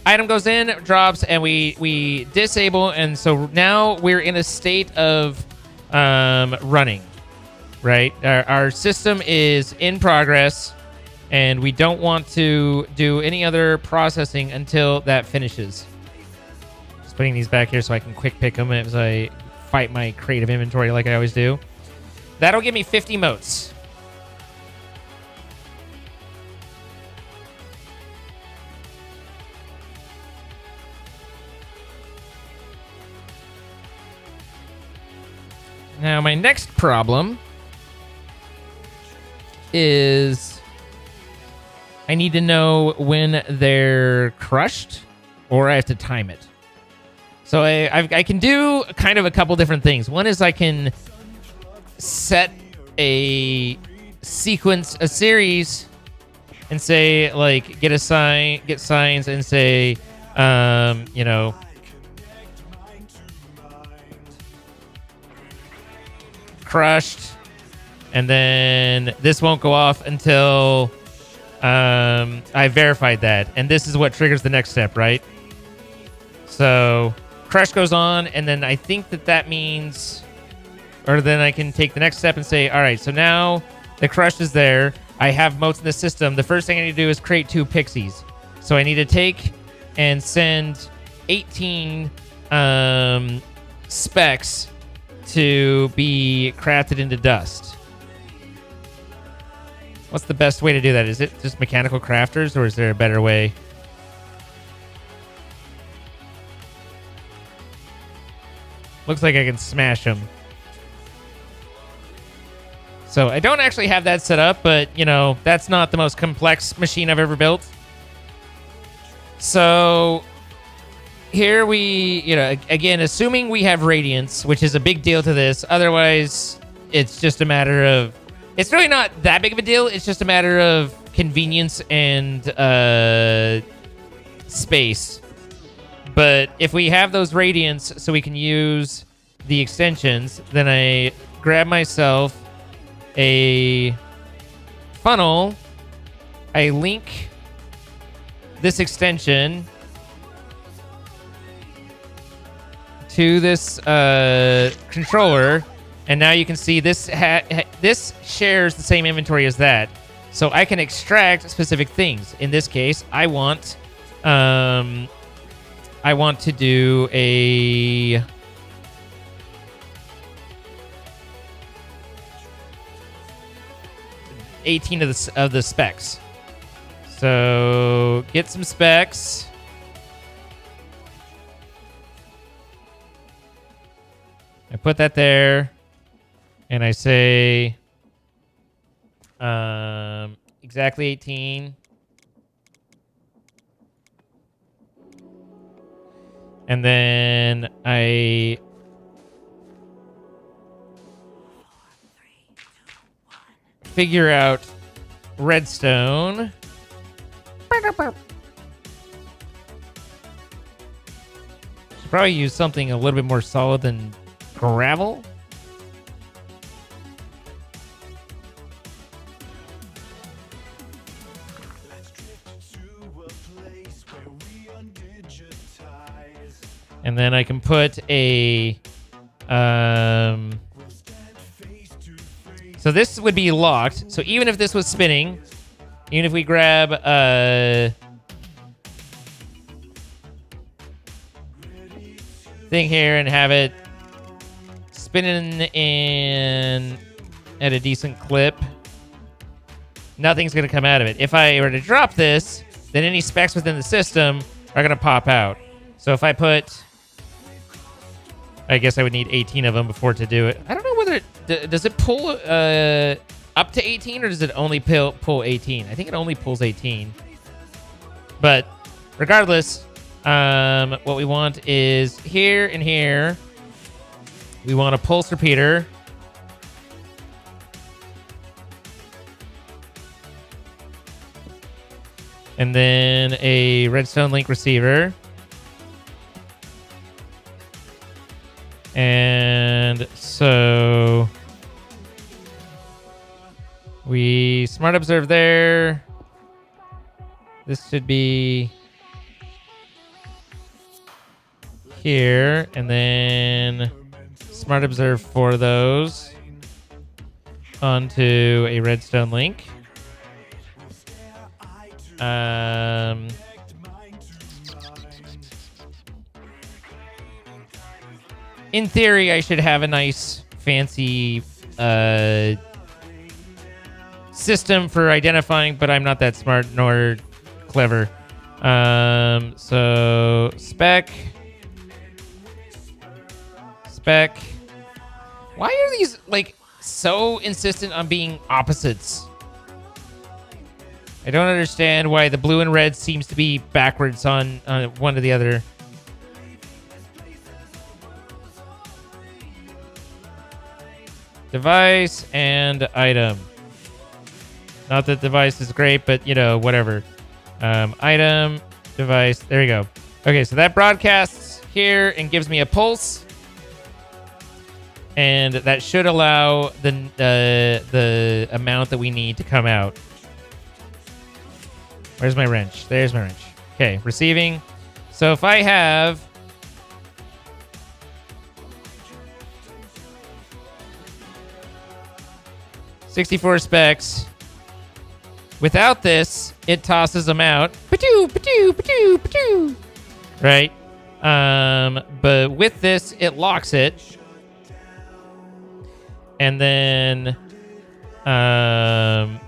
item goes in, drops, and we disable, and so now we're in a state of running, right? Our system is in progress, and we don't want to do any other processing until that finishes. Just putting these back here so I can quick pick them as I fight my creative inventory like I always do. That'll give me 50 motes. Now, my next problem is I need to know when they're crushed, or I have to time it. So I can do kind of a couple different things. One is I can set a sequence, a series, and say, like, get signs and say, you know, crushed, and then this won't go off until I verified that, and this is what triggers the next step, right? So crush goes on, and then I think that means, or then I can take the next step and say, all right, so now the crush is there, I have motes in the system. The first thing I need to do is create 2 pixies. So I need to take and send 18 specs to be crafted into dust. What's the best way to do that? Is it just mechanical crafters, or is there a better way? Looks like I can smash them. So I don't actually have that set up, but, you know, that's not the most complex machine I've ever built. So here we, you know, again, assuming we have radiance, which is a big deal to this. Otherwise, it's just a matter of, it's really not that big of a deal. It's just a matter of convenience and space. But if we have those radiance so we can use the extensions, then I grab myself a funnel. I link this extension to this controller, and now you can see this this shares the same inventory as that, so I can extract specific things. In this case, I want to do a $18 of the specs. So get some specs. I put that there, and I say exactly 18. And then I figure out redstone. Should probably use something a little bit more solid than gravel. And then I can put a so this would be locked. So even if this was spinning, even if we grab a thing here and have it spinning in at a decent clip, nothing's going to come out of it. If I were to drop this, then any specs within the system are going to pop out. So if I put, I guess I would need 18 of them before to do it. I don't know whether it does it pull up to 18, or does it only pull 18? I think it only pulls 18. But regardless, what we want is here and here. We want a pulse repeater. And then a redstone link receiver. And so We smart observe there. This should be here, and then smart observe for those onto a redstone link. In theory, I should have a nice, fancy system for identifying, but I'm not that smart nor clever. So spec. Why are these like so insistent on being opposites? I don't understand why the blue and red seems to be backwards on one to the other. Device and item. Not that device is great, but you know, whatever. Item, device, there you go. Okay, so that broadcasts here and gives me a pulse. And that should allow the amount that we need to come out. Where's my wrench? There's my wrench. Okay, receiving. So if I have 64 specs, without this, it tosses them out. Right? But with this, it locks it. And then God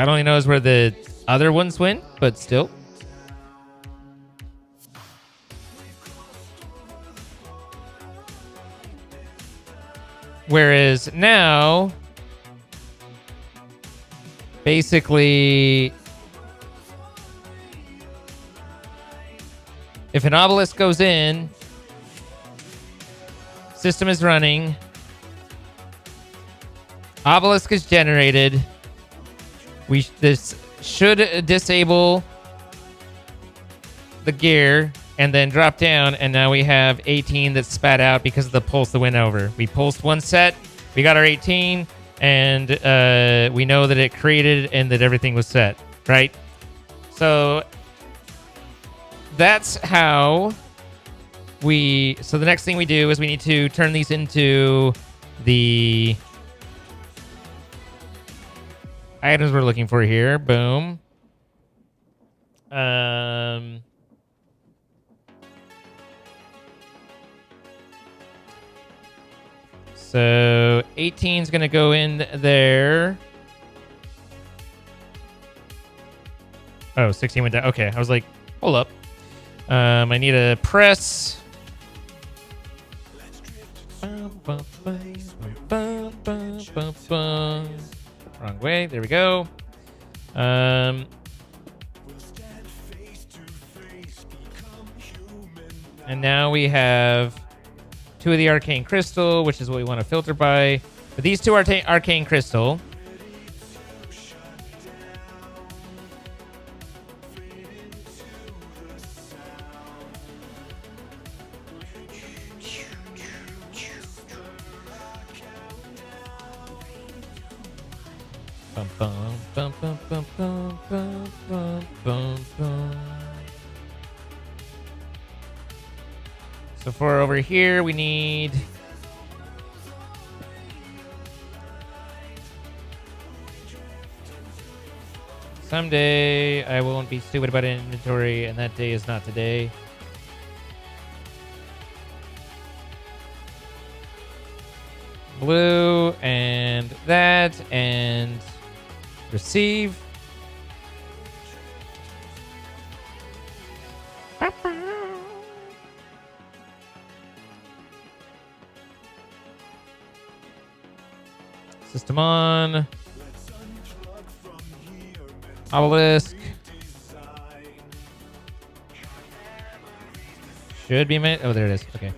only knows where the other ones went, but still. Whereas now, basically, if an obelisk goes in, system is running, obelisk is generated, this should disable the gear and then drop down, and now we have 18 that spat out because of the pulse that went over. We pulsed one set, we got our 18, and we know that it created and that everything was set, right? So that's how so the next thing we do is we need to turn these into the items we're looking for here. Boom. So 18 is going to go in there. Oh, 16 went down. Okay, I was like, hold up. I need a press. Wrong way. There we go. And now we have 2 of the arcane crystal, which is what we want to filter by. But these 2 are arcane crystal. Bum, bum, bum, bum, bum, bum, bum, bum, bum. So for over here, we need someday I won't be stupid about inventory, and that day is not today. Blue and that and receive. System on. Obelisk. Should be made. Oh, there it is. Okay.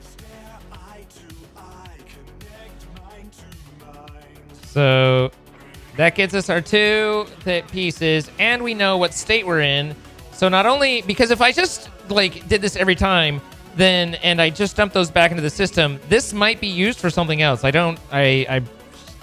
So that gets us our 2 pieces, and we know what state we're in. So not only, because if I just like did this every time, then and I just dumped those back into the system, this might be used for something else. I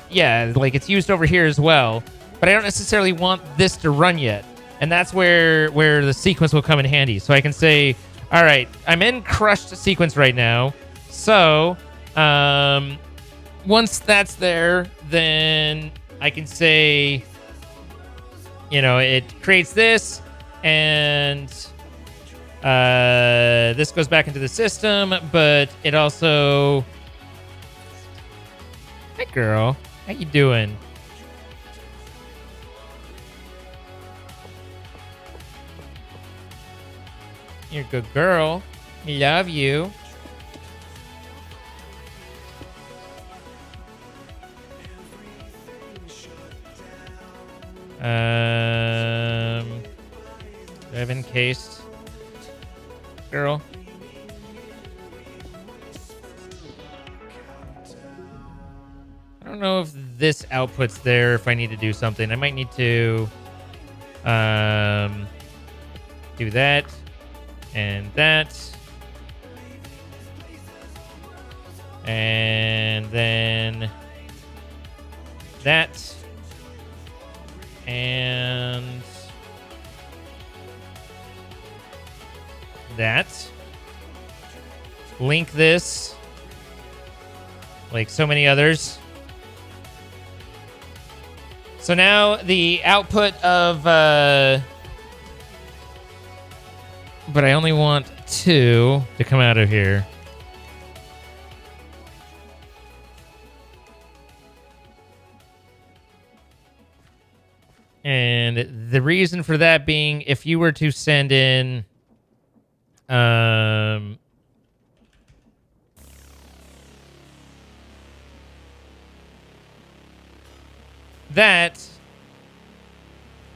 yeah, like it's used over here as well, but I don't necessarily want this to run yet. And that's where the sequence will come in handy. So I can say, all right, I'm in crushed sequence right now. So once that's there, then I can say, you know, it creates this, and this goes back into the system, but it also... Hey, girl. How you doing? You're a good girl. Love you. Do I have encased? Girl. I don't know if this output's there, if I need to do something. I might need to do that and that. And then that. And that. Link this like so many others. So now the output of but I only want 2 to come out of here. And the reason for that being, if you were to send in that,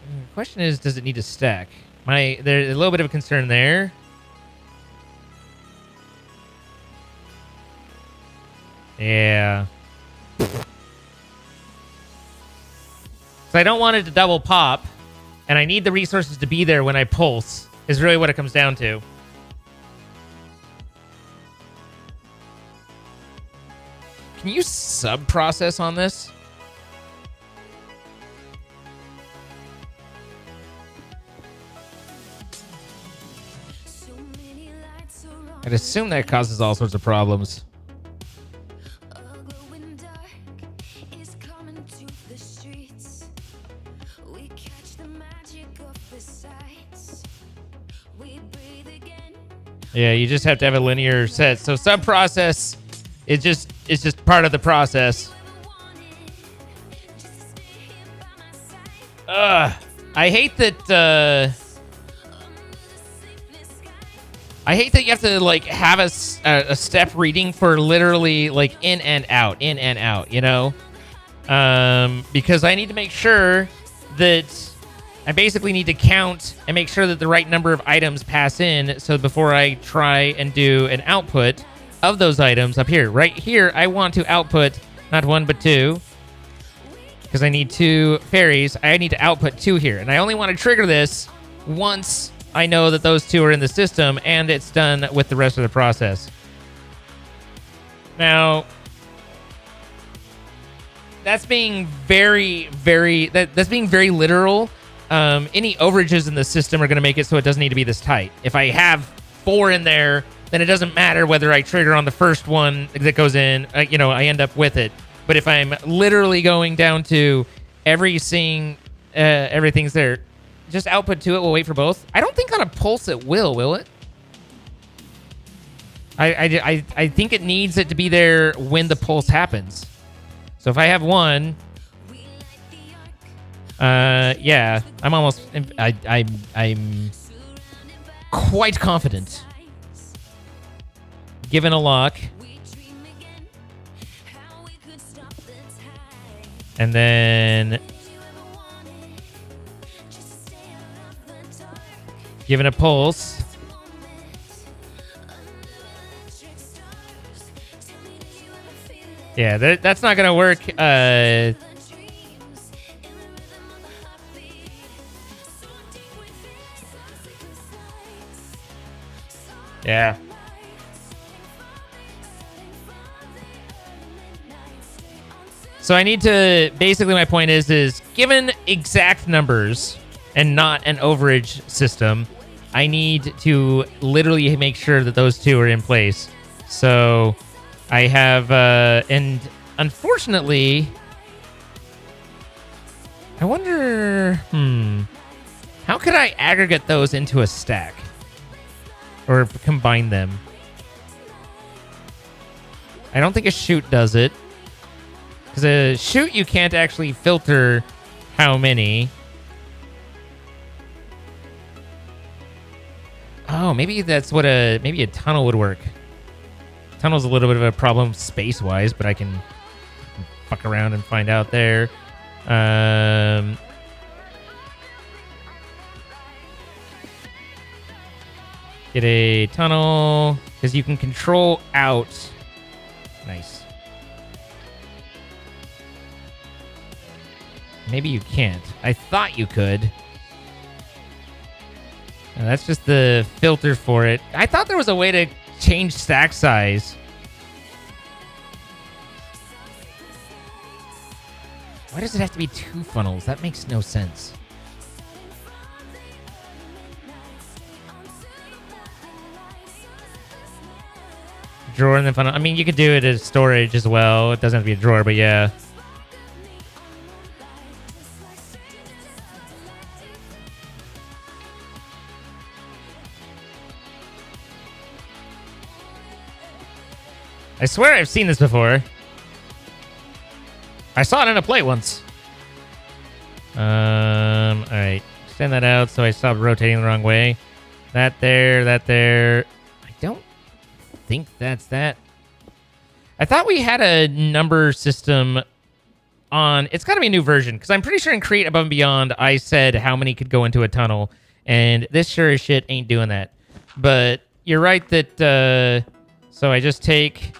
the question is, does it need to stack? There's a little bit of a concern there. Yeah. So I don't want it to double pop, and I need the resources to be there when I pulse, is really what it comes down to. Can you sub-process on this? I'd assume that causes all sorts of problems. Yeah, you just have to have a linear set. So sub-process, it's just part of the process. I hate that you have to like have a step reading for literally like in and out, you know? Because I need to make sure that I basically need to count and make sure that the right number of items pass in. So before I try and do an output of those items up here, right here, I want to output not 1, but 2. Because I need 2 fairies. I need to output 2 here. And I only want to trigger this once I know that those 2 are in the system and it's done with the rest of the process. Now, that's being very, that's being very literal. Any overages in the system are going to make it so it doesn't need to be this tight. If I have 4 in there, then it doesn't matter whether I trigger on the first one that goes in, you know, I end up with it. But if I'm literally going down to everything's there, just output 2 it, we'll wait for both. I don't think on a pulse it will it? I think it needs it to be there when the pulse happens. So if I have 1, yeah, I'm quite confident. Given a lock. And then given a pulse. Yeah, that's not gonna work. Yeah. So I need to, basically my point is given exact numbers and not an overage system, I need to literally make sure that those two are in place. So I have, and unfortunately, I wonder, how could I aggregate those into a stack? Or combine them? I don't think a shoot does it. Because a shoot, you can't actually filter how many. Oh, maybe that's what maybe a tunnel would work. Tunnel's a little bit of a problem space-wise, but I can fuck around and find out there. Get a tunnel, because you can control out. Nice. Maybe you can't. I thought you could. No, that's just the filter for it. I thought there was a way to change stack size. Why does it have to be 2 funnels? That makes no sense. Drawer and then funnel. I mean, you could do it as storage as well. It doesn't have to be a drawer, but yeah. I swear I've seen this before. I saw it in a play once. Alright. Extend that out so I stop rotating the wrong way. That there, that there. I don't think that's that. I thought we had a number system on... It's got to be a new version, because I'm pretty sure in Create Above and Beyond, I said how many could go into a tunnel, and this sure as shit ain't doing that. But you're right that... so I just take...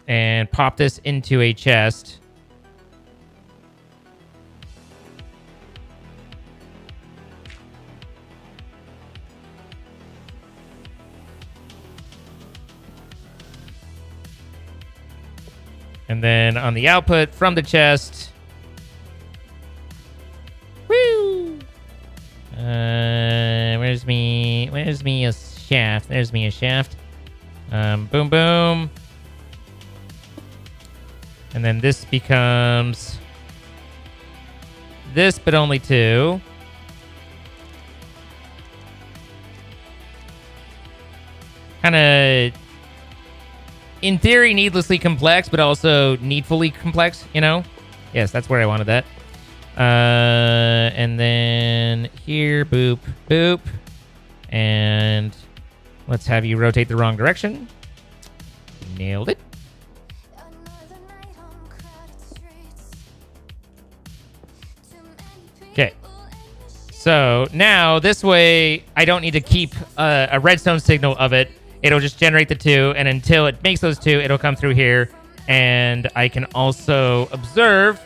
and pop this into a chest. And then on the output from the chest. Woo! Where's me a shaft? There's me a shaft. Boom, boom. And then this becomes this, but only 2. Kind of, in theory, needlessly complex, but also needfully complex, you know? Yes, that's where I wanted that. And then here, boop, boop. And let's have you rotate the wrong direction. Nailed it. Okay. So now this way, I don't need to keep a redstone signal of it. It'll just generate the 2, and until it makes those 2, it'll come through here. And I can also observe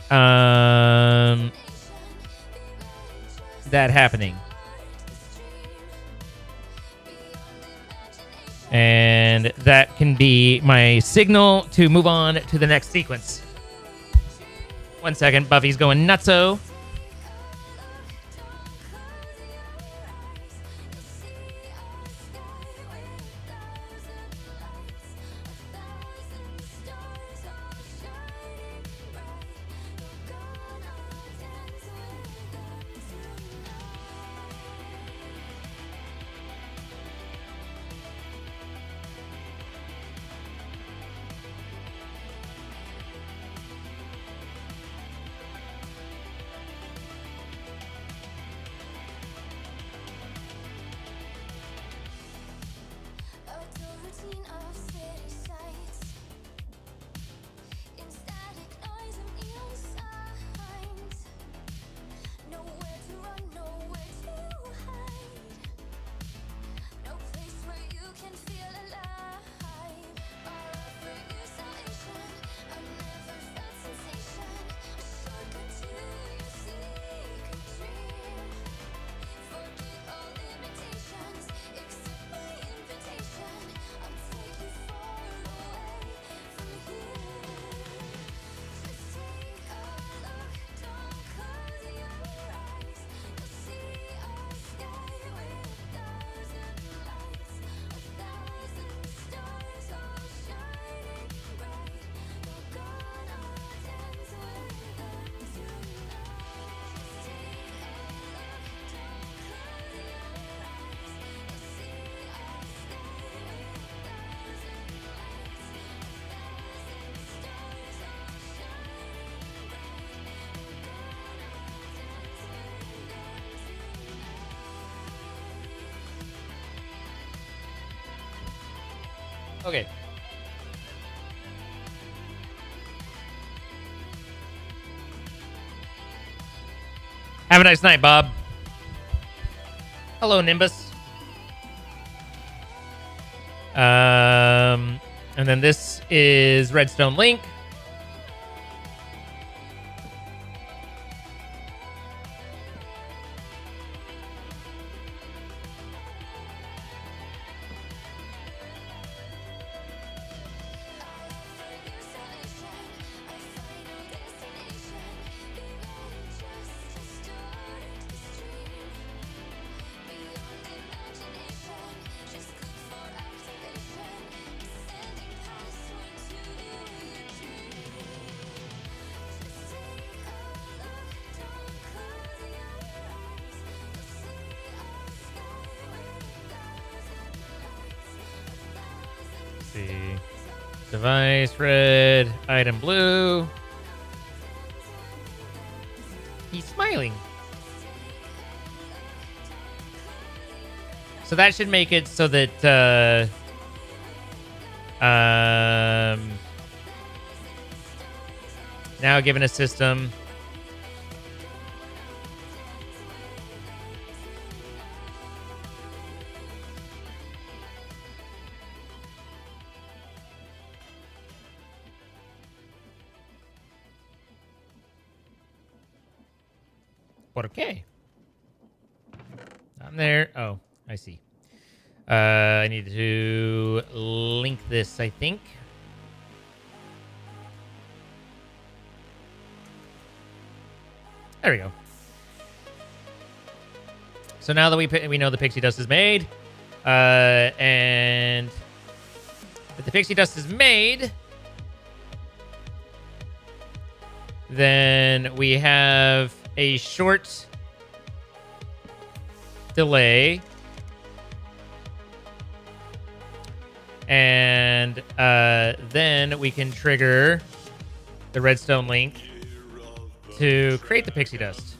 that happening. And that can be my signal to move on to the next sequence. 1 second, Buffy's going nutso. Okay. Have a nice night, Bob. Hello, Nimbus. And then this is Redstone Link. See. Device red, item blue. He's smiling. So that should make it so that now given a system, ¿Por qué? I'm there. Oh, I see. I need to link this, I think. There we go. So now that we know the pixie dust is made, and if the pixie dust is made, then we have a short delay, and then we can trigger the redstone link to create the pixie dust.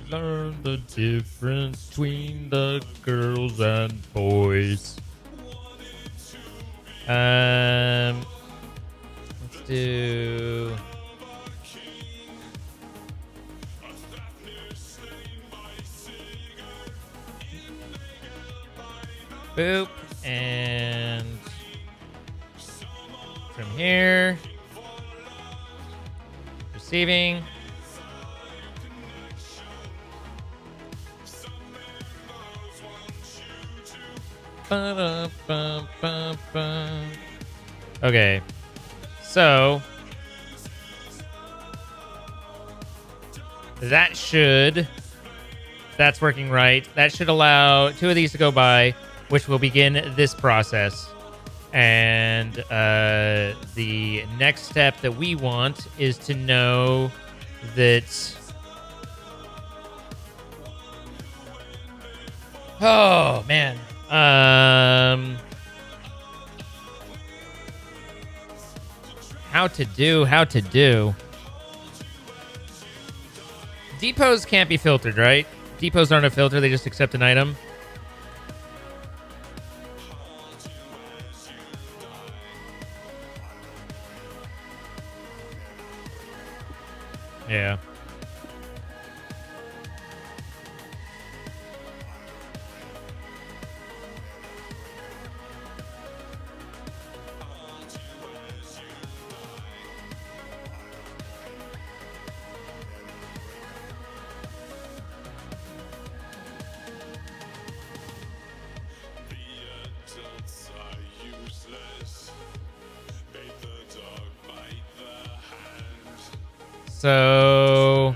Learn the difference between the girls and boys. Let's do. Boop, and from here, receiving. Okay, so that should, that's working right. That should allow 2 of these to go by, which will begin this process. And the next step that we want is to know that. Oh man. How to do. Depots can't be filtered, right? Depots aren't a filter, they just accept an item. Yeah. So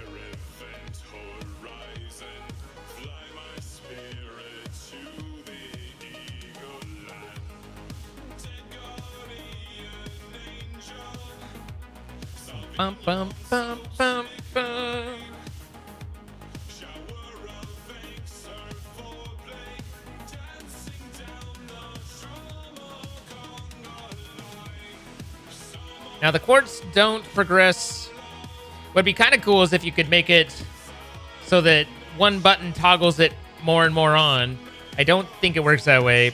bum, bum, bum, bum, bum. Now the quartz don't progress. What'd be kind of cool is if you could make it so that one button toggles it more and more on. I don't think it works that way.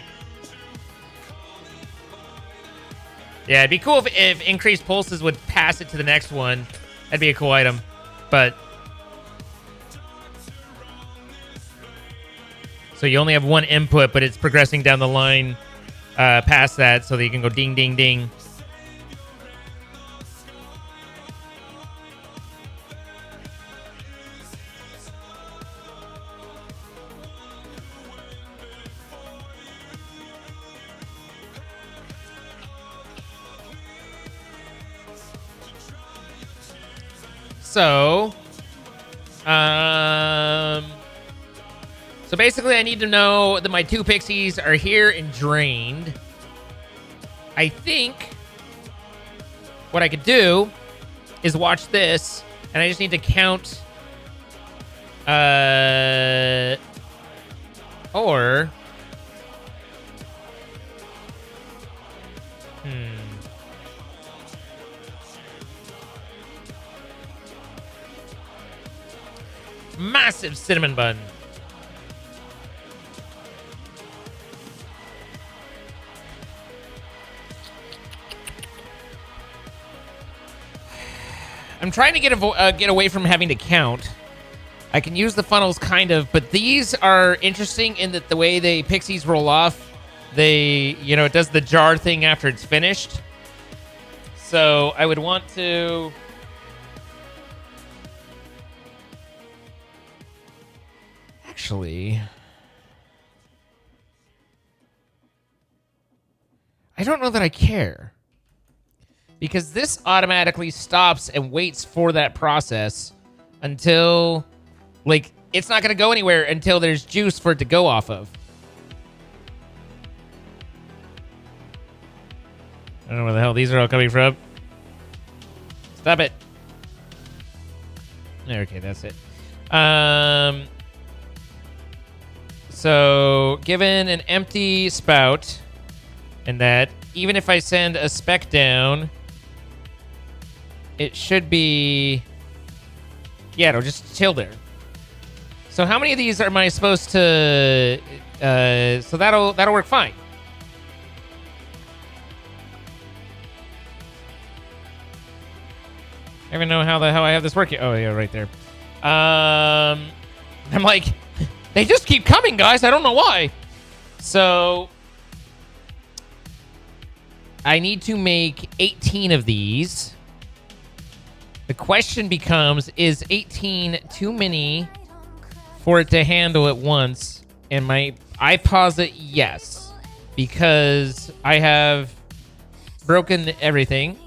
Yeah, it'd be cool if increased pulses would pass it to the next one. That'd be a cool item. But so you only have one input, but it's progressing down the line past that so that you can go ding, ding, ding. So, so basically I need to know that my 2 pixies are here and drained. I think what I could do is watch this, and I just need to count, or, massive cinnamon bun. I'm trying to get away from having to count. I can use the funnels kind of, but these are interesting in that the way the pixies roll off, they, you know, it does the jar thing after it's finished. So I would want to... Actually, I don't know that I care, because this automatically stops and waits for that process until, like, it's not going to go anywhere until there's juice for it to go off of. I don't know where the hell these are all coming from. Stop it. Okay, that's it. So, given an empty spout, and that, even if I send a speck down, it should be... Yeah, it'll just chill there. So how many of these am I supposed to... so that'll work fine. I don't even know how the hell I have this working. Oh, yeah, right there. I'm like... They just keep coming, guys. I don't know why. So I need to make 18 of these. The question becomes, is 18 too many for it to handle at once? And I posit yes, because I have broken everything.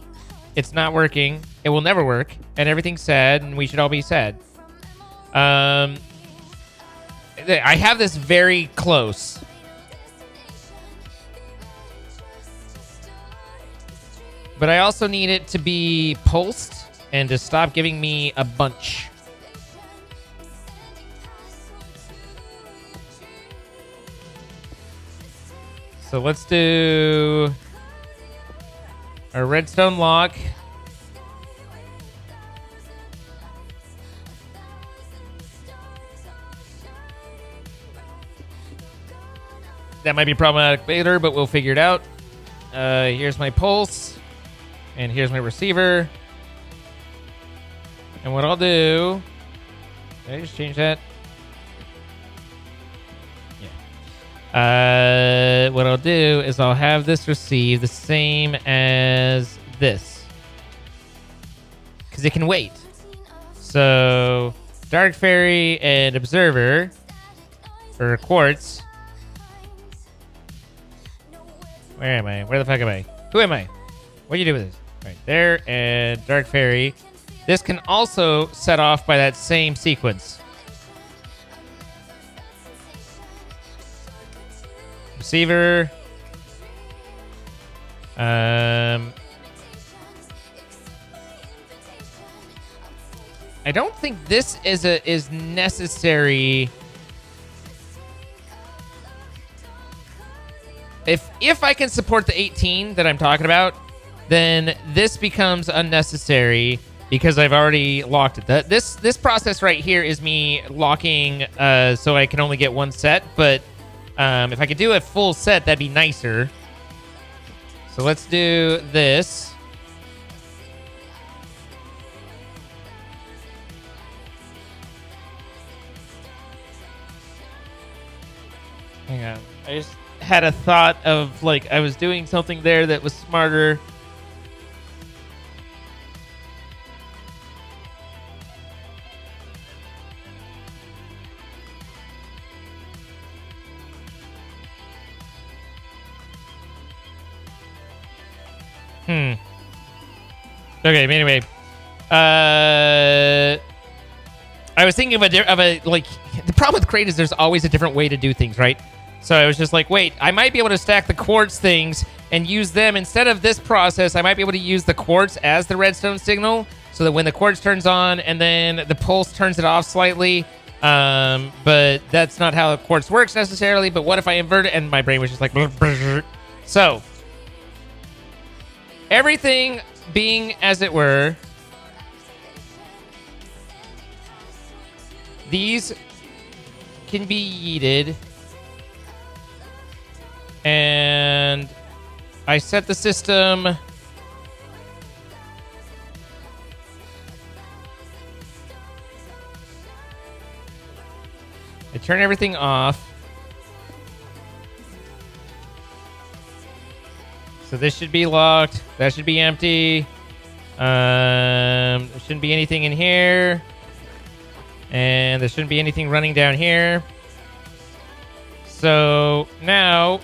It's not working. It will never work. And everything's sad, and we should all be sad. I have this very close. But I also need it to be pulsed and to stop giving me a bunch. So let's do a redstone lock. That might be problematic later, but we'll figure it out. Here's my pulse. And here's my receiver. And what I'll do... Did I just change that? Yeah. What I'll do is I'll have this receive the same as this. Because it can wait. So, Dark Fairy and Observer, or Quartz. Where am I? Where the fuck am I? Who am I? What do you do with this? Right there, and Dark Fairy. This can also set off by that same sequence. Receiver. I don't think this is necessary. If I can support the 18 that I'm talking about, then this becomes unnecessary. because I've already locked it. This process right here is me locking so I can only get one set, but if I could do a full set, that'd be nicer. So let's do this. Hang on. I just had a thought of, like, I was doing something there that was smarter. Okay, but anyway. I was thinking of a like, the problem with Crate is there's always a different way to do things, right? So I was just like, wait, I might be able to stack the quartz things and use them instead of this process. I might be able to use the quartz as the redstone signal so that when the quartz turns on and then the pulse turns it off slightly. But that's not how quartz works necessarily. But what if I invert it? And my brain was just like, so everything being as it were, these can be yeeted. And I set the system. I turn everything off. So this should be locked. That should be empty. There shouldn't be anything in here. And there shouldn't be anything running down here. So now,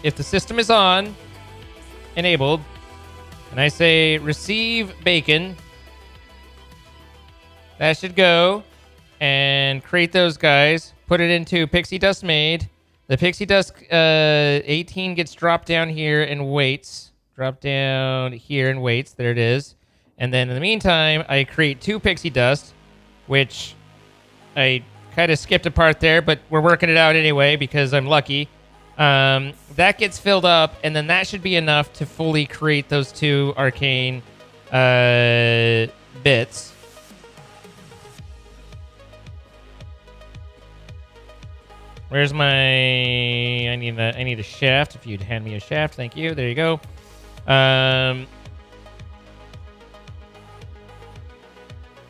if the system is on, enabled, and I say receive bacon, that should go and create those guys, put it into pixie dust made. The pixie dust 18 gets dropped down here and waits. Drop down here and waits. There it is. And then in the meantime, I create 2 pixie dust, which I kind of skipped a part there, but we're working it out anyway because I'm lucky. That gets filled up, and then that should be enough to fully create those 2 arcane bits. Where's my... I need a shaft. If you'd hand me a shaft, thank you. There you go.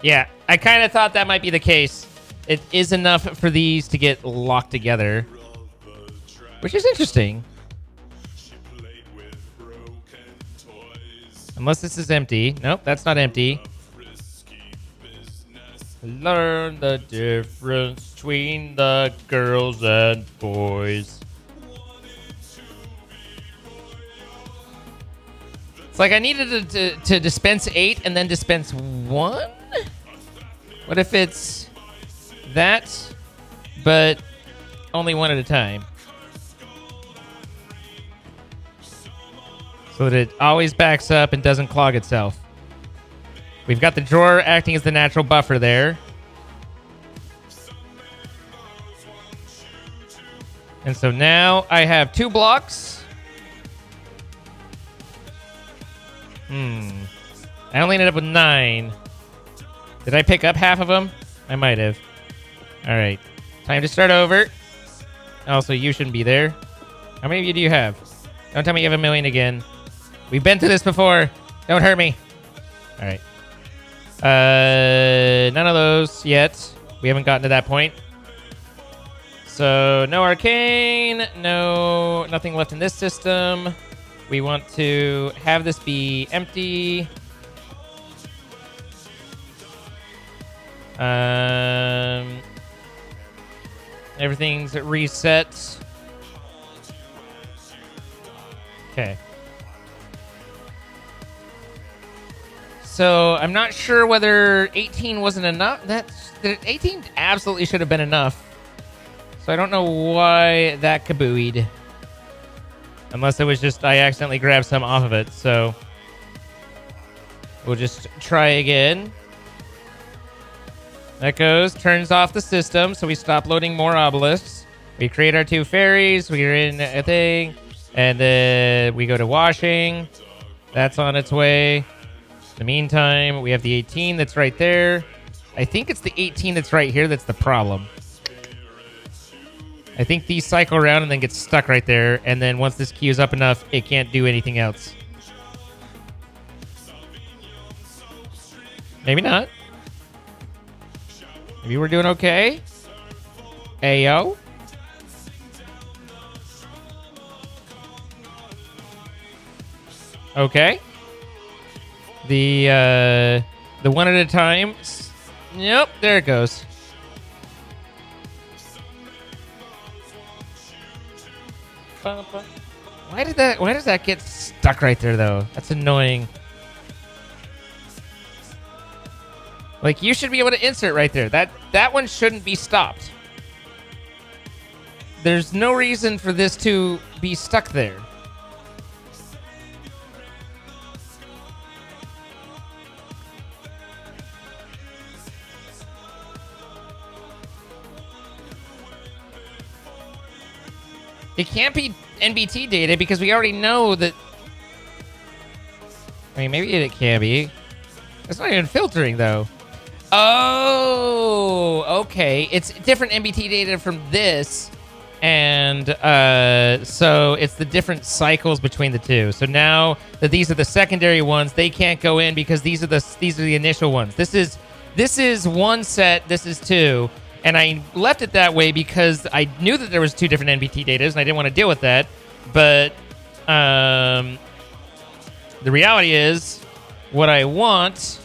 Yeah, I kind of thought that might be the case. It is enough for these to get locked together, which is interesting. Unless this is empty. Nope, that's not empty. Learn the difference between the girls and boys. It's like I needed to dispense 8 and then dispense 1? What if it's that, but only 1 at a time? So that it always backs up and doesn't clog itself. We've got the drawer acting as the natural buffer there. And so now I have 2 blocks. I only ended up with 9. Did I pick up half of them? I might have. All right. Time to start over. Also, you shouldn't be there. How many of you do you have? Don't tell me you have 1,000,000 again. We've been through this before. Don't hurt me. All right. None of those yet. We haven't gotten to that point. So no arcane, nothing left in this system. We want to have this be empty. Everything's reset. Okay. So I'm not sure whether 18 wasn't enough. 18 absolutely should have been enough. So I don't know why that kabooied. Unless it was just I accidentally grabbed some off of it. So we'll just try again. That goes, turns off the system, so we stop loading more obelisks. We create our 2 fairies. We're in a thing. And then we go to washing. That's on its way. the meantime, we have the 18 that's right there. I think it's the 18 that's right here that's the problem. I think these cycle around and then get stuck right there, and then once this queues up enough, it can't do anything else. Maybe not. Maybe we're doing okay. Ayo. Okay. The one at a time. Yep, there it goes. Why does that get stuck right there though? That's annoying. Like, you should be able to insert right there. That one shouldn't be stopped. There's no reason for this to be stuck there. It can't be NBT data because we already know that. I mean, maybe it can be. It's not even filtering though. Oh, okay. It's different NBT data from this, and so it's the different cycles between the two. So now that these are the secondary ones, they can't go in because these are the initial ones. This is one set. This is two. And I left it that way because I knew that there was two different NBT datas, and I didn't want to deal with that. But the reality is, what I want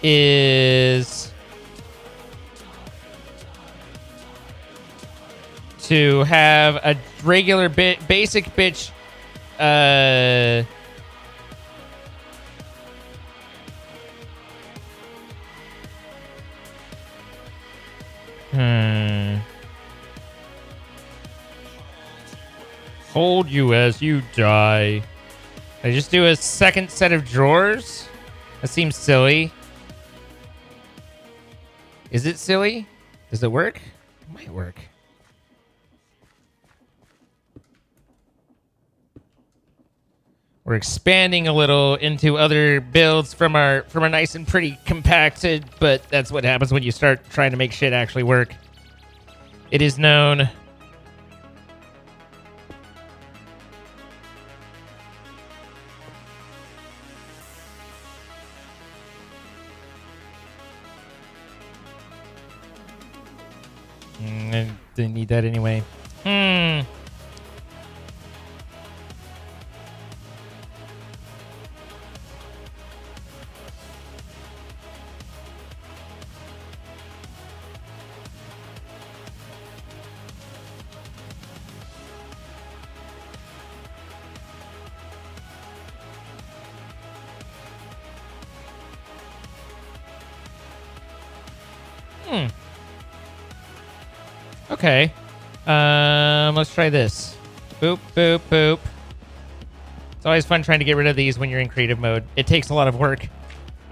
is to have a regular basic bitch. Hold you as you die. I just do a second set of drawers? That seems silly. Is it silly? Does it work? It might work. We're expanding a little into other builds from our nice and pretty compacted, but that's what happens when you start trying to make shit actually work. It is known. I didn't need that anyway. Okay. Let's try this. Boop, boop, boop. It's always fun trying to get rid of these when you're in creative mode. It takes a lot of work.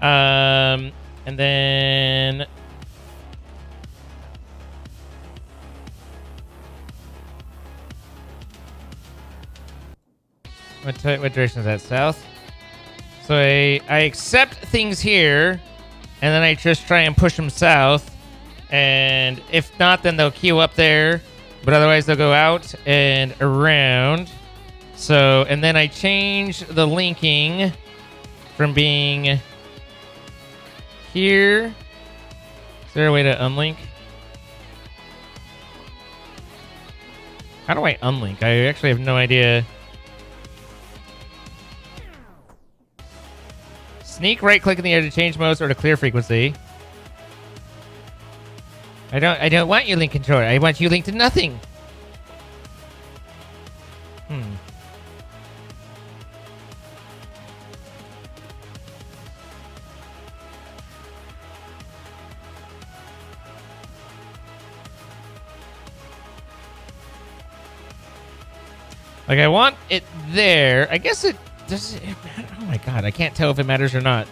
And then... What direction is that? South? So I accept things here, and then I just try and push them south. And if not, then they'll queue up there. But otherwise, they'll go out and around. So, and then I change the linking from being here. Is there a way to unlink? How do I unlink? I actually have no idea. Sneak right click in the air to change modes or to clear frequency. I don't want you link controller. I want you link to nothing. Like, I want it there. I guess it does. Oh my god, I can't tell if it matters or not.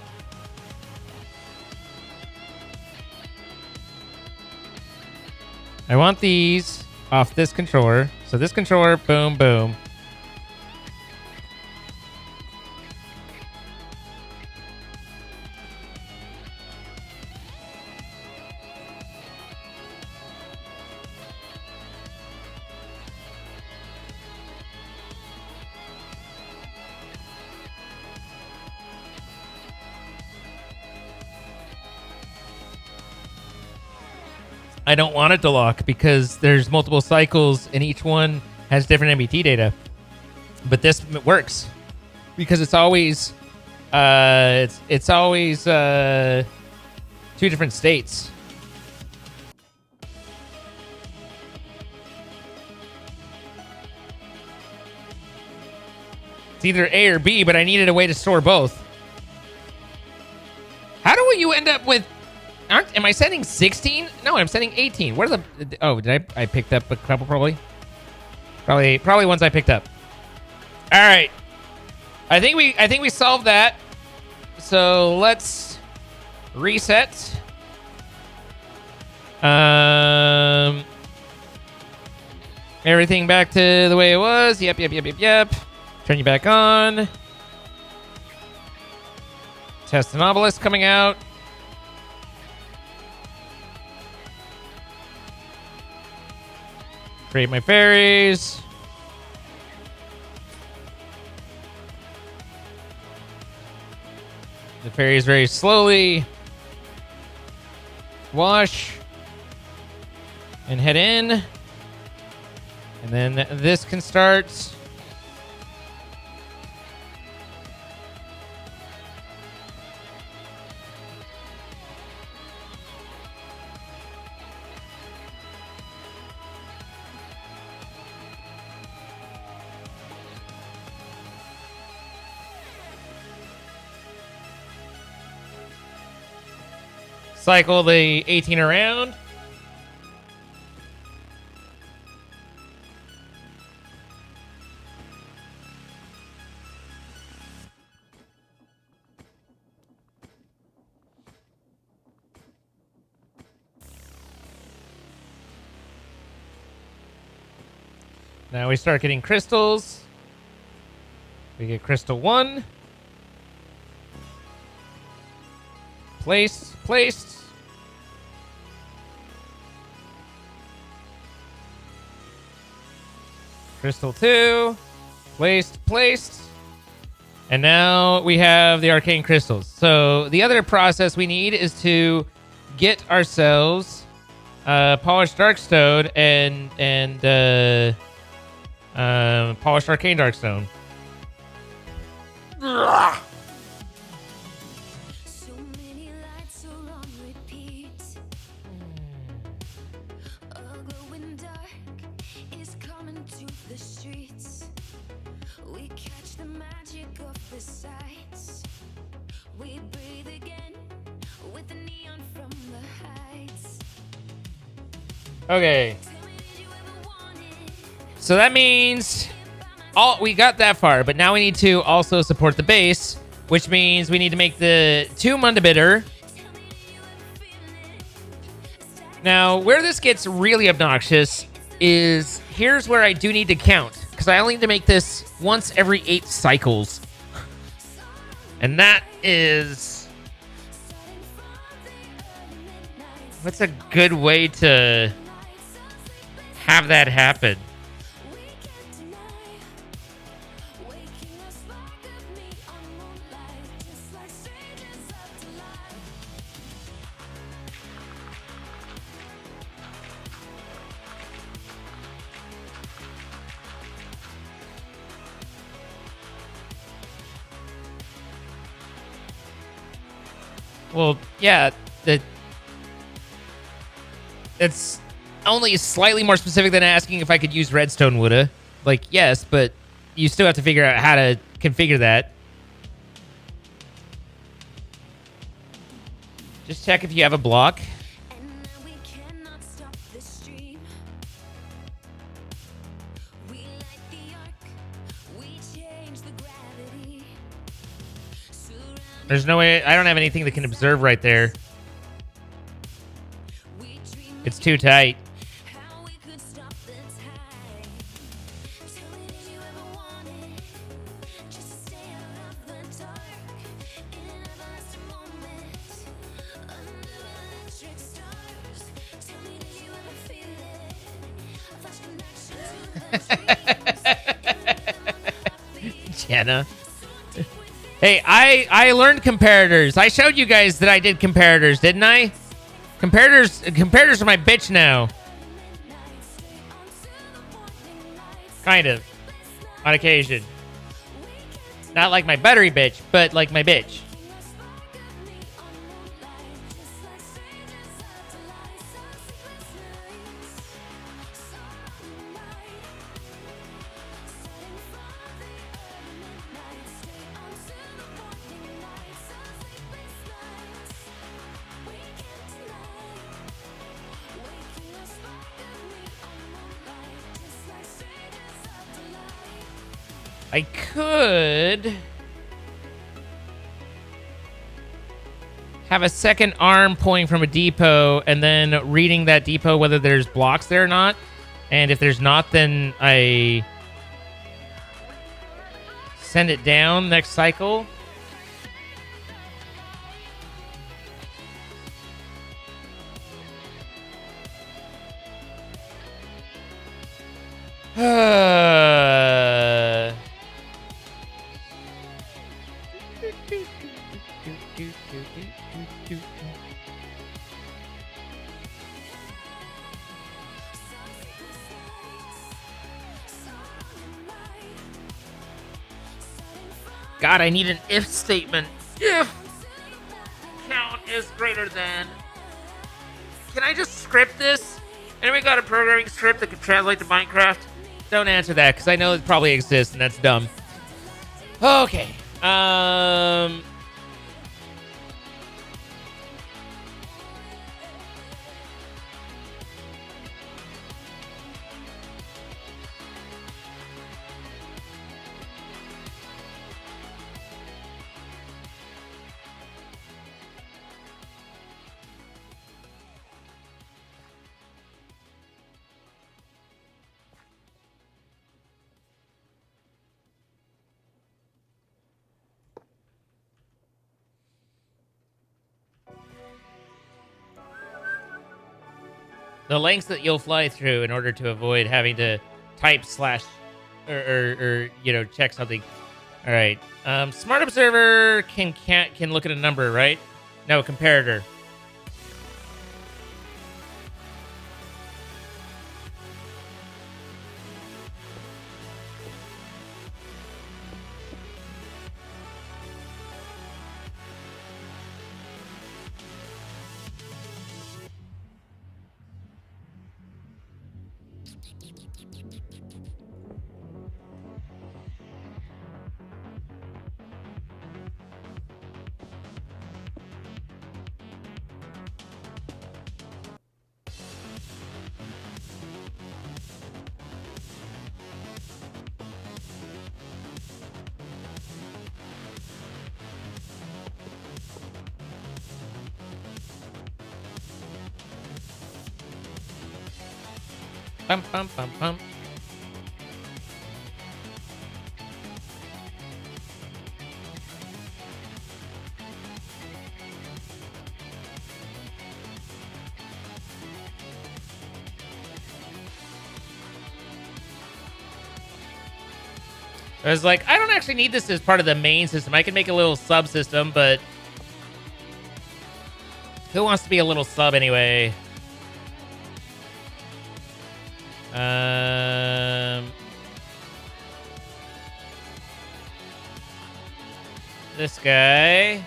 I want these off this controller. So this controller, boom, boom. I don't want it to lock because there's multiple cycles and each one has different MBT data. But this works because it's always it's always 2 different states. It's either A or B, but I needed a way to store both. How do you end up with... Am I sending 16? No, I'm sending 18. What are the... Oh, did I picked up a couple probably? Probably ones I picked up. All right. I think we solved that. So let's reset. Everything back to the way it was. Yep. Turn you back on. Test an obelisk coming out. Create my fairies. The fairies very slowly wash and head in. And then this can start. Cycle the 18 around. Now we start getting crystals. We get crystal 1. Placed. Crystal 2. Placed. And now we have the arcane crystals. So the other process we need is to get ourselves polished darkstone and polished arcane darkstone. Okay. So that means we got that far, but now we need to also support the base, which means we need to make the 2 Mundabitter. Now, where this gets really obnoxious is here's where I do need to count, because I only need to make this once every 8 cycles. And that is... What's a good way to have that happen? Well, yeah, it's only slightly more specific than asking if I could use redstone, woulda. Like, yes, but you still have to figure out how to configure that. Just check if you have a block. There's no way. I don't have anything that can observe right there. It's too tight. Jenna. Hey, I learned comparators. I showed you guys that I did comparators, didn't I? Comparators are my bitch now. Kind of. On occasion. Not like my buttery bitch, but like my bitch. I could have a second arm pulling from a depot and then reading that depot whether there's blocks there or not. And if there's not, then I send it down next cycle. God, I need an if statement. If count is greater than. Can I just script this? Anybody got a programming script that could translate to Minecraft? Don't answer that, because I know it probably exists, and that's dumb. Okay. The lengths that you'll fly through in order to avoid having to type slash or you know, check something. All right. Smart observer can look at a number, right? No, comparator. Bum, bum, bum, bum. I was like, I don't actually need this as part of the main system. I can make a little subsystem, but who wants to be a little sub anyway? This guy.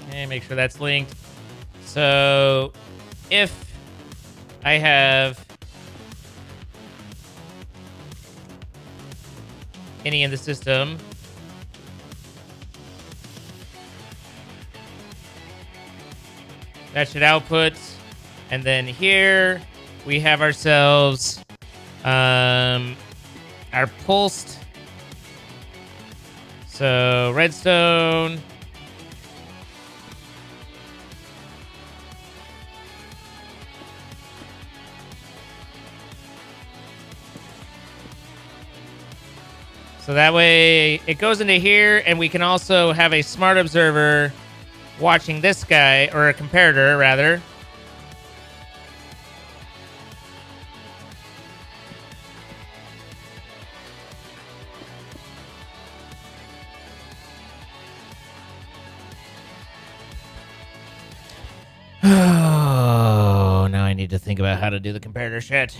Okay, make sure that's linked. So, if I have any in the system, that should output. And then here we have ourselves our pulsed. So redstone. So that way it goes into here, and we can also have a smart observer watching this guy, or a comparator rather. need to think about how to do the comparator shit.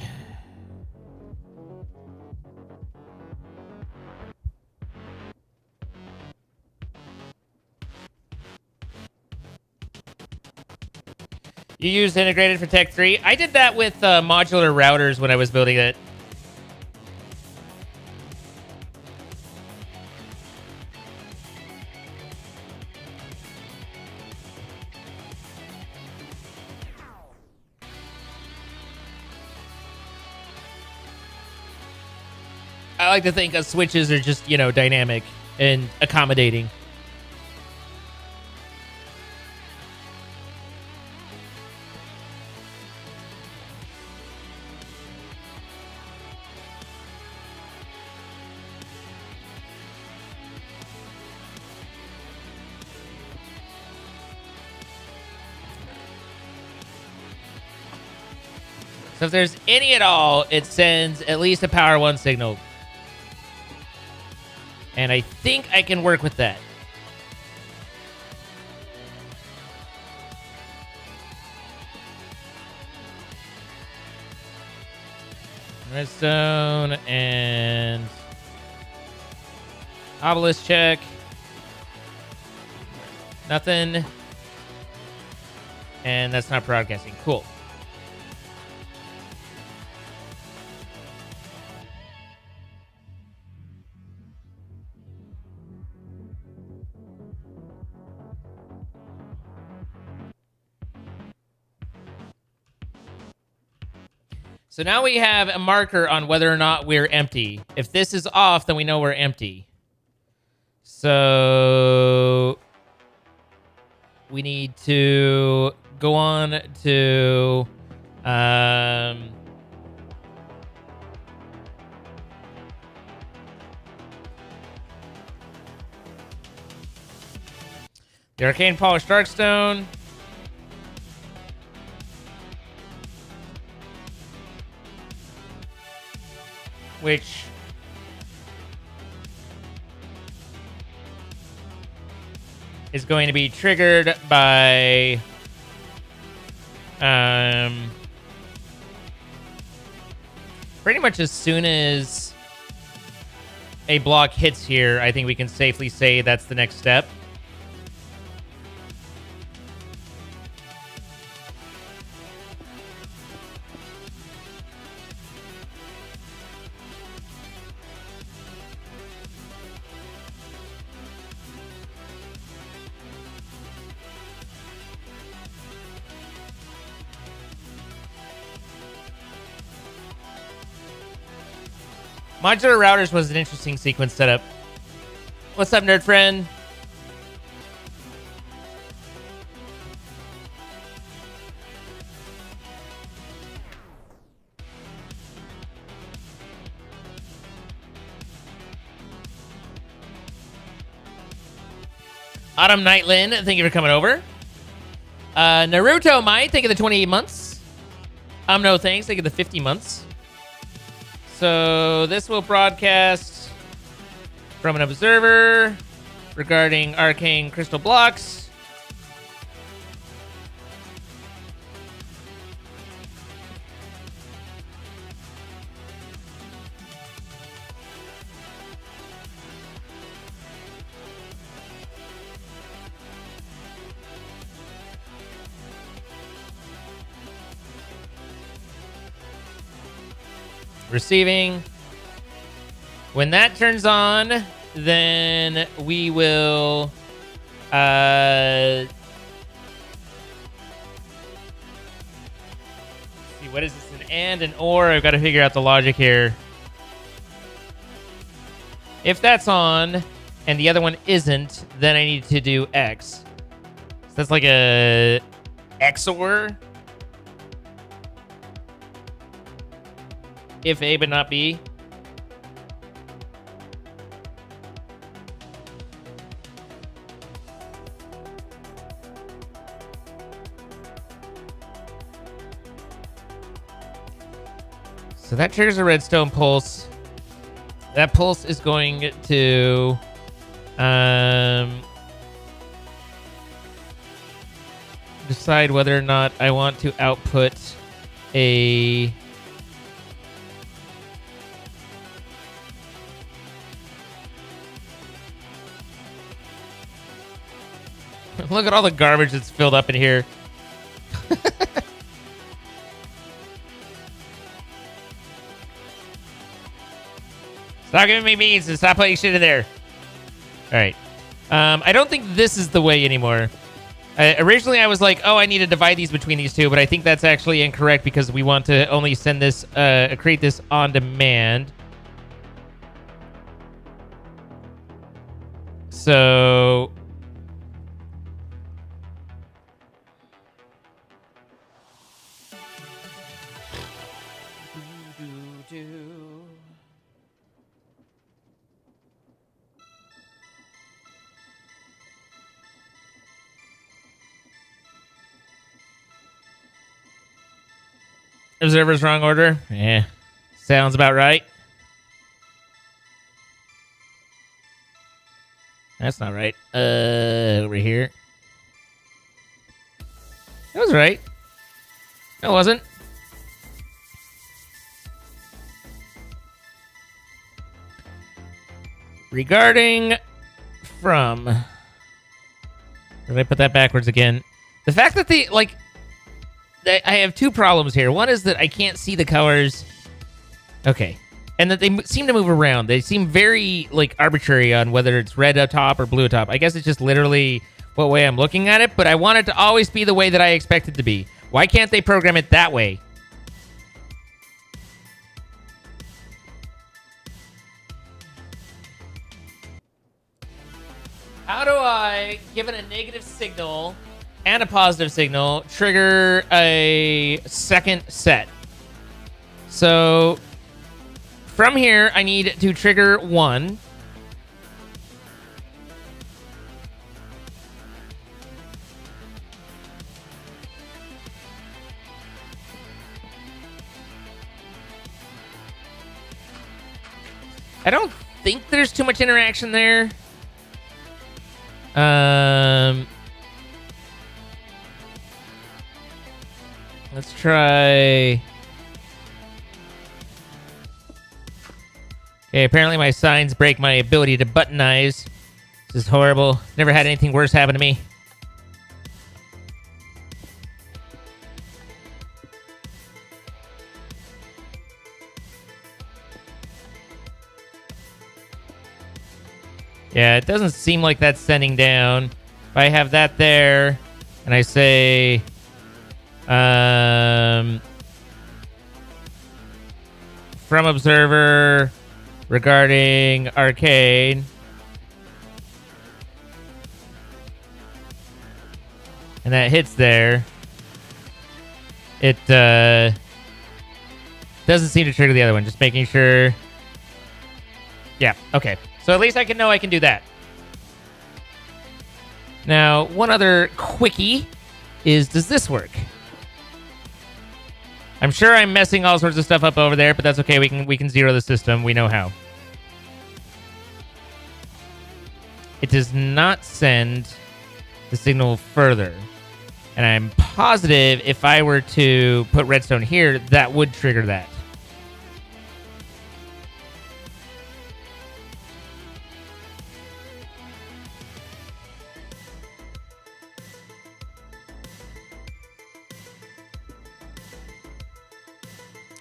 You used integrated for Tech 3? I did that with modular routers when I was building it. I like to think of switches are just, you know, dynamic and accommodating. So if there's any at all, it sends at least a power 1 signal. And I think I can work with that. Redstone and obelisk check. Nothing. And that's not broadcasting. Cool. So now we have a marker on whether or not we're empty. If this is off, then we know we're empty. So we need to go on to the Arcane Polished Darkstone. Which is going to be triggered by pretty much as soon as a block hits here. I think we can safely say that's the next step. Modular routers was an interesting sequence setup. What's up, nerd friend? Autumn Nightland, thank you for coming over. Naruto Mai, thank you for the 28 months. No thanks, thank you for the 50 months. So this will broadcast from an observer regarding arcane crystal blocks. Receiving. When that turns on, then we will see, what is this, an and, an or? I've got to figure out the logic here. If that's on and the other one isn't, then I need to do X. So that's like a XOR. If A but not B. So that triggers a redstone pulse. That pulse is going to decide whether or not I want to output a look at all the garbage that's filled up in here. Stop giving me beans and stop putting shit in there. All right. I don't think this is the way anymore. Originally, I was like, oh, I need to divide these between these two, but I think that's actually incorrect because we want to only send this, create this on demand. So... Observer's wrong order? Yeah. Sounds about right. That's not right. Over here. That was right. No, it wasn't. Regarding from... Did I put that backwards again? The fact that they, like... I have two problems here. One is that I can't see the colors. Okay. And that they seem to move around. They seem very, like, arbitrary on whether it's red up top or blue up top. I guess it's just literally what way I'm looking at it, but I want it to always be the way that I expect it to be. Why can't they program it that way? How do I, given a negative signal and a positive signal, trigger a second set? So from here, I need to trigger one. I don't think there's too much interaction there. Let's try... Okay, apparently my signs break my ability to buttonize. This is horrible. Never had anything worse happen to me. Yeah, it doesn't seem like that's sending down. If I have that there, and I say... from observer regarding ARCANE, and that hits there, it doesn't seem to trigger the other one. Just making sure. Yeah, okay. So at least I can know I can do that. Now, one other quickie is, does this work? I'm sure I'm messing all sorts of stuff up over there, but that's okay. We can zero the system. We know how. It does not send the signal further. And I'm positive if I were to put redstone here, that would trigger that.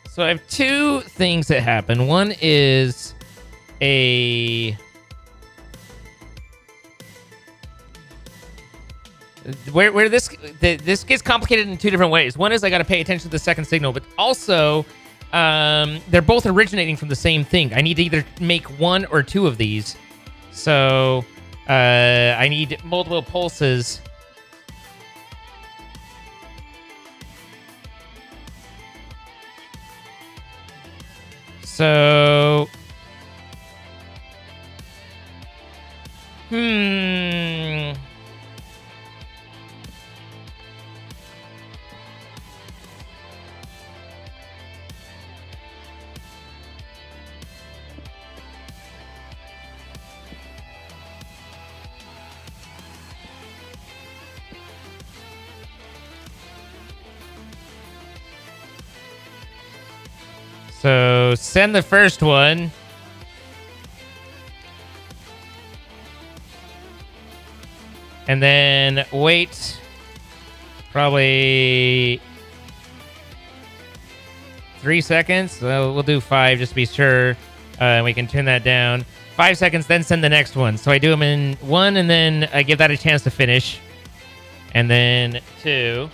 So I have two things that happen. One is where this gets complicated in two different ways. One is I got to pay attention to the second signal, but also they're both originating from the same thing. I need to either make one or two of these. So I need multiple pulses. So, So send the first one. And then wait probably 3 seconds. So we'll do 5 just to be sure. We can turn that down. 5 seconds, then send the next one. So I do them in 1, and then I give that a chance to finish. And then 2.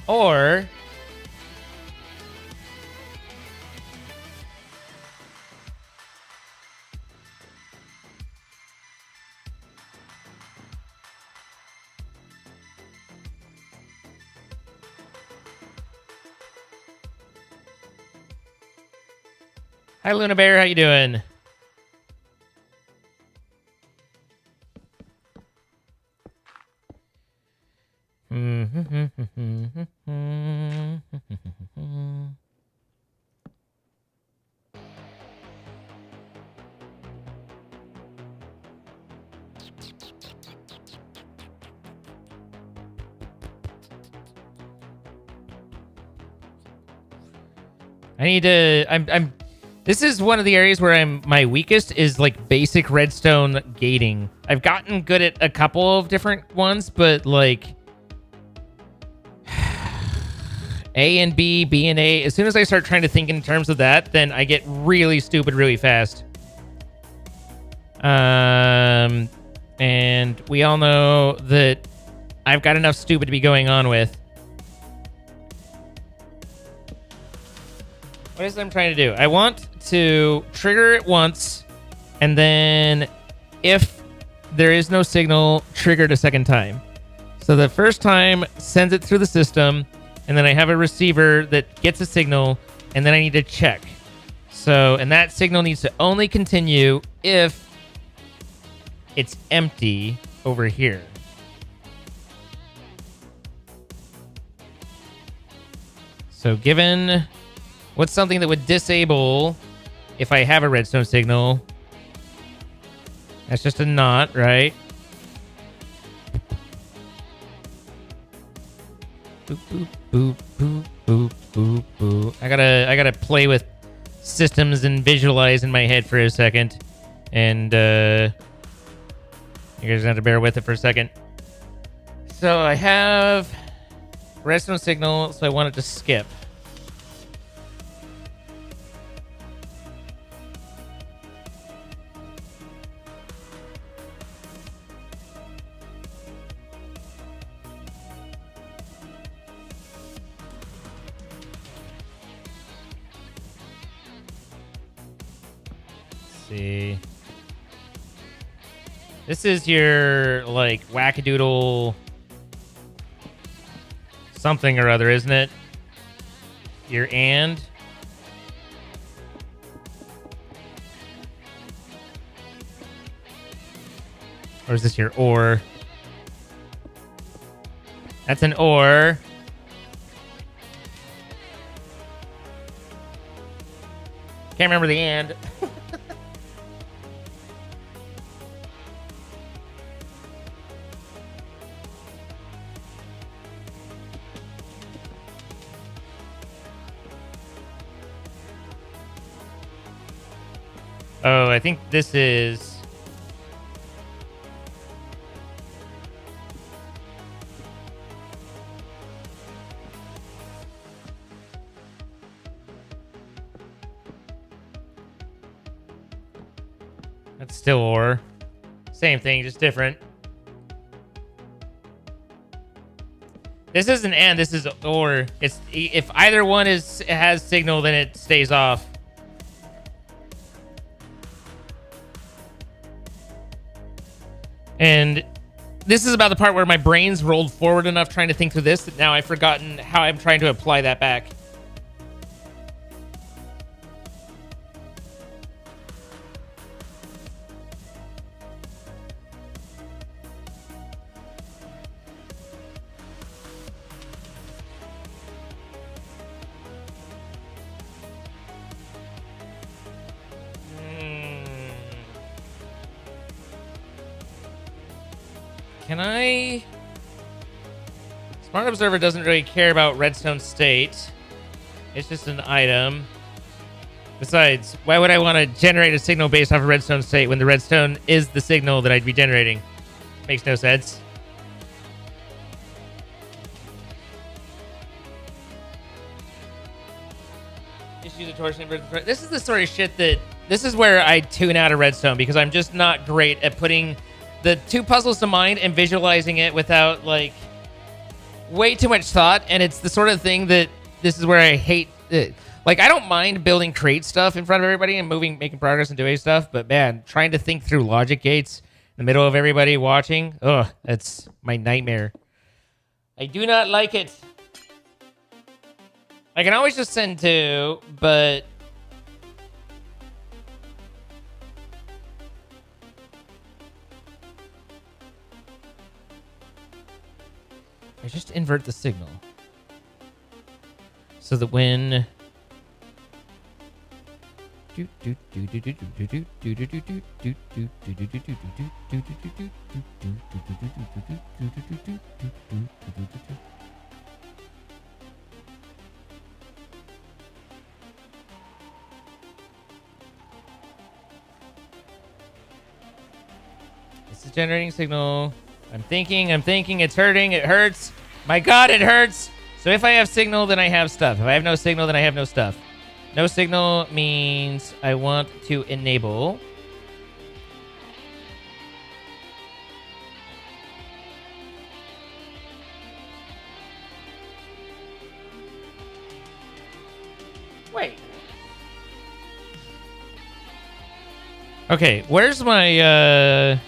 Or... Hi, Luna Bear. How you doing? I need to... I'm This is one of the areas where my weakest is like basic redstone gating. I've gotten good at a couple of different ones, but like A and B, B and A, as soon as I start trying to think in terms of that, then I get really stupid really fast. And we all know that I've got enough stupid to be going on with. What is it I'm trying to do? I want to trigger it once, and then if there is no signal, trigger it a second time. So the first time sends it through the system, and then I have a receiver that gets a signal, and then I need to check. So, and that signal needs to only continue if it's empty over here. So given... what's something that would disable if I have a redstone signal? That's just a knot, right? Boop, boop, boop, boop, boop, boop, boop. I gotta play with systems and visualize in my head for a second. And you guys have to bear with it for a second. So I have redstone signal, so I want it to skip. See, this is your like wackadoodle something or other, isn't it? Your and. Or is this your or? That's an or. Can't remember the and. Oh, I think this is... that's still or. Same thing, just different. This is an and, this is or. It's if either one has signal, then it stays off. And this is about the part where my brain's rolled forward enough trying to think through this that now I've forgotten how I'm trying to apply that back. Can I... Smart Observer doesn't really care about redstone state. It's just an item. Besides, why would I want to generate a signal based off a redstone state when the redstone is the signal that I'd be generating? Makes no sense. Just use a torch and invert the torch. This is the sort of shit that... This is where I tune out of redstone because I'm just not great at putting the two puzzles to mind and visualizing it without, like, way too much thought. And it's the sort of thing that this is where I hate it. Like, I don't mind building crate stuff in front of everybody and making progress and doing stuff, but man, trying to think through logic gates in the middle of everybody watching, ugh, that's my nightmare. I do not like it. I can always just send two, but... I just invert the signal. So that when... This is generating signal. I'm thinking, it's hurting, it hurts. My God, it hurts. So if I have signal, then I have stuff. If I have no signal, then I have no stuff. No signal means I want to enable. Wait. Okay, where's my,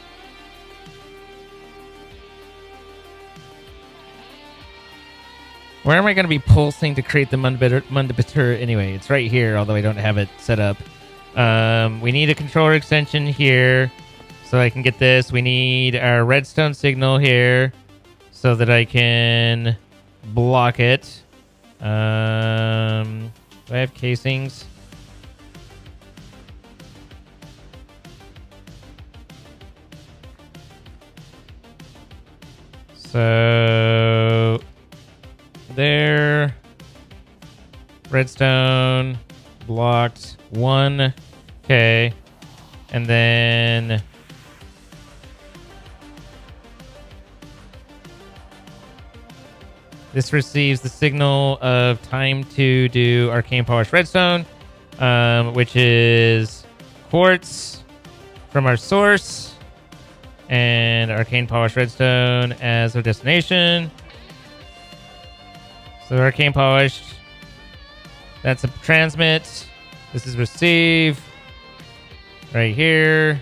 where am I going to be pulsing to create the Mundibitur anyway? It's right here, although I don't have it set up. We need a controller extension here so I can get this. We need our redstone signal here so that I can block it. Do I have casings? So... there. Redstone. Blocked. 1. Okay. And then... this receives the signal of time to do arcane polished redstone, which is quartz from our source and arcane polished redstone as our destination. So arcane polished, that's a transmit. This is receive right here.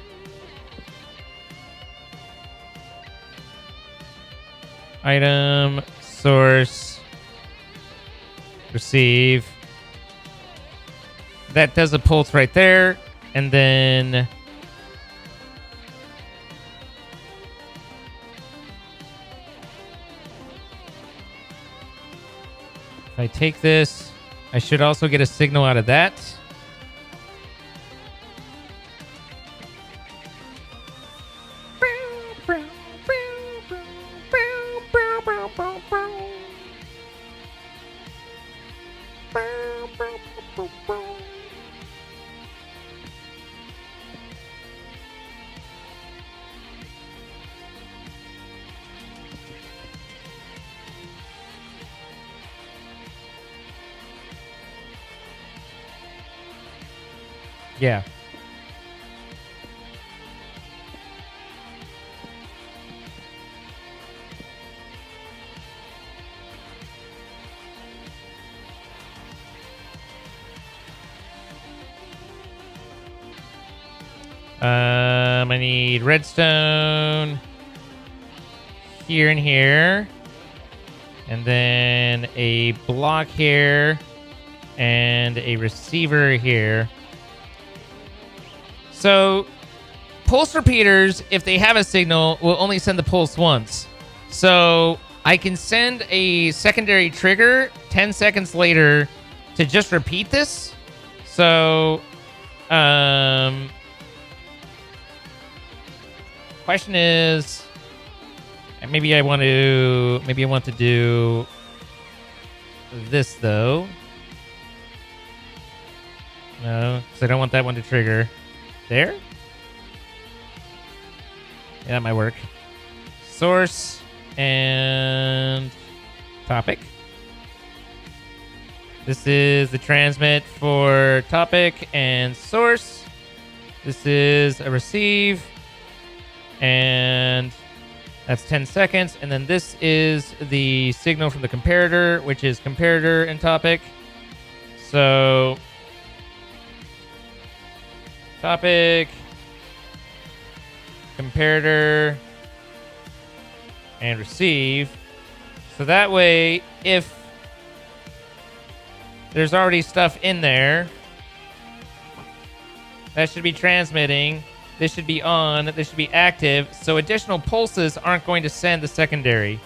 Item, source, receive. That does a pulse right there. And then if I take this, I should also get a signal out of that. Yeah. I need redstone here and here, and then a block here, and a receiver here. So, pulse repeaters, if they have a signal, will only send the pulse once. So, I can send a secondary trigger 10 seconds later to just repeat this. So, question is, maybe I want to do this though. No, because I don't want that one to trigger. There? Yeah, that might work. Source and topic. This is the transmit for topic and source. This is a receive. And that's 10 seconds. And then this is the signal from the comparator, which is comparator and topic. So topic, comparator, and receive. So that way, if there's already stuff in there, that should be transmitting. This should be on. This should be active. So additional pulses aren't going to send the secondary.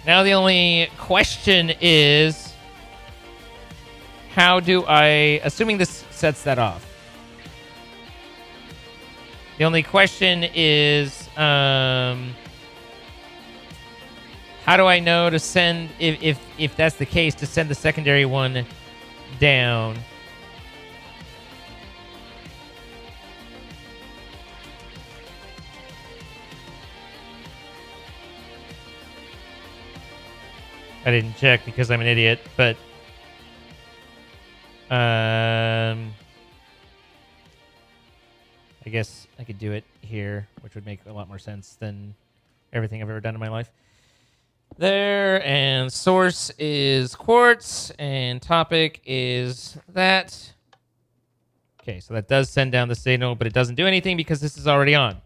Now the only question is, how do I, assuming this sets that off. The only question is, how do I know to send, if that's the case, to send the secondary one down? I didn't check because I'm an idiot, but I guess I could do it here, which would make a lot more sense than everything I've ever done in my life. There, and source is quartz, and topic is that. Okay, so that does send down the signal, but it doesn't do anything because this is already on.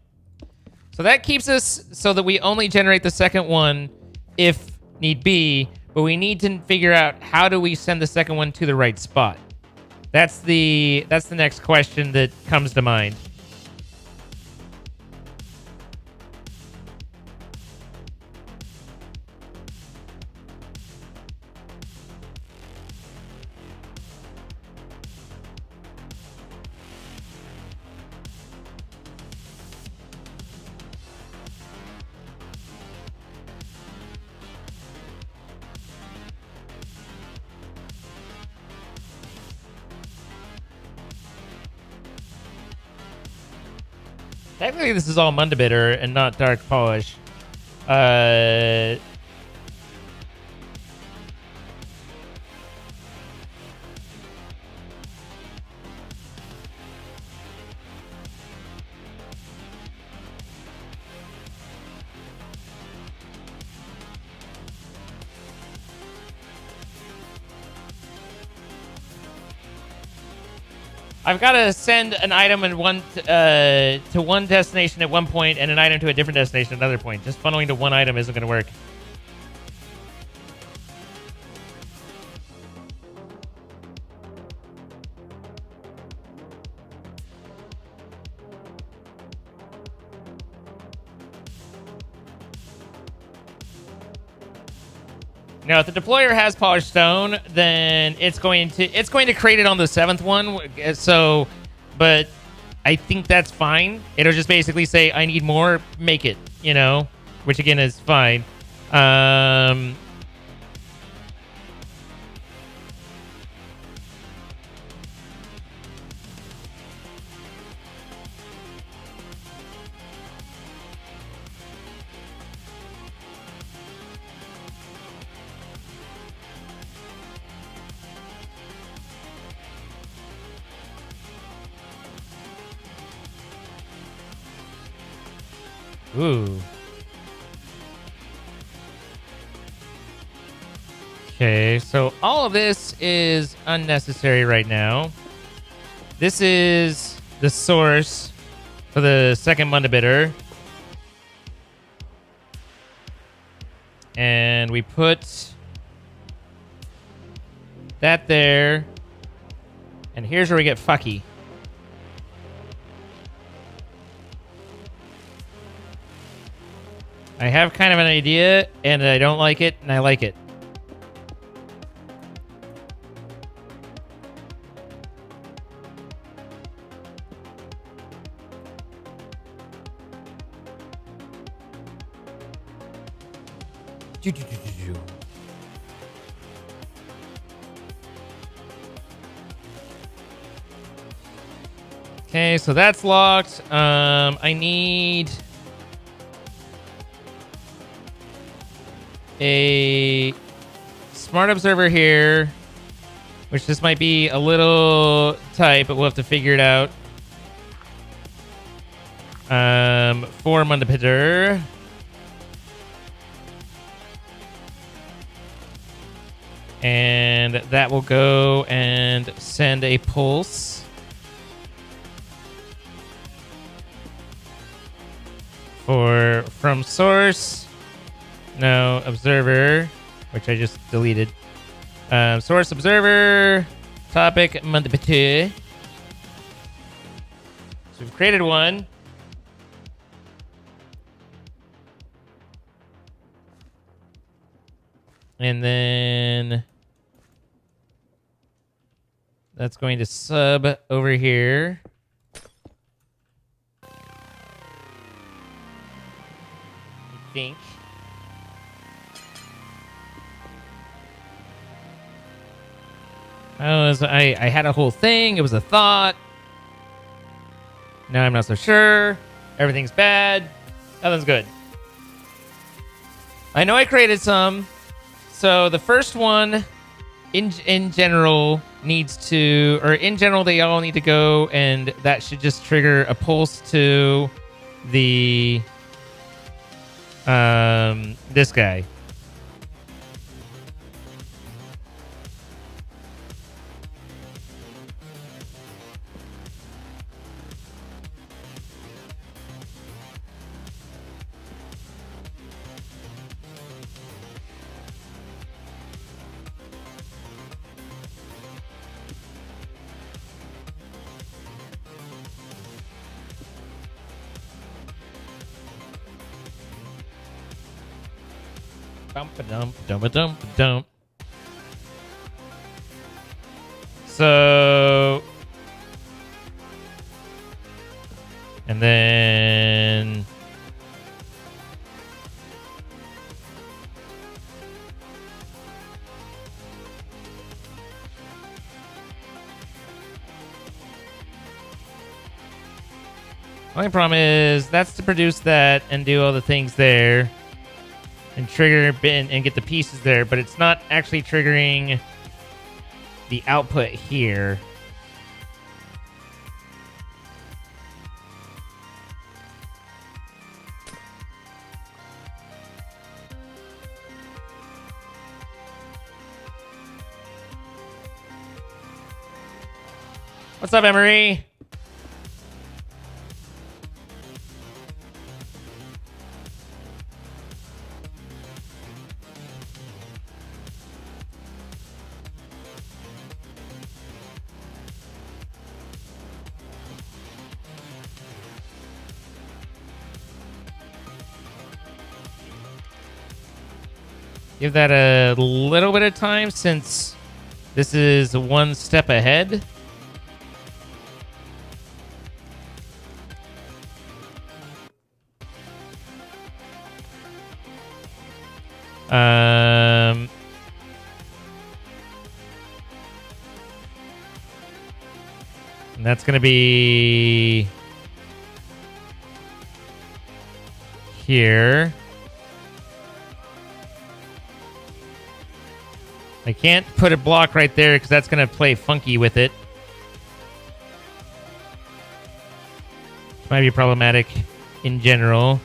So that keeps us so that we only generate the second one if need be, but we need to figure out how do we send the second one to the right spot. That's the next question that comes to mind. Technically, this is all Mundabitter and not Dark Polish. I've got to send an item in to one destination at one point and an item to a different destination at another point. Just funneling to one item isn't going to work. Now, if the deployer has polished stone, then it's going to create it on the 7th one. So, but I think that's fine. It'll just basically say, "I need more, make it," you know, which again is fine. Ooh. Okay, so all of this is unnecessary right now. This is the source for the second Mundabitter. And we put that there. And here's where we get fucky. I have kind of an idea, and I don't like it, and I like it. Okay, so that's locked. I need a smart observer here, which this might be a little tight, but we'll have to figure it out. For Mundipiter. And that will go and send a pulse from source. No, observer, which I just deleted. Source observer, topic Mundipiter. So we've created one. And then that's going to sub over here. I think. I had a whole thing. It was a thought. Now I'm not so sure. Everything's bad. Nothing's good. I know I created some. So the first one, in general, needs to, or in general, they all need to go, and that should just trigger a pulse to the this guy. Dump. So, and then only problem is that's to produce that and do all the things there. And trigger and get the pieces there, but it's not actually triggering the output here. What's up, Emery? Give that a little bit of time since this is one step ahead. And that's going to be here. I can't put a block right there because that's going to play funky with it. Might be problematic in general.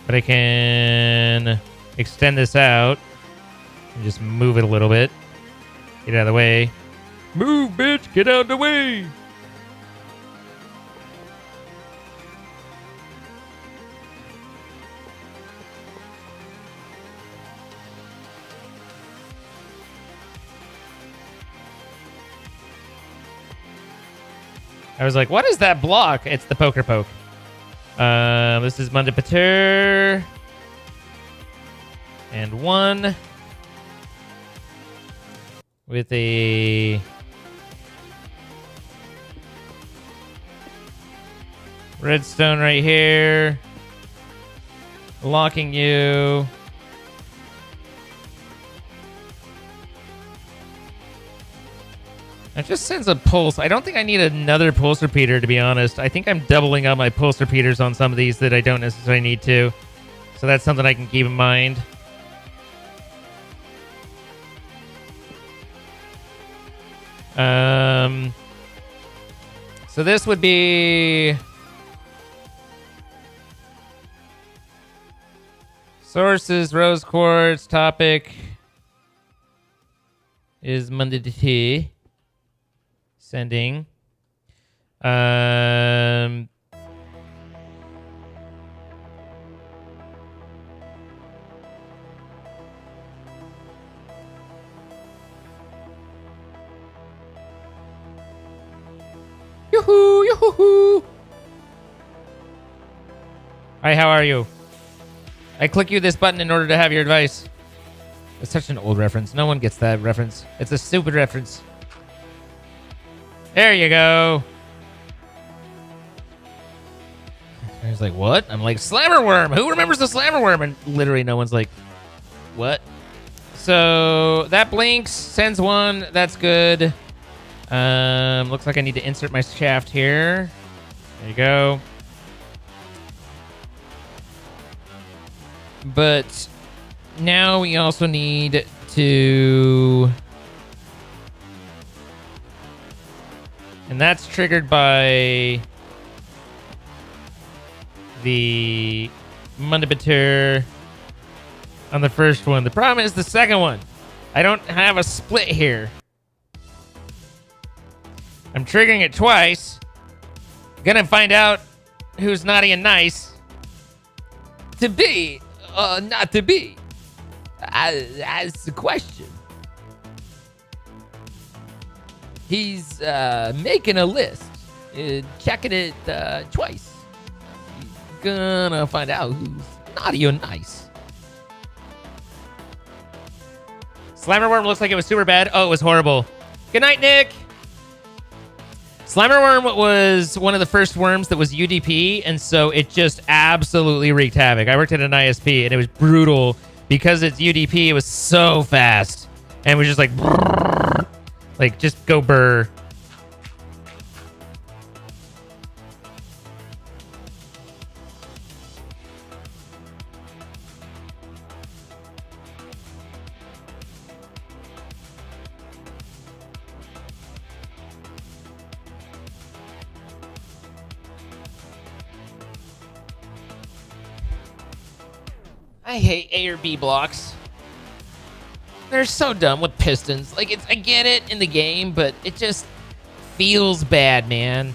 But I can extend this out and just move it a little bit. Get out of the way. Move, bitch! Get out of the way! I was like, what is that block? It's the poker poke. This is Mundipiter. And one. With a redstone right here. Locking you. It just sends a pulse. I don't think I need another pulse repeater, to be honest. I think I'm doubling up my pulse repeaters on some of these that I don't necessarily need to. So that's something I can keep in mind. So this would be sources, rose quartz. Topic is Monday to T. Sending. Yoo-hoo, yoo-hoo-hoo. Hi, how are you? I click you this button in order to have your advice. It's such an old reference. No one gets that reference. It's a stupid reference. There you go. And he's like, what? I'm like, slammer worm. Who remembers the slammer worm? And literally no one's like, what? So that blinks, sends one. That's good. Looks like I need to insert my shaft here. There you go. But now we also need to... And that's triggered by the Mundibatur on the first one. The problem is the second one. I don't have a split here. I'm triggering it twice. Gonna find out who's naughty and nice. To be, not to be. That's the question. He's making a list, checking it twice. He's gonna find out who's naughty or nice. Slammer worm looks like it was super bad. Oh, it was horrible. Good night, Nick. Slammer worm was one of the first worms that was UDP, and so it just absolutely wreaked havoc. I worked at an ISP, and it was brutal because it's UDP. It was so fast, and it was just like, brrr, like just go burr. I hate A or B blocks. They're so dumb with pistons. Like, I get it in the game, but it just feels bad, man.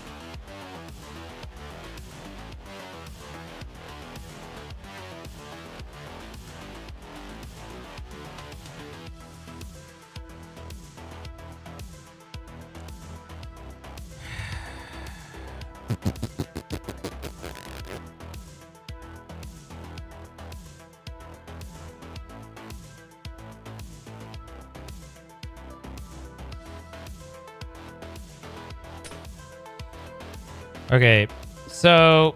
Okay, so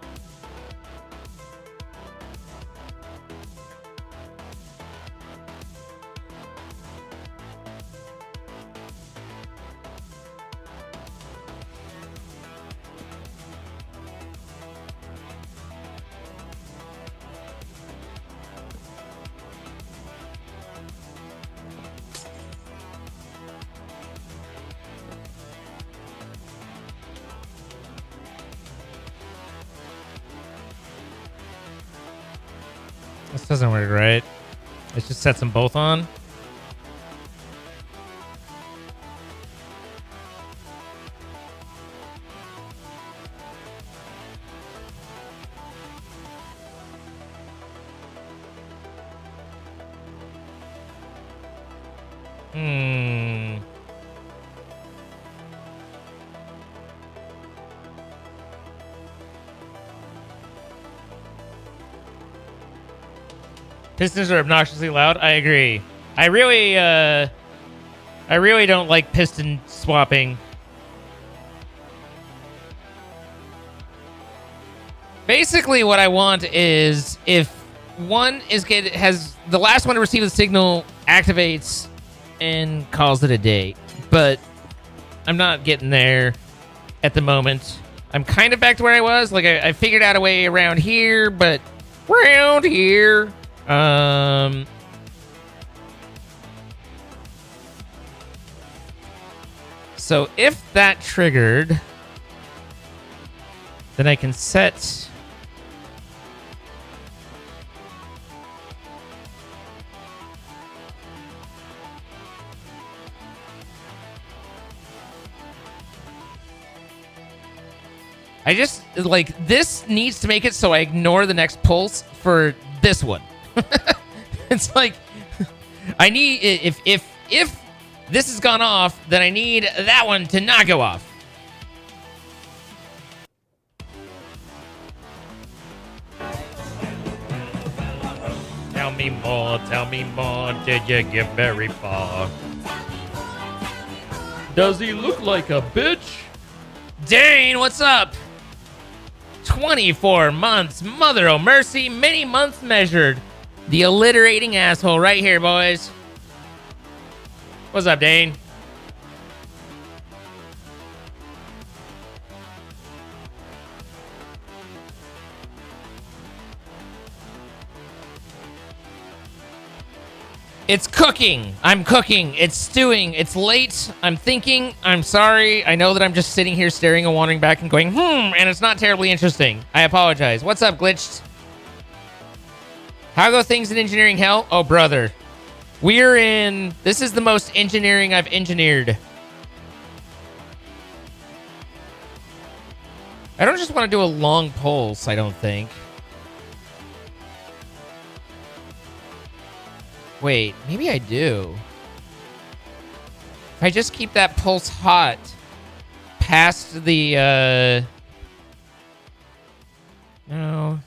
this doesn't work, right? Let's just set them both on. Pistons are obnoxiously loud. I agree. I really don't like piston swapping. Basically, what I want is if one has the last one to receive the signal activates and calls it a day. But not getting there at the moment. I'm kind of back to where I was. Like I figured out a way around here, but around here. So if that triggered, then I can set. I just, like, this needs to make it so I ignore the next pulse for this one. It's like, I need, if this has gone off, then I need that one to not go off. Tell me more, did you get very far? Does he look like a bitch? Dane, what's up? 24 months, mother o' mercy, many months measured. The alliterating asshole right here, boys. What's up, Dane? It's cooking. I'm cooking. It's stewing. It's late. I'm thinking. I'm sorry. I know that I'm just sitting here staring and wandering back and going, and it's not terribly interesting. I apologize. What's up, Glitched? How go things in engineering hell? Oh, brother. We're in... This is the most engineering I've engineered. I don't just want to do a long pulse, I don't think. Wait, maybe I do. If I just keep that pulse hot past the, no.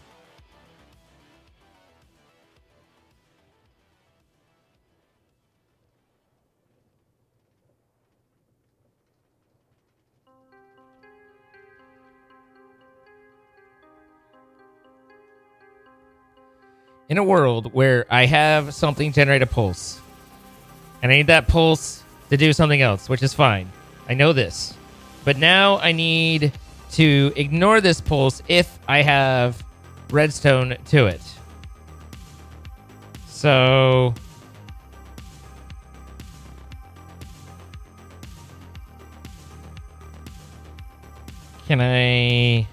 In a world where I have something generate a pulse, and I need that pulse to do something else, which is fine. I know this. But now I need to ignore this pulse if I have redstone to it. So... Can I...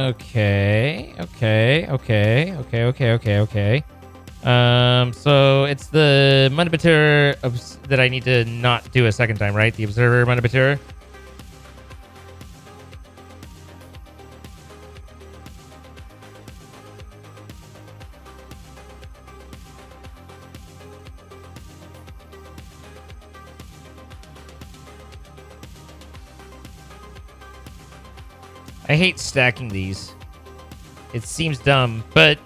Okay. So it's the Mandibatur that I need to not do a second time, right? The Observer Mandibatur. I hate stacking these. It seems dumb, but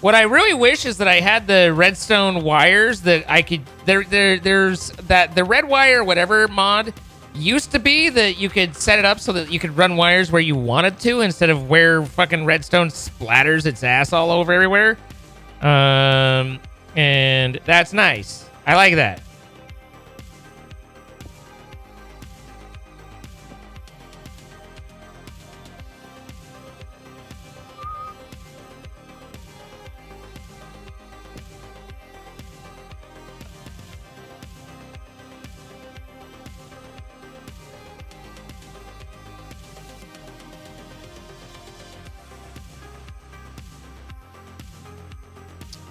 what I really wish is that I had the redstone wires that I could... There's that... The red wire whatever mod used to be that you could set it up so that you could run wires where you wanted to instead of where fucking redstone splatters its ass all over everywhere. And that's nice. I like that.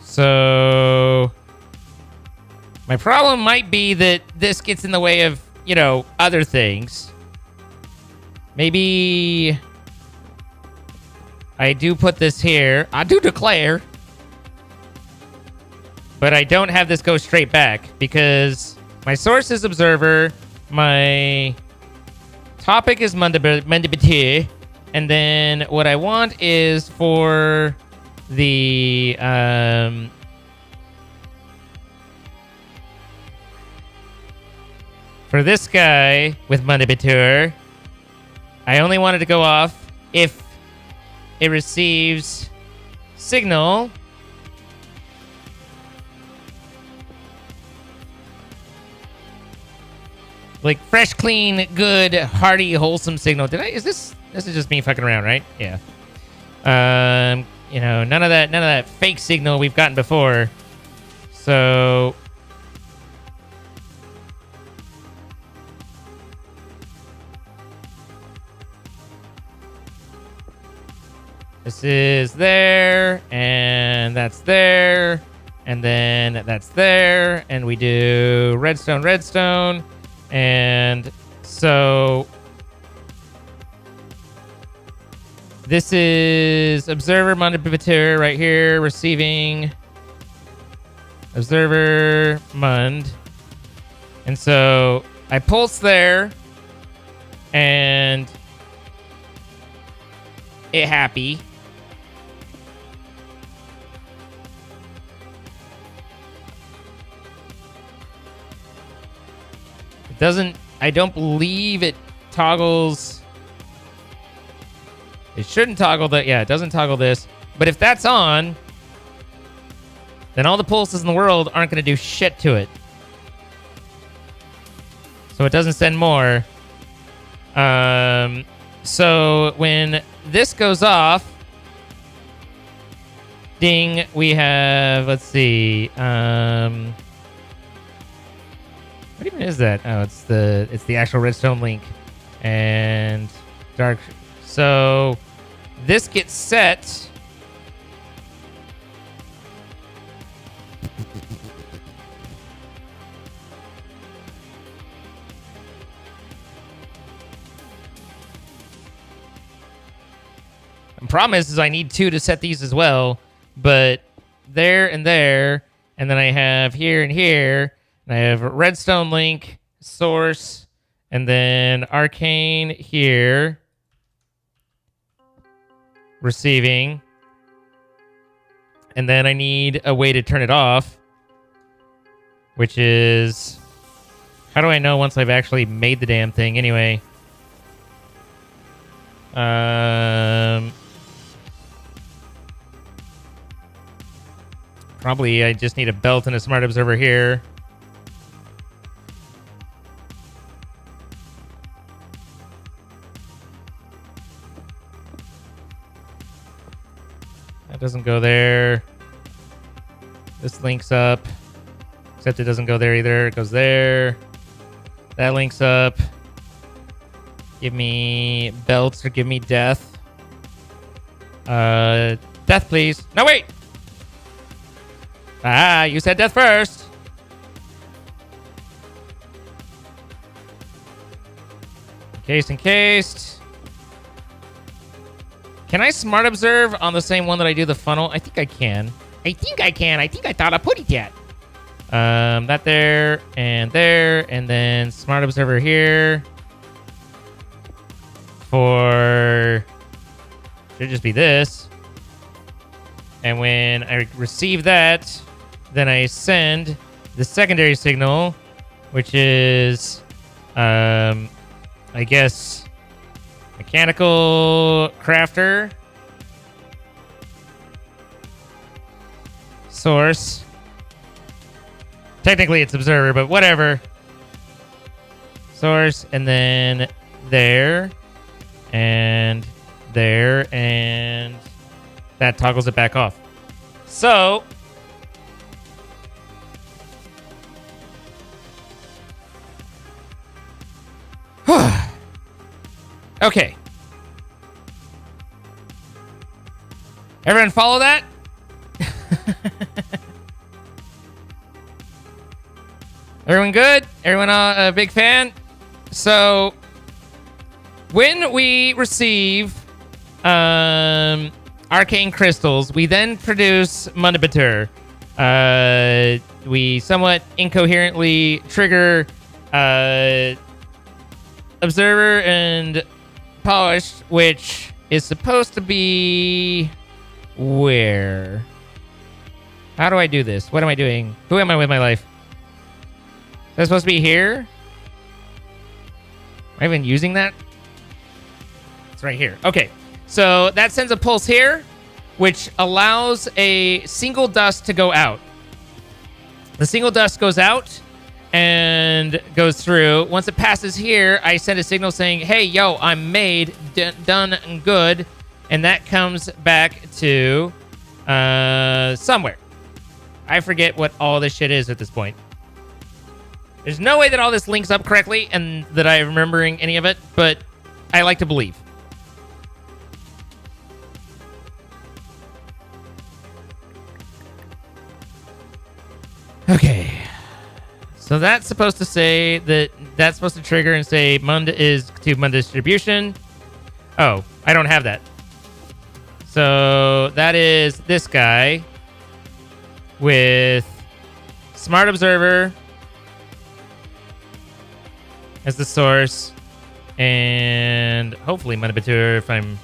So my problem might be that this gets in the way of, you know, other things. Maybe I do put this here. I do declare. But I don't have this go straight back because my source is Observer. My topic is Mandibatur. And then what I want is for the for this guy with Mandibatur, I only wanted to go off if it receives signal Like fresh, clean, good, hearty, wholesome signal. This is just me fucking around, right? Yeah. You know, none of that fake signal we've gotten before. So this is there, and that's there, and then that's there, and we do redstone, redstone, and so this is observer monitor right here, receiving observer mund, and so I pulse there, and it happy. I don't believe it toggles. It shouldn't toggle that. Yeah, it doesn't toggle this. But if that's on, then all the pulses in the world aren't going to do shit to it. So it doesn't send more. So when this goes off, ding, we have, let's see, what even is that? Oh, it's the actual redstone link and dark. So this gets set. The problem is I need 2 to set these as well, but there, and then I have here and here. I have redstone link, source, and then arcane here. Receiving. And then I need a way to turn it off, which is... How do I know once I've actually made the damn thing anyway? Probably I just need a belt and a smart observer here. That doesn't go there. This links up. Except it doesn't go there either. It goes there. That links up. Give me belts or give me death. Death, please. No, wait! Ah, you said death first. Encased. Can I smart observe on the same one that I do the funnel? I think I can. I think I thought I put it yet. That there, and then smart observer here. For... Should just be this. And when I receive that, then I send the secondary signal, which is, I guess... Mechanical crafter. Source. Technically it's observer, but whatever. Source, and then there. And there. And that toggles it back off. So... Okay. Everyone follow that? Everyone good? Everyone a big fan? So, when we receive arcane crystals, we then produce Mundibatur. We somewhat incoherently trigger observer and polished, which is supposed to be where? How do I do this? What am I doing? Who am I with my life? Is that supposed to be here? Am I even using that? It's right here. Okay, so that sends a pulse here, which allows a single dust to go out. The single dust goes out, and goes through. Once it passes here, I send a signal saying, hey, yo, I'm made, done, and good. And that comes back to somewhere. I forget what all this shit is at this point. There's no way that all this links up correctly and that I'm remembering any of it, but I like to believe. Okay. So that's supposed to say that's supposed to trigger and say Mund is to Mund distribution. Oh, I don't have that. So that is this guy with Smart Observer as the source, and hopefully Muddibatur, if I'm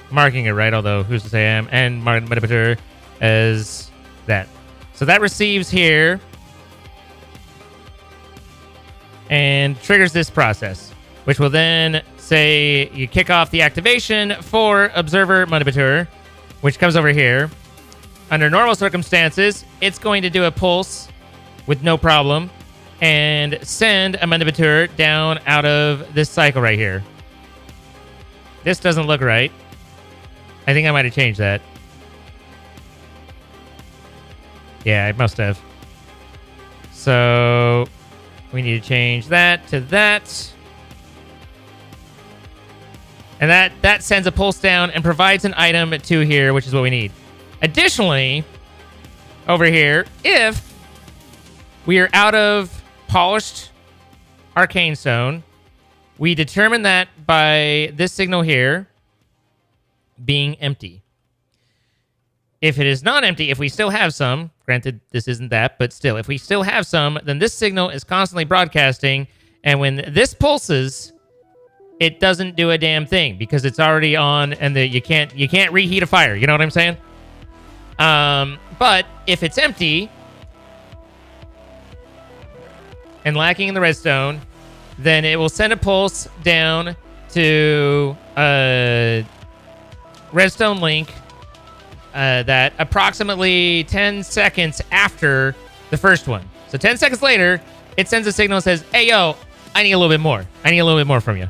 marking it right, although who's to say I am, and Muddibatur as that. So that receives here and triggers this process, which will then say you kick off the activation for Observer Muddibatur, which comes over here. Under normal circumstances, it's going to do a pulse with no problem and send a Muddibatur down out of this cycle right here. This doesn't look right. I think I might have changed that. Yeah, I must have. So we need to change that to that. And that sends a pulse down and provides an item to here, which is what we need. Additionally, over here, if we are out of polished arcane stone, we determine that by this signal here being empty. If it is not empty, if we still have some, granted this isn't that, but still, if we still have some, then this signal is constantly broadcasting, and when this pulses, it doesn't do a damn thing because it's already on, and you can't reheat a fire. You know what I'm saying? But if it's empty and lacking in the redstone, then it will send a pulse down to a redstone link that approximately 10 seconds after the first one. So 10 seconds later, it sends a signal and says, hey, yo, I need a little bit more. I need a little bit more from you.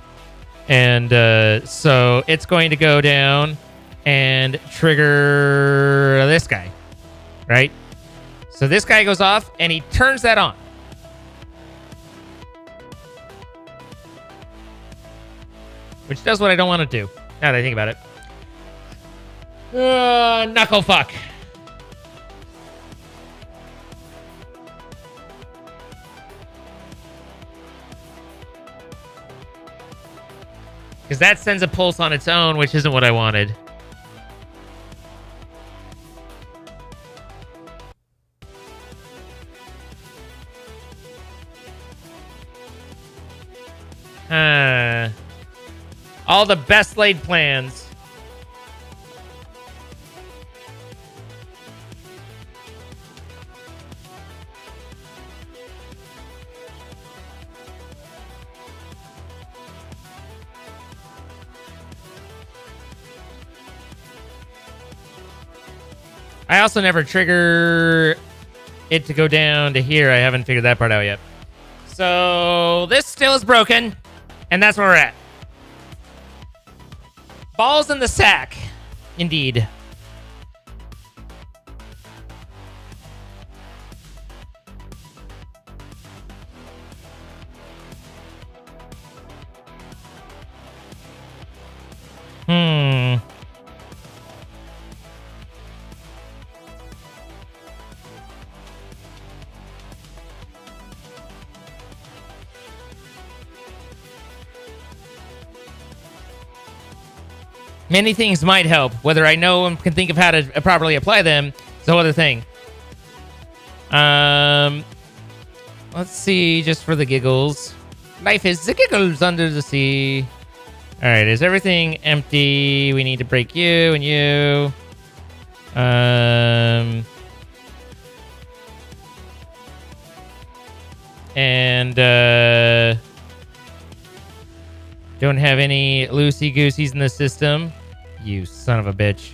And so it's going to go down and trigger this guy, right? So this guy goes off, and he turns that on. Which does what I don't want to do, now that I think about it. Knuckle fuck. Because that sends a pulse on its own, which isn't what I wanted. All the best laid plans. I also never trigger it to go down to here. I haven't figured that part out yet. So this still is broken, and that's where we're at. Balls in the sack, indeed. Many things might help. Whether I know and can think of how to properly apply them is a whole other thing. Let's see, just for the giggles. Life is the giggles under the sea. All right, is everything empty? We need to break you and you. Don't have any loosey-gooseys in the system. You son of a bitch.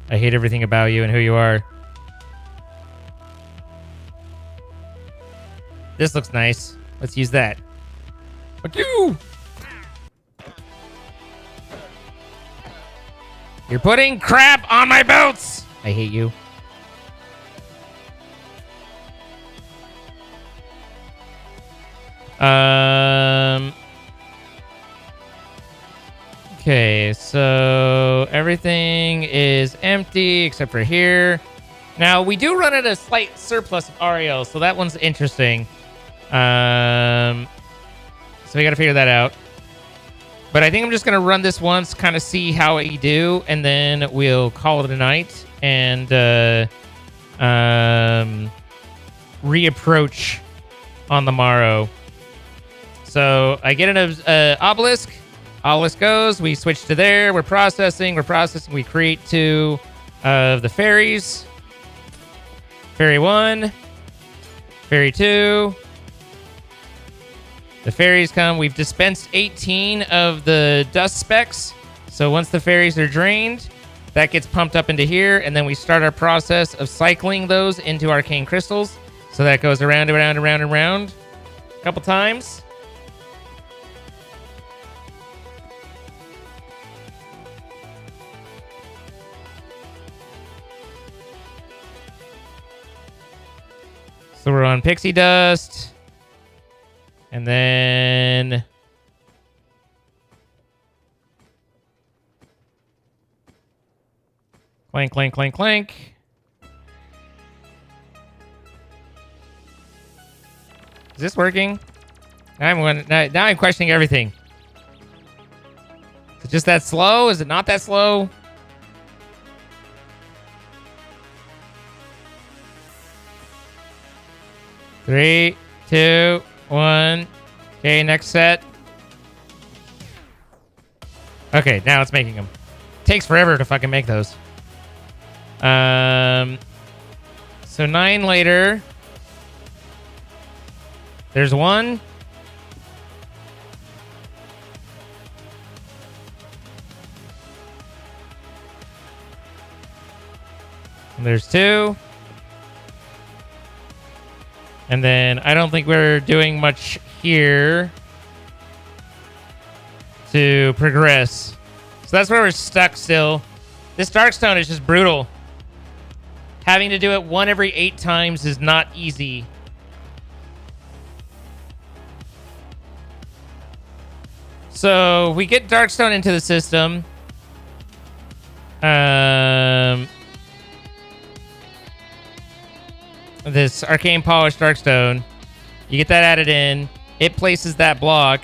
I hate everything about you and who you are. This looks nice. Let's use that. Fuck you! You're putting crap on my boots! I hate you. Okay, so everything is empty except for here. Now, we do run at a slight surplus of RAL, so that one's interesting. So we got to figure that out. But I think I'm just going to run this once, kind of see how we do, and then we'll call it a night and reapproach on the morrow. So I get an obelisk. Obelisk goes. We switch to there. We're processing. We create 2 of the fairies. Fairy 1. Fairy 2. The fairies come. We've dispensed 18 of the dust specks. So once the fairies are drained, that gets pumped up into here. And then we start our process of cycling those into arcane crystals. So that goes around and around and around and around a couple times. So we're on pixie dust. And then clank, clank, clank, clank. Is this working? Now I'm questioning everything. Is it just that slow? Is it not that slow? Three, 2, 1. Okay, next set. Okay, now it's making them. Takes forever to fucking make those. So 9 later. There's 1. And there's 2. And then I don't think we're doing much here to progress. So that's where we're stuck still. This Darkstone is just brutal. Having to do it 1 every 8 times is not easy. So we get Darkstone into the system. This arcane polished Darkstone. You get that added in. It places that block.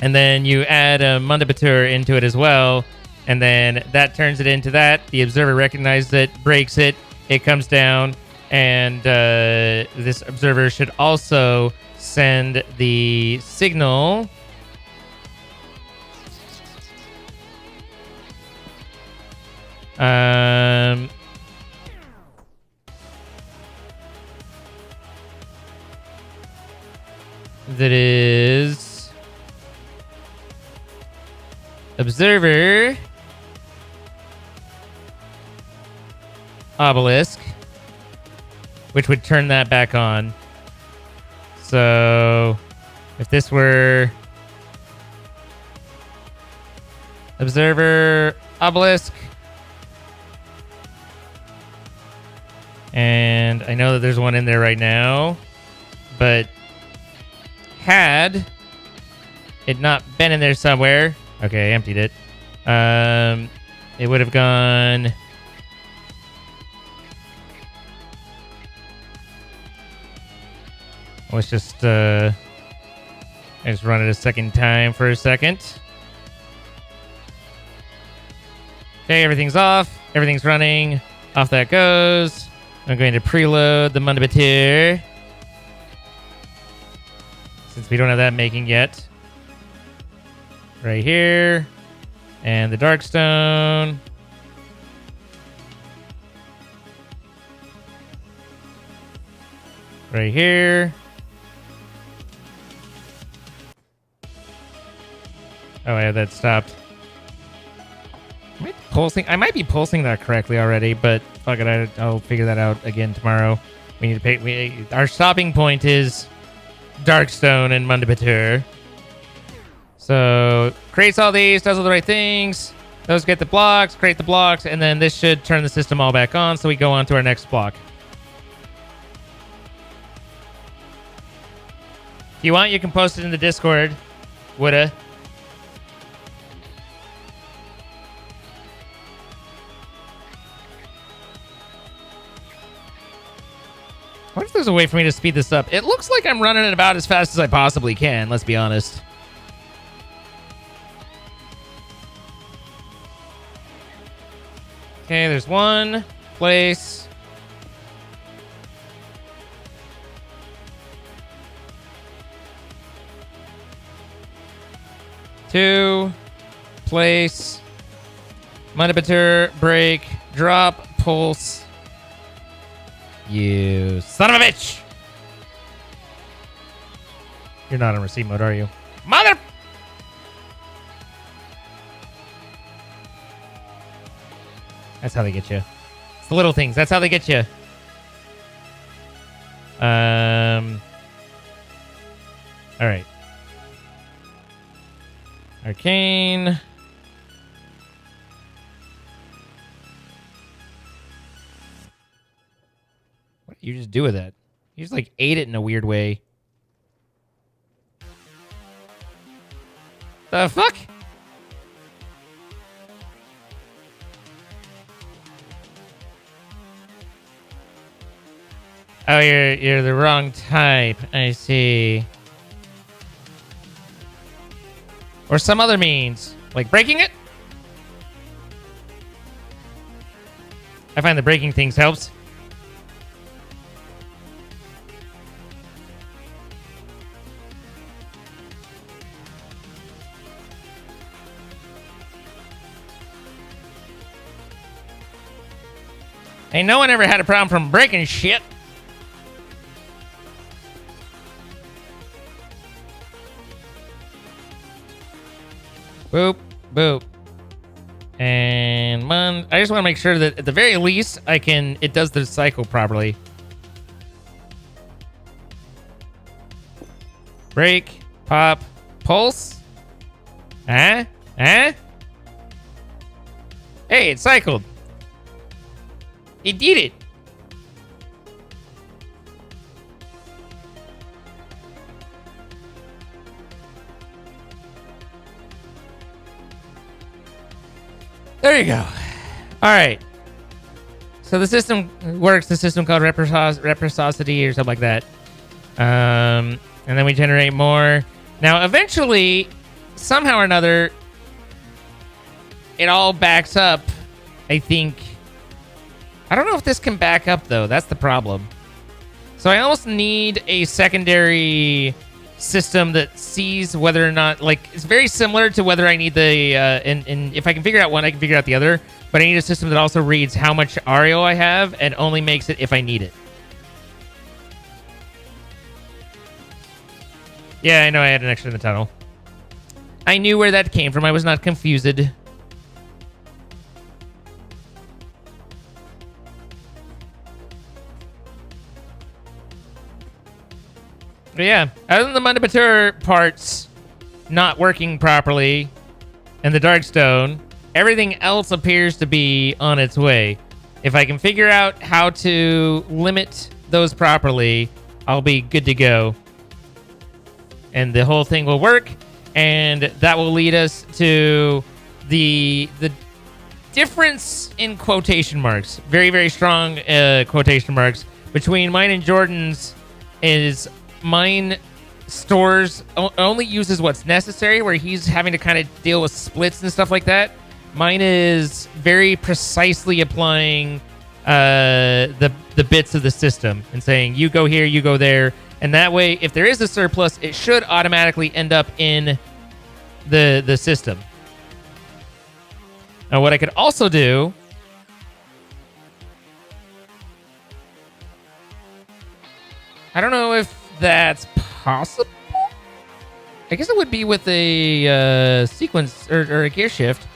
And then you add a Mundabatur into it as well. And then that turns it into that. The observer recognizes it, breaks it. It comes down. And this observer should also send the signal. That is observer obelisk, which would turn that back on. So if this were observer obelisk, and I know that there's one in there right now, but had it not been in there somewhere, okay, I emptied it. It would have gone. Let's just I just run it a second time for a second. Okay, everything's off. Everything's running. Off that goes. I'm going to preload the Mundabatur, since we don't have that making yet. Right here. And the Darkstone. Right here. Oh, I have that stopped. Am I pulsing? I might be pulsing that correctly already, but fuck it, I'll figure that out again tomorrow. We need to pay. Our stopping point is Darkstone and Mundibatur. So creates all these, does all the right things. Those get the blocks, create the blocks, and then this should turn the system all back on, so we go on to our next block. If you want, you can post it in the Discord. Woulda. I wonder if there's a way for me to speed this up. It looks like I'm running it about as fast as I possibly can, let's be honest. Okay, there's one place. Two place. Mundibatur, break, drop, pulse. You son of a bitch! You're not in receive mode, are you? Mother! That's how they get you. It's the little things. That's how they get you. All right. Arcane. What did you just do with that? You just like ate it in a weird way. The fuck? Oh, you're the wrong type. I see. Or some other means. Like breaking it? I find the breaking things helps. Ain't no one ever had a problem from breaking shit. Boop, boop. And I just want to make sure that at the very least it does the cycle properly. Break, pop, pulse. Huh? Huh? Hey, it cycled. It did it. There you go. All right. So the system works. The system called reciprocity or something like that. And then we generate more. Now, eventually, somehow or another, it all backs up, I think. I don't know if this can back up, though. That's the problem. So I almost need a secondary system that sees whether or not, like, it's very similar to whether I need the, and if I can figure out one, I can figure out the other. But I need a system that also reads how much Ario I have and only makes it if I need it. Yeah, I know I had an extra in the tunnel. I knew where that came from. I was not confused. But yeah, other than the Mundibatur parts not working properly and the Darkstone, everything else appears to be on its way. If I can figure out how to limit those properly, I'll be good to go. And the whole thing will work, and that will lead us to the difference in quotation marks, very, very strong quotation marks, between mine and Jordan's is mine stores only uses what's necessary, where he's having to kind of deal with splits and stuff like that. Mine is very precisely applying the bits of the system and saying, you go here, you go there. And that way, if there is a surplus, it should automatically end up in the system. Now, what I could also do... I don't know if that's possible. I guess it would be with a sequence or a gear shift.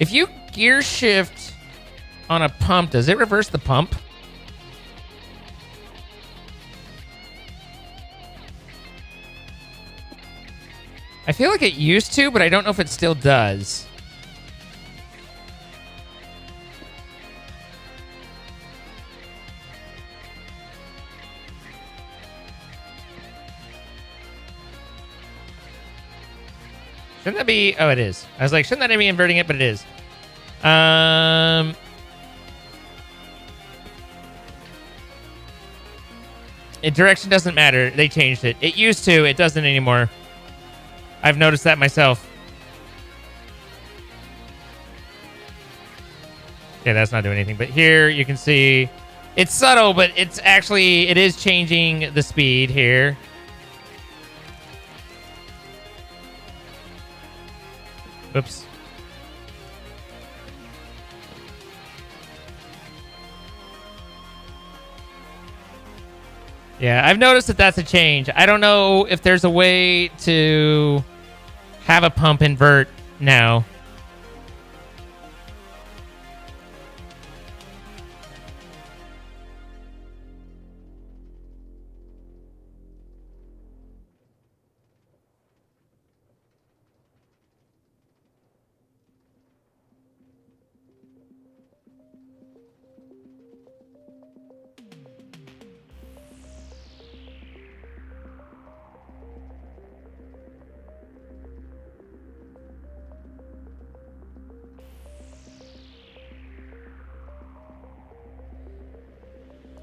If you gear shift on a pump, does it reverse the pump? I feel like it used to, but I don't know if it still does. Shouldn't that be... Oh, it is. I was like, shouldn't that be inverting it? But it is. Direction doesn't matter. They changed it. It used to. It doesn't anymore. I've noticed that myself. Okay, that's not doing anything. But here you can see it's subtle, but it's actually, it is changing the speed here. Oops. Yeah, I've noticed that that's a change. I don't know if there's a way to have a pump invert now.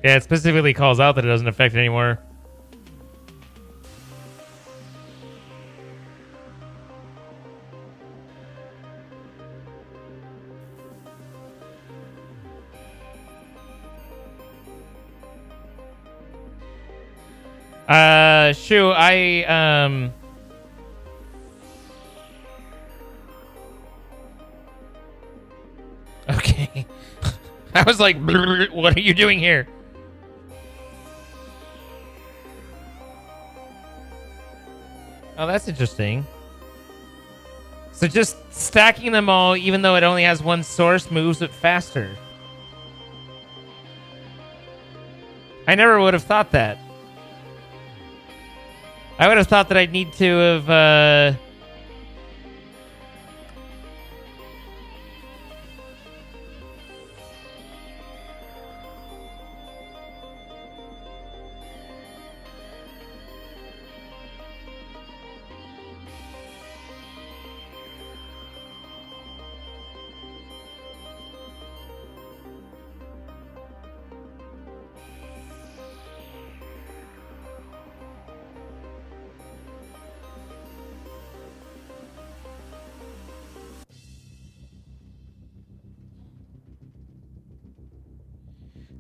Yeah, it specifically calls out that it doesn't affect it anymore. Shu, Okay. I was like, what are you doing here? Oh, that's interesting. So just stacking them all, even though it only has one source, moves it faster. I never would have thought that. I would have thought that I'd need to have,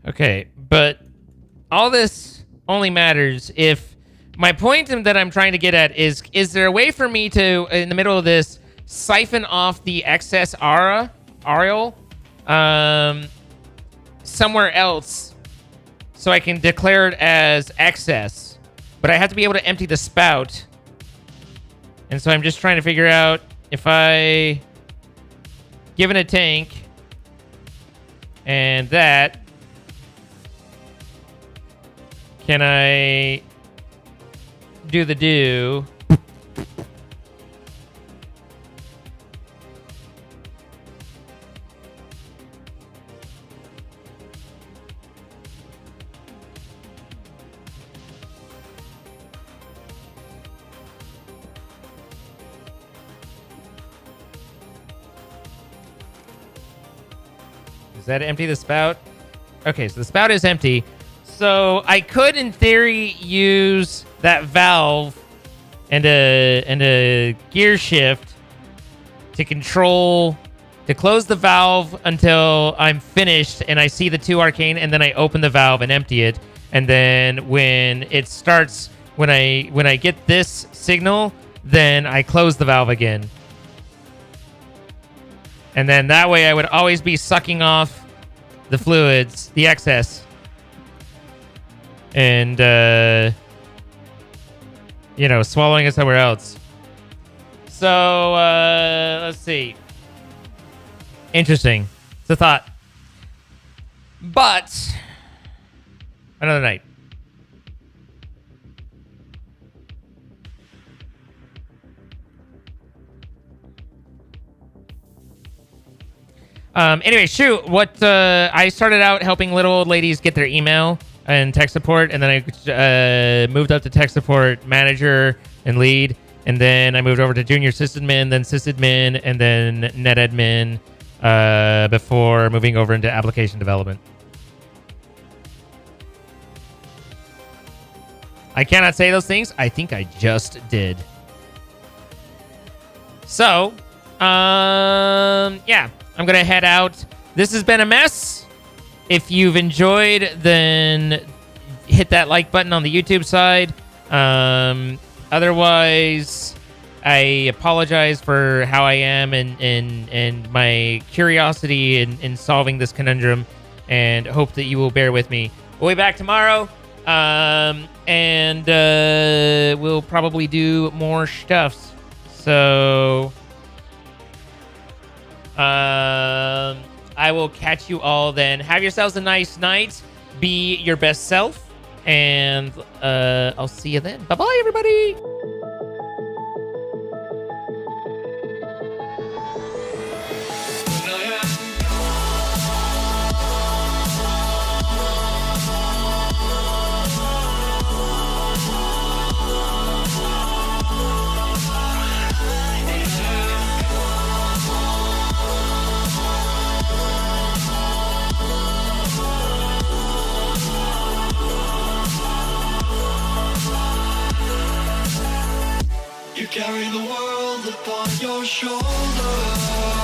Okay, but all this only matters if my point that I'm trying to get at is there a way for me to, in the middle of this, siphon off the excess aerial somewhere else so I can declare it as excess, but I have to be able to empty the spout. And so I'm just trying to figure out if I give it a tank and that, can I do the do? Does that empty the spout? Okay, so the spout is empty. So I could, in theory, use that valve and a gear shift to close the valve until I'm finished and I see the 2 arcane, and then I open the valve and empty it. And then when it starts, when I get this signal, then I close the valve again. And then that way I would always be sucking off the fluids, the excess. And, you know, swallowing it somewhere else. So, let's see. Interesting. It's a thought. But, another night. Anyway, shoot. What I started out helping little old ladies get their email and tech support, and then I moved up to tech support manager and lead, and then I moved over to junior sysadmin, then sysadmin, and then netadmin before moving over into application development. I cannot say those things. I think I just did. So, yeah, I'm gonna head out. This has been a mess. If you've enjoyed, then hit that like button on the YouTube side. Otherwise, I apologize for how I am and my curiosity in solving this conundrum, and hope that you will bear with me. We'll be back tomorrow. And we'll probably do more stuffs. So, I will catch you all then. Have yourselves a nice night. Be your best self. And I'll see you then. Bye-bye, everybody. You carry the world upon your shoulders.